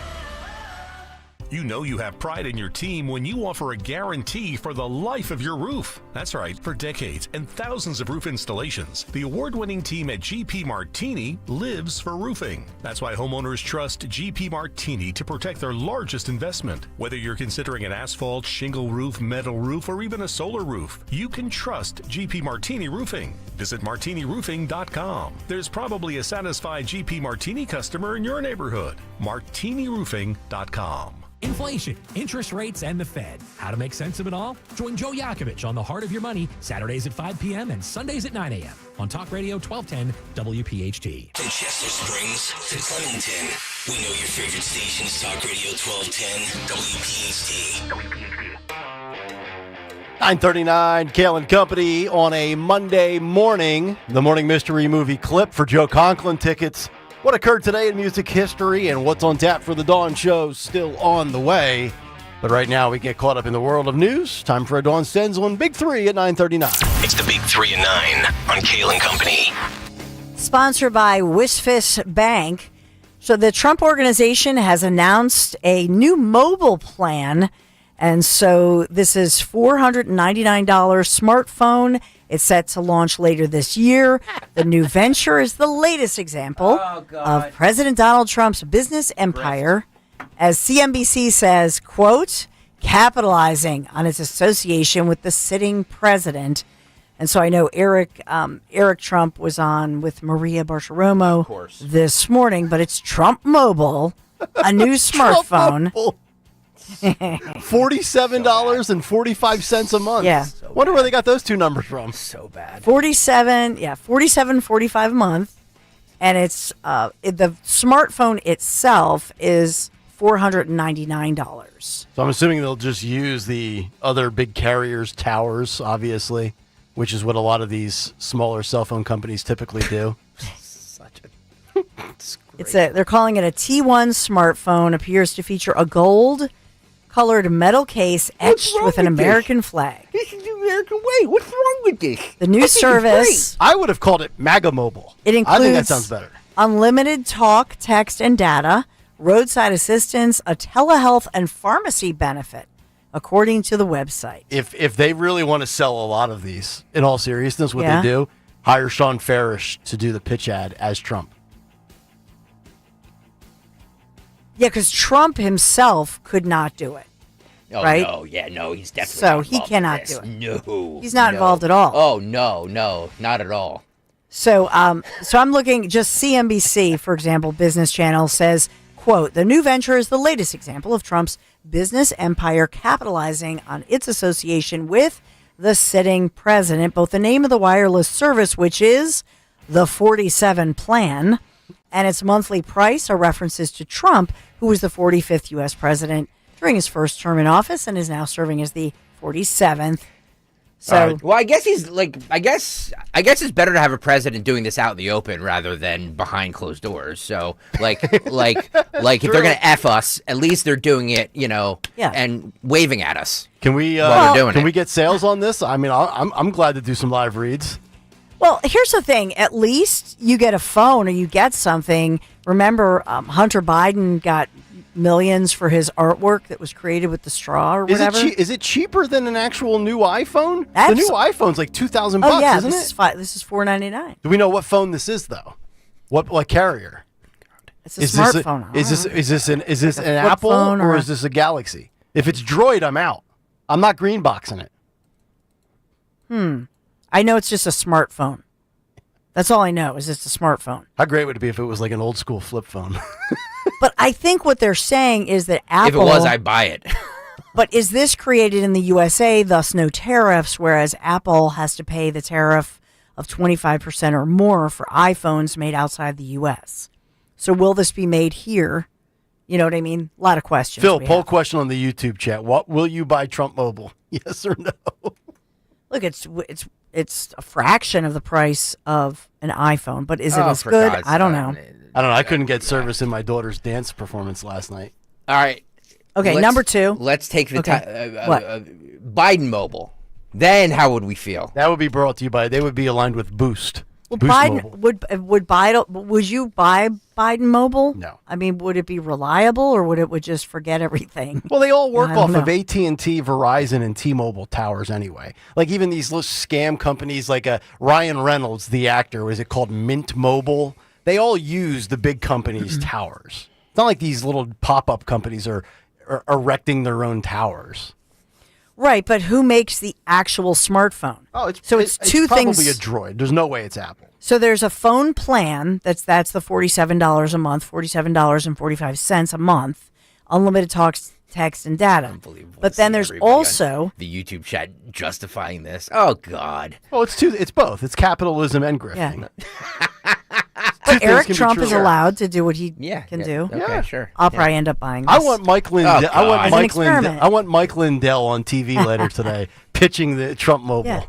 You know you have pride in your team when you offer a guarantee for the life of your roof. That's right, for decades and thousands of roof installations, the award-winning team at GP Martini lives for roofing. That's why homeowners trust GP Martini to protect their largest investment. Whether you're considering an asphalt, shingle roof, metal roof, or even a solar roof, you can trust GP Martini Roofing. Visit martiniroofing.com. There's probably a satisfied GP Martini customer in your neighborhood. martiniroofing.com. Inflation, interest rates, and the Fed. How to make sense of it all? Join Joe Yakovich on The Heart of Your Money, Saturdays at 5 p.m. and Sundays at 9 a.m. on Talk Radio 1210 WPHT. From Chester Springs to Clementon, we know your favorite station is Talk Radio 1210 WPHT. 9:39, Kale and Company on a Monday morning. The Morning Mystery Movie clip for Joe Conklin tickets. What occurred today in music history and what's on tap for the Dawn Show still on the way. But right now we get caught up in the world of news. Time for a Dawn Stenzel Big 3 at 9:39. It's the Big 3 at 9 on Kale and Company. Sponsored by Wisfis Bank. So the Trump Organization has announced a new mobile plan. And so this is $499 smartphone. It's set to launch later this year. The new venture is the latest example of President Donald Trump's business empire. As CNBC says, quote, capitalizing on its association with the sitting president. And so I know Eric Trump was on with Maria Bartiromo this morning, but it's Trump Mobile, a new smartphone. $47.45 a month. Yeah. Wonder where they got those two numbers from. So bad. $47.45 a month. And it's the smartphone itself is $499. So I'm assuming they'll just use the other big carriers' towers, obviously, which is what a lot of these smaller cell phone companies typically do. They're calling it a T1 smartphone. Appears to feature a gold-colored metal case etched with an American flag. This is the American way. What's wrong with this? The new service. I would have called it MAGA Mobile. It includes I think that sounds better. Unlimited talk, text, and data, roadside assistance, a telehealth and pharmacy benefit, according to the website. If they really want to sell a lot of these, in all seriousness, what they do, hire Sean Farish to do the pitch ad as Trump. Yeah, because Trump himself could not do it. Oh, right? No, he's definitely So not he involved cannot in do this. it. No. He's not involved at all. Oh, no, not at all. So I'm looking, just CNBC, for example, Business Channel says, quote, the new venture is the latest example of Trump's business empire capitalizing on its association with the sitting president. Both the name of the wireless service, which is the 47 plan, and its monthly price are references to Trump, who was the 45th U.S. president during his first term in office and is now serving as the 47th. So, well, I guess I guess it's better to have a president doing this out in the open rather than behind closed doors. So, like if they're gonna F us, at least they're doing it, and waving at us. Can we? while they're doing can it. we get sales on this? I mean, I'm glad to do some live reads. well, here's the thing. At least you get a phone or you get something. Remember, Hunter Biden got millions for his artwork that was created with the straw or whatever. Is it cheaper than an actual new iPhone? The new iPhone's like $2,000 bucks, yeah, isn't this it? This is $499. Do we know what phone this is though? What carrier? It's a smartphone. Is this an flip Apple phone or is this a Galaxy? If it's Droid, I'm out. I'm not green boxing it. I know it's just a smartphone. That's all I know is it's a smartphone. How great would it be if it was like an old school flip phone? But I think what they're saying is that Apple. If it was, I'd buy it. But is this created in the USA, thus no tariffs, whereas Apple has to pay the tariff of 25% or more for iPhones made outside the U.S.? So will this be made here? You know what I mean? A lot of questions. Phil, poll question on the YouTube chat. What will you buy Trump Mobile? Yes or no? Look, it's a fraction of the price of an iPhone, but is it as for good? God's I don't sake. know. I don't know. I couldn't get service in my daughter's dance performance last night. All right. Okay, number two. Let's take the What? Biden Mobile. Then how would we feel? That would be brought to you by. They would be aligned with Boost. Well, Boost Biden Mobile. would you buy Biden Mobile? No. I mean, would it be reliable or would it just forget everything? Well, they all work I don't off of know. AT&T, Verizon, and T-Mobile towers anyway. Like even these little scam companies, like Ryan Reynolds, the actor, was it called Mint Mobile? They all use the big companies' towers. It's not like these little pop-up companies are erecting their own towers. Right, but who makes the actual smartphone? Oh, it's two it's things. probably a Droid. There's no way it's Apple. So there's a phone plan that's the $47 a month, $47.45 a month, unlimited talks, text, and data. Unbelievable. But then there's Everybody on also the YouTube chat justifying this. Oh God. Oh, it's both. It's capitalism and grifting. But Eric can be Trump true. is allowed to do what he can yeah, do. okay, Yeah. sure. I'll Yeah. probably end up buying this. I want Mike Lindell. Oh, God. As an experiment. I want Mike Lindell on TV later today pitching the Trump Mobile. Yeah.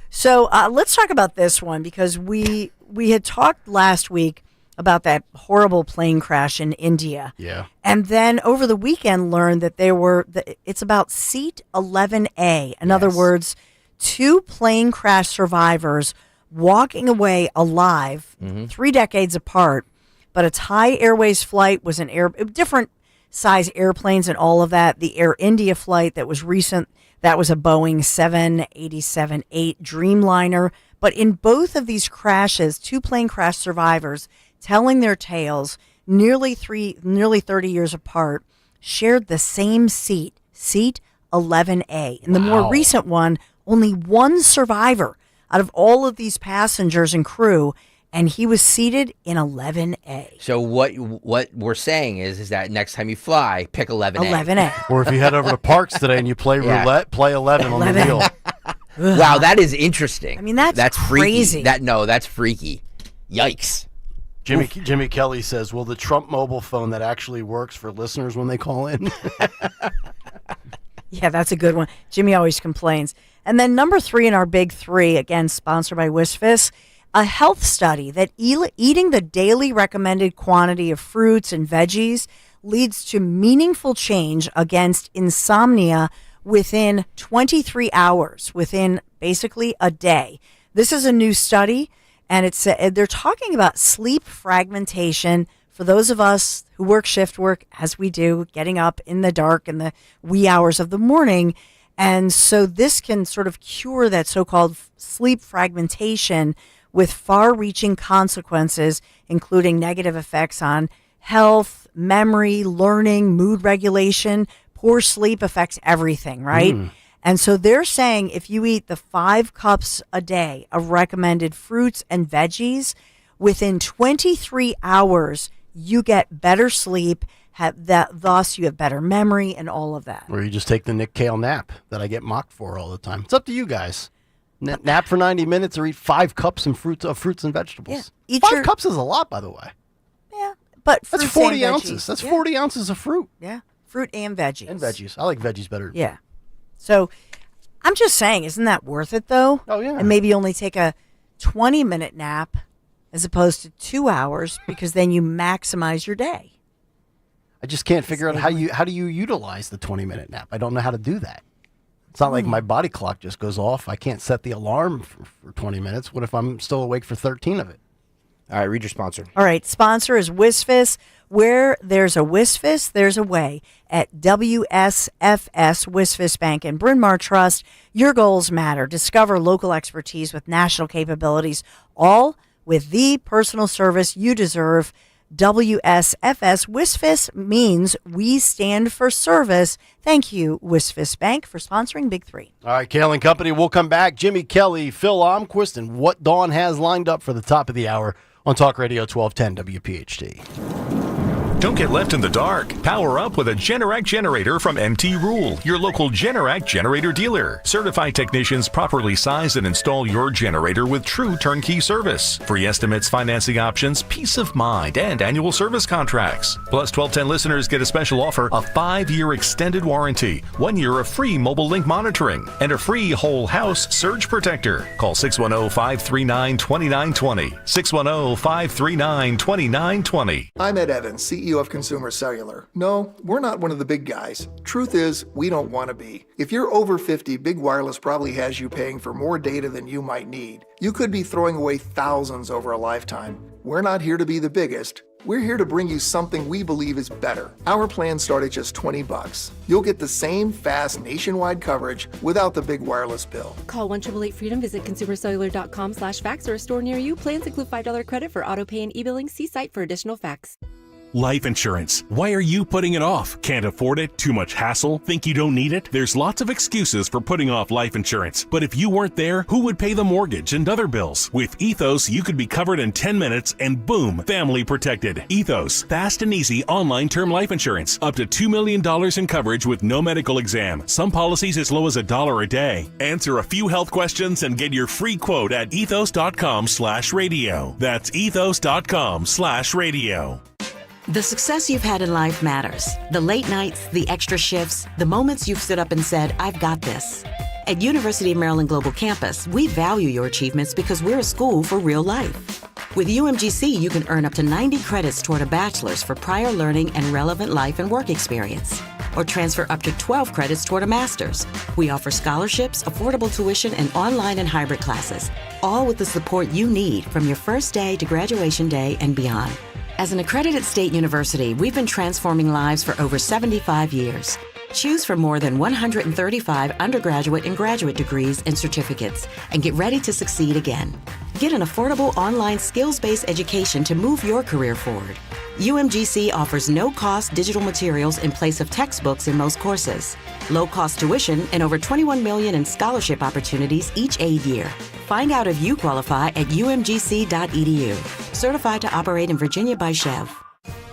So let's talk about this one because we had talked last week about that horrible plane crash in India. Yeah. And then over the weekend learned that it's about seat 11A. In other words, 2 plane crash survivors walking away alive 3 decades apart. But a Thai Airways flight was different size airplanes and all of that. The Air India flight that was recent, that was a Boeing 787-8 Dreamliner. But in both of these crashes, 2 plane crash survivors telling their tales nearly 30 years apart, shared the same seat 11A. In the more recent one, only one survivor out of all of these passengers and crew, and he was seated in 11A. So what we're saying is that next time you fly, pick 11A. 11A. Or if you head over to Parks today and you play Yeah. roulette, play 11 on the 11. wheel. Wow, that is interesting. I mean, that's crazy. crazy. That's freaky. Yikes. Jimmy Kelly says, will the Trump mobile phone that actually works for listeners when they call in? Yeah, that's a good one. Jimmy always complains. And then number 3 in our big 3, again, sponsored by WSFIS, a health study that eating the daily recommended quantity of fruits and veggies leads to meaningful change against insomnia within 23 hours, within basically a day. This is a new study, and they're talking about sleep fragmentation for those of us who work shift work, as we do, getting up in the dark in the wee hours of the morning. And so this can sort of cure that so-called sleep fragmentation with far-reaching consequences, including negative effects on health, memory, learning, mood regulation. Poor sleep affects everything, right? And so they're saying if you eat the 5 cups a day of recommended fruits and veggies, within 23 hours, you get better sleep, thus you have better memory and all of that. Or you just take the Nick Kale nap that I get mocked for all the time. It's up to you guys. Nap for 90 minutes or eat 5 cups of fruits and vegetables. Yeah. 5 cups is a lot, by the way. Yeah, but that's 40 ounces. That's 40 ounces of fruit. Yeah, fruit and veggies. And veggies. I like veggies better. Yeah. So I'm just saying, isn't that worth it, though? Oh, yeah. And maybe only take a 20-minute nap as opposed to 2 hours, because then you maximize your day. I just can't figure out how do you utilize the 20-minute nap. I don't know how to do that. It's not like my body clock just goes off. I can't set the alarm for 20 minutes. What if I'm still awake for 13 of it? All right, read your sponsor. All right, sponsor is WSFIS. Where there's a WSFIS, there's a way. At WSFS, WSFIS Bank and Bryn Mawr Trust, your goals matter. Discover local expertise with national capabilities, all with the personal service you deserve. WSFS. WSFIS means we stand for service. Thank you, WSFIS Bank, for sponsoring Big 3. All right, Kale and Company, we'll come back. Jimmy Kelly, Phil Almquist, and what Dawn has lined up for the top of the hour on Talk Radio 1210 WPHT. Don't get left in the dark. Power up with a Generac generator from MT Rule, your local Generac generator dealer. Certified technicians properly size and install your generator with true turnkey service. Free estimates, financing options, peace of mind, and annual service contracts. Plus, 1210 listeners get a special offer, a 5-year extended warranty, 1 year of free mobile link monitoring, and a free whole house surge protector. Call 610-539-2920. 610-539-2920. I'm Ed Evans, CEO of Consumer Cellular. No, we're not one of the big guys. Truth is, we don't want to be. If you're over 50, Big Wireless probably has you paying for more data than you might need. You could be throwing away thousands over a lifetime. We're not here to be the biggest. We're here to bring you something we believe is better. Our plans start at just $20. You'll get the same fast nationwide coverage without the big wireless bill. Call 1-888-FREEDOM, visit consumercellular.com/fax or a store near you. Plans include $5 credit for auto pay and e-billing. See site for additional facts. Life insurance. Why are you putting it off? Can't afford it? Too much hassle? Think you don't need it? There's lots of excuses for putting off life insurance. But if you weren't there, who would pay the mortgage and other bills? With Ethos, you could be covered in 10 minutes and boom, family protected. Ethos, fast and easy online term life insurance. Up to $2 million in coverage with no medical exam. Some policies as low as $1 a day. Answer a few health questions and get your free quote at ethos.com/radio. That's ethos.com/radio. The success you've had in life matters. The late nights, the extra shifts, the moments you've stood up and said, I've got this. At University of Maryland Global Campus, we value your achievements because we're a school for real life. With UMGC, you can earn up to 90 credits toward a bachelor's for prior learning and relevant life and work experience, or transfer up to 12 credits toward a master's. We offer scholarships, affordable tuition, and online and hybrid classes, all with the support you need from your first day to graduation day and beyond. As an accredited state university, we've been transforming lives for over 75 years. Choose from more than 135 undergraduate and graduate degrees and certificates, and get ready to succeed again. Get an affordable online skills-based education to move your career forward. UMGC offers no-cost digital materials in place of textbooks in most courses, low-cost tuition, and over $21 million in scholarship opportunities each aid year. Find out if you qualify at umgc.edu. Certified to operate in Virginia by Chev.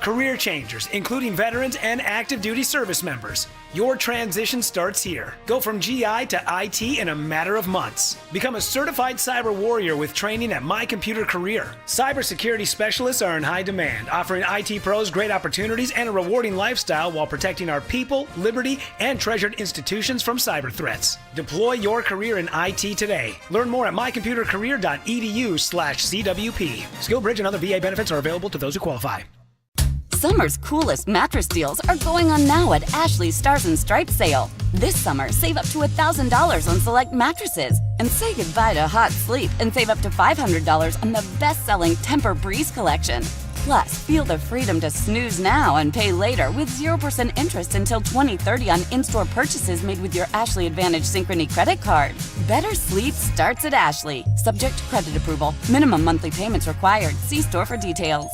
career changers, including veterans and active duty service members. Your transition starts here. Go from GI to IT in a matter of months. Become a certified cyber warrior with training at My Computer Career. Cybersecurity specialists are in high demand, offering IT pros great opportunities and a rewarding lifestyle while protecting our people, liberty, and treasured institutions from cyber threats. Deploy your career in IT today. Learn more at mycomputercareer.edu/CWP. SkillBridge and other VA benefits are available to those who qualify. Summer's coolest mattress deals are going on now at Ashley's Stars and Stripes sale. This summer, save up to $1,000 on select mattresses. And say goodbye to hot sleep and save up to $500 on the best-selling Tempur-Breeze collection. Plus, feel the freedom to snooze now and pay later with 0% interest until 2030 on in-store purchases made with your Ashley Advantage Synchrony credit card. Better sleep starts at Ashley. Subject to credit approval. Minimum monthly payments required. See store for details.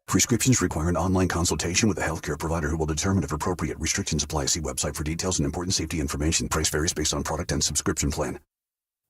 Prescriptions require an online consultation with a healthcare provider who will determine if appropriate. Restrictions apply. See website for details and important safety information. Price varies based on product and subscription plan.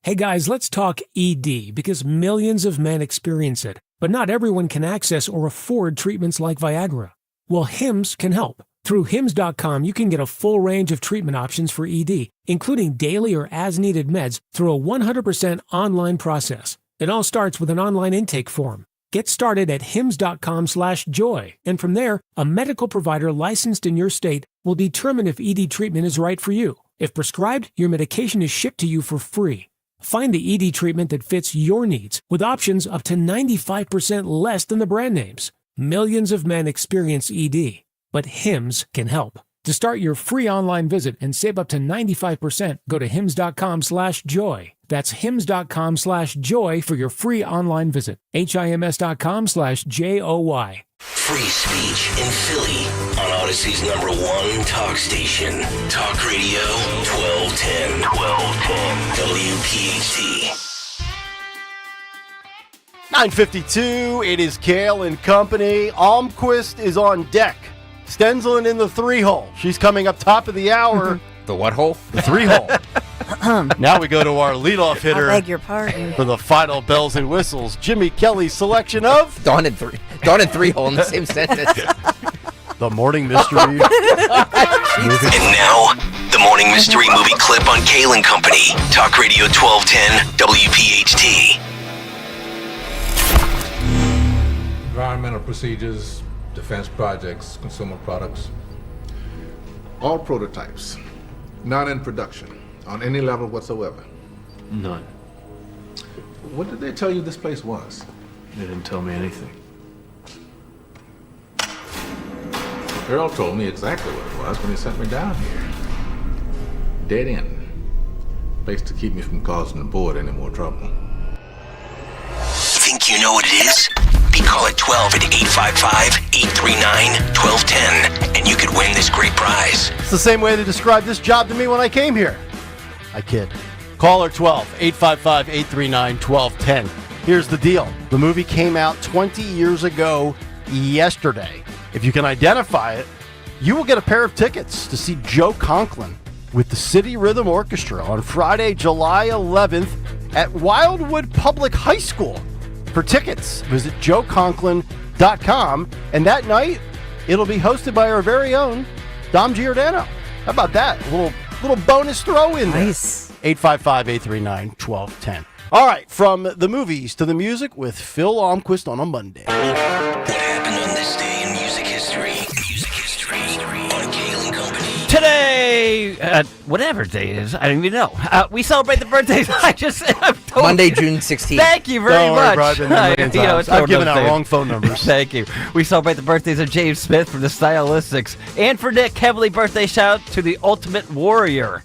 Hey guys, let's talk ED because millions of men experience it, but not everyone can access or afford treatments like Viagra. Well, Hims can help. Through Hims.com, you can get a full range of treatment options for ED, including daily or as-needed meds through a 100% online process. It all starts with an online intake form. Get started at hims.com/joy, and from there, a medical provider licensed in your state will determine if ED treatment is right for you. If prescribed, your medication is shipped to you for free. Find the ED treatment that fits your needs, with options up to 95% less than the brand names. Millions of men experience ED, but Hims can help. To start your free online visit and save up to 95%, go to hims.com/joy. That's hims.com/joy for your free online visit. HIMS.com/JOY. Free speech in Philly on Odyssey's #1 talk station. Talk Radio 1210. WPHT. 9:52. It is Kale and Company. Almquist is on deck. Stenzelin in the 3-hole. She's coming up top of the hour. The what hole? The 3-hole. Now we go to our leadoff hitter. I beg your pardon. For the final bells and whistles, Jimmy Kelly's selection of Dawn and 3-hole in the same sentence. The Morning Mystery. And now, the Morning Mystery Movie Clip on Kale and Company. Talk Radio 1210 WPHT. Environmental procedures, defense projects, consumer products. All prototypes, not in production, on any level whatsoever. None. What did they tell you this place was? They didn't tell me anything. Earl told me exactly what it was when he sent me down here. Dead end. Place to keep me from causing the board any more trouble. Think you know what it is? Be call at 12 at 855-839-1210 and you could win this great prize. It's the same way they described this job to me when I came here. I kid. Caller 12, 855-839-1210. Here's the deal. The movie came out 20 years ago yesterday. If you can identify it, you will get a pair of tickets to see Joe Conklin with the City Rhythm Orchestra on Friday, July 11th at Wildwood Public High School. For tickets, visit joeconklin.com, and that night, it'll be hosted by our very own Dom Giordano. How about that? A little bonus throw in there. Nice. 855-839-1210. All right, from the movies to the music with Phil Almquist on a Monday. What happened on this day in music history? Music history on Kale and Company. Today, whatever day it is, I don't even know. We celebrate the birthdays. Monday, June 16th. Thank you very much. I've given out wrong phone numbers. Thank you. We celebrate the birthdays of James Smith from the Stylistics. And for Nick, heavily birthday shout out to the Ultimate Warrior.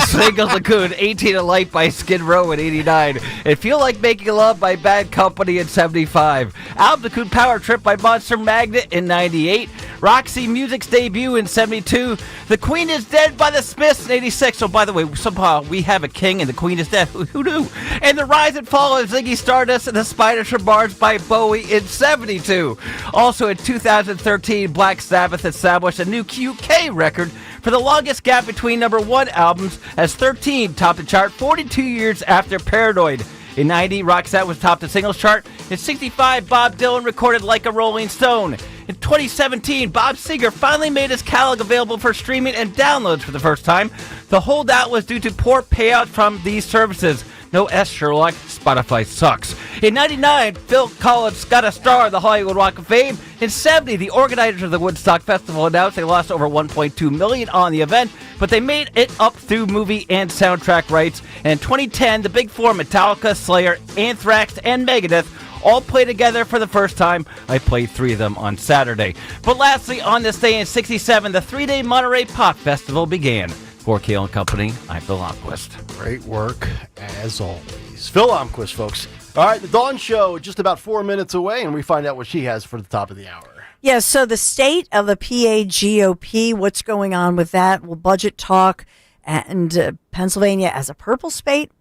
Single Lagoon, 18 a Light by Skid Row in 89. And Feel Like Making Love by Bad Company in 75. Altitude Power Trip by Monster Magnet in 98. Roxy Music's debut in 72. The Queen is Dead by the Smiths in 86. So, by the way, somehow we have a king and the Queen is dead. Who knew? And The Rise and Fall of Ziggy Stardust and the Spiders from Mars by Bowie in 72. Also in 2013, Black Sabbath established a new UK record for the longest gap between number one albums, as 13 topped the chart 42 years after Paranoid. In 90, Roxette was topped the singles chart. In 65, Bob Dylan recorded Like a Rolling Stone. In 2017, Bob Seger finally made his catalog available for streaming and downloads for the first time. The holdout was due to poor payout from these services. No S. Sherlock, Spotify sucks. In 99, Phil Collins got a star on the Hollywood Walk of Fame. In 70, the organizers of the Woodstock Festival announced they lost over $1.2 million on the event, but they made it up through movie and soundtrack rights. And in 2010, the Big Four, Metallica, Slayer, Anthrax, and Megadeth, all play together for the first time. I played 3 of them on Saturday. But lastly, on this day in 67, the 3-day Monterey Pop Festival began. For Kale and Company, I'm Phil Omquist. Great work, as always. Phil Omquist, folks. All right, the Dawn Show, just about 4 minutes away, and we find out what she has for the top of the hour. Yeah, so the state of the PA GOP, what's going on with that? We'll budget talk, and Pennsylvania as a purple state,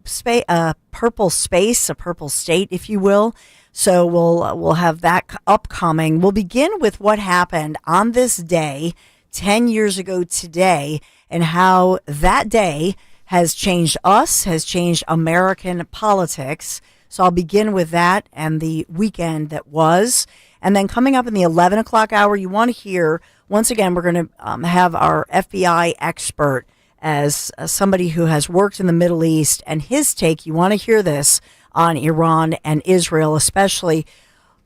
a purple state, if you will. So we'll have that upcoming. We'll begin with what happened on this day 10 years ago today, and how that day has changed us, has changed American politics. So I'll begin with that and the weekend that was. And then coming up in the 11 o'clock hour, you want to hear, once again, we're going to have our FBI expert as somebody who has worked in the Middle East, and his take, you want to hear this, on Iran and Israel, especially.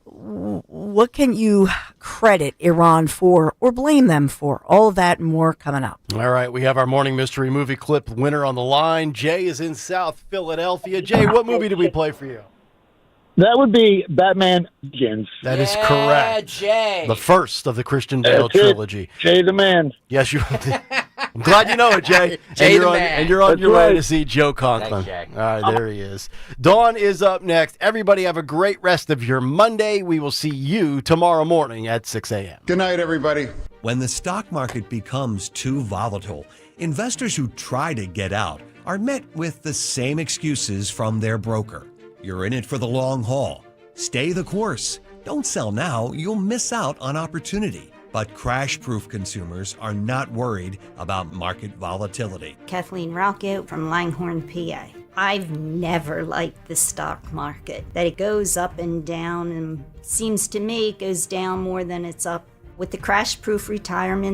What can you credit Iran for or blame them for? All of that and more coming up. All right, we have our morning mystery movie clip winner on the line. Jay is in South Philadelphia. Jay, what movie did we play for you? That would be Batman Begins. That is correct. Jay. The first of the Christian Bale That's it. trilogy. Jay the man. Yes, you. I'm glad you know it, Jay. Jay the on, man. and you're on That's your way right. to see Joe Conklin. Thanks, Jay. All right, there he is. Dawn is up next. Everybody have a great rest of your Monday. We will see you tomorrow morning at 6 a.m. Good night, everybody. When the stock market becomes too volatile, investors who try to get out are met with the same excuses from their broker. You're in it for the long haul. Stay the course. Don't sell now. You'll miss out on opportunity. But crash-proof consumers are not worried about market volatility. Kathleen Rocket from Langhorne, PA. I've never liked the stock market, that it goes up and down, and seems to me it goes down more than it's up. With the crash-proof retirement